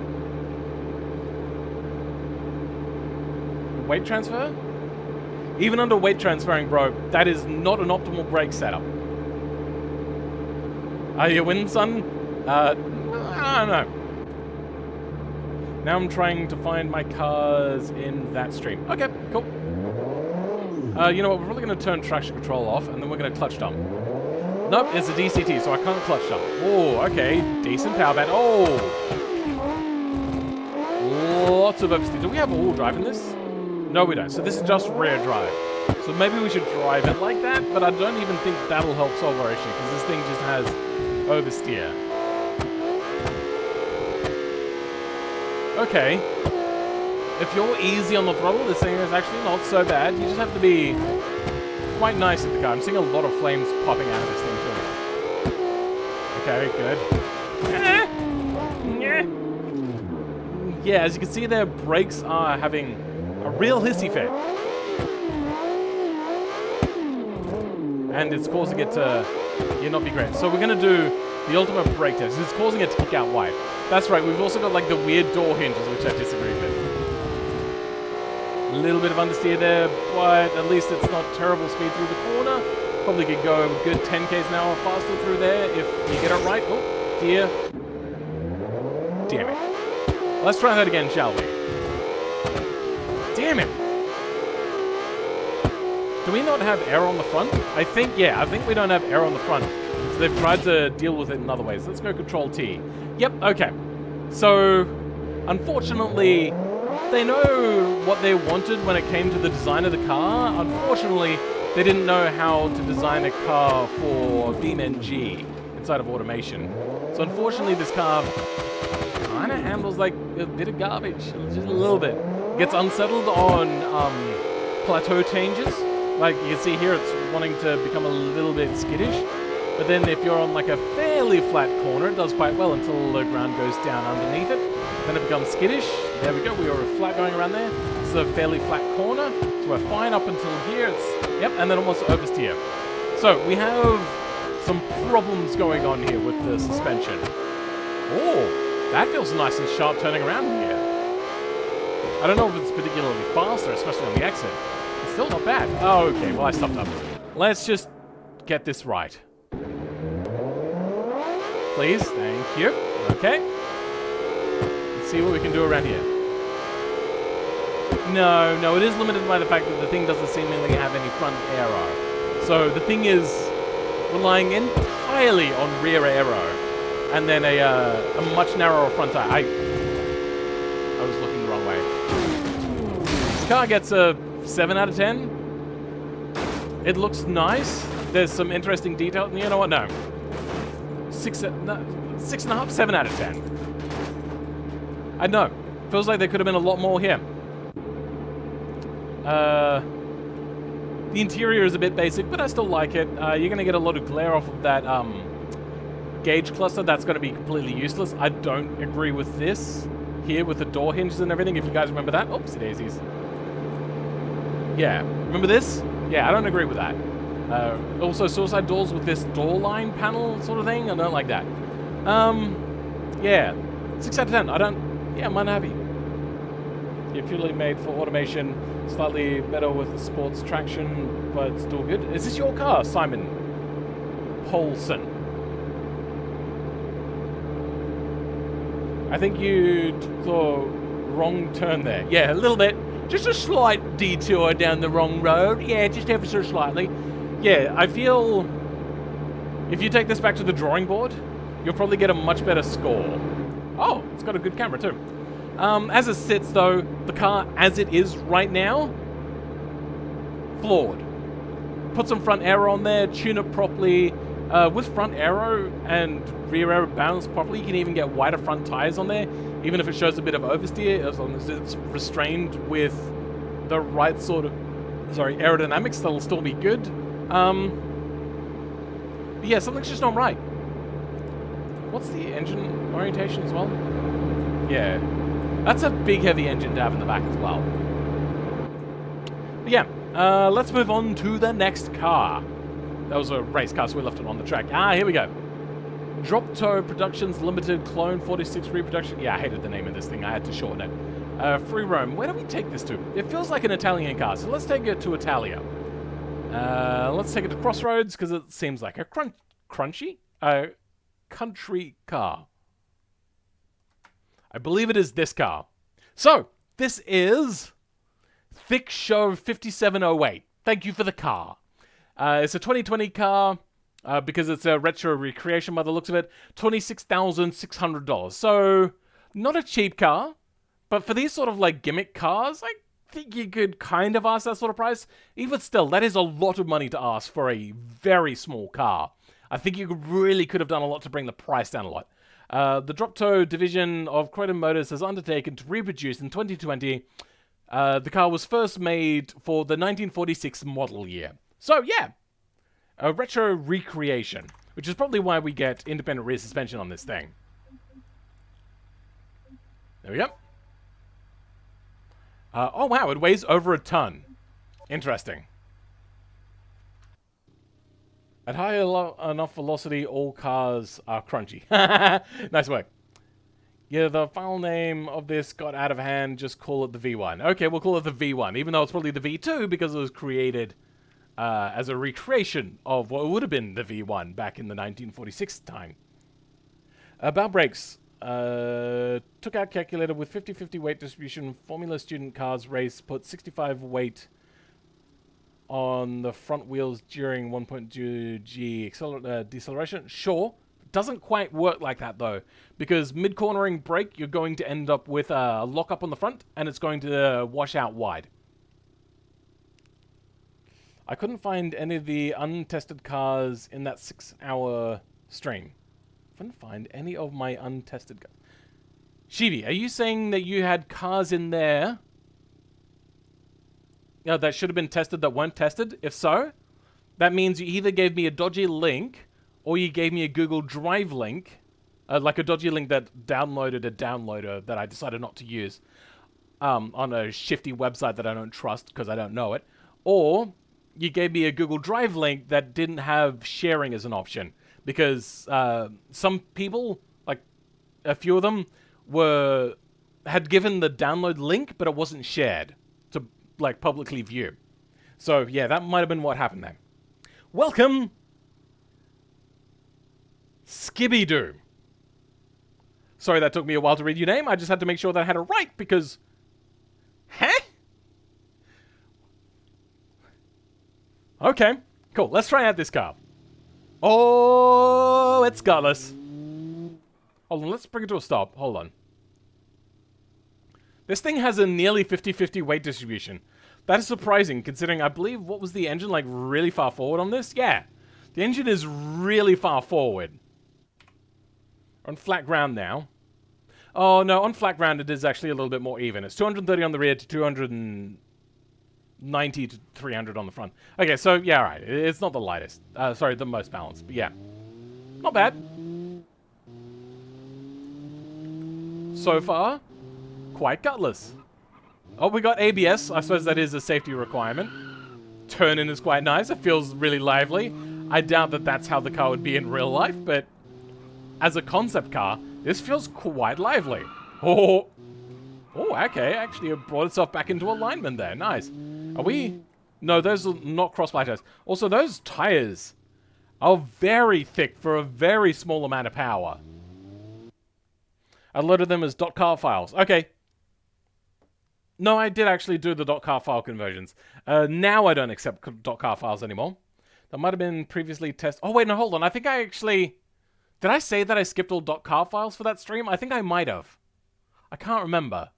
Weight transfer? Even under weight transferring, bro, that is not an optimal brake setup. Are you winning, son? I don't know. Now I'm trying to find my cars in that stream. Okay, cool. You know what, we're probably going to turn traction control off, and then we're going to clutch dump. Nope, it's a DCT, so I can't clutch dump. Oh, okay, decent power band. Oh! Lots of oversteer. Do we have all-wheel drive in this? No, we don't. So this is just rear drive. So maybe we should drive it like that, but I don't even think that'll help solve our issue, because this thing just has oversteer. Okay. If you're easy on the throttle, this thing is actually not so bad. You just have to be quite nice at the car. I'm seeing a lot of flames popping out of this thing too. Okay, good. Yeah, as you can see, their brakes are having a real hissy fit. And it's causing it to not be great. So we're going to do the ultimate brake test. It's causing it to kick out wide. That's right, we've also got like the weird door hinges, which I disagree with. A little bit of understeer there, but at least it's not terrible speed through the corner. Probably could go a good 10 k's an hour faster through there if you get it right. Oh, dear. Damn it. Let's try that again, shall we? Damn it. Do we not have air on the front? I think we don't have air on the front. So they've tried to deal with it in other ways. Let's go Control T. Yep, okay. So, unfortunately, they know what they wanted when it came to the design of the car. Unfortunately, they didn't know how to design a car for BeamNG inside of automation. So unfortunately, this car kind of handles like a bit of garbage, just a little bit. It gets unsettled on plateau changes. Like you can see here, it's wanting to become a little bit skittish. But then if you're on like a fairly flat corner, it does quite well until the ground goes down underneath it. Then it becomes skittish. There we go, we are flat going around there. It's a fairly flat corner, so we're fine up until here. Yep, and then almost oversteer. So we have some problems going on here with the suspension. Oh, that feels nice and sharp turning around here. I don't know if it's particularly faster, especially on the exit. It's still not bad. Oh, okay, well I stopped up. Let's just get this right. Please, thank you. Okay. Let's see what we can do around here. No, it is limited by the fact that the thing doesn't seemingly have any front aero. So the thing is relying entirely on rear aero, and then a much narrower front tire. I was looking the wrong way. The car gets a 7 out of 10. It looks nice. There's some interesting detail. You know what? No. 6.5, 7 out of 10. I know. Feels like there could have been a lot more here. The interior is a bit basic, but I still like it. You're going to get a lot of glare off of that gauge cluster. That's going to be completely useless. I don't agree with this here with the door hinges and everything, if you guys remember that. Oopsie daisies. Yeah. Remember this? Yeah, I don't agree with that. Also, suicide doors with this door line panel sort of thing. I don't like that. Yeah, 6 out of 10. I'm unhappy. Yeah, purely made for automation, slightly better with sports traction, but still good. Is this your car, Simon Paulson? I think you took the wrong turn there. Yeah, a little bit. Just a slight detour down the wrong road. Yeah, just ever so slightly. Yeah, I feel if you take this back to the drawing board, you'll probably get a much better score. Oh, it's got a good camera too. As it sits though, the car as it is right now, flawed. Put some front aero on there, tune it properly. With front aero and rear aero balanced properly, you can even get wider front tires on there, even if it shows a bit of oversteer, as long as it's restrained with the right sort of, aerodynamics, that'll still be good. But yeah, something's just not right. What's the engine orientation as well? Yeah, that's a big heavy engine to have in the back as well. But yeah, let's move on to the next car. That was a race car, so we left it on the track. Here we go. Drop Toe Productions Limited Clone 46 reproduction. Yeah, I hated the name of this thing. I had to shorten it. Free roam. Where do we take this to? It feels like an Italian car, so let's take it to Italia. Let's take it to Crossroads, because it seems like a country car. I believe it is this car. So, this is Thick Show 5708. Thank you for the car. It's a 2020 car, because it's a retro recreation by the looks of it. $26,600. So, not a cheap car, but for these sort of like gimmick cars, I think you could kind of ask that sort of price. Even still, that is a lot of money to ask for a very small car. I think you really could have done a lot to bring the price down a lot. The Drop Toe division of Croydon Motors has undertaken to reproduce in 2020. The car was first made for the 1946 model year. So yeah, a retro recreation, which is probably why we get independent rear suspension on this thing. There we go. Oh wow, it weighs over a ton. Interesting. At high enough velocity, all cars are crunchy. Nice work. Yeah, the file name of this got out of hand. Just call it the V1. Okay, we'll call it the V1, even though it's probably the V2 because it was created as a recreation of what would have been the V1 back in the 1946 time. Bow brakes. Took out calculator with 50-50 weight distribution. Formula student cars race. Put 65 weight on the front wheels during 1.2 G deceleration. Sure. Doesn't quite work like that though, because mid-cornering brake, you're going to end up with a lock-up on the front, and it's going to wash out wide. I couldn't find any of the untested cars in that 6-hour stream. Couldn't find any of my untested cars. Shivi, are you saying that you had cars in there that should have been tested that weren't tested? If so, that means you either gave me a dodgy link, or you gave me a Google Drive link, like a dodgy link that downloaded a downloader that I decided not to use on a shifty website that I don't trust because I don't know it. Or you gave me a Google Drive link that didn't have sharing as an option. Because some people, like a few of them, had given the download link, but it wasn't shared to like publicly view. So yeah, that might have been what happened there. Welcome, Skibby-Doo. Sorry that took me a while to read your name. I just had to make sure that I had it right because... Huh? Okay, cool. Let's try out this car. Oh, it's gutless. Hold on, let's bring it to a stop. Hold on. This thing has a nearly 50-50 weight distribution. That is surprising, considering I believe, what was the engine, like, really far forward on this? Yeah. The engine is really far forward. On flat ground now. Oh, no, on flat ground it is actually a little bit more even. It's 230 on the rear to 290 to 300 on the front. Okay, so, yeah, alright. It's not the lightest. Sorry, the most balanced, but yeah. Not bad. So far, quite gutless. Oh, we got ABS. I suppose that is a safety requirement. turn-in is quite nice. It feels really lively. I doubt that that's how the car would be in real life, but as a concept car, this feels quite lively. Oh, okay. Actually, it brought itself back into alignment there. Nice. Are we... No, those are not cross-fly tires. Also, those tires are very thick for a very small amount of power. I loaded them as .car files. Okay. No, I did actually do the .car file conversions. Now I don't accept .car files anymore. That might have been previously tested. Oh, wait, no, hold on. I think I actually... Did I say that I skipped all .car files for that stream? I think I might have. I can't remember.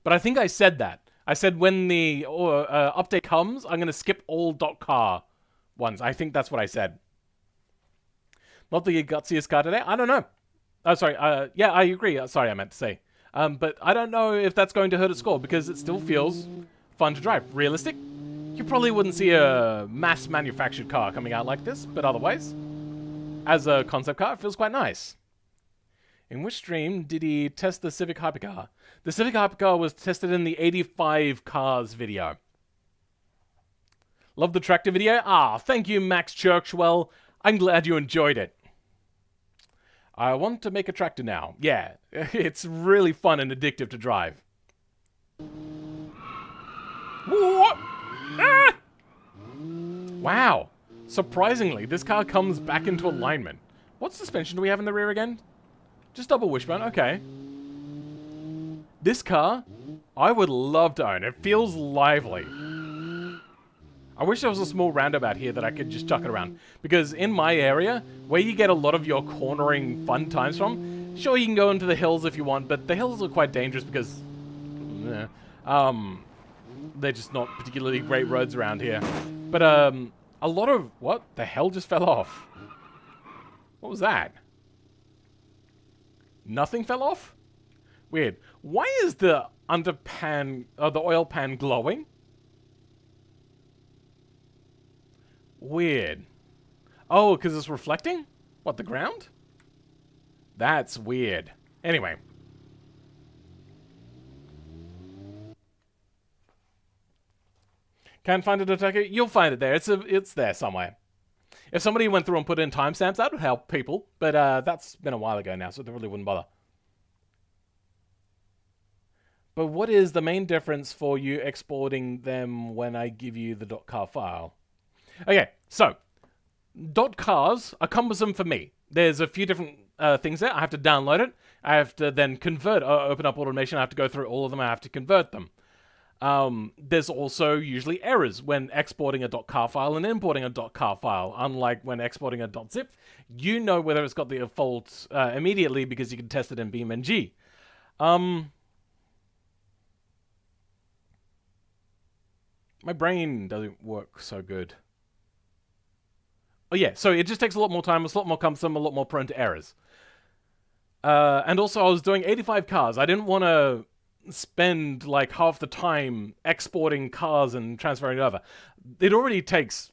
But I think I said that. I said when the update comes, I'm going to skip all .car ones. I think that's what I said. Not the gutsiest car today? I don't know. Oh, sorry. Yeah, I agree. Sorry, I meant to say. But I don't know if that's going to hurt its score because it still feels fun to drive. Realistic? You probably wouldn't see a mass-manufactured car coming out like this, but otherwise, as a concept car, it feels quite nice. In which stream did he test the Civic Hypercar? The Civic Hypercar was tested in the 85 cars video. Love the tractor video? Ah, thank you, Max Churchwell. I'm glad you enjoyed it. I want to make a tractor now. Yeah, it's really fun and addictive to drive. Ah! Wow. Surprisingly, this car comes back into alignment. What suspension do we have in the rear again? Just double wishbone, okay. This car, I would love to own. It feels lively. I wish there was a small roundabout here that I could just chuck it around. Because in my area, where you get a lot of your cornering fun times from, sure, you can go into the hills if you want, but the hills are quite dangerous because... they're just not particularly great roads around here. But, a lot of... What the hell just fell off? What was that? Nothing fell off? Weird. Why is the underpan... the oil pan glowing? Weird. Oh, because it's reflecting? What, the ground? That's weird. Anyway. Can't find it, attacker? You'll find it there. It's there somewhere. If somebody went through and put in timestamps, that would help people. But that's been a while ago now, so they really wouldn't bother. But what is the main difference for you exporting them when I give you the .car file? Okay, so .cars are cumbersome for me. There's a few different things there. I have to download it. I have to then convert, open up automation. I have to go through all of them. I have to convert them. There's also usually errors when exporting a .car file and importing a .car file. Unlike when exporting a .zip, you know whether it's got the fault immediately because you can test it in BeamNG. My brain doesn't work so good. Oh yeah, so it just takes a lot more time, it's a lot more cumbersome, a lot more prone to errors. And also I was doing 85 cars. I didn't want to spend like half the time exporting cars and transferring it over. It already takes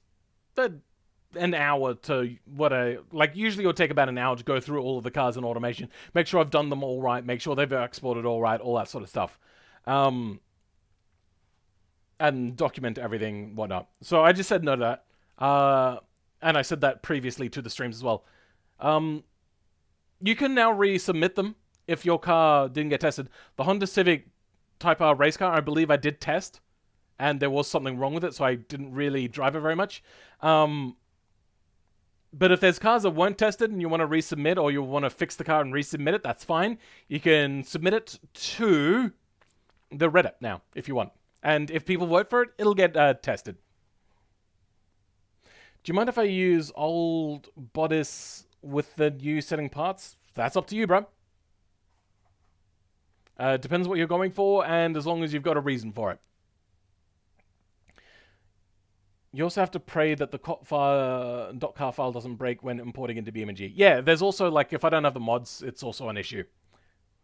an hour to usually it'll take about an hour to go through all of the cars in automation, make sure I've done them all right, make sure they've exported all right, all that sort of stuff. And document everything, whatnot. So I just said no to that. And I said that previously to the streams as well. You can now resubmit them if your car didn't get tested. The Honda Civic Type R race car, I believe I did test. And there was something wrong with it, so I didn't really drive it very much. But if there's cars that weren't tested and you want to resubmit or you want to fix the car and resubmit it, that's fine. You can submit it to the Reddit now, if you want. And if people vote for it, it'll get tested. Do you mind if I use old bodice with the new setting parts? That's up to you, bro. Depends what you're going for, and as long as you've got a reason for it. You also have to pray that the .car file doesn't break when importing into BeamNG. Yeah, there's also, like, if I don't have the mods, it's also an issue.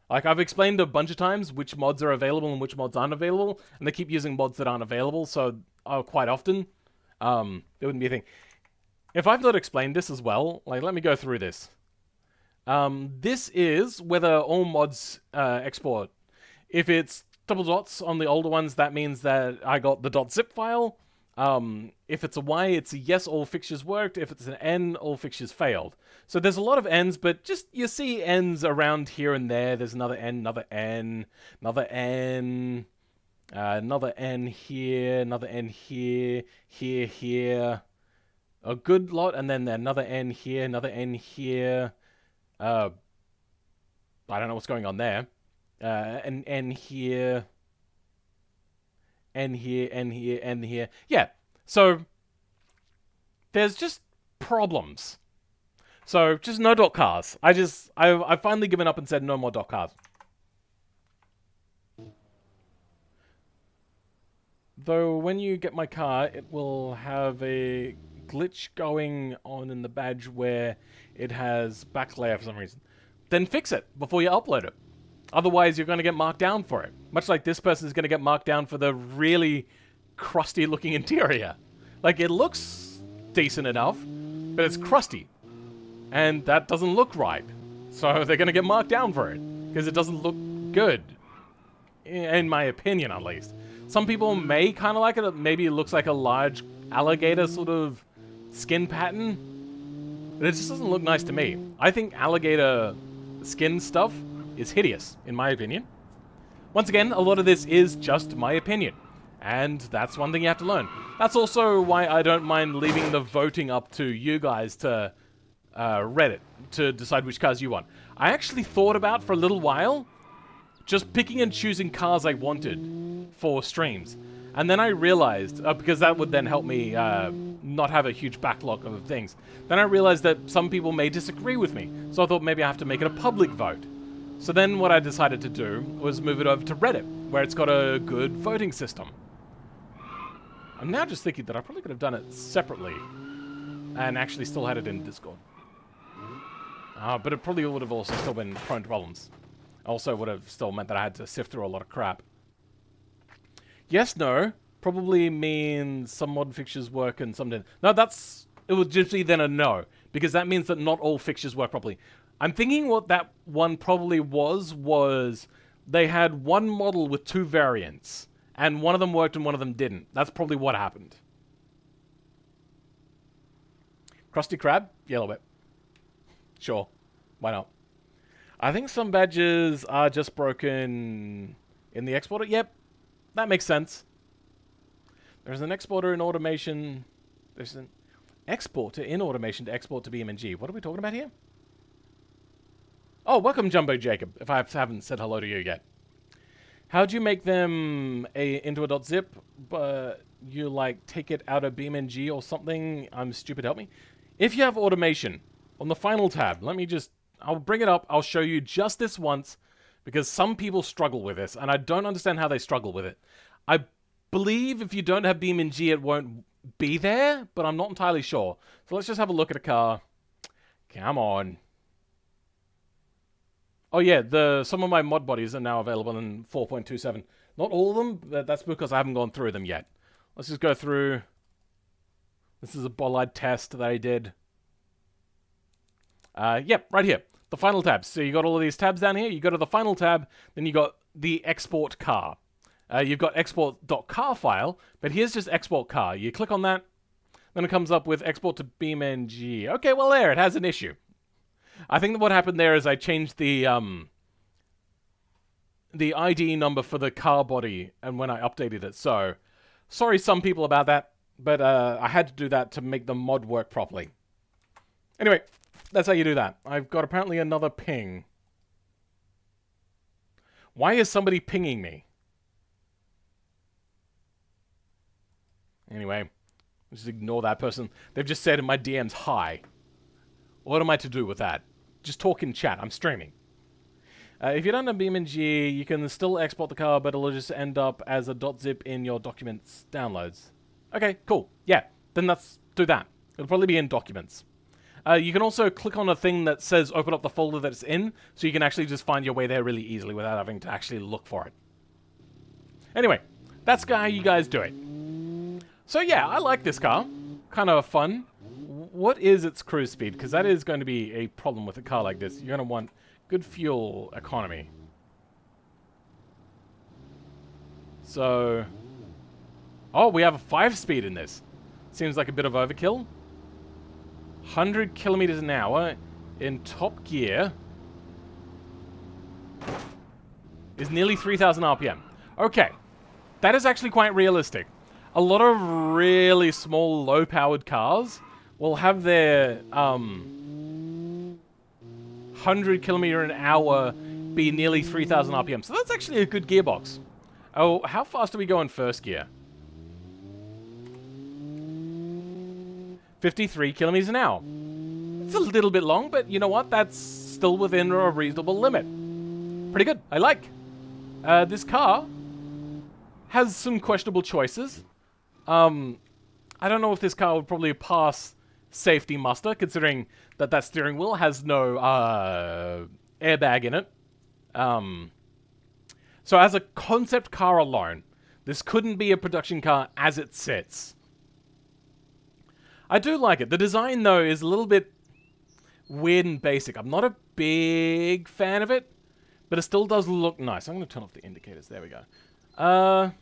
Like, I've explained a bunch of times which mods are available and which mods aren't available, and they keep using mods that aren't available, so quite often, it wouldn't be a thing. If I've not explained this as well, like, let me go through this. This is whether all mods export. If it's double dots on the older ones, that means that I got the .zip file. If it's a Y, it's a yes, all fixtures worked. If it's an N, all fixtures failed. So there's a lot of N's, but just you see N's around here and there. There's another N, another N, another N, another N here, another N here, here. A good lot, and then another N here, another N here. I don't know what's going on there. An N here. N here, N here, N here. Yeah, so there's just problems. So just no dot cars. I've finally given up and said no more dot cars. Though when you get my car, it will have a glitch going on in the badge where it has back layer for some reason. Then fix it before you upload it. Otherwise, you're going to get marked down for it. Much like this person is going to get marked down for the really crusty looking interior. Like, it looks decent enough, but it's crusty. And that doesn't look right. So they're going to get marked down for it. Because it doesn't look good. In my opinion, at least. Some people may kind of like it. Maybe it looks like a large alligator sort of skin pattern. But it just doesn't look nice to me. I think alligator skin stuff is hideous, in my opinion. Once again, a lot of this is just my opinion. And that's one thing you have to learn. That's also why I don't mind leaving the voting up to you guys to Reddit to decide which cars you want. I actually thought about for a little while just picking and choosing cars I wanted for streams. And then I realized, because that would then help me not have a huge backlog of things. Then I realized that some people may disagree with me. So I thought maybe I have to make it a public vote. So then what I decided to do was move it over to Reddit, where it's got a good voting system. I'm now just thinking that I probably could have done it separately and actually still had it in Discord. But it probably would have also still been prone to problems. Also would have still meant that I had to sift through a lot of crap. Yes, no, probably means some mod fixtures work and some didn't. No, it would just be then a no, because that means that not all fixtures work properly. I'm thinking what that one probably was they had one model with two variants, and one of them worked and one of them didn't. That's probably what happened. Krusty Krab? Yellow bit. Sure. Why not? I think some badges are just broken in the exporter. Yep. That makes sense. There's an exporter in automation. There's an exporter in automation to export to BeamNG. What are we talking about here? Oh, welcome, Jumbo Jacob, if I haven't said hello to you yet. How do you make them into a .zip, but you, like, take it out of BeamNG or something? I'm stupid, help me. If you have automation, on the final tab, I'll bring it up, I'll show you just this once, because some people struggle with this, and I don't understand how they struggle with it. I believe if you don't have BeamNG, it won't be there, but I'm not entirely sure. So let's just have a look at a car. Come on. Oh yeah, some of my mod bodies are now available in 4.27. Not all of them, but that's because I haven't gone through them yet. Let's just go through. This is a bollard test that I did. Yep, right here. The final tab. So you got all of these tabs down here. You go to the final tab, then you got the export car. You've got export.car file, but here's just export car. You click on that, then it comes up with export to BeamNG. Okay, well there, it has an issue. I think that what happened there is I changed the ID number for the car body and when I updated it. So, sorry some people about that, but I had to do that to make the mod work properly. Anyway, that's how you do that. I've got apparently another ping. Why is somebody pinging me? Anyway, just ignore that person. They've just said in my DMs, hi. What am I to do with that? Just talk in chat. I'm streaming. If you don't have BeamNG, you can still export the car, but it'll just end up as a .zip in your documents downloads. Okay, cool. Yeah, then do that. It'll probably be in documents. You can also click on a thing that says open up the folder that it's in, so you can actually just find your way there really easily without having to actually look for it. Anyway, that's how you guys do it. So yeah, I like this car. Kind of fun. What is its cruise speed? Because that is going to be a problem with a car like this. You're going to want good fuel economy. So, Oh, we have a 5-speed in this. Seems like a bit of overkill. 100 kilometers an hour in top gear is nearly 3,000 RPM. Okay, that is actually quite realistic. A lot of really small, low-powered cars will have their 100 kilometer an hour be nearly 3,000 RPM. So that's actually a good gearbox. Oh, how fast do we go in first gear? 53 kilometers an hour. It's a little bit long, but you know what? That's still within a reasonable limit. Pretty good. I like. This car has some questionable choices. I don't know if this car would probably pass safety muster, considering that that steering wheel has no airbag in it. So as a concept car alone, this couldn't be a production car as it sits. I do like it. The design, though, is a little bit weird and basic. I'm not a big fan of it, but it still does look nice. I'm going to turn off the indicators. There we go. But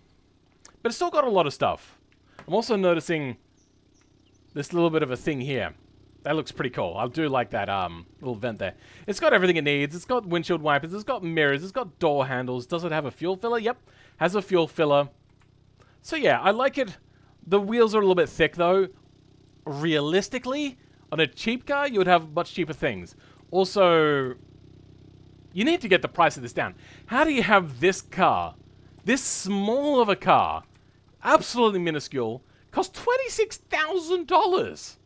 it's still got a lot of stuff. I'm also noticing this little bit of a thing here. That looks pretty cool. I do like that little vent there. It's got everything it needs. It's got windshield wipers. It's got mirrors. It's got door handles. Does it have a fuel filler? Yep. Has a fuel filler. So yeah, I like it. The wheels are a little bit thick, though. Realistically, on a cheap car, you would have much cheaper things. Also, you need to get the price of this down. How do you have this car, this small of a car, absolutely minuscule, cost $26,000?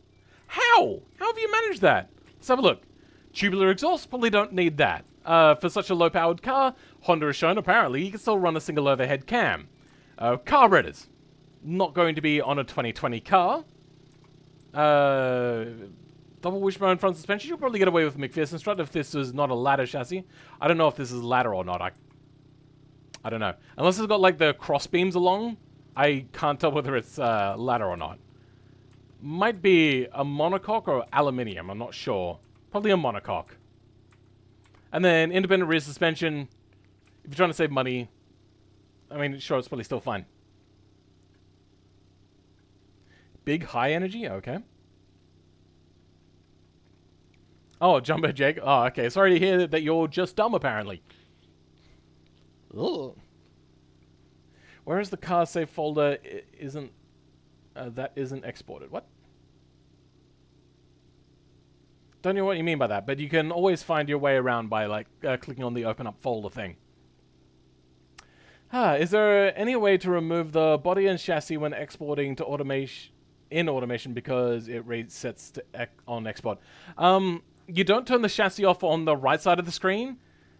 How? How have you managed that? Let's have a look. Tubular exhaust, probably don't need that. For such a low-powered car, Honda has shown apparently you can still run a single overhead cam. Carburetors, not going to be on a 2020 car. Double wishbone front suspension. You'll probably get away with McPherson strut if this is not a ladder chassis. I don't know if this is ladder or not. I don't know. Unless it's got like the cross beams along, I can't tell whether it's ladder or not. Might be a monocoque or aluminium. I'm not sure. Probably a monocoque. And then independent rear suspension. If you're trying to save money, I mean, sure, it's probably still fine. Big high energy? Okay. Oh, Jumbo Jake. Oh, okay. Sorry to hear that you're just dumb, apparently. Ugh. Where is the car save folder? That isn't exported. What? Don't know what you mean by that, but you can always find your way around by, like, clicking on the open up folder thing. Is there any way to remove the body and chassis when exporting to automation? In automation, because it resets to on export. You don't turn the chassis off on the right side of the screen.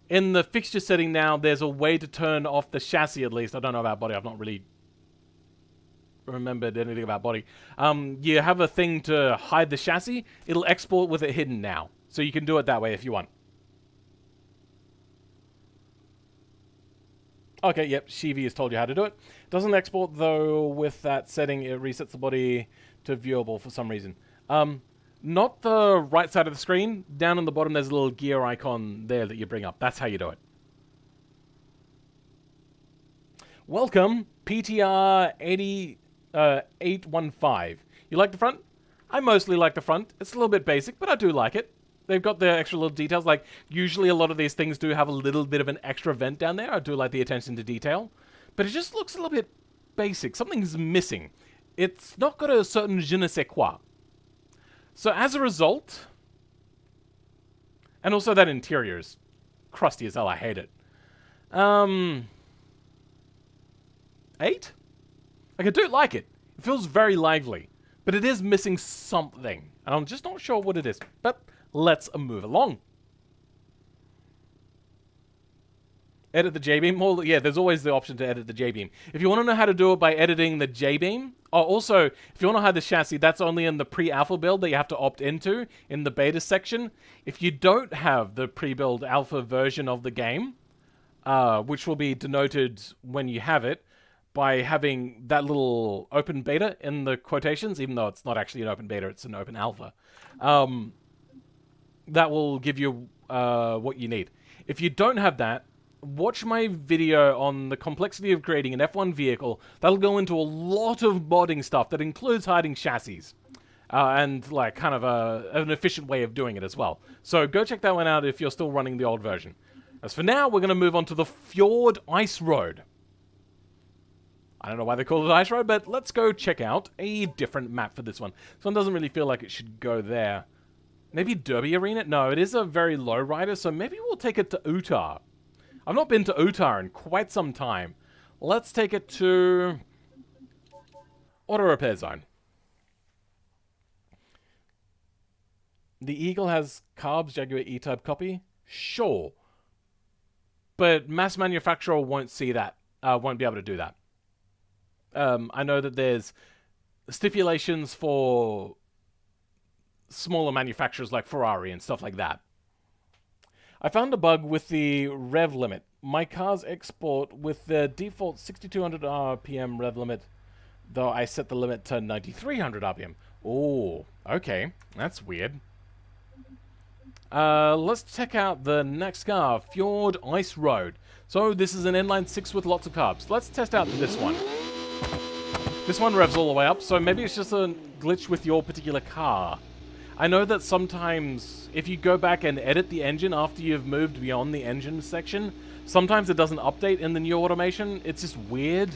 In the fixture setting now, there's a way to turn off the chassis at least. I don't know about body. I've not really remembered anything about body. You have a thing to hide the chassis. It'll export with it hidden now. So you can do it that way if you want. Okay, yep, Shivi has told you how to do it. Doesn't export, though, with that setting. It resets the body to viewable for some reason. Not the right side of the screen. Down on the bottom, there's a little gear icon there that you bring up. That's how you do it. Welcome, PTR 815. You like the front? I mostly like the front. It's a little bit basic, but I do like it. They've got the extra little details. Like, usually a lot of these things do have a little bit of an extra vent down there. I do like the attention to detail. But it just looks a little bit basic. Something's missing. It's not got a certain je ne sais quoi. So as a result... And also that interior is crusty as hell. I hate it. 8? Like, I do like it. It feels very lively. But it is missing something. And I'm just not sure what it is. But... let's move along. Edit the J-beam. Well, yeah, there's always the option to edit the J-beam. If you want to know how to do it by editing the J-beam, also, if you want to hide the chassis, that's only in the pre-alpha build that you have to opt into in the beta section. If you don't have the pre-build alpha version of the game, which will be denoted when you have it, by having that little open beta in the quotations, even though it's not actually an open beta, it's an open alpha. That will give you what you need. If you don't have that, watch my video on the complexity of creating an F1 vehicle. That'll go into a lot of modding stuff that includes hiding chassis. And like kind of an efficient way of doing it as well. So go check that one out if you're still running the old version. As for now, we're going to move on to the Fjord Ice Road. I don't know why they call it Ice Road, but let's go check out a different map for this one. This one doesn't really feel like it should go there. Maybe Derby Arena? No, it is a very low rider, so maybe we'll take it to Utah. I've not been to Utah in quite some time. Let's take it to Auto Repair Zone. The Eagle has carbs, Jaguar E-Type copy? Sure. But mass manufacturer won't see that. Won't be able to do that. I know that there's stipulations for smaller manufacturers like Ferrari and stuff like that. I found a bug with the rev limit. My car's export with the default 6200 RPM rev limit, though I set the limit to 9300 RPM. Oh, okay. That's weird. Let's check out the next car, Fjord Ice Road. So this is an inline 6 with lots of carbs. Let's test out this one. This one revs all the way up, so maybe it's just a glitch with your particular car. I know that sometimes if you go back and edit the engine after you've moved beyond the engine section, sometimes it doesn't update in the new automation. It's just weird.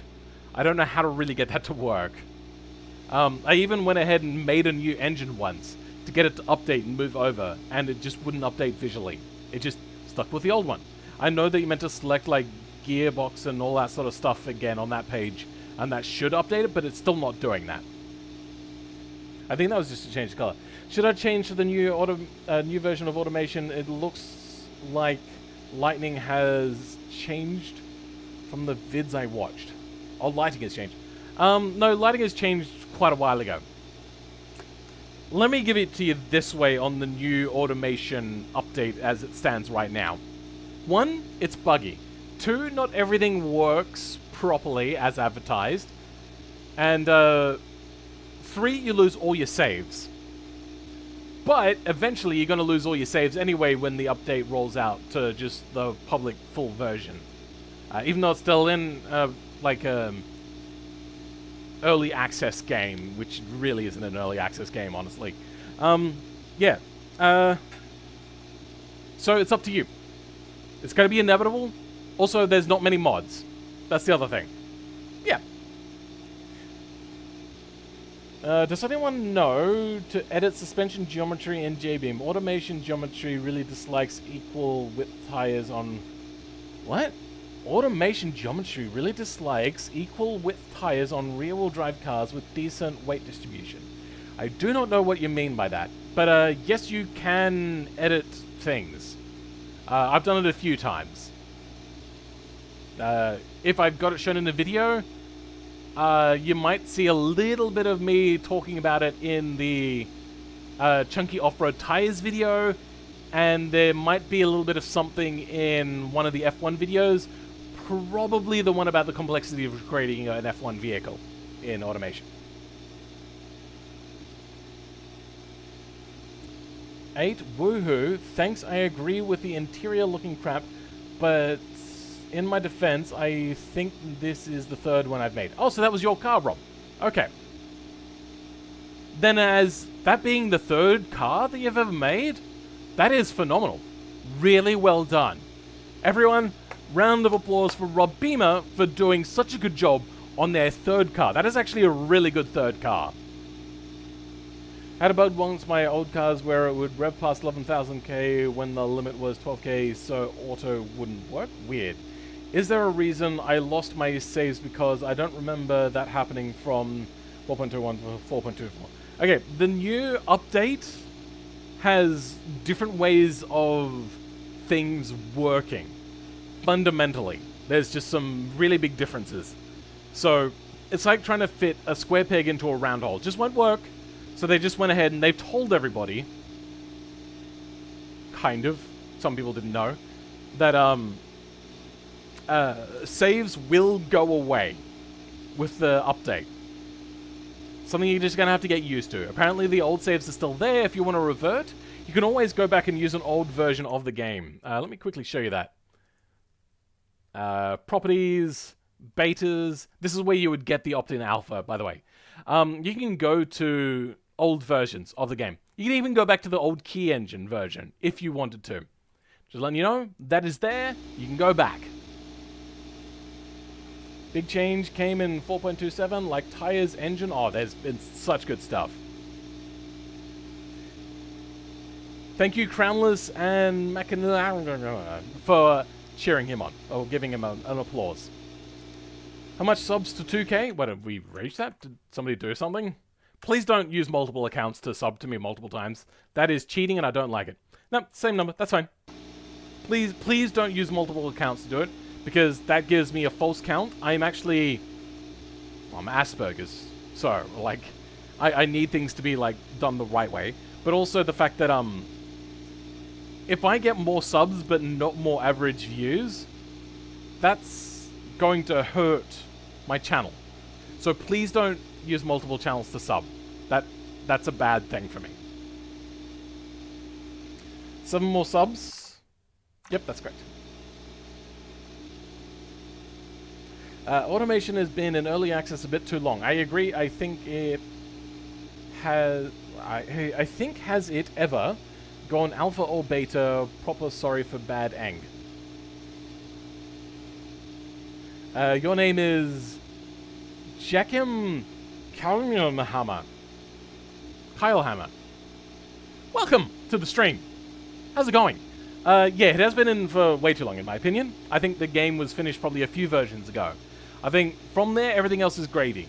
I don't know how to really get that to work. I even went ahead and made a new engine once to get it to update and move over, and it just wouldn't update visually. It just stuck with the old one. I know that you meant to select like gearbox and all that sort of stuff again on that page, and that should update it, but it's still not doing that. I think that was just to change the color. Should I change to the new new version of automation? It looks like lighting has changed from the vids I watched. Oh, lighting has changed. No, lighting has changed quite a while ago. Let me give it to you this way on the new automation update as it stands right now. 1, it's buggy. 2, not everything works properly as advertised. And 3, you lose all your saves. But eventually you're going to lose all your saves anyway when the update rolls out to just the public full version. Even though it's still in early access game, which really isn't an early access game, honestly. Yeah. So it's up to you. It's going to be inevitable. Also, there's not many mods. That's the other thing. Yeah. Does anyone know to edit suspension geometry in JBeam? Automation geometry really dislikes equal width tires on... What? Automation geometry really dislikes equal width tires on rear-wheel drive cars with decent weight distribution. I do not know what you mean by that, but yes, you can edit things. I've done it a few times. If I've got it shown in the video, you might see a little bit of me talking about it in the Chunky Off-Road Tires video, and there might be a little bit of something in one of the F1 videos, probably the one about the complexity of creating an F1 vehicle in automation. 8, woohoo, thanks, I agree with the interior looking crap, but in my defense, I think this is the 3rd one I've made. Oh, so that was your car, Rob. Okay. Then as that being the 3rd car that you've ever made, that is phenomenal. Really well done. Everyone, round of applause for Rob Beamer for doing such a good job on their 3rd car. That is actually a really good 3rd car. Had a bug once my old cars where it would rev past 11,000k when the limit was 12k, so auto wouldn't work. Weird. Is there a reason I lost my saves? Because I don't remember that happening from 4.21 to 4.24. Okay, the new update has different ways of things working. Fundamentally, there's just some really big differences. So it's like trying to fit a square peg into a round hole. It just won't work. So they just went ahead and they've told everybody, kind of, some people didn't know, that saves will go away with the update. Something you're just going to have to get used to. Apparently the old saves are still there. If you want to revert, you can always go back and use an old version of the game. Let me quickly show you that. properties, betas. This is where you would get the opt-in alpha, by the way. You can go to old versions of the game. You can even go back to the old key engine version if you wanted to. Just letting you know, that is there. You can go back. Big change came in 4.27, like tires, engine. Oh, there's been such good stuff. Thank you, Crownless and Mackin for cheering him on, or giving him an applause. How much subs to 2K? What, have we reached that? Did somebody do something? Please don't use multiple accounts to sub to me multiple times. That is cheating and I don't like it. No, same number, that's fine. Please don't use multiple accounts to do it, because that gives me a false count. I'm Asperger's, so, like, I need things to be, like, done the right way. But also the fact that, if I get more subs but not more average views, that's going to hurt my channel. So please don't use multiple channels to sub. That's a bad thing for me. 7 more subs. Yep, that's correct. Automation has been in early access a bit too long. I agree. I think it has... I think has it ever gone alpha or beta? Proper sorry for bad ang. Your name is Jackim Kalmhammer. Kylehammer. Welcome to the stream. How's it going? Yeah, it has been in for way too long, in my opinion. I think the game was finished probably a few versions ago. I think from there, everything else is gravy.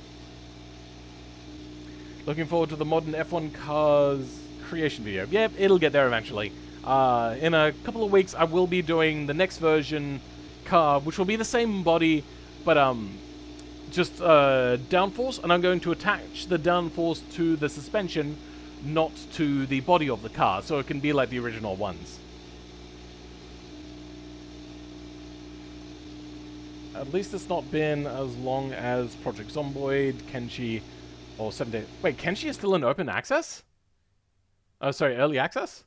Looking forward to the modern F1 cars creation video. Yep, it'll get there eventually. In a couple of weeks, I will be doing the next version car, which will be the same body, but just downforce, and I'm going to attach the downforce to the suspension, not to the body of the car, so it can be like the original ones. At least it's not been as long as Project Zomboid, Kenshi, or 7 Days... Wait, Kenshi is still in open access? Oh, sorry, early access?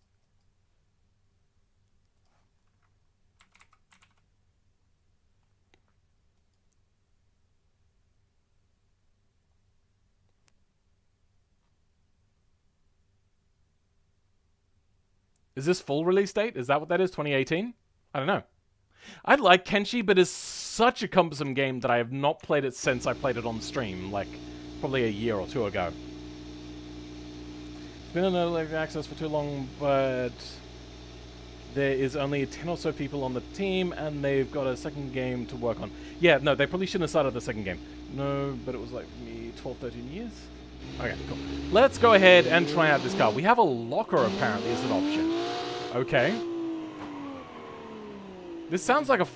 Is this full release date? Is that what that is? 2018? I don't know. I like Kenshi, but it's such a cumbersome game that I have not played it since I played it on stream, like, probably a year or two ago. It's been in early access for too long, but there is only 10 or so people on the team, and they've got a second game to work on. Yeah, no, they probably shouldn't have started the second game. No, but it was like, me, 12, 13 years? Okay, cool. Let's go ahead and try out this car. We have a locker, apparently, as an option. Okay. This sounds like a...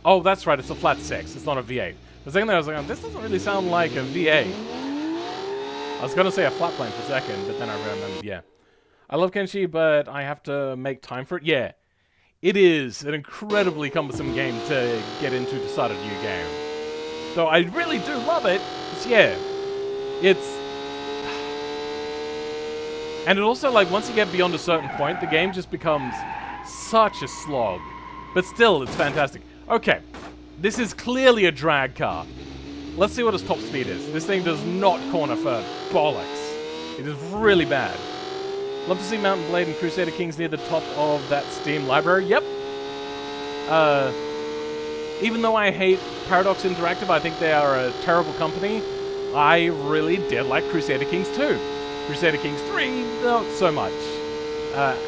Oh, that's right, it's a flat 6. It's not a V8. The second thing I was like, oh, this doesn't really sound like a V8. I was going to say a flat plane for a second, but then I remembered, yeah. I love Kenshi, but I have to make time for it. Yeah, it is an incredibly cumbersome game to get into to start a new game. Though I really do love it. Yeah, it's... And it also, like, once you get beyond a certain point, the game just becomes such a slog. But still, it's fantastic. Okay, this is clearly a drag car. Let's see what its top speed is. This thing does not corner for bollocks. It is really bad. Love to see Mountain Blade and Crusader Kings near the top of that Steam library. Yep. Even though I hate Paradox Interactive, I think they are a terrible company. I really did like Crusader Kings 2. Crusader Kings 3, not so much.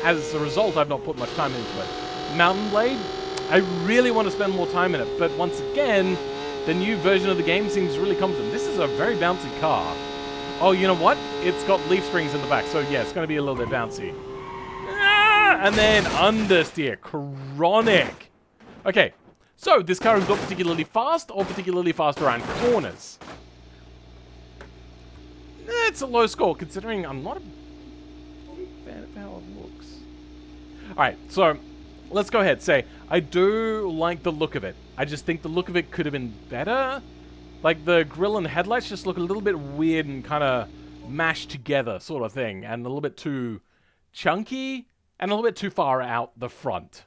As a result, I've not put much time into it. Mountain Blade, I really want to spend more time in it, but once again, the new version of the game seems really cumbersome. This is a very bouncy car. Oh, you know what? It's got leaf springs in the back, so yeah, it's going to be a little bit bouncy. Ah, and then understeer. Chronic. Okay, so this car is not particularly fast or particularly fast around corners. It's a low score, considering I'm not a fan of how it looks. Alright, so let's go ahead. Say, I do like the look of it. I just think the look of it could have been better. Like, the grille and headlights just look a little bit weird and kind of mashed together sort of thing. And a little bit too chunky and a little bit too far out the front.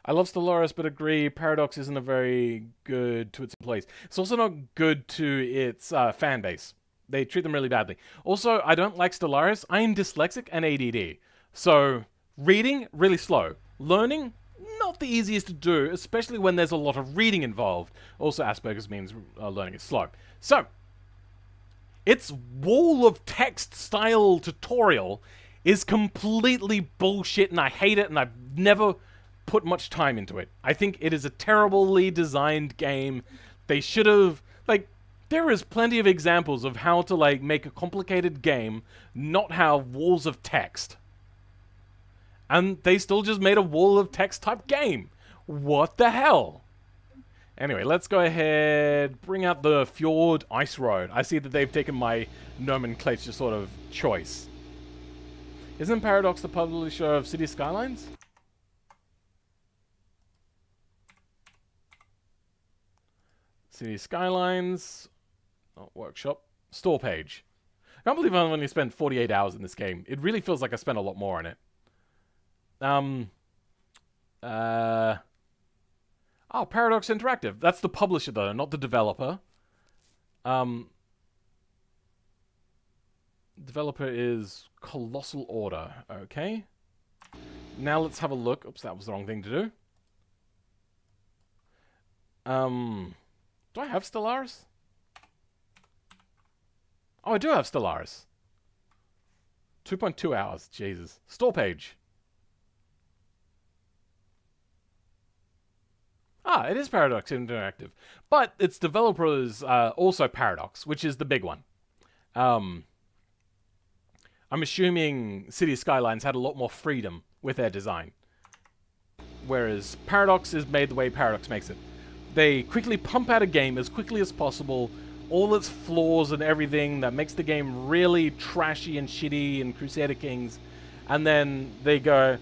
I love Stellaris, but agree Paradox isn't a very good to its employees. It's also not good to its fan base. They treat them really badly. Also, I don't like Stellaris. I am dyslexic and ADD. So, reading, really slow. Learning, not the easiest to do, especially when there's a lot of reading involved. Also, Asperger's means learning is slow. So, its wall of text style tutorial is completely bullshit and I hate it and I've never put much time into it. I think it is a terribly designed game. They should have, like, there is plenty of examples of how to, like, make a complicated game not have walls of text. And they still just made a wall of text type game. What the hell? Anyway, let's go ahead, bring out the Fjord Ice Road. I see that they've taken my nomenclature sort of choice. Isn't Paradox the publisher of City Skylines? City Skylines, workshop, store page. I can't believe I've only spent 48 hours in this game. It really feels like I spent a lot more on it. Oh, Paradox Interactive. That's the publisher though, not the developer. Developer is Colossal Order. Okay. Now let's have a look. Oops, that was the wrong thing to do. Do I have Stellaris? Oh, I do have Stellaris. 2.2 hours. Jesus. Store page. Ah, it is Paradox Interactive. But its developer is also Paradox, which is the big one. I'm assuming City Skylines had a lot more freedom with their design. Whereas Paradox is made the way Paradox makes it. They quickly pump out a game as quickly as possible, all its flaws and everything that makes the game really trashy and shitty and Crusader Kings, and then they go,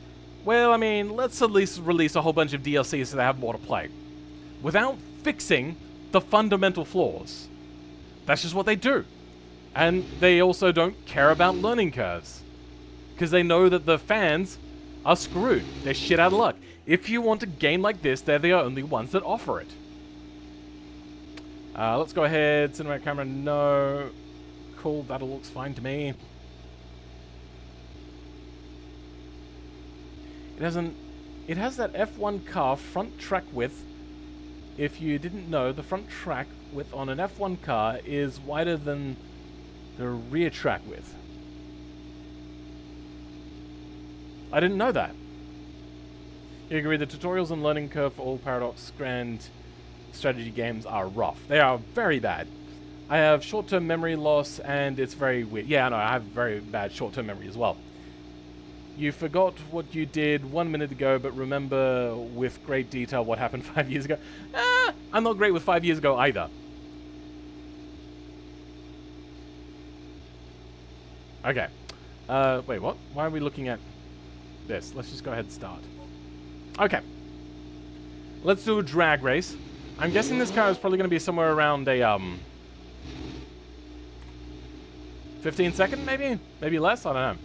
well, I mean, let's at least release a whole bunch of DLC so they have more to play. Without fixing the fundamental flaws. That's just what they do. And they also don't care about learning curves. Because they know that the fans are screwed. They're shit out of luck. If you want a game like this, they're the only ones that offer it. Let's go ahead. Cinematic camera, no. Cool, that all looks fine to me. It has that F1 car front track width. If you didn't know, the front track width on an F1 car is wider than the rear track width. I didn't know that. You agree the tutorials and learning curve for all Paradox Grand strategy games are rough. They are very bad. I have short-term memory loss and it's very weird. Yeah, I know, I have very bad short-term memory as well. You forgot what you did 1 minute ago, but remember with great detail what happened 5 years ago. I'm not great with 5 years ago either. Okay. Wait, what? Why are we looking at this? Let's just go ahead and start. Okay. Let's do a drag race. I'm guessing this car is probably going to be somewhere around a, 15 second, maybe? Maybe less? I don't know.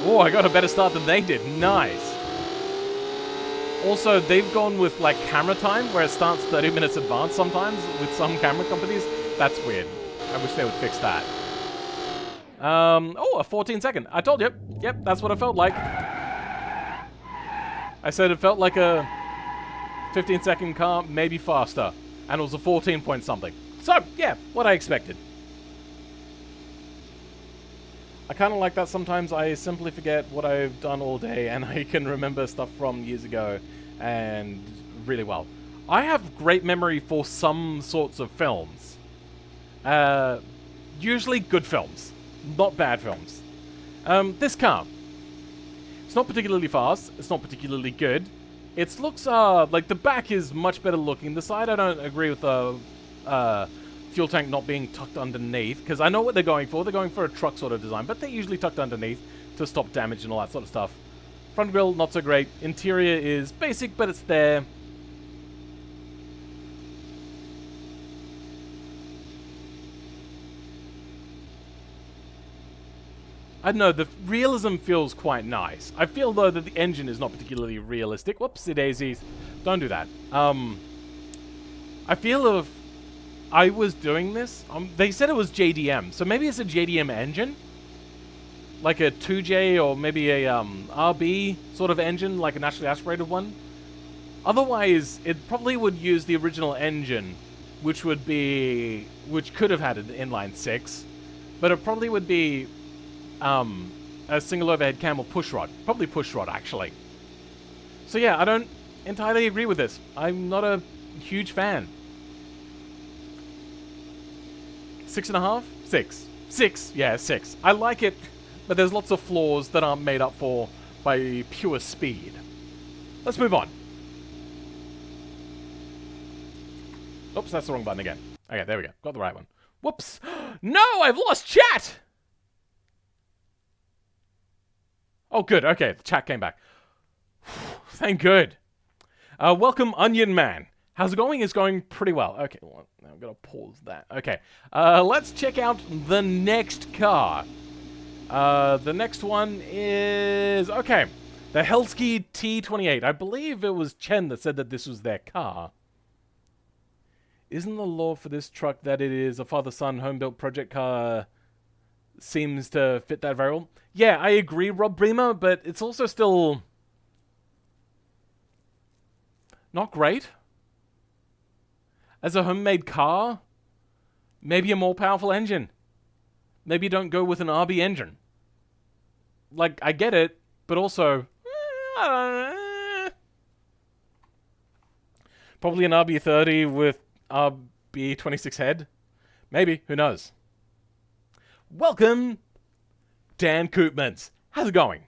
Oh, I got a better start than they did. Nice. Also, they've gone with, like, camera time, where it starts 30 minutes advance sometimes with some camera companies. That's weird. I wish they would fix that. Oh, a 14 second. I told you. Yep, that's what it felt like. I said it felt like a 15 second car, maybe faster. And it was a 14 point something. So, yeah, what I expected. I kind of like that sometimes. I simply forget what I've done all day and I can remember stuff from years ago and really well. I have great memory for some sorts of films. Usually good films, not bad films. This car. It's not particularly fast. It's not particularly good. It looks, like the back is much better looking. The side I don't agree with the, fuel tank not being tucked underneath, because I know what they're going for. They're going for a truck sort of design, but they're usually tucked underneath to stop damage and all that sort of stuff. Front grille, not so great. Interior is basic, but it's there. I don't know, the realism feels quite nice. I feel, though, that the engine is not particularly realistic. Whoopsie daisies. Don't do that. I feel if I was doing this, they said it was JDM, so maybe it's a JDM engine? Like a 2J or maybe a RB sort of engine, like a naturally aspirated one? Otherwise, it probably would use the original engine, which could have had an inline 6, but it probably would be a single overhead cam or pushrod. Probably pushrod, actually. So yeah, I don't entirely agree with this. I'm not a huge fan. 6.5? 6. 6, yeah, 6. I like it, but there's lots of flaws that aren't made up for by pure speed. Let's move on. Oops, that's the wrong button again. Okay, there we go. Got the right one. Whoops. No, I've lost chat! Oh, good. Okay, the chat came back. Thank good. Welcome, Onion Man. How's it going? It's going pretty well. Okay, well, I'm going to pause that. Okay, let's check out the next car. The next one is... Okay, the Helsky T28. I believe it was Chen that said that this was their car. Isn't the law for this truck that it is a father-son home-built project car seems to fit that very well? Yeah, I agree, Rob Bremer, but it's also still not great. As a homemade car, maybe a more powerful engine. Maybe don't go with an RB engine. Like, I get it, but also... Probably an RB30 with RB26 head. Maybe, who knows? Welcome, Dan Koopmans. How's it going?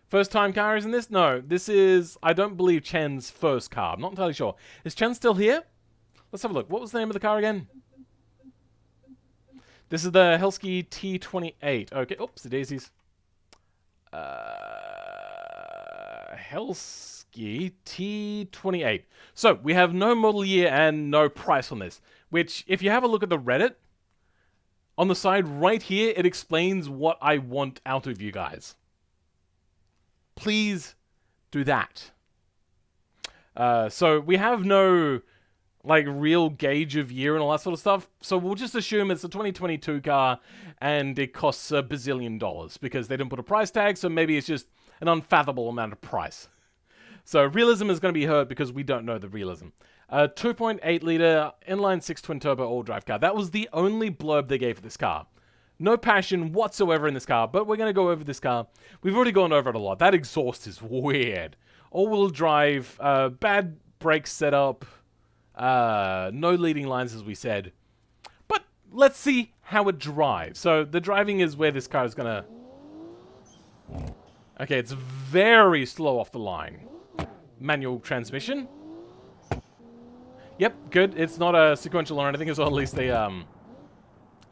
First time car, isn't this? No, this is, I don't believe, Chen's first car. I'm not entirely sure. Is Chen still here? Let's have a look. What was the name of the car again? This is the Helsky T28. Okay, oops, the daisies. Helsky T28. So, we have no model year and no price on this. Which, if you have a look at the Reddit, on the side right here, it explains what I want out of you guys. Please do that. So we have no like real gauge of year and all that sort of stuff. So we'll just assume it's a 2022 car and it costs $1 bazillion because they didn't put a price tag. So maybe it's just an unfathomable amount of price. So realism is going to be hurt because we don't know the realism. 2.8 liter inline 6 twin turbo all drive car. That was the only blurb they gave for this car. No passion whatsoever in this car, but we're going to go over this car. We've already gone over it a lot. That exhaust is weird. All-wheel drive, bad brake setup, no leading lines, as we said. But let's see how it drives. So the driving is where this car is going to... Okay, it's very slow off the line. Manual transmission. Yep, good. It's not a sequential or anything, so at least they...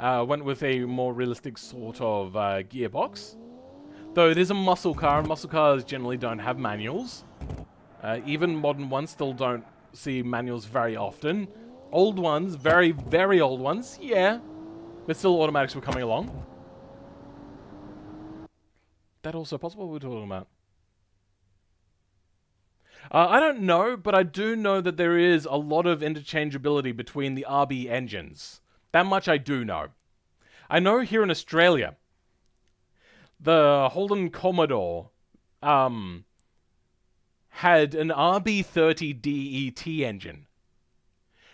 went with a more realistic sort of gearbox. Though it is a muscle car, and muscle cars generally don't have manuals. Even modern ones still don't see manuals very often. Old ones, very, very old ones, yeah. But still automatics were coming along. That also possible? What we're talking about? I don't know, but I do know that there is a lot of interchangeability between the RB engines. That much I do know. I know here in Australia, the Holden Commodore had an RB30 DET engine.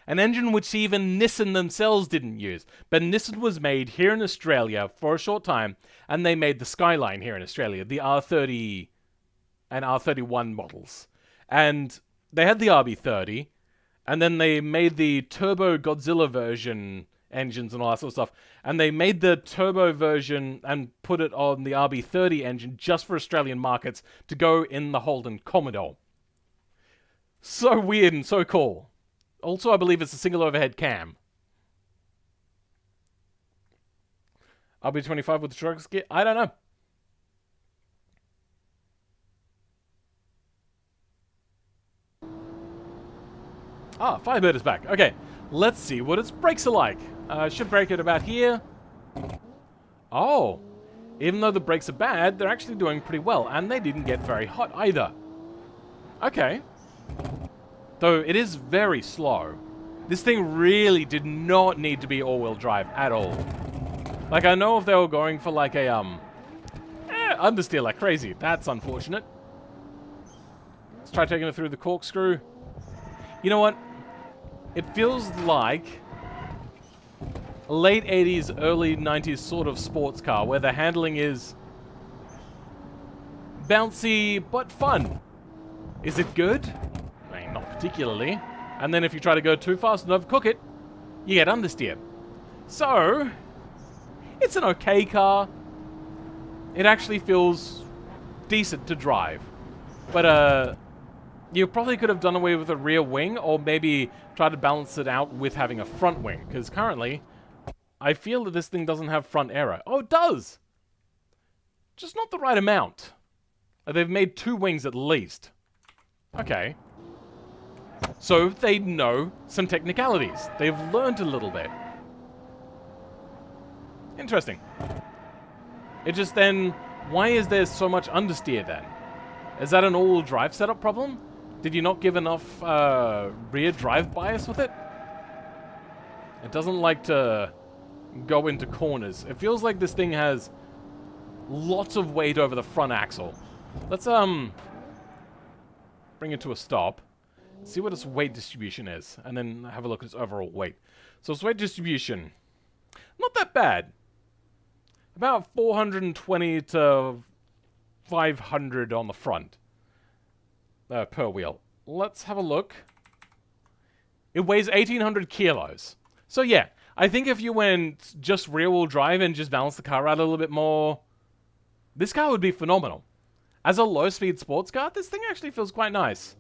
An engine which even Nissan themselves didn't use. But Nissan was made here in Australia for a short time, and they made the Skyline here in Australia, the R30 and R31 models. And they had the RB30, and then they made the Turbo Godzilla version engines and all that sort of stuff. And they made the turbo version and put it on the RB30 engine just for Australian markets to go in the Holden Commodore. So weird and so cool. Also, I believe it's a single overhead cam. RB25 with the truck skit? I don't know. Ah, Firebird is back. Okay, let's see what its brakes are like. Should brake at about here. Oh, Even though the brakes are bad, they're actually doing pretty well, and they didn't get very hot either. Okay. Though it is very slow. This thing really did not need to be all-wheel drive at all. Like, I know if they were going for like a, understeer like crazy. That's unfortunate. Let's try taking it through the corkscrew. You know what? It feels like a late 80s, early 90s sort of sports car where the handling is bouncy but fun. Is it good? I mean, not particularly. And then if you try to go too fast and overcook it, you get understeer. So, it's an okay car. It actually feels decent to drive. But, you probably could have done away with a rear wing, or maybe try to balance it out with having a front wing. Because currently, I feel that this thing doesn't have front aero. Oh, it does! Just not the right amount. They've made 2 wings at least. Okay. So they know some technicalities. They've learned a little bit. Interesting. It just then... Why is there so much understeer then? Is that an all-wheel drive setup problem? Did you not give enough rear drive bias with it? It doesn't like to go into corners. It feels like this thing has lots of weight over the front axle. Let's bring it to a stop. See what its weight distribution is, and then have a look at its overall weight. So its weight distribution, not that bad. About 420 to 500 on the front per wheel. Let's have a look. It weighs 1,800 kilos. So yeah, I think if you went just rear-wheel drive and just balanced the car out a little bit more, this car would be phenomenal. As a low-speed sports car, this thing actually feels quite nice.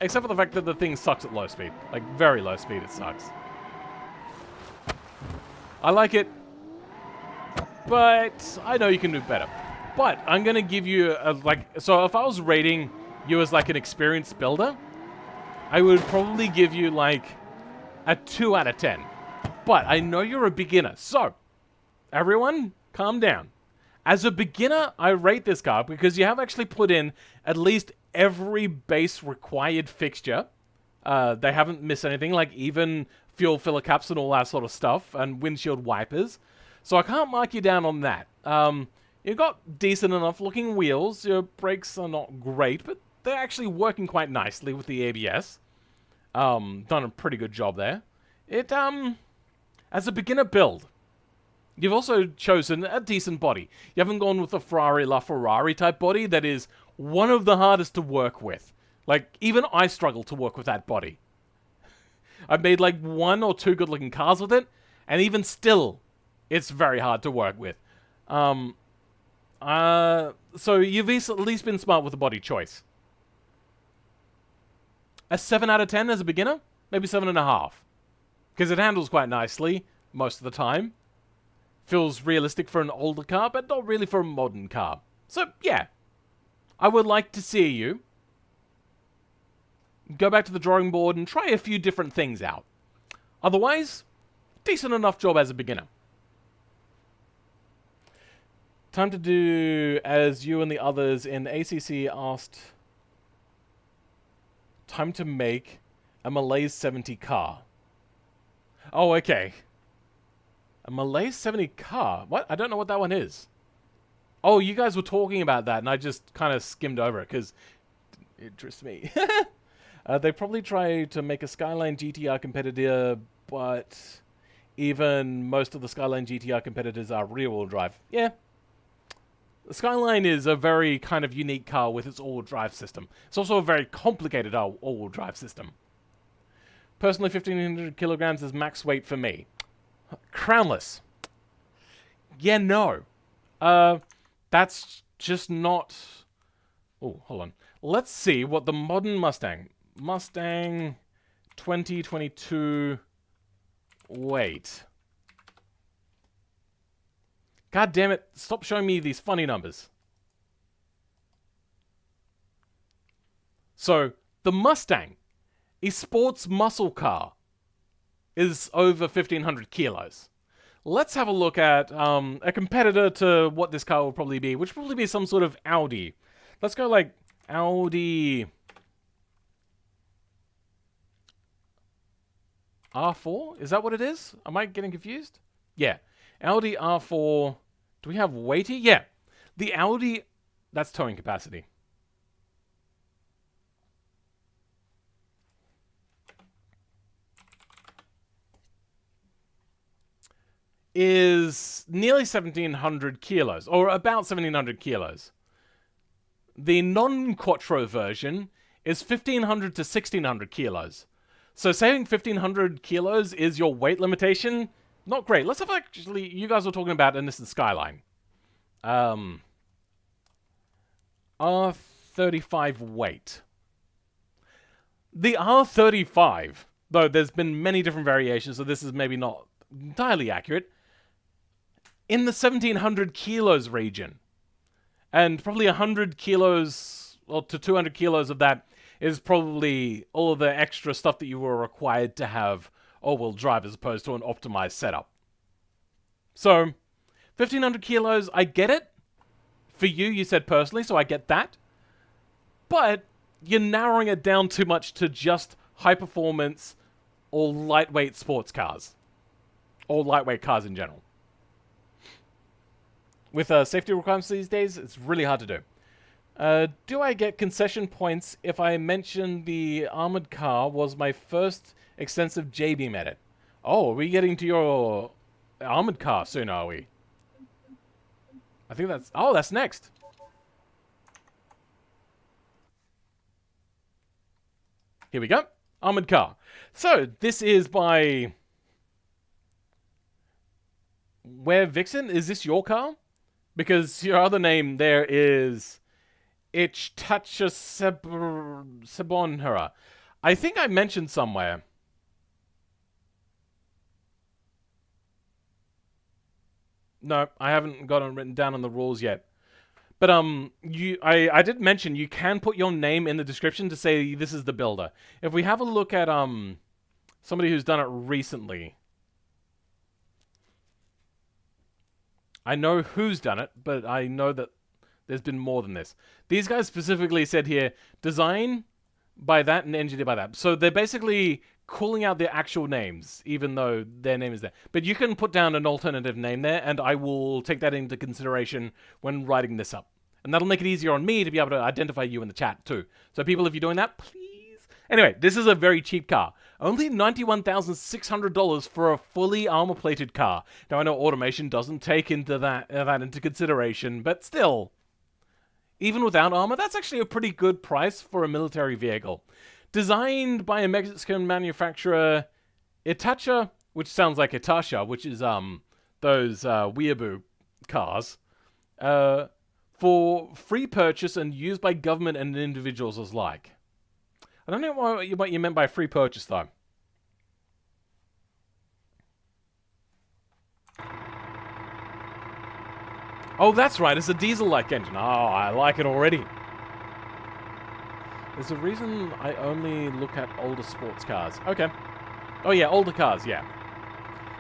Except for the fact that the thing sucks at low speed. Like, very low speed, it sucks. I like it, but I know you can do better. But I'm gonna give you, so if I was rating you as, like, an experienced builder, I would probably give you, like, a 2 out of 10. But I know you're a beginner, so, everyone, calm down. As a beginner, I rate this car because you have actually put in at least every base required fixture. They haven't missed anything, like even fuel filler caps and all that sort of stuff, and windshield wipers. So I can't mark you down on that. You've got decent enough looking wheels. Your brakes are not great, but they're actually working quite nicely with the ABS. Done a pretty good job there. It, as a beginner build, you've also chosen a decent body. You haven't gone with a Ferrari LaFerrari type body that is one of the hardest to work with. Like, even I struggle to work with that body. I've made like 1 or 2 good looking cars with it, and even still, it's very hard to work with. So you've at least been smart with the body choice. A 7 out of 10 as a beginner? Maybe 7.5. Because it handles quite nicely most of the time. Feels realistic for an older car, but not really for a modern car. So, yeah. I would like to see you go back to the drawing board and try a few different things out. Otherwise, decent enough job as a beginner. Time to do as you and the others in ACC asked. Time to make a Malaise 70 car. Oh, okay. A Malaise 70 car? What? I don't know what that one is. Oh, you guys were talking about that, and I just kind of skimmed over it, because it interests me. They probably try to make a Skyline GTR competitor, but even most of the Skyline GTR competitors are rear-wheel drive. Yeah. The Skyline is a very kind of unique car with its all-wheel drive system. It's also a very complicated all-wheel drive system. Personally, 1,500 kilograms is max weight for me. Crownless. Yeah, no. That's just not... Oh, hold on. Let's see what the modern Mustang 2022 weight. God damn it. Stop showing me these funny numbers. So, the Mustang, a sports muscle car, is over 1,500 kilos. let's have a look at a competitor to what this car will probably be, which will probably be some sort of Audi. Let's go like Audi R4? Is that what it is? Am I getting confused? Yeah. Audi R4. Do we have weighty? Yeah. The Audi... That's towing capacity. Is nearly 1,700 kilos, or about 1,700 kilos. The non-Quattro version is 1,500 to 1,600 kilos. So saying 1,500 kilos is your weight limitation, not great. Let's have actually, you guys were talking about, and this is Skyline. R35 weight. The R35, though there's been many different variations, so this is maybe not entirely accurate, in the 1,700 kilos region. And probably 100 kilos, or to 200 kilos of that is probably all of the extra stuff that you were required to have all-wheel drive as opposed to an optimized setup. So, 1,500 kilos, I get it. For you, you said personally, so I get that. But you're narrowing it down too much to just high-performance or lightweight sports cars. Or lightweight cars in general. With safety requirements these days, it's really hard to do. Do I get concession points if I mention the armored car was my first extensive J-Beam edit? Oh, are we getting to your armored car soon, are we? I think that's... Oh, that's next. Here we go. Armored car. So, this is by... Where Vixen? Is this your car? Because your other name there is Ichtacha Sebonhara. I think I mentioned somewhere. No, I haven't got it written down on the rules yet. But I did mention you can put your name in the description to say this is the builder. If we have a look at somebody who's done it recently. I know who's done it, but I know that there's been more than this. These guys specifically said here, design by that and engineer by that. So they're basically calling out their actual names, even though their name is there. But you can put down an alternative name there, and I will take that into consideration when writing this up. And that'll make it easier on me to be able to identify you in the chat, too. So people, if you're doing that, please. Anyway, this is a very cheap car. Only $91,600 for a fully armor-plated car. Now, I know automation doesn't take into that into consideration, but still, even without armor, that's actually a pretty good price for a military vehicle. Designed by a Mexican manufacturer, Itacha, which sounds like Itasha, which is those weeaboo cars, for free purchase and used by government and individuals alike. I don't know what you meant by free purchase, though. Oh, that's right. It's a diesel-like engine. Oh, I like it already. There's a reason I only look at older sports cars. Okay. Oh, yeah, older cars, yeah.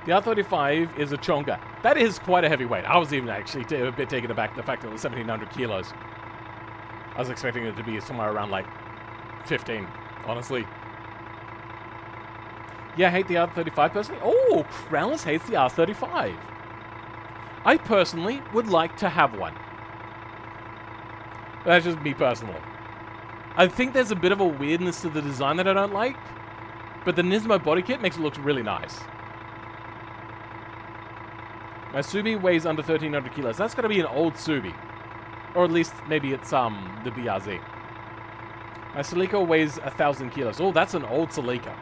The R35 is a chonga. That is quite a heavy weight. I was even actually a bit taken aback the fact that it was 1,700 kilos. I was expecting it to be somewhere around, like, 15, honestly. Yeah, I hate the R35 personally. Oh, Crowless hates the R35. I personally would like to have one. That's just me personally. I think there's a bit of a weirdness to the design that I don't like, but the Nismo body kit makes it look really nice. My Subi weighs under 1,300 kilos. That's got to be an old Subi. Or at least, maybe it's the BRZ. My Celica weighs 1,000 kilos. Oh, that's an old Celica.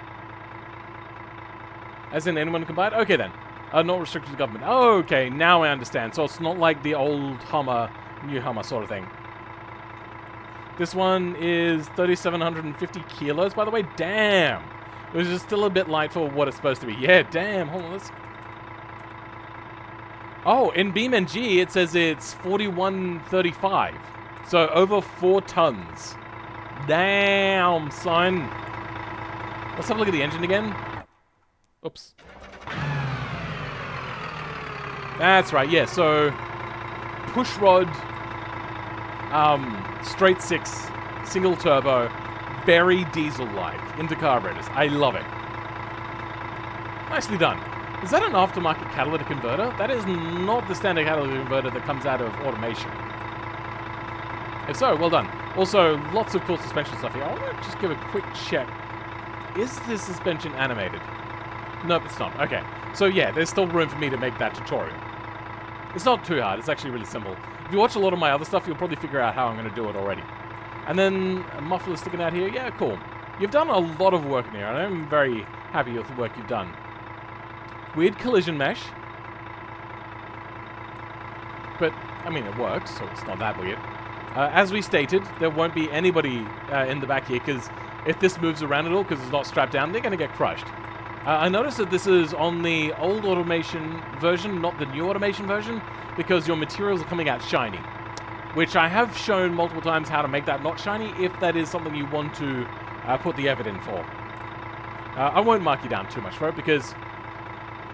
As in anyone can buy it? Okay then. Not restricted to government. Okay, now I understand. So it's not like the old Hummer, new Hummer sort of thing. This one is 3,750 kilos, by the way. Damn. Which is still a bit light for what it's supposed to be. Yeah, damn. Hold on, let's... Oh, in BeamNG, it says it's 4,135. So over 4 tons. Damn, son. Let's have a look at the engine again. Oops. That's right, yeah, so push rod, straight six, single turbo, very diesel-like into carburetors. I love it. Nicely done. Is that an aftermarket catalytic converter? That is not the standard catalytic converter that comes out of automation. If so, well done. Also, lots of cool suspension stuff here. I want to just give a quick check. Is this suspension animated? Nope, it's not. Okay. So yeah, there's still room for me to make that tutorial. It's not too hard. It's actually really simple. If you watch a lot of my other stuff, you'll probably figure out how I'm going to do it already. And then a muffler sticking out here. Yeah, cool. You've done a lot of work in here, and I'm very happy with the work you've done. Weird collision mesh. But, I mean, it works, so it's not that weird. As we stated, there won't be anybody in the back here, because if this moves around at all, because it's not strapped down, they're going to get crushed. I noticed that this is on the old automation version, not the new automation version, because your materials are coming out shiny. Which I have shown multiple times how to make that not shiny, if that is something you want to put the effort in for. I won't mark you down too much for it, because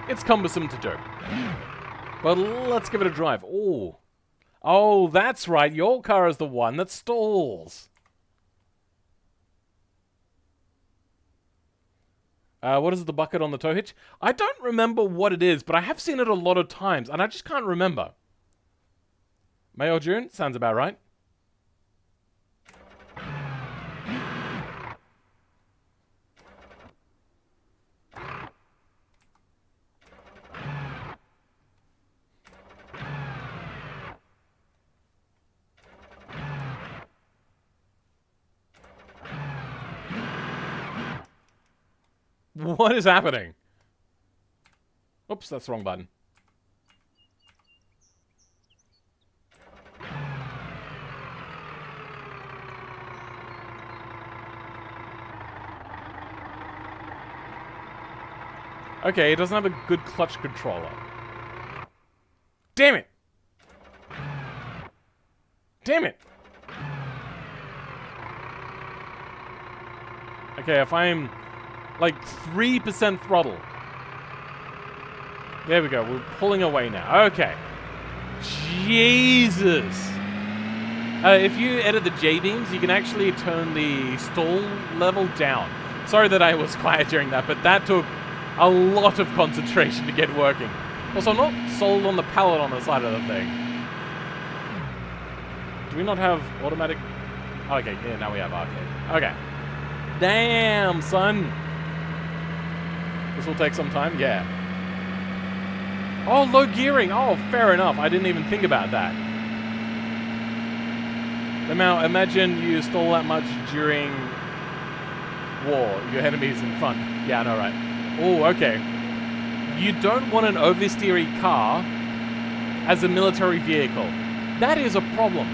it's cumbersome to do. But let's give it a drive. Ooh. Oh, that's right. Your car is the one that stalls. What is the bucket on the tow hitch? I don't remember what it is, but I have seen it a lot of times, and I just can't remember. May or June? Sounds about right. What is happening? Oops, that's the wrong button. Okay, it doesn't have a good clutch controller. Damn it! Damn it! Okay, if I'm like 3% throttle. There we go, we're pulling away now. Okay. Jesus! If you edit the J-beams, you can actually turn the stall level down. Sorry that I was quiet during that, but that took a lot of concentration to get working. Also, I'm not sold on the pallet on the side of the thing. Do we not have automatic? Okay, yeah, now we have arcade. Okay. Damn, son. This will take some time? Yeah. Oh, low gearing. Oh, fair enough. I didn't even think about that. Now, imagine you stall that much during war. Your enemies in front. Yeah, I know, right? Oh, okay. You don't want an oversteery car as a military vehicle. That is a problem,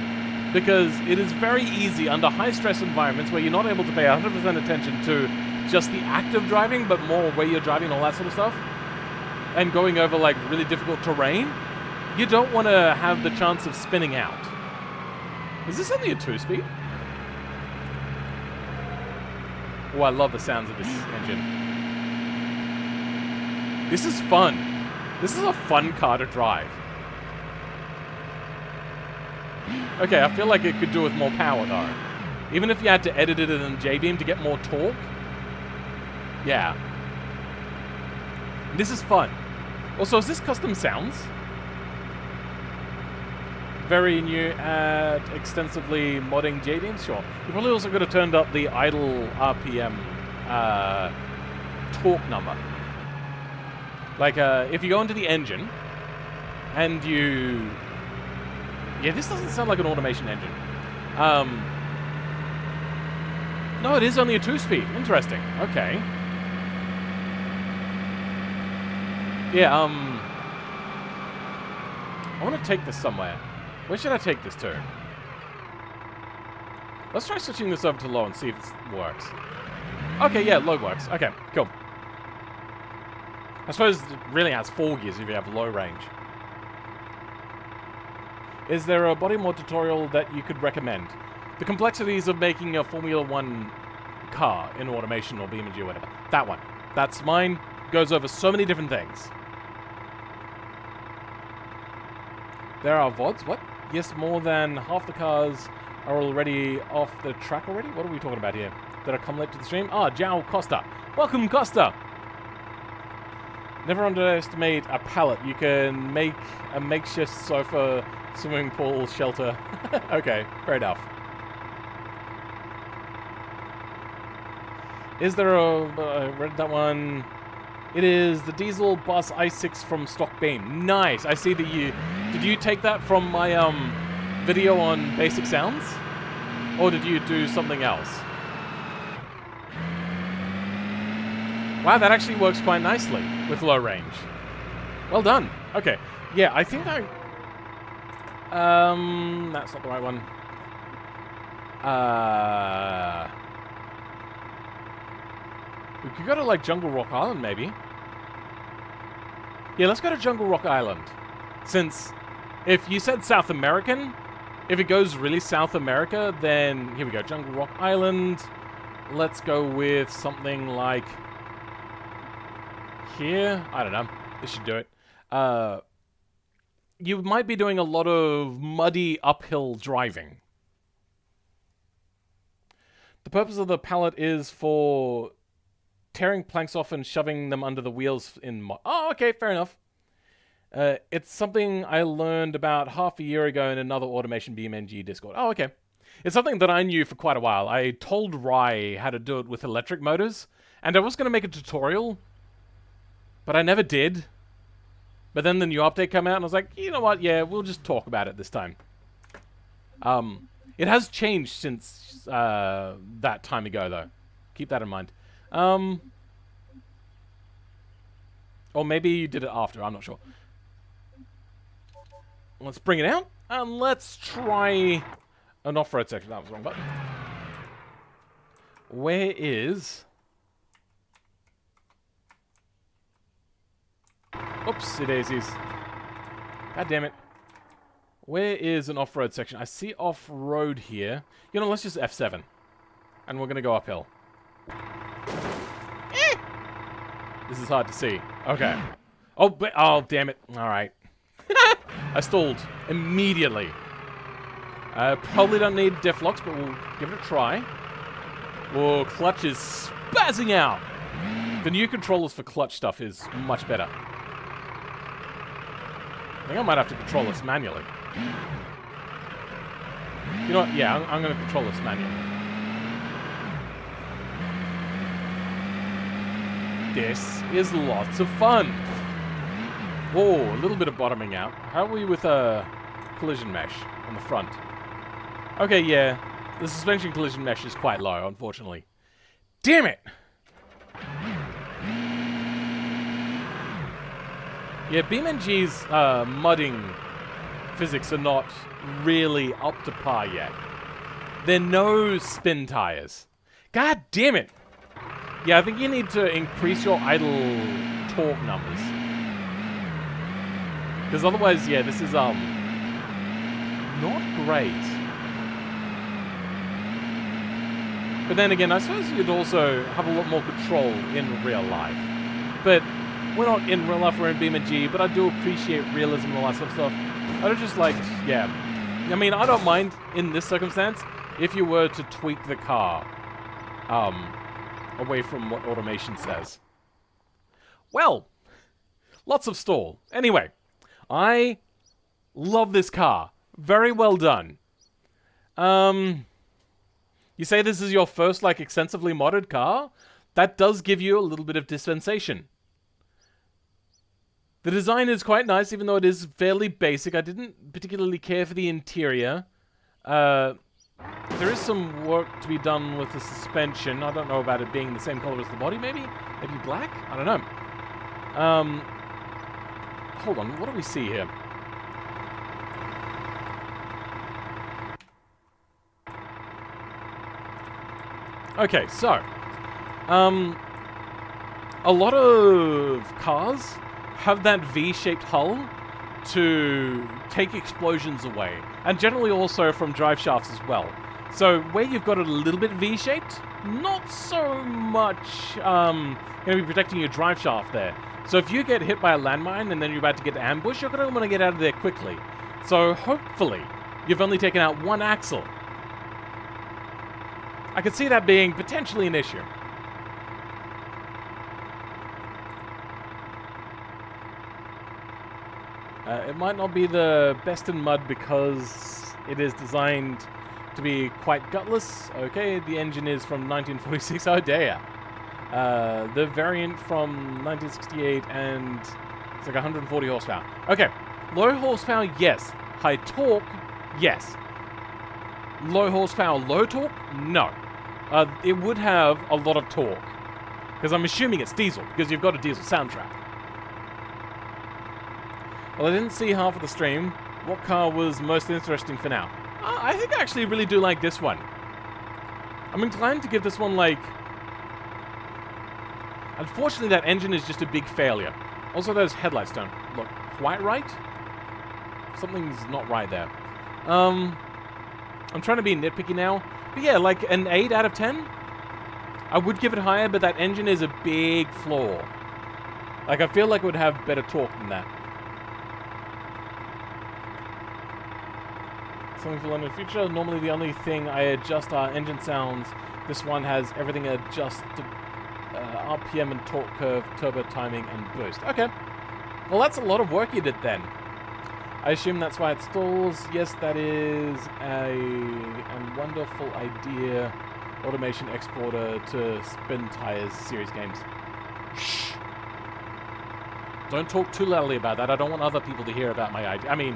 because it is very easy under high-stress environments where you're not able to pay 100% attention to just the act of driving, but more where you're driving and all that sort of stuff, and going over, like, really difficult terrain. You don't want to have the chance of spinning out. Is this only a 2-speed? Oh, I love the sounds of this engine. This is fun. This is a fun car to drive. Okay, I feel like it could do with more power, though. Even if you had to edit it in J-beam to get more torque. Yeah. This is fun. Also, is this custom sounds? Very new at extensively modding J-beams? Sure. You probably also could have turned up the idle RPM torque number. Like, if you go into the engine, and you... Yeah, this doesn't sound like an automation engine. No, it is only a 2-speed. Interesting. Okay. Yeah, I want to take this somewhere. Where should I take this to? Let's try switching this over to low and see if it works. Okay, yeah, low works. Okay, cool. I suppose it really has 4 gears if you have low range. Is there a body mod tutorial that you could recommend? The complexities of making a Formula 1 car in automation or BeamNG or whatever. That one. That's mine. Goes over so many different things. There are VODs. What? Yes, more than half the cars are already off the track already? What are we talking about here? Did I come late to the stream? Ah, João Costa. Welcome, Costa. Never underestimate a pallet. You can make a makeshift sofa, swimming pool, shelter. Okay, fair enough. Is there a... I read that one. It is the diesel bus i6 from stock Beam. Nice. I see that you... Did you take that from my video on basic sounds? Or did you do something else? Wow, that actually works quite nicely with low range. Well done. Okay. Yeah, I think I... that's not the right one. We could go to, like, Jungle Rock Island, maybe. Yeah, let's go to Jungle Rock Island. Since, if you said South American, if it goes really South America, then... Here we go, Jungle Rock Island. Let's go with something like... Here? I don't know. This should do it. You might be doing a lot of muddy uphill driving. The purpose of the pallet is for tearing planks off and shoving them under the wheels in mud. Oh, okay, fair enough. It's something I learned about half a year ago in another automation BeamNG Discord. Oh, okay. It's something that I knew for quite a while. I told Rai how to do it with electric motors, and I was going to make a tutorial, but I never did. But then the new update came out, and I was like, you know what, yeah, we'll just talk about it this time. It has changed since that time ago, though. Keep that in mind. Or maybe you did it after, I'm not sure. Let's bring it out, and let's try an off-road section. That was the wrong button. Where is... Oopsie daisies. God damn it. Where is an off-road section? I see off-road here. You know, let's just F7. And we're going to go uphill. This is hard to see. Okay. Oh, damn it. All right. I stalled immediately. Probably don't need def locks, but we'll give it a try. Whoa, clutch is spazzing out. The new controllers for clutch stuff is much better. I think I might have to control this manually. You know what? Yeah, I'm going to control this manually. This is lots of fun. Whoa, a little bit of bottoming out. How are we with a collision mesh on the front? Okay, yeah. The suspension collision mesh is quite low, unfortunately. Damn it! Yeah, BeamNG's mudding physics are not really up to par yet. They're no spin tires. God damn it! Yeah, I think you need to increase your idle torque numbers. Because otherwise, yeah, this is, not great. But then again, I suppose you'd also have a lot more control in real life. But we're not in real life, we're in BeamNG, but I do appreciate realism and all that sort of stuff. I don't just like, yeah. I mean, I don't mind, in this circumstance, if you were to tweak the car, away from what automation says. Well, lots of stall. Anyway, I love this car. Very well done. You say this is your first, like, extensively modded car? That does give you a little bit of dispensation. The design is quite nice, even though it is fairly basic. I didn't particularly care for the interior. There is some work to be done with the suspension. I don't know about it being the same color as the body, maybe? Maybe black? I don't know. Hold on, what do we see here? Okay, so, a lot of cars have that V-shaped hull to take explosions away, and generally also from drive shafts as well. So where you've got it a little bit V-shaped, not so much going to be protecting your drive shaft there. So if you get hit by a landmine and then you're about to get ambushed, you're going to want to get out of there quickly. So hopefully, you've only taken out one axle. I could see that being potentially an issue. It might not be the best in mud because it is designed to be quite gutless. Okay, the engine is from 1946. Oh, dear. The variant from 1968, and it's like 140 horsepower. Okay, low horsepower, yes. High torque, yes. Low horsepower, low torque, no. It would have a lot of torque, because I'm assuming it's diesel, because you've got a diesel soundtrack. Well, I didn't see half of the stream. What car was most interesting for now? I think I actually really do like this one. I'm inclined to give this one, like... Unfortunately, that engine is just a big failure. Also, those headlights don't look quite right. Something's not right there. I'm trying to be nitpicky now. But yeah, like an 8 out of 10? I would give it higher, but that engine is a big flaw. Like, I feel like it would have better torque than that. Something to learn in the future. Normally the only thing I adjust are engine sounds. This one has everything adjusted. RPM and torque curve, turbo timing, and boost. Okay. Well, that's a lot of work you did then. I assume that's why it stalls. Yes, that is a wonderful idea. Automation exporter to Spin Tires series games. Shh. Don't talk too loudly about that. I don't want other people to hear about my idea. I mean,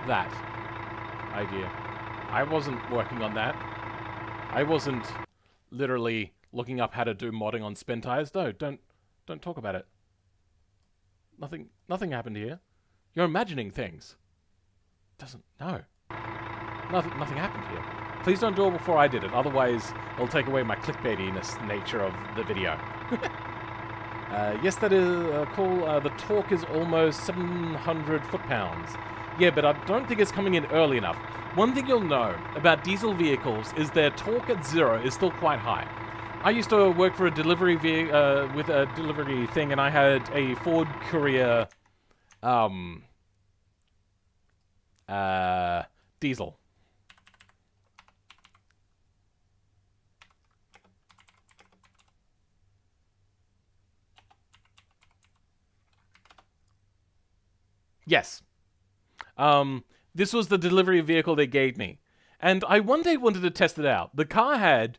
that idea. I wasn't working on that. I wasn't literally looking up how to do modding on Spin Tires. No, don't talk about it. Nothing happened here. You're imagining things. No. Nothing happened here. Please don't do it before I did it, otherwise it'll take away my clickbaitiness nature of the video. Yes, that is cool. The torque is almost 700 foot-pounds. Yeah, but I don't think it's coming in early enough. One thing you'll know about diesel vehicles is their torque at 0 is still quite high. I used to work for a delivery with a delivery thing, and I had a Ford Courier diesel. Yes. This was the delivery vehicle they gave me. And I one day wanted to test it out. The car had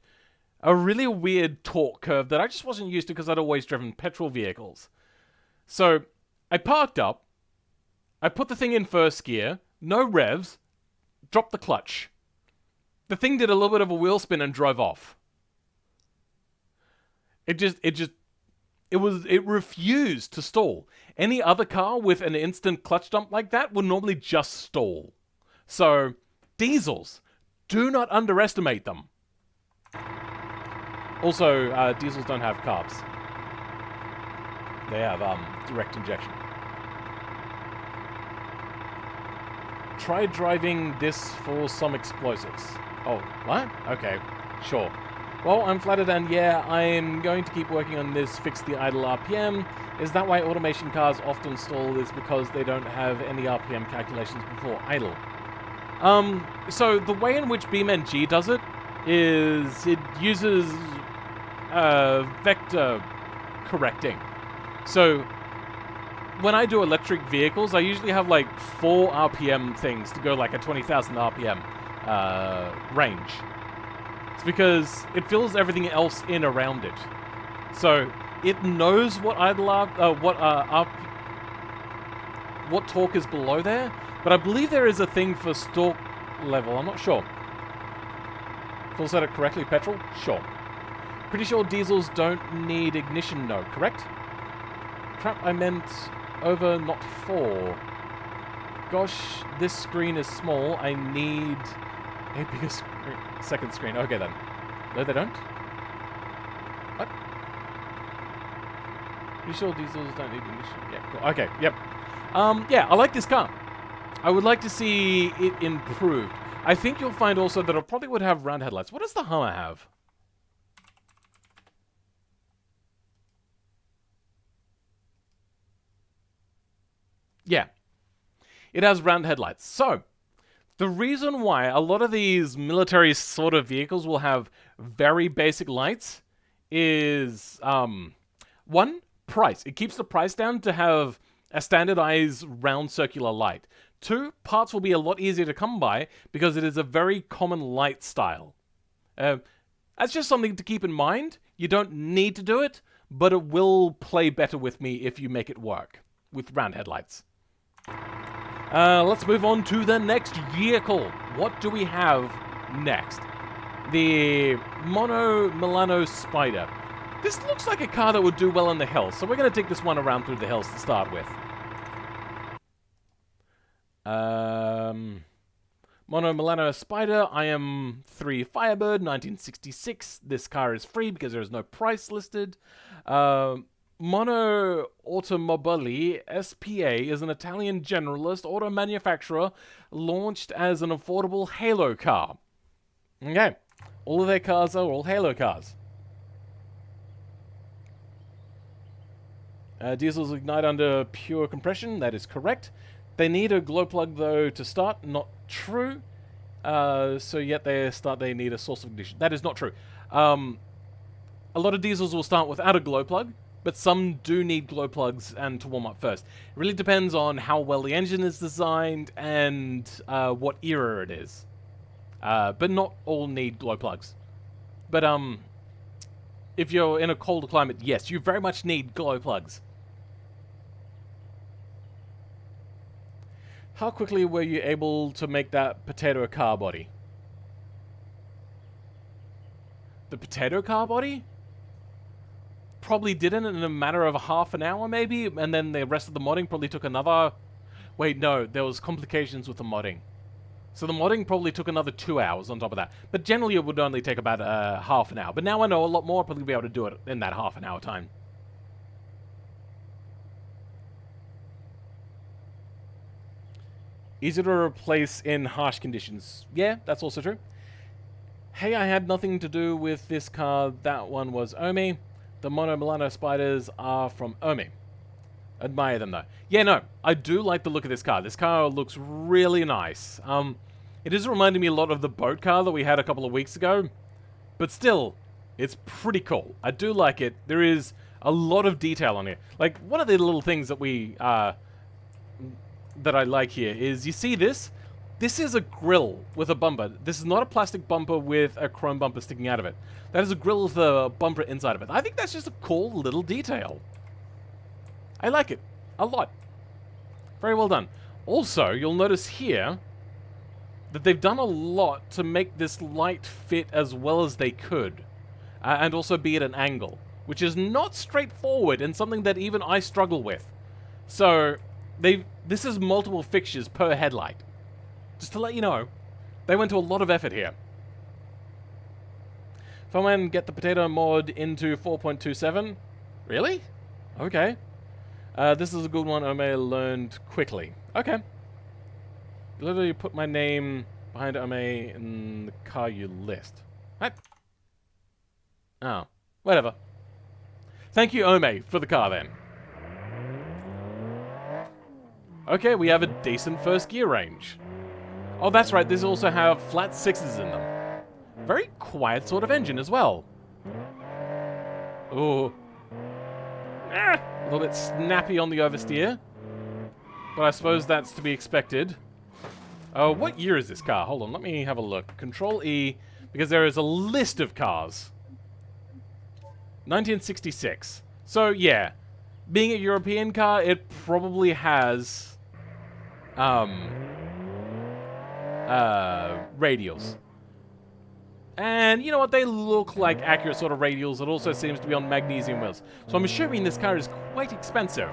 a really weird torque curve that I just wasn't used to because I'd always driven petrol vehicles. So I parked up, I put the thing in first gear, no revs, dropped the clutch. The thing did a little bit of a wheel spin and drove off. It refused to stall. Any other car with an instant clutch dump like that would normally just stall. So, diesels, do not underestimate them. Also, diesels don't have carbs. They have direct injection. Try driving this for some explosives. Oh, what? Okay, sure. Well, I'm flattered, and yeah, I'm going to keep working on this, fix the idle RPM. Is that why automation cars often stall? Is because they don't have any RPM calculations before idle. So the way in which BeamNG does it is it uses vector correcting. So when I do electric vehicles, I usually have like 4 RPM things to go like a 20,000 RPM range. It's because it fills everything else in around it. So it knows what what torque is below there, but I believe there is a thing for torque level. I'm not sure. Full set it correctly, petrol? Sure. Pretty sure diesels don't need ignition, no, correct? Crap, I meant over, not for. Gosh, this screen is small. I need a bigger second screen. Okay then. No, they don't? What? Pretty sure diesels don't need ignition. Yeah, cool. Okay, yep. Yeah, I like this car. I would like to see it improved. I think you'll find also that it probably would have round headlights. What does the Hummer have? Yeah. it has round headlights. So, the reason why a lot of these military sort of vehicles will have very basic lights is, one, price. It keeps the price down to have a standardized round circular light. Two, parts will be a lot easier to come by because it is a very common light style. That's just something to keep in mind. You don't need to do it, but it will play better with me if you make it work with round headlights. Let's move on to the next vehicle. What do we have next? The Mono Milano Spider. This looks like a car that would do well in the hills, so we're going to take this one around through the hills to start with. Mono Milano Spider, IM3 Firebird, 1966. This car is free because there is no price listed. Mono Automobili SPA is an Italian generalist auto manufacturer launched as an affordable halo car. Okay, all of their cars are all halo cars. Diesels ignite under pure compression, that is correct. They need a glow plug though to start, not true. So yet they need a source of ignition. That is not true. A lot of diesels will start without a glow plug, but some do need glow plugs and to warm up first. It really depends on how well the engine is designed and what era it is. But not all need glow plugs. But if you're in a colder climate, yes, you very much need glow plugs. How quickly were you able to make that potato car body? The potato car body? Probably did it in a matter of half an hour, maybe, and then the rest of the modding probably took another... Wait, no, there was complications with the modding. So the modding probably took another 2 hours on top of that. But generally it would only take about half an hour. But now I know a lot more, I'll probably be able to do it in that half an hour time. Easy to replace in harsh conditions. Yeah, that's also true. Hey, I had nothing to do with this car. That one was Omi. The Mono Milano Spiders are from Omi. Admire them, though. Yeah, no, I do like the look of this car. This car looks really nice. It is reminding me a lot of the boat car that we had a couple of weeks ago. But still, it's pretty cool. I do like it. There is a lot of detail on it. Like, one of the little things that that I like here is, you see this? This is a grill with a bumper. This is not a plastic bumper with a chrome bumper sticking out of it. That is a grill with a bumper inside of it. I think that's just a cool little detail. I like it a lot. Very well done. Also, you'll notice here that they've done a lot to make this light fit as well as they could. And also be at an angle, which is not straightforward and something that even I struggle with. So, this is multiple fixtures per headlight. Just to let you know, they went to a lot of effort here. Foreman, get the potato mod into 4.27. Really? Okay. This is a good one I may have learned quickly. Okay. Literally put my name behind Ome in the car you list. What? Oh, whatever. Thank you, Ome, for the car then. Okay, we have a decent first gear range. Oh, that's right, these also have flat sixes in them. Very quiet sort of engine as well. Ooh. A little bit snappy on the oversteer. But I suppose that's to be expected. What year is this car? Hold on, let me have a look. Control E, because there is a list of cars. 1966. So, yeah. Being a European car, it probably has... radials. And you know what? They look like accurate sort of radials. It also seems to be on magnesium wheels. So I'm assuming this car is quite expensive.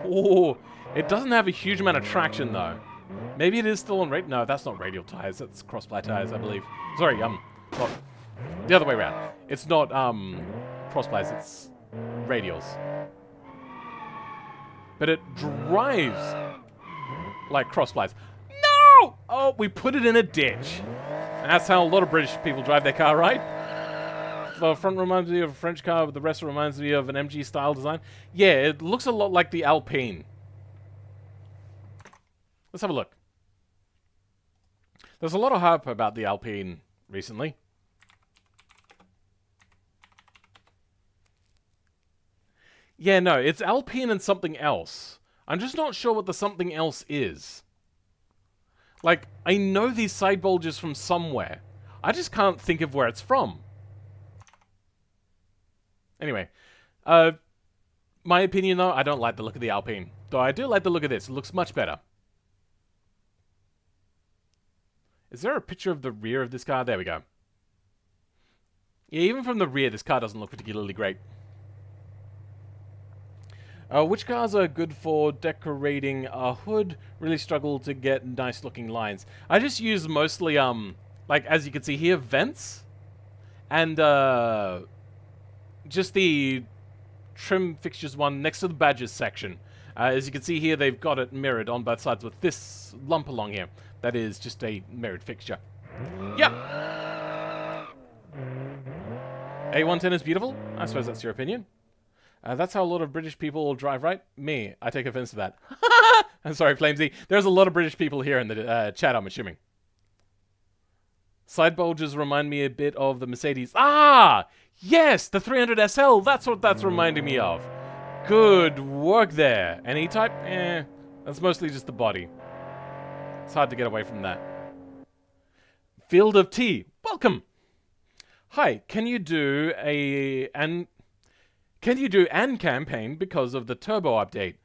Oh, it doesn't have a huge amount of traction though. Maybe it is still on radial. No, that's not radial tires. That's cross-ply tires, I believe. Sorry, not the other way around. It's not cross-plies. It's radials. But it drives like cross-plies. No! Oh, we put it in a ditch. That's how a lot of British people drive their car, right? The front reminds me of a French car, but the rest reminds me of an MG style design. Yeah, it looks a lot like the Alpine. Let's have a look. There's a lot of hype about the Alpine recently. Yeah, no, it's Alpine and something else. I'm just not sure what the something else is. Like, I know these side bulges from somewhere. I just can't think of where it's from. Anyway, my opinion though, I don't like the look of the Alpine. Though I do like the look of this. It looks much better. Is there a picture of the rear of this car? There we go. Yeah, even from the rear, this car doesn't look particularly great. Which cars are good for decorating a hood? Really struggle to get nice looking lines. I just use mostly, like as you can see here, vents. And, just the trim fixtures one next to the badges section. As you can see here, they've got it mirrored on both sides with this lump along here. That is just a mirrored fixture. Yep. A110 is beautiful. I suppose that's your opinion. That's how a lot of British people drive, right? Me, I take offense to that. I'm sorry, Flamesy. There's a lot of British people here in the chat, I'm assuming. Side bulges remind me a bit of the Mercedes. Ah! Yes! The 300 SL! That's what that's reminding me of. Good work there. And E-Type? Eh. That's mostly just the body. It's hard to get away from that. Field of Tea. Welcome! Hi, can you do an campaign because of the turbo update?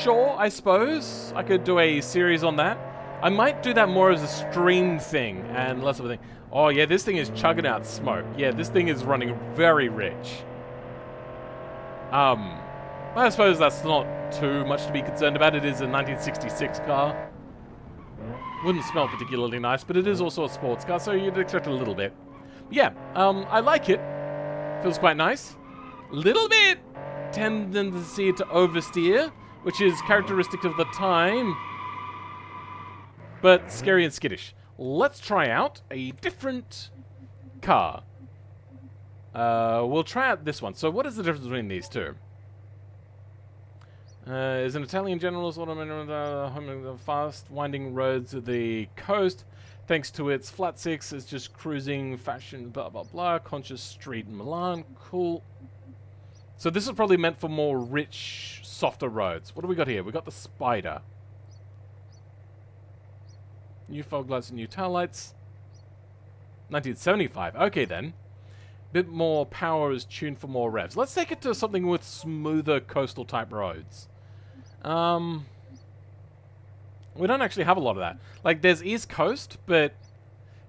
Sure, I suppose. I could do a series on that. I might do that more as a stream thing and less of a thing. Oh yeah, this thing is chugging out smoke. Yeah, this thing is running very rich. I suppose that's not too much to be concerned about. It is a 1966 car. Wouldn't smell particularly nice, but it is also a sports car, so you'd expect a little bit. Yeah, I like it. Feels quite nice. Little bit tendency to oversteer, which is characteristic of the time, but scary and skittish. Let's try out a different car. We'll try out this one. So what is the difference between these two? Is an Italian general sort of fast winding roads of the coast. Thanks to its flat six, it's just cruising fashion, blah blah blah. Conscious street in Milan. Cool. So this is probably meant for more rich, softer roads. What do we got here? We got the Spider. New fog lights and new tail lights. 1975. Okay then. Bit more power is tuned for more revs. Let's take it to something with smoother coastal type roads. We don't actually have a lot of that. Like, there's East Coast, but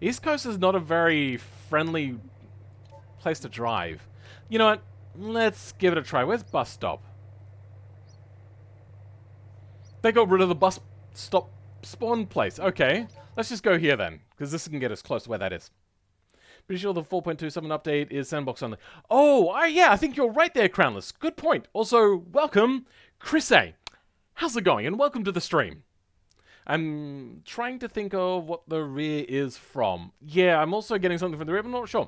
East Coast is not a very friendly place to drive. You know what? Let's give it a try. Where's bus stop? They got rid of the bus stop spawn place. Okay. Let's just go here then, because this can get us close to where that is. Pretty sure the 4.27 update is sandbox only. Oh, yeah, I think you're right there, Crownless. Good point. Also, welcome, Chris A. How's it going? And welcome to the stream. I'm trying to think of what the rear is from. Yeah, I'm also getting something from the rear, but I'm not sure.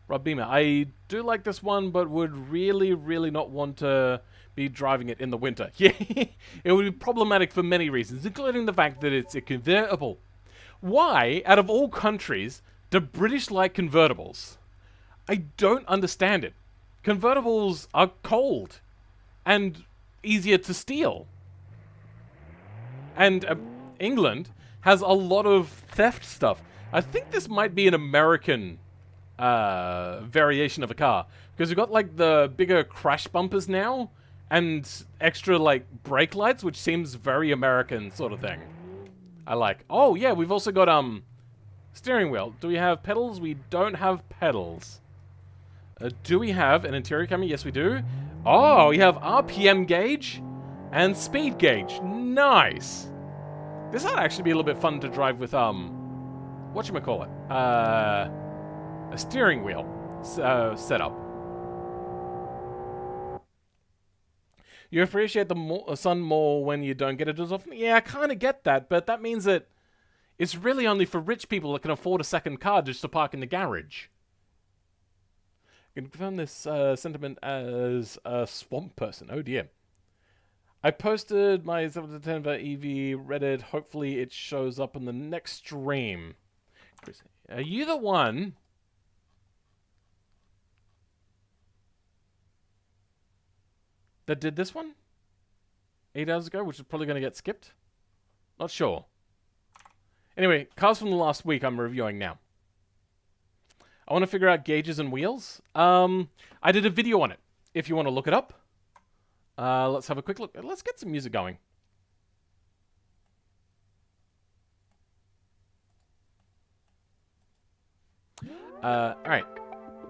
Rob Beamer, I do like this one, but would really, really not want to be driving it in the winter. Yeah, it would be problematic for many reasons, including the fact that it's a convertible. Why, out of all countries, do British like convertibles? I don't understand it. Convertibles are cold and easier to steal. And England has a lot of theft stuff. I think this might be an American variation of a car, because we've got like the bigger crash bumpers now and extra like brake lights, which seems very American sort of thing. I like. Oh yeah, we've also got steering wheel. Do we have pedals? We don't have pedals. Do we have an interior camera? Yes, we do. Oh, we have RPM gauge and speed gauge. Nice. This might actually be a little bit fun to drive with whatchamacallit? A steering wheel setup. You appreciate the sun more when you don't get it as often? Yeah, I kind of get that, but that means that it's really only for rich people that can afford a second car just to park in the garage. You can confirm this sentiment as a swamp person. Oh dear. I posted my 7 to 10 about EV Reddit. Hopefully it shows up in the next stream. Chris, are you the one? That did this one? 8 hours ago, which is probably going to get skipped? Not sure. Anyway, cars from the last week I'm reviewing now. I want to figure out gauges and wheels. I did a video on it, if you want to look it up. Let's have a quick look. Let's get some music going. Alright.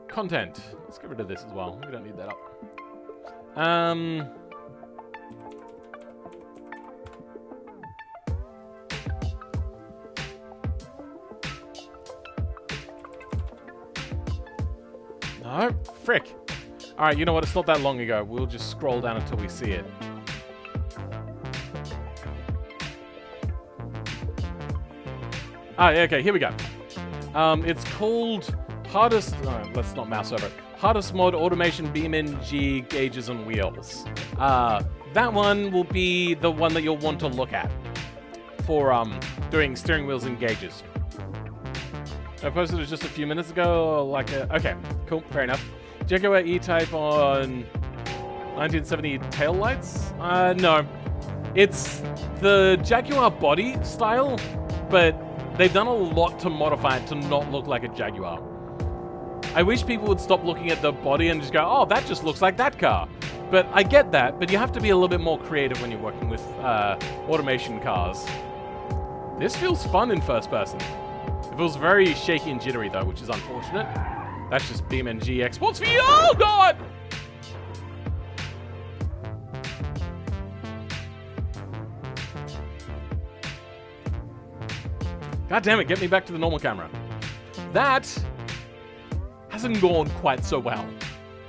Content. Let's get rid of this as well. We don't need that up. No, frick. Alright, you know what? It's not that long ago. We'll just scroll down until we see it. Ah, okay, here we go. It's called Hardest... Oh, let's not mouse over it. Hardest Mod Automation BeamNG Gauges and Wheels. That one will be the one that you'll want to look at for doing steering wheels and gauges. I posted it just a few minutes ago. Okay, cool, fair enough. Jaguar E-Type on 1970 taillights? No. It's the Jaguar body style, but they've done a lot to modify it to not look like a Jaguar. I wish people would stop looking at the body and just go, oh, that just looks like that car. But I get that, but you have to be a little bit more creative when you're working with automation cars. This feels fun in first person. It feels very shaky and jittery though, which is unfortunate. That's just BeamNG exports for you. Oh god! God damn it, get me back to the normal camera. That hasn't gone quite so well.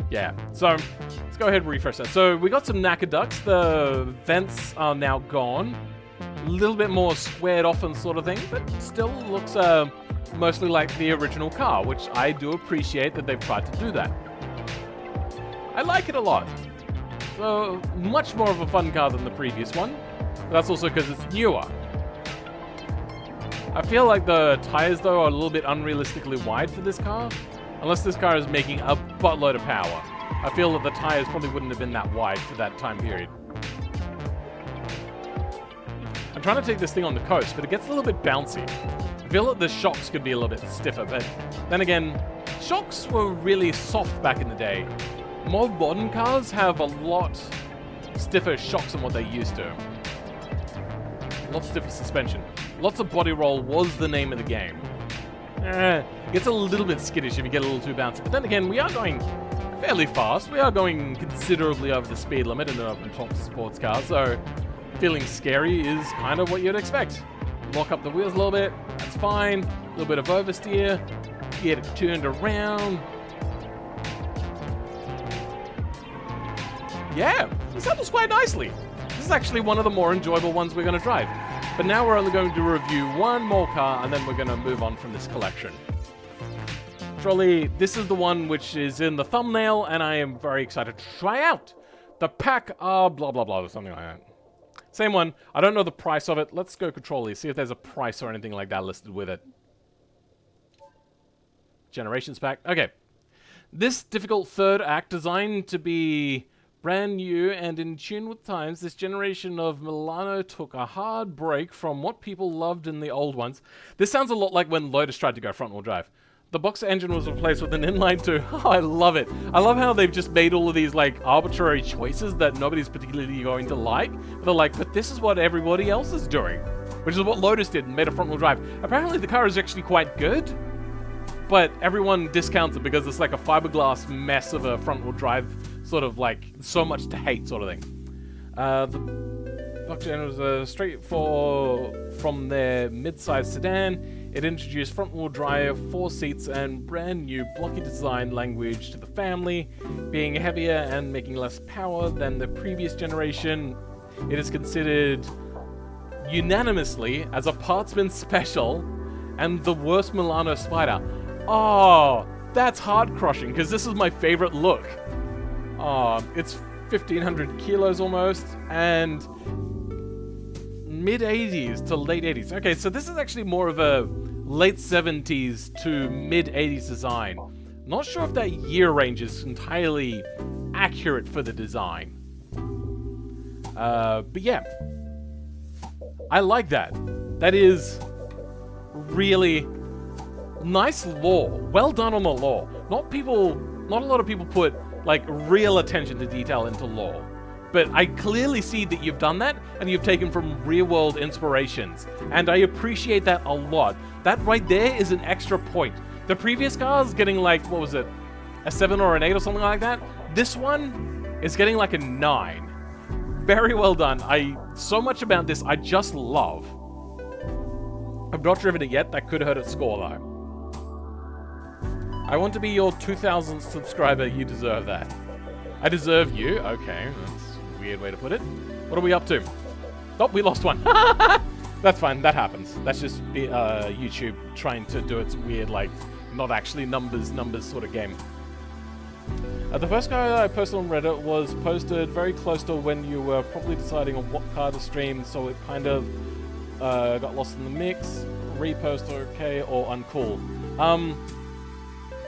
Yeah, so let's go ahead and refresh that. So we got some knacker ducts. The vents are now gone. A little bit more squared off and sort of thing, but still looks mostly like the original car, which I do appreciate that they've tried to do that. I like it a lot. So much more of a fun car than the previous one. But that's also because it's newer. I feel like the tires though are a little bit unrealistically wide for this car. Unless this car is making a buttload of power. I feel that the tires probably wouldn't have been that wide for that time period. I'm trying to take this thing on the coast, but it gets a little bit bouncy. I feel that the shocks could be a little bit stiffer, but then again, shocks were really soft back in the day. More modern cars have a lot stiffer shocks than what they used to. A lot stiffer suspension. Lots of body roll was the name of the game. Gets a little bit skittish if you get a little too bouncy. But then again, we are going fairly fast. We are going considerably over the speed limit in an open top sports car, so feeling scary is kind of what you'd expect. Lock up the wheels a little bit, that's fine. A little bit of oversteer, get it turned around. Yeah, this handles quite nicely. This is actually one of the more enjoyable ones we're going to drive. But now we're only going to review one more car, and then we're going to move on from this collection. Trolley, this is the one which is in the thumbnail, and I am very excited to try out. The pack blah blah blah or something like that. Same one. I don't know the price of it. Let's go Control-E, see if there's a price or anything like that listed with it. Generations pack. Okay. This difficult third act designed to be brand new and in tune with times, this generation of Milano took a hard break from what people loved in the old ones. This sounds a lot like when Lotus tried to go front-wheel drive. The box engine was replaced with an inline 2. Oh, I love it. I love how they've just made all of these like arbitrary choices that nobody's particularly going to like. But they're like, but this is what everybody else is doing. Which is what Lotus did and made a front-wheel drive. Apparently the car is actually quite good. But everyone discounts it because it's like a fiberglass mess of a front-wheel drive, sort of like so much to hate sort of thing. The box engine was straight from their mid-size sedan. It introduced front-wheel drive, 4 seats, and brand new blocky design language to the family, being heavier and making less power than the previous generation. It is considered unanimously as a Partsman special and the worst Milano Spider. Oh, that's heart-crushing because this is my favorite look. Oh, it's 1,500 kilos almost, and mid-80s to late 80s. Okay, so this is actually more of a late 70s to mid-80s design. Not sure if that year range is entirely accurate for the design. But yeah, I like that. That is really nice lore. Well done on the lore. Not a lot of people put like real attention to detail into lore. But I clearly see that you've done that, and you've taken from real-world inspirations. And I appreciate that a lot. That right there is an extra point. The previous car's getting like, what was it? A 7 or an 8 or something like that? This one is getting like a 9. Very well done. So much about this I just love. I've not driven it yet. That could hurt its score though. I want to be your 2,000th subscriber. You deserve that. I deserve you. Okay, that's a weird way to put it. What are we up to? Oh, we lost one. That's fine. That happens. That's just YouTube trying to do its weird, like, not actually numbers sort of game. The first car that I posted on Reddit was posted very close to when you were probably deciding on what car to stream, so it kind of got lost in the mix. Repost okay or uncool.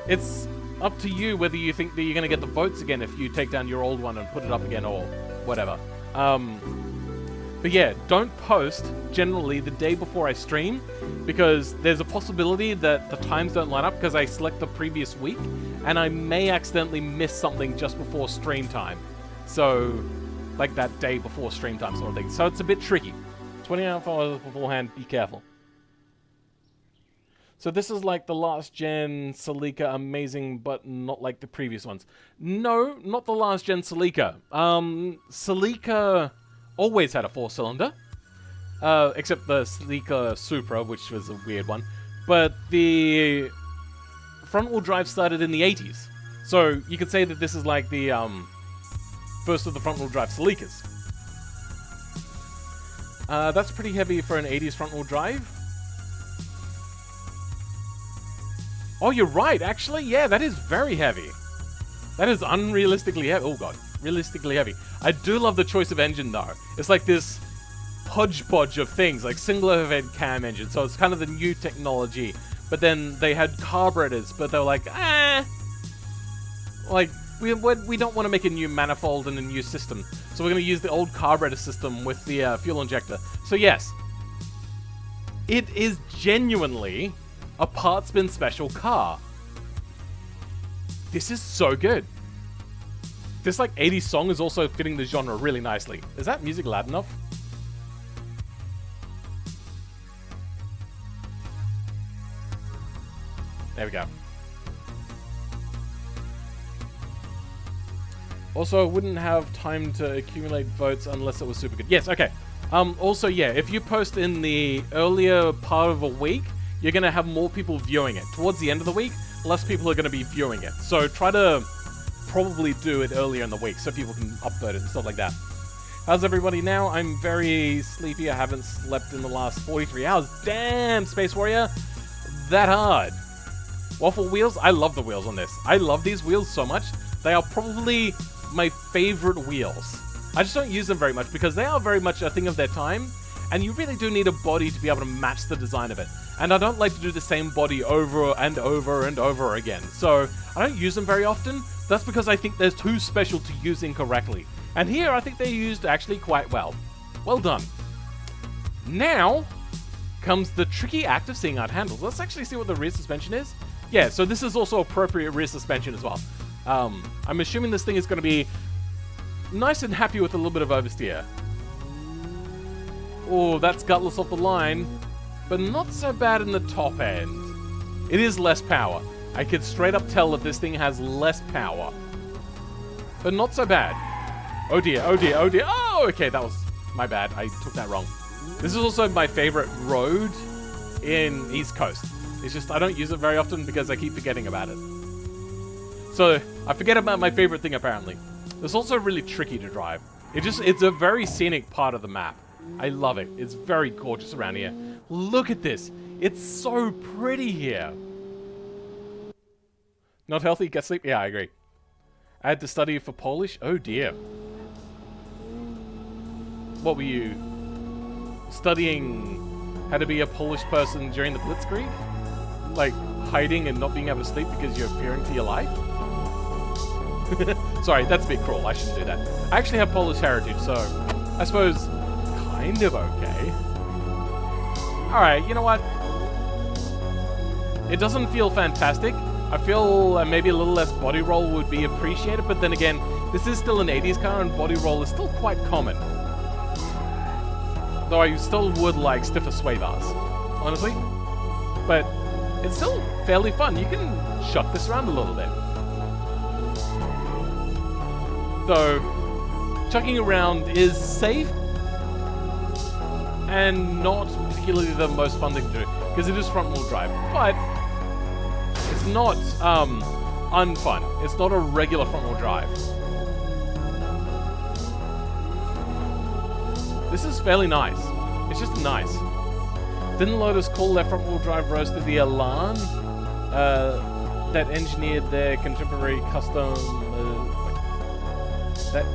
It's up to you whether you think that you're going to get the votes again if you take down your old one and put it up again or whatever. But yeah, don't post generally the day before I stream, because there's a possibility that the times don't line up because I select the previous week, and I may accidentally miss something just before stream time. So, like that day before stream time sort of thing. So it's a bit tricky. 24 hours beforehand, be careful. So this is like the last gen Celica, amazing, but not like the previous ones. No, not the last gen Celica. Celica always had a 4-cylinder, except the Celica Supra, which was a weird one. But the front-wheel drive started in the 80s. So you could say that this is like the first of the front-wheel drive Celicas. That's pretty heavy for an 80s front-wheel drive. Oh, you're right, actually. Yeah, that is very heavy. That is unrealistically heavy. Oh, God. Realistically heavy. I do love the choice of engine, though. It's like this hodgepodge of things, like single overhead cam engine. So it's kind of the new technology. But then they had carburetors, but they were like, like, we don't want to make a new manifold and a new system. So we're going to use the old carburetor system with the fuel injector. So yes, it is genuinely a parts bin special car. This is so good. This like 80s song is also fitting the genre really nicely. Is that music loud enough? There we go. Also, wouldn't have time to accumulate votes unless it was super good. Yes, okay. Also, yeah, if you post in the earlier part of a week, you're going to have more people viewing it. Towards the end of the week, less people are going to be viewing it. So try to probably do it earlier in the week so people can upload it and stuff like that. How's everybody now? I'm very sleepy. I haven't slept in the last 43 hours. Damn, Space Warrior. That hard. Waffle wheels? I love the wheels on this. I love these wheels so much. They are probably my favorite wheels. I just don't use them very much because they are very much a thing of their time, and you really do need a body to be able to match the design of it. And I don't like to do the same body over and over and over again. So I don't use them very often. That's because I think they're too special to use incorrectly. And here I think they're used actually quite well. Well done. Now comes the tricky act of seeing out handles. Let's actually see what the rear suspension is. Yeah, so this is also appropriate rear suspension as well. I'm assuming this thing is going to be nice and happy with a little bit of oversteer. Oh, that's gutless off the line, but not so bad in the top end. It is less power. I could straight up tell that this thing has less power, but not so bad. Oh dear, oh dear, oh dear. Oh, okay, that was my bad. I took that wrong. This is also my favorite road in East Coast. It's just I don't use it very often because I keep forgetting about it. So I forget about my favorite thing apparently. It's also really tricky to drive. It's a very scenic part of the map. I love it. It's very gorgeous around here. Look at this. It's so pretty here. Not healthy, get sleep? Yeah, I agree. I had to study for Polish? Oh dear. what were you studying how to be a Polish person during the Blitzkrieg? Like hiding and not being able to sleep because you're fearing for your life? Sorry, that's a bit cruel. I shouldn't do that. I actually have Polish heritage, so I suppose kind of okay. Alright, you know what? It doesn't feel fantastic. I feel maybe a little less body roll would be appreciated, but then again, this is still an 80s car and body roll is still quite common. Though I still would like stiffer sway bars, honestly. But it's still fairly fun. You can shop this around a little bit. Though, chucking around is safe and not particularly the most fun thing to do, because it is front-wheel drive. But it's not unfun. It's not a regular front-wheel drive. This is fairly nice. It's just nice. Didn't Lotus call their front-wheel drive roadster the Elan? That engineered their contemporary custom... that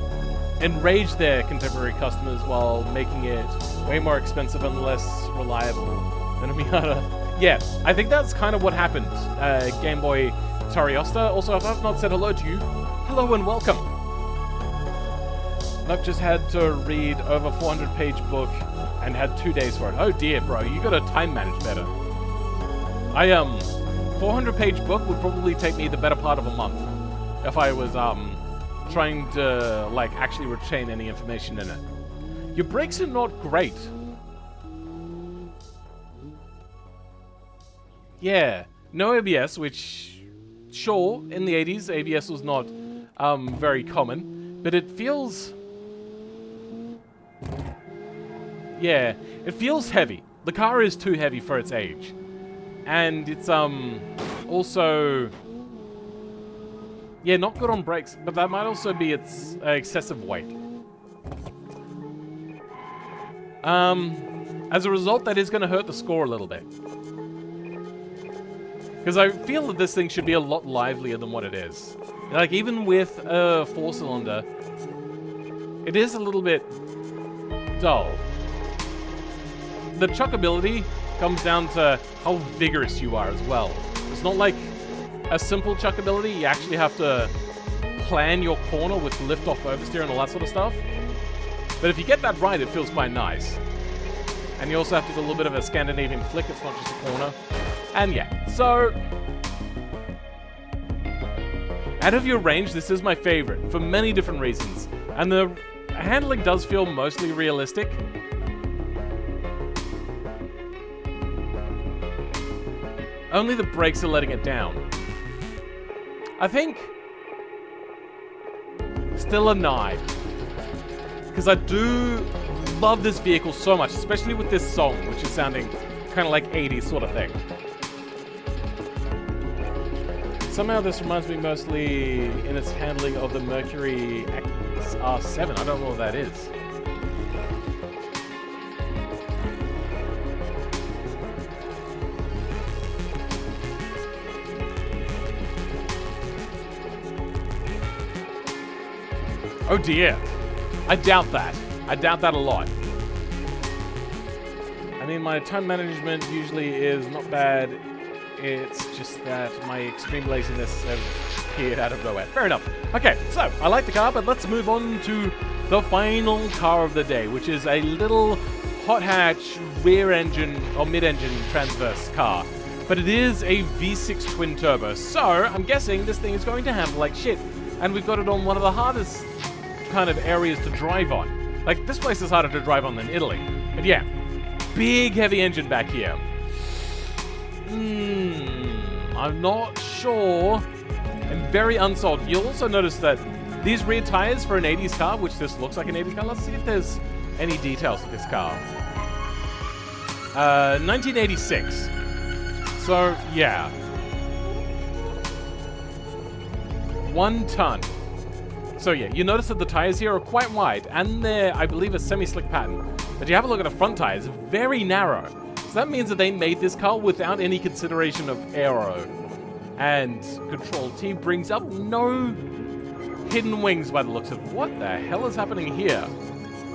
enraged their contemporary customers while making it way more expensive and less reliable than a Miata. Yeah, I think that's kind of what happened. Game Boy Tariosta. Also, if I've not said hello to you, hello and welcome. I've just had to read over 400-page book and had 2 days for it. Oh dear, bro, you gotta time manage better. 400-page book would probably take me the better part of a month if I was trying to like actually retain any information in it. Your brakes are not great. Yeah, no ABS, which sure, in the 80s ABS was not very common, but it feels... yeah, it feels heavy. The car is too heavy for its age. And it's also... yeah, not good on brakes, but that might also be its excessive weight. As a result, that is going to hurt the score a little bit. Because I feel that this thing should be a lot livelier than what it is. Like, even with a 4-cylinder, it is a little bit dull. The chuckability comes down to how vigorous you are as well. It's not like a simple chuckability. You actually have to plan your corner with lift-off oversteer and all that sort of stuff. But if you get that right, it feels quite nice. And you also have to do a little bit of a Scandinavian flick. It's not just a corner. And yeah, so... out of your range, this is my favorite for many different reasons. And the handling does feel mostly realistic. Only the brakes are letting it down. I think... still a 9. Because I do love this vehicle so much, especially with this song, which is sounding kind of like 80s sort of thing. Somehow this reminds me mostly in its handling of the Mercury XR7. I don't know what that is. Oh dear. I doubt that. I doubt that a lot. I mean, my time management usually is not bad. It's just that my extreme laziness has appeared out of nowhere. Fair enough. Okay, so I like the car, but let's move on to the final car of the day, which is a little hot hatch rear engine or mid-engine transverse car. But it is a V6 twin turbo, so I'm guessing this thing is going to handle like shit. And we've got it on one of the hardest kind of areas to drive on. Like, this place is harder to drive on than Italy. But yeah, big heavy engine back here. I'm not sure. I'm very unsold. You'll also notice that these rear tires for an 80s car, which this looks like an 80s car, let's see if there's any details of this car. 1986. So, yeah. 1 ton. So yeah, you notice that the tires here are quite wide, and they're, I believe, a semi-slick pattern. But you have a look at the front tires, very narrow. So that means that they made this car without any consideration of aero. And Control T brings up no hidden wings by the looks of it. What the hell is happening here?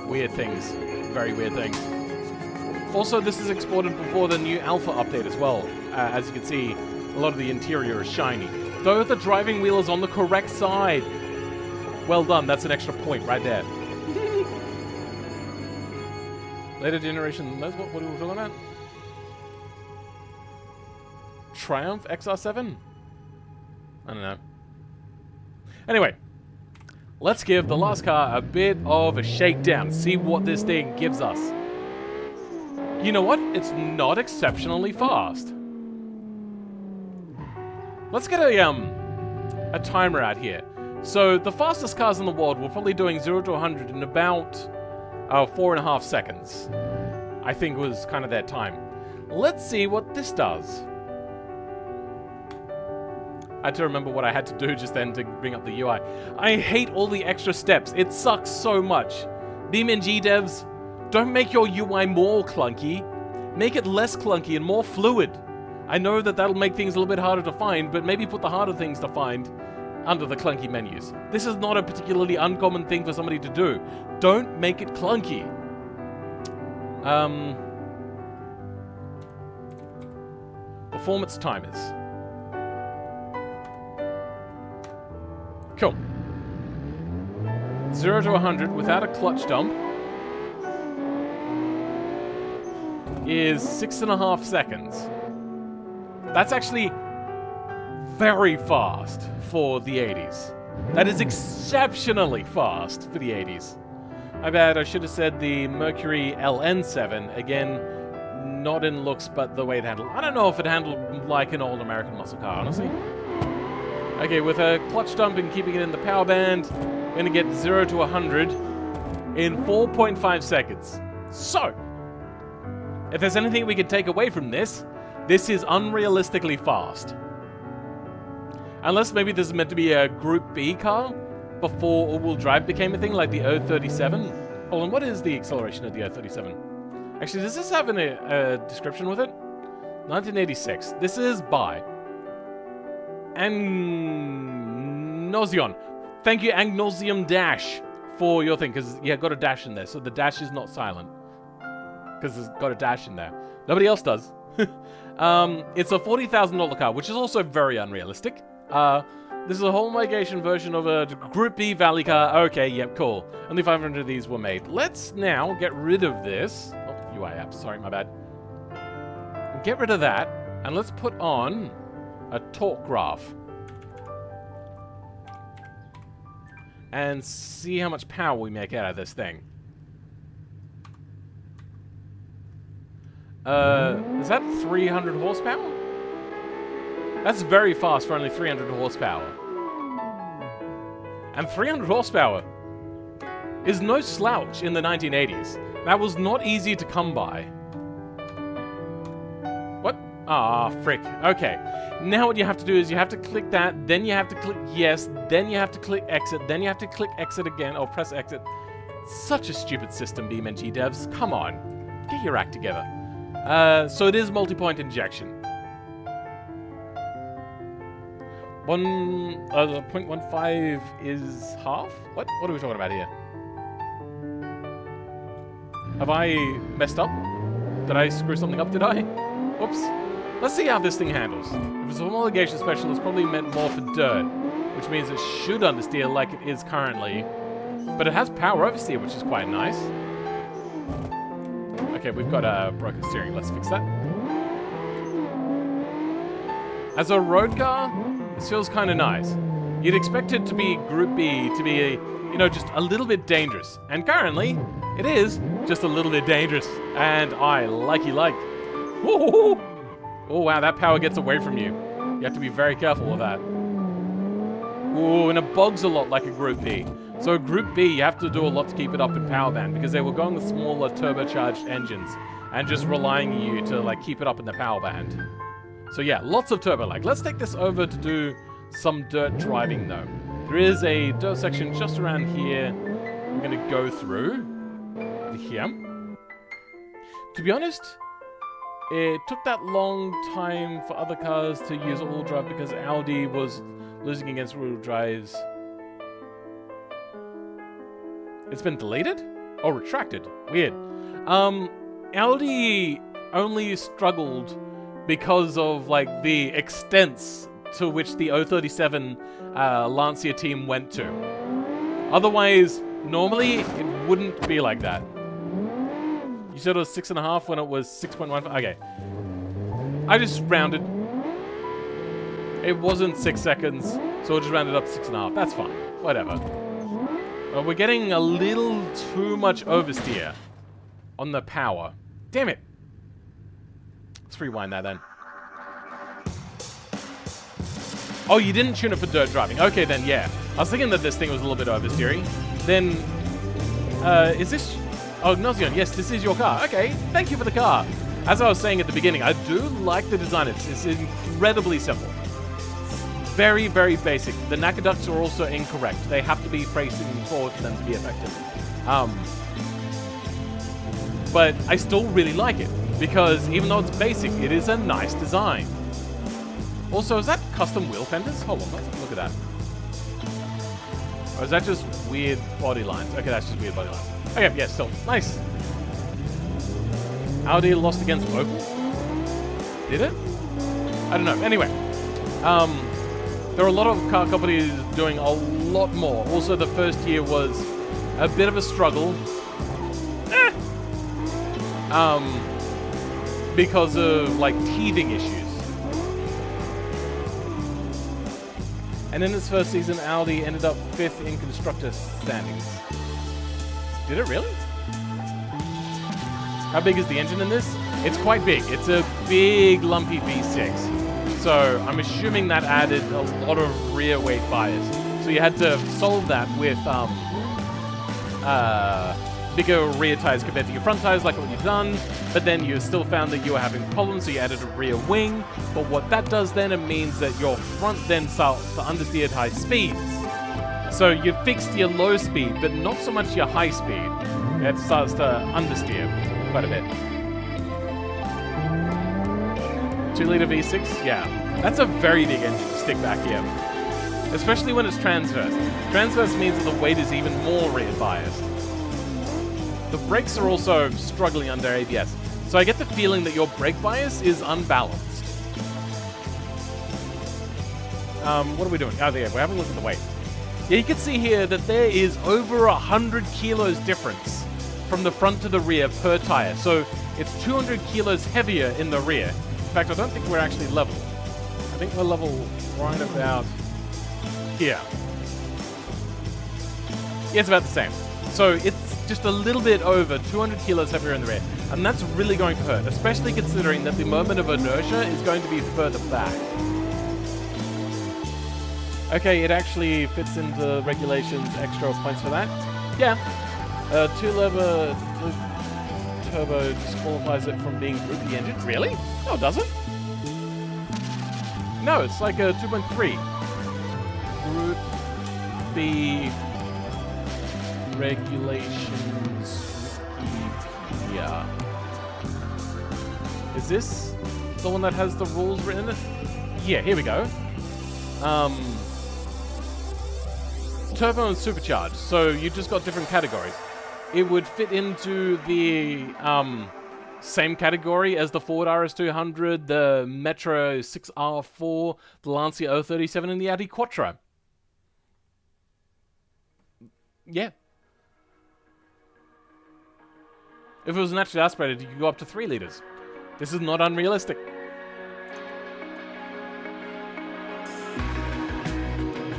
Weird things. Very weird things. Also, this is exported before the new alpha update as well. As you can see, a lot of the interior is shiny. Though the driving wheel is on the correct side. Well done, that's an extra point right there. Later generation, what are we talking about? Triumph XR7? I don't know. Anyway, let's give the last car a bit of a shakedown. See what this thing gives us. You know what? It's not exceptionally fast. Let's get a timer out here. So the fastest cars in the world were probably doing 0 to 100 in about 4.5 seconds. I think was kind of their time. Let's see what this does. I had to remember what I had to do just then to bring up the UI. I hate all the extra steps. It sucks so much. BeamNG devs, don't make your UI more clunky. Make it less clunky and more fluid. I know that that'll make things a little bit harder to find, but maybe put the harder things to find under the clunky menus. This is not a particularly uncommon thing for somebody to do. Don't make it clunky. Performance timers. Cool. 0 to 100 without a clutch dump is 6.5 seconds. That's actually very fast for the 80s. That is exceptionally fast for the 80s. I bet I should have said the Mercury LN7. Again, not in looks, but the way it handled. I don't know if it handled like an old American muscle car, honestly. Okay, with a clutch dump and keeping it in the power band, we're going to get 0 to 100 in 4.5 seconds. So, if there's anything we can take away from this, this is unrealistically fast. Unless maybe this is meant to be a Group B car before all-wheel drive became a thing, like the O37. Hold on, what is the acceleration of the O37? Actually, does this have a description with it? 1986. This is by Agnosion. Thank you, Agnosium Dash, for your thing, because yeah, got a dash in there, so the dash is not silent. Because it's got a dash in there. Nobody else does. It's a $40,000 car, which is also very unrealistic. This is a homologation version of a Group B Valley car. Okay, yep, cool. Only 500 of these were made. Let's now get rid of this. Oh, UI apps, sorry, my bad. Get rid of that, and let's put on a torque graph. And see how much power we make out of this thing. Is that 300 horsepower? That's very fast for only 300 horsepower. And 300 horsepower is no slouch in the 1980s. That was not easy to come by. What? Ah, frick. Okay. Now what you have to do is you have to click that, then you have to click yes, then you have to click exit, then you have to click exit again, or press exit. Such a stupid system, BeamNG devs. Come on. Get your act together. So it is multi-point injection. 0.15 is half? What are we talking about here? Have I messed up? Did I screw something up, did I? Whoops. Let's see how this thing handles. If it's a homologation special, it's probably meant more for dirt, which means it should understeer like it is currently. But it has power oversteer, which is quite nice. Okay, we've got a broken steering. Let's fix that. As a road car, this feels kind of nice. You'd expect it to be Group B, to be, just a little bit dangerous. And currently, it is just a little bit dangerous. And I like. Woo-hoo-hoo! Oh, wow, that power gets away from you. You have to be very careful with that. Ooh, and it bogs a lot like a Group B. So Group B, you have to do a lot to keep it up in power band because they were going with smaller turbocharged engines and just relying on you to keep it up in the power band. So yeah, lots of turbo lag. Let's take this over to do some dirt driving though. There is a dirt section just around here. We're going to go through here. To be honest, it took that long time for other cars to use all-wheel drive because Audi was losing against rear-wheel drives. It's been deleted? Oh, retracted. Weird. Audi only struggled because of like the extents to which the 037 Lancia team went to. Otherwise, normally it wouldn't be like that. You said it was 6.5 when it was 6.1. Okay. I just rounded. It wasn't 6 seconds, so I just rounded up to 6.5. That's fine. Whatever. We're getting a little too much oversteer on the power. Damn it. Let's rewind that then. Oh, you didn't tune it for dirt driving. Okay, then, yeah. I was thinking that this thing was a little bit oversteering. Then, is this... Oh, Nozion, yes, this is your car. Okay, thank you for the car. As I was saying at the beginning, I do like the design. It's incredibly simple. Very, very basic. The NACA ducts are also incorrect. They have to be facing forward for them to be effective. But I still really like it, because even though it's basic, it is a nice design. Also, is that custom wheel fenders? Hold on, let's look at that. Or is that just weird body lines? Okay, that's just weird body lines. Okay, yeah, still. Nice. Audi lost against Opel? Did it? I don't know. Anyway. There are a lot of car companies doing a lot more. Also, the first year was a bit of a struggle. Because of, like, teething issues. And in its first season, Audi ended up 5th in constructor standings. Did it really? How big is the engine in this? It's quite big. It's a big, lumpy V6. So I'm assuming that added a lot of rear weight bias. So you had to solve that with bigger rear tires compared to your front tires, like what you've done. But then you still found that you were having problems, so you added a rear wing. But what that does then, it means that your front then starts to understeer at high speeds. So you fixed your low speed, but not so much your high speed. It starts to understeer quite a bit. 2-liter V6, yeah. That's a very big engine to stick back here. Especially when it's transverse. Transverse means that the weight is even more rear biased. The brakes are also struggling under ABS. So I get the feeling that your brake bias is unbalanced. What are we doing? Oh, yeah, we're having a look at the weight. Yeah, you can see here that there is over 100 kilos difference from the front to the rear per tire. So it's 200 kilos heavier in the rear. In fact, I don't think we're actually level. I think we're level right about here. Yeah, it's about the same. So it's just a little bit over 200 kilos heavier in the rear. And that's really going to hurt, especially considering that the moment of inertia is going to be further back. Okay, it actually fits into regulations, extra points for that. Yeah. 2-lever turbo disqualifies it from being Group B engine. Really? No, it doesn't. No, it's like a 2.3. Group B regulations. Yeah. Is this the one that has the rules written in it? Yeah, here we go. Turbo and supercharged, so you just got different categories. It would fit into the same category as the Ford RS200, the Metro 6R4, the Lancia 037, and the Audi Quattro. Yeah. If it was naturally aspirated, you could go up to 3 liters. This is not unrealistic.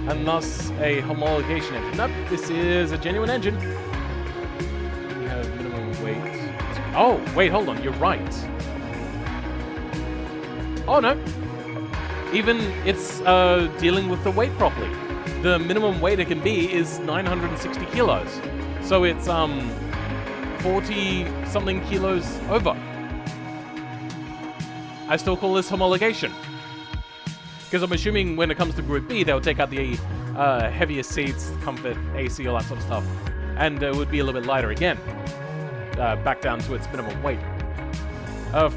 And thus a homologation engine. Nope, this is a genuine engine. We have minimum weight. Oh, wait, hold on, you're right. Oh, no. Even it's dealing with the weight properly. The minimum weight it can be is 960 kilos. So it's 40-something kilos over. I still call this homologation. Because I'm assuming when it comes to Group B, they'll take out the heavier seats, comfort, AC, all that sort of stuff. And it would be a little bit lighter again. Back down to its minimum weight.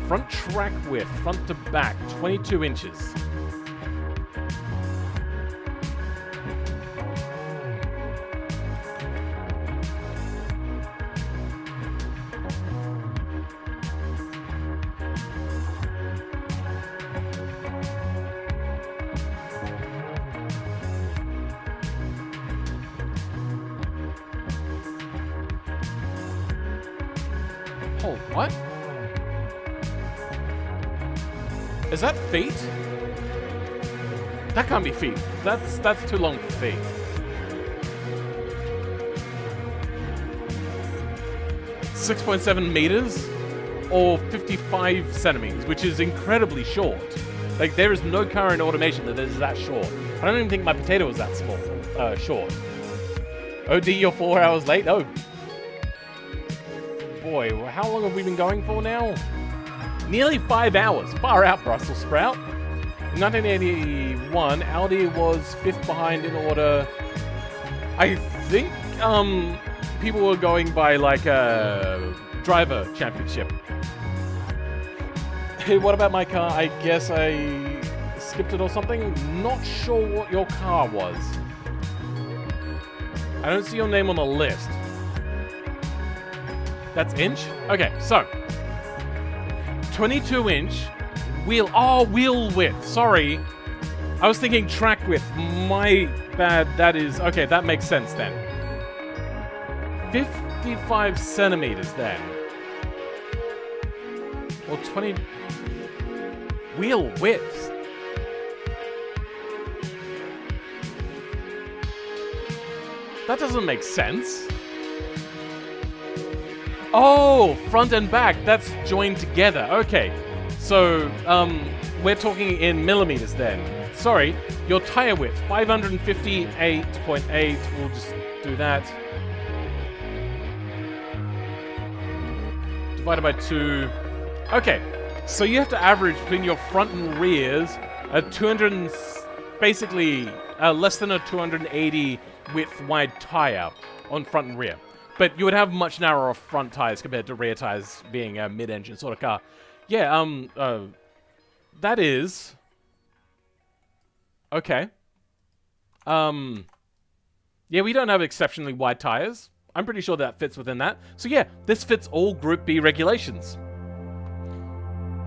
Front track width, front to back, 22 inches. Oh, what? Is that feet? That can't be feet. That's too long for feet. .7 meters or 55 centimeters, which is incredibly short. Like, there is no car in automation that is that short. I don't even think my potato was that small, short. OD, you're 4 hours late? Oh. Boy, how long have we been going for now? Nearly 5 hours. Far out, Brussels sprout. In 1981, Audi was 5th behind in order. I think, people were going by, like, a driver championship. Hey, what about my car? I guess I skipped it or something? Not sure what your car was. I don't see your name on the list. That's inch? Okay, so 22-inch wheel width. Sorry. I was thinking track width. My bad. That is... Okay, that makes sense then. 55 centimeters then. Or 20... Wheel width. That doesn't make sense. Oh, front and back. That's joined together. Okay. So, we're talking in millimeters then. Sorry, your tire width, 558.8. We'll just do that. Divided by 2. Okay, so you have to average between your front and rears a 200 and basically less than a 280 width wide tire on front and rear. But you would have much narrower front tires compared to rear tires being a mid-engine sort of car. Yeah, that is... Okay. Yeah, we don't have exceptionally wide tires. I'm pretty sure that fits within that. So yeah, this fits all Group B regulations.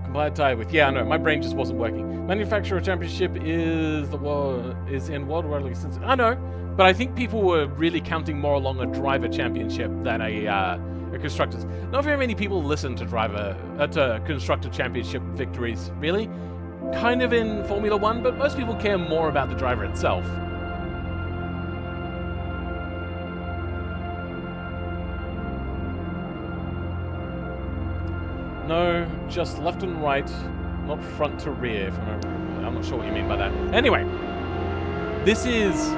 Combined tire width. Yeah, I know, my brain just wasn't working. Manufacturer championship is in World Rally since... I know, but I think people were really counting more along a driver championship than a constructors. Not very many people listen to constructor championship victories, really. Kind of in Formula 1, but most people care more about the driver itself. No, just left and right, not front to rear, if I'm not sure what you mean by that. Anyway, this is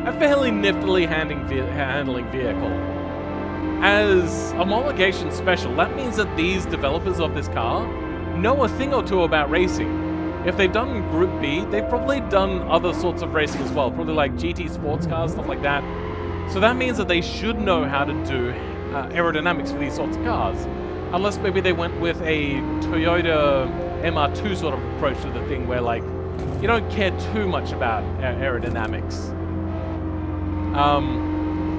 a fairly niftily handling vehicle. As homologation special, that means that these developers of this car know a thing or two about racing. If they've done Group B, they've probably done other sorts of racing as well, probably like GT sports cars, stuff like that. So that means that they should know how to do aerodynamics for these sorts of cars. Unless maybe they went with a Toyota MR2 sort of approach to the thing where, like, you don't care too much about aerodynamics.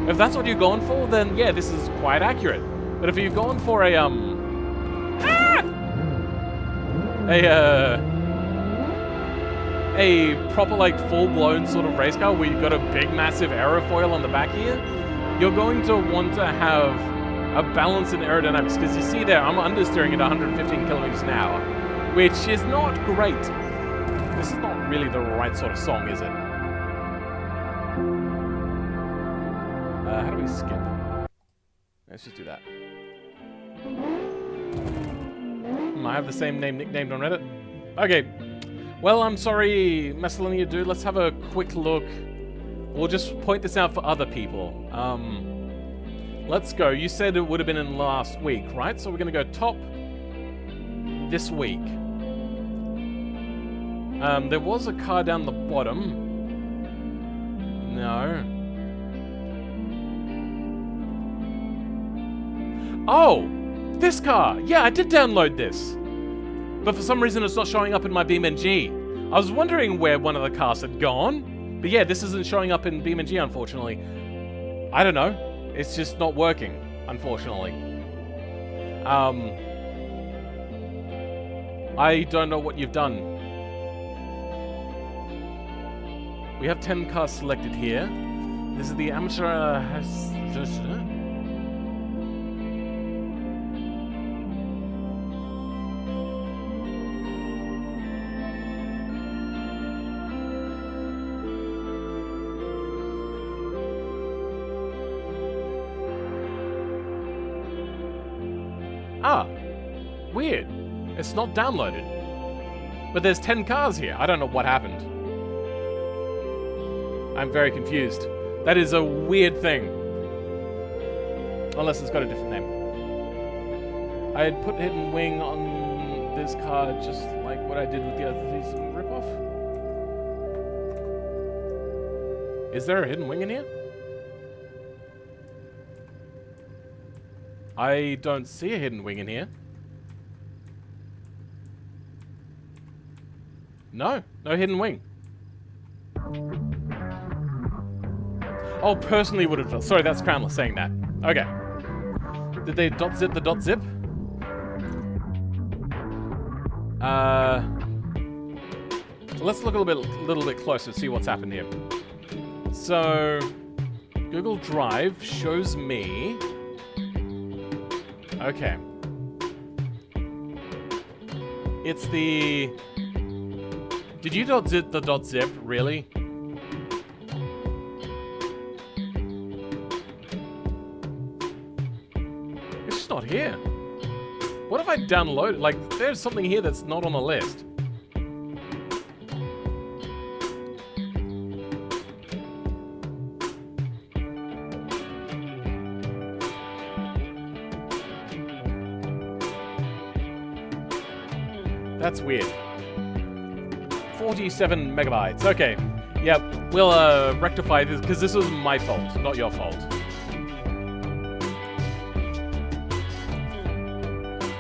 If that's what you're going for, then yeah, this is quite accurate. But if you're going for a proper, like, full-blown sort of race car where you've got a big, massive aerofoil on the back here, you're going to want to have a balance in aerodynamics, because you see there, I'm understeering at 115 kilometers an hour, which is not great. This is not really the right sort of song, is it? How do we skip? Let's just do that. I have the same name nicknamed on Reddit. Okay. Well, I'm sorry, Macedonia dude. Let's have a quick look. We'll just point this out for other people. Let's go. You said it would have been in last week, right? So we're going to go top this week. There was a car down the bottom. No. Oh! This car! Yeah, I did download this. But for some reason it's not showing up in my BeamNG. I was wondering where one of the cars had gone. But yeah, this isn't showing up in BeamNG, unfortunately. I don't know. It's just not working, unfortunately. I don't know what you've done. We have 10 cars selected here. This is the amateur... Ah, weird. It's not downloaded. But there's 10 cars here. I don't know what happened. I'm very confused. That is a weird thing. Unless it's got a different name. I had put Hidden Wing on this car just like what I did with the other these ripoff. Is there a Hidden Wing in here? I don't see a Hidden Wing in here. No, no Hidden Wing. Oh, personally would have... Sorry, that's Cramler saying that. Okay. Did they .zip the .zip? Let's look a little bit closer, see what's happened here. So, Google Drive shows me... Okay. It's the... Did you .zip the .zip, really? It's just not here. What if I download... Like, there's something here that's not on the list. That's weird. 47 megabytes. Okay. Yeah, we'll rectify this, because this was my fault, not your fault.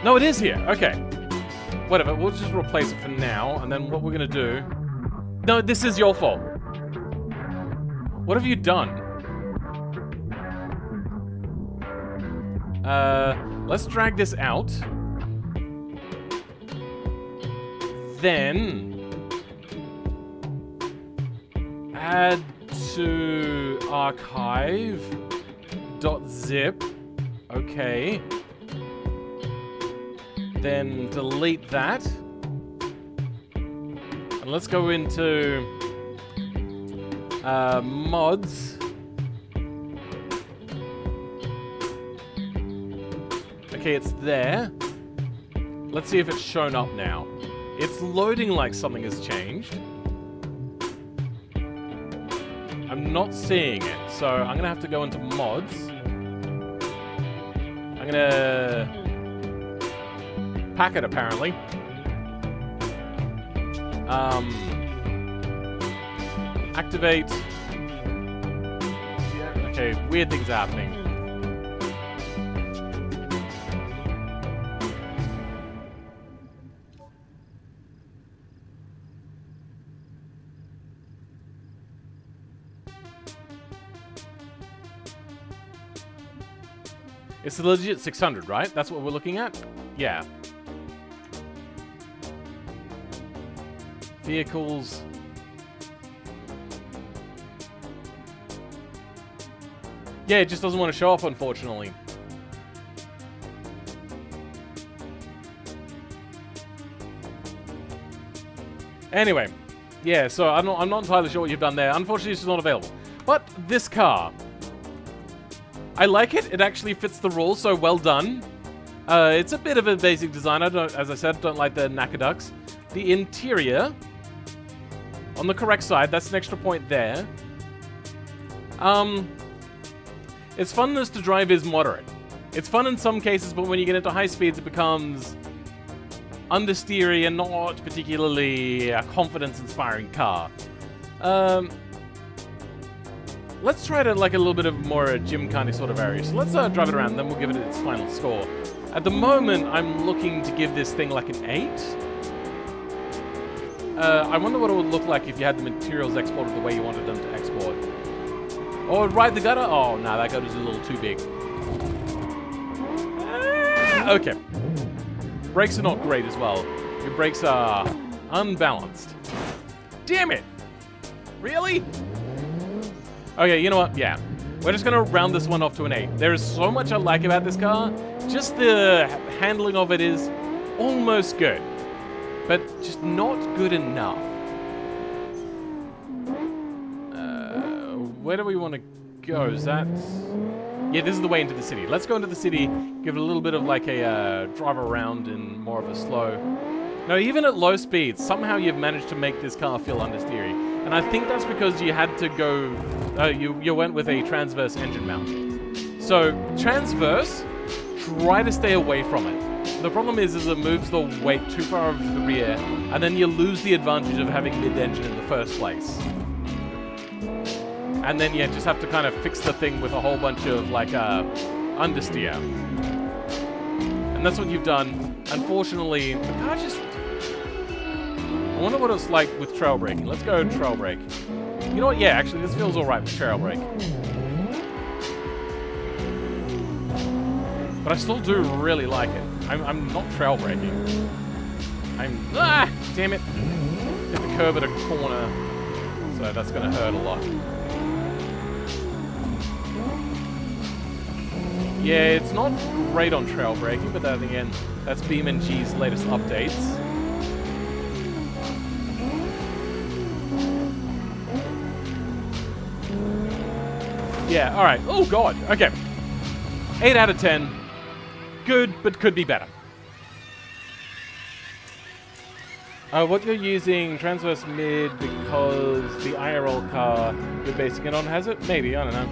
No, it is here. Okay. Whatever, we'll just replace it for now, and then what we're going to do... No, this is your fault. What have you done? Let's drag this out. Then... add to archive.zip. Okay. Then delete that. And let's go into mods. Okay, it's there. Let's see if it's shown up now. It's loading like something has changed. I'm not seeing it, so I'm gonna have to go into mods. I'm gonna pack it apparently. Activate. Yeah, okay, weird things are happening. It's the legit 600, right? That's what we're looking at? Yeah. Vehicles. Yeah, it just doesn't want to show up, unfortunately. Anyway. Yeah, so I'm not entirely sure what you've done there. Unfortunately, it's just not available. But this car... I like it. It actually fits the rules, so well done. It's a bit of a basic design. As I said, don't like the Nakaducks. The interior, on the correct side, that's an extra point there. Its funness to drive is moderate. It's fun in some cases, but when you get into high speeds, it becomes understeery and not particularly a confidence-inspiring car. Let's try to like a little bit of more gym kind of sort of area. So let's drive it around, then we'll give it its final score. At the moment, I'm looking to give this thing like an 8. I wonder what it would look like if you had the materials exported the way you wanted them to export. Or ride the gutter? Oh, no, that gutter's a little too big. Okay. Brakes are not great as well. Your brakes are unbalanced. Damn it! Really? Okay, you know what? Yeah. We're just gonna round this one off to an 8. There is so much I like about this car. Just the handling of it is almost good. But just not good enough. Where do we want to go? Is that... Yeah, this is the way into the city. Let's go into the city, give it a little bit of like a drive around in more of a slow... No, even at low speeds, somehow you've managed to make this car feel understeery. And I think that's because you had to go... you went with a transverse engine mount. So, transverse, try to stay away from it. The problem is it moves the weight too far over to the rear, and then you lose the advantage of having mid-engine in the first place. And then, yeah, just have to kind of fix the thing with a whole bunch of, like, understeer. And that's what you've done. Unfortunately, the car just... I wonder what it's like with trail braking. Let's go trail brake. You know what? Yeah, actually, this feels alright with trail brake. But I still do really like it. I'm not trail braking. Damn it. Hit the curb at a corner. So that's going to hurt a lot. Yeah, it's not great on trail braking, but then again, that's BeamNG's latest updates. Yeah, alright. Oh god, okay. 8 out of 10. Good, but could be better. What you're using, transverse mid, because the IRL car you're basing it on has it? Maybe, I don't know.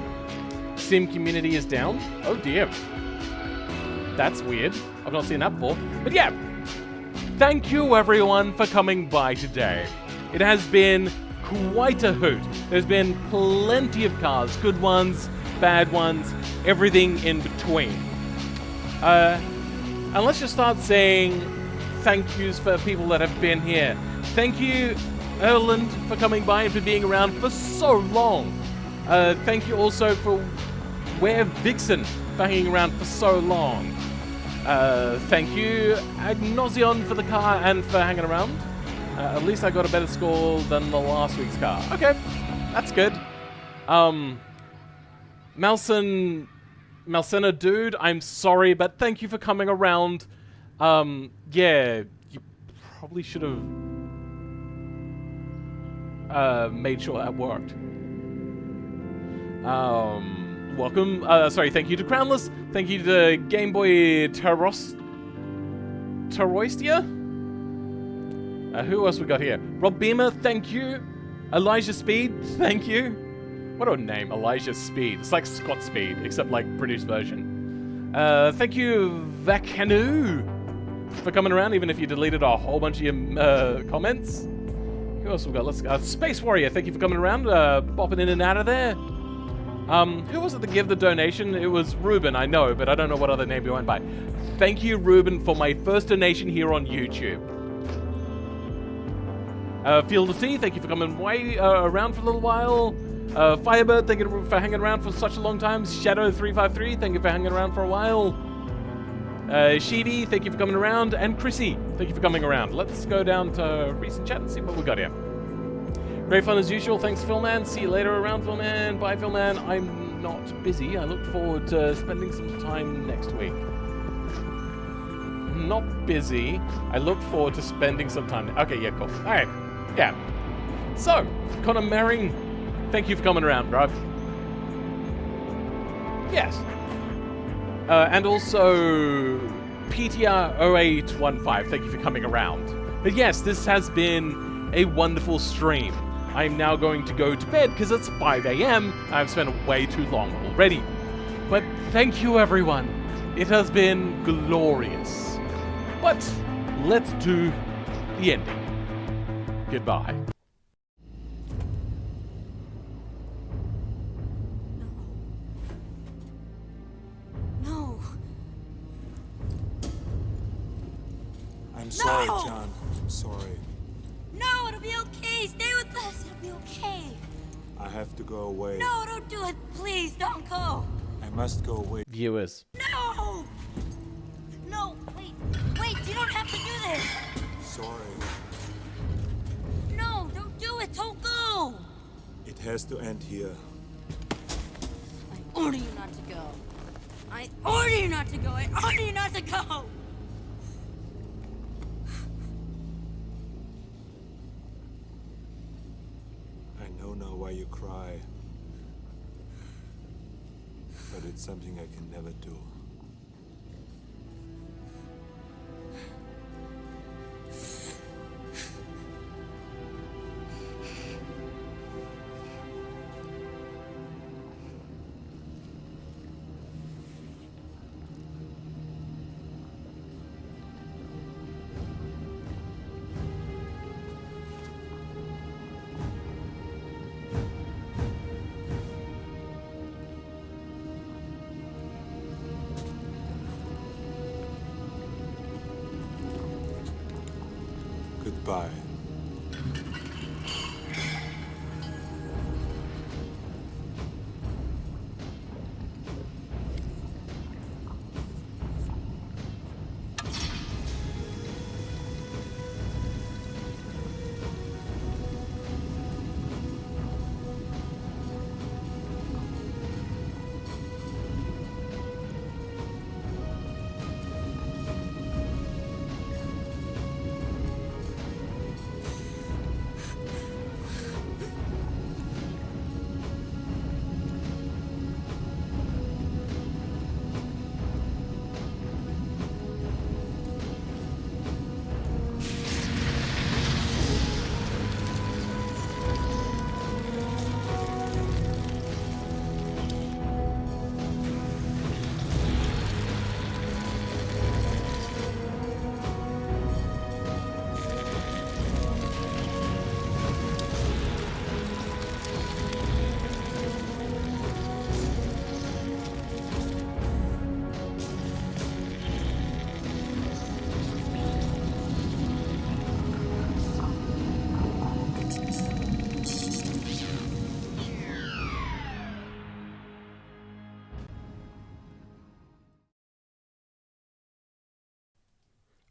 Sim community is down? Oh dear. That's weird. I've not seen that before. But yeah, thank you everyone for coming by today. It has been quite a hoot. There's been plenty of cars, good ones, bad ones, everything in between. And let's just start saying thank yous for people that have been here. Thank you, Erland, for coming by and for being around for so long. Thank you also for Vixen for hanging around for so long. Thank you, Agnosion, for the car and for hanging around. At least I got a better score than the last week's car. Okay, that's good. Malsena dude, I'm sorry, but thank you for coming around. Yeah, you probably should have made sure that worked. Welcome. Sorry, thank you to Crownless. Thank you to Game Boy Terroistia. Who else we got here? Rob Beamer, thank you. Elijah Speed, thank you. What a name, Elijah Speed. It's like Scott Speed, except like British version. Thank you, Vakanu, for coming around, even if you deleted a whole bunch of your comments. Who else we got? Let's Space Warrior, thank you for coming around, bopping in and out of there. Who was it that gave the donation? It was Ruben, I know, but I don't know what other name you went by. Thank you, Ruben, for my first donation here on YouTube. Field of Tea, thank you for coming around for a little while. Firebird, thank you for hanging around for such a long time. Shadow353, thank you for hanging around for a while. Sheedy, thank you for coming around. And Chrissy, thank you for coming around. Let's go down to recent chat and see what we got here. Great fun as usual. Thanks, Philman. See you later around, Philman. Bye, Philman. I'm not busy. I look forward to spending some time next week. Not busy. I look forward to spending some time. Okay, yeah, cool. All right. Yeah. So, Connor Merring, thank you for coming around, bro. Yes. And also, PTR0815, thank you for coming around. But yes, this has been a wonderful stream. I'm now going to go to bed because it's 5 a.m. I've spent way too long already. But thank you, everyone. It has been glorious. But let's do the ending. Goodbye. No. I'm sorry, John. I'm sorry. No, it'll be okay. Stay with us. It'll be okay. I have to go away. No, don't do it. Please, don't go. I must go away. Viewers. No! No, wait. Wait, you don't have to do this. Sorry. No, don't do it. Don't go. It has to end here. I order you not to go. I order you not to go. I order you not to go. I know now why you cry. But it It's something I can never do. Goodbye.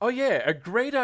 Oh yeah, a great idea.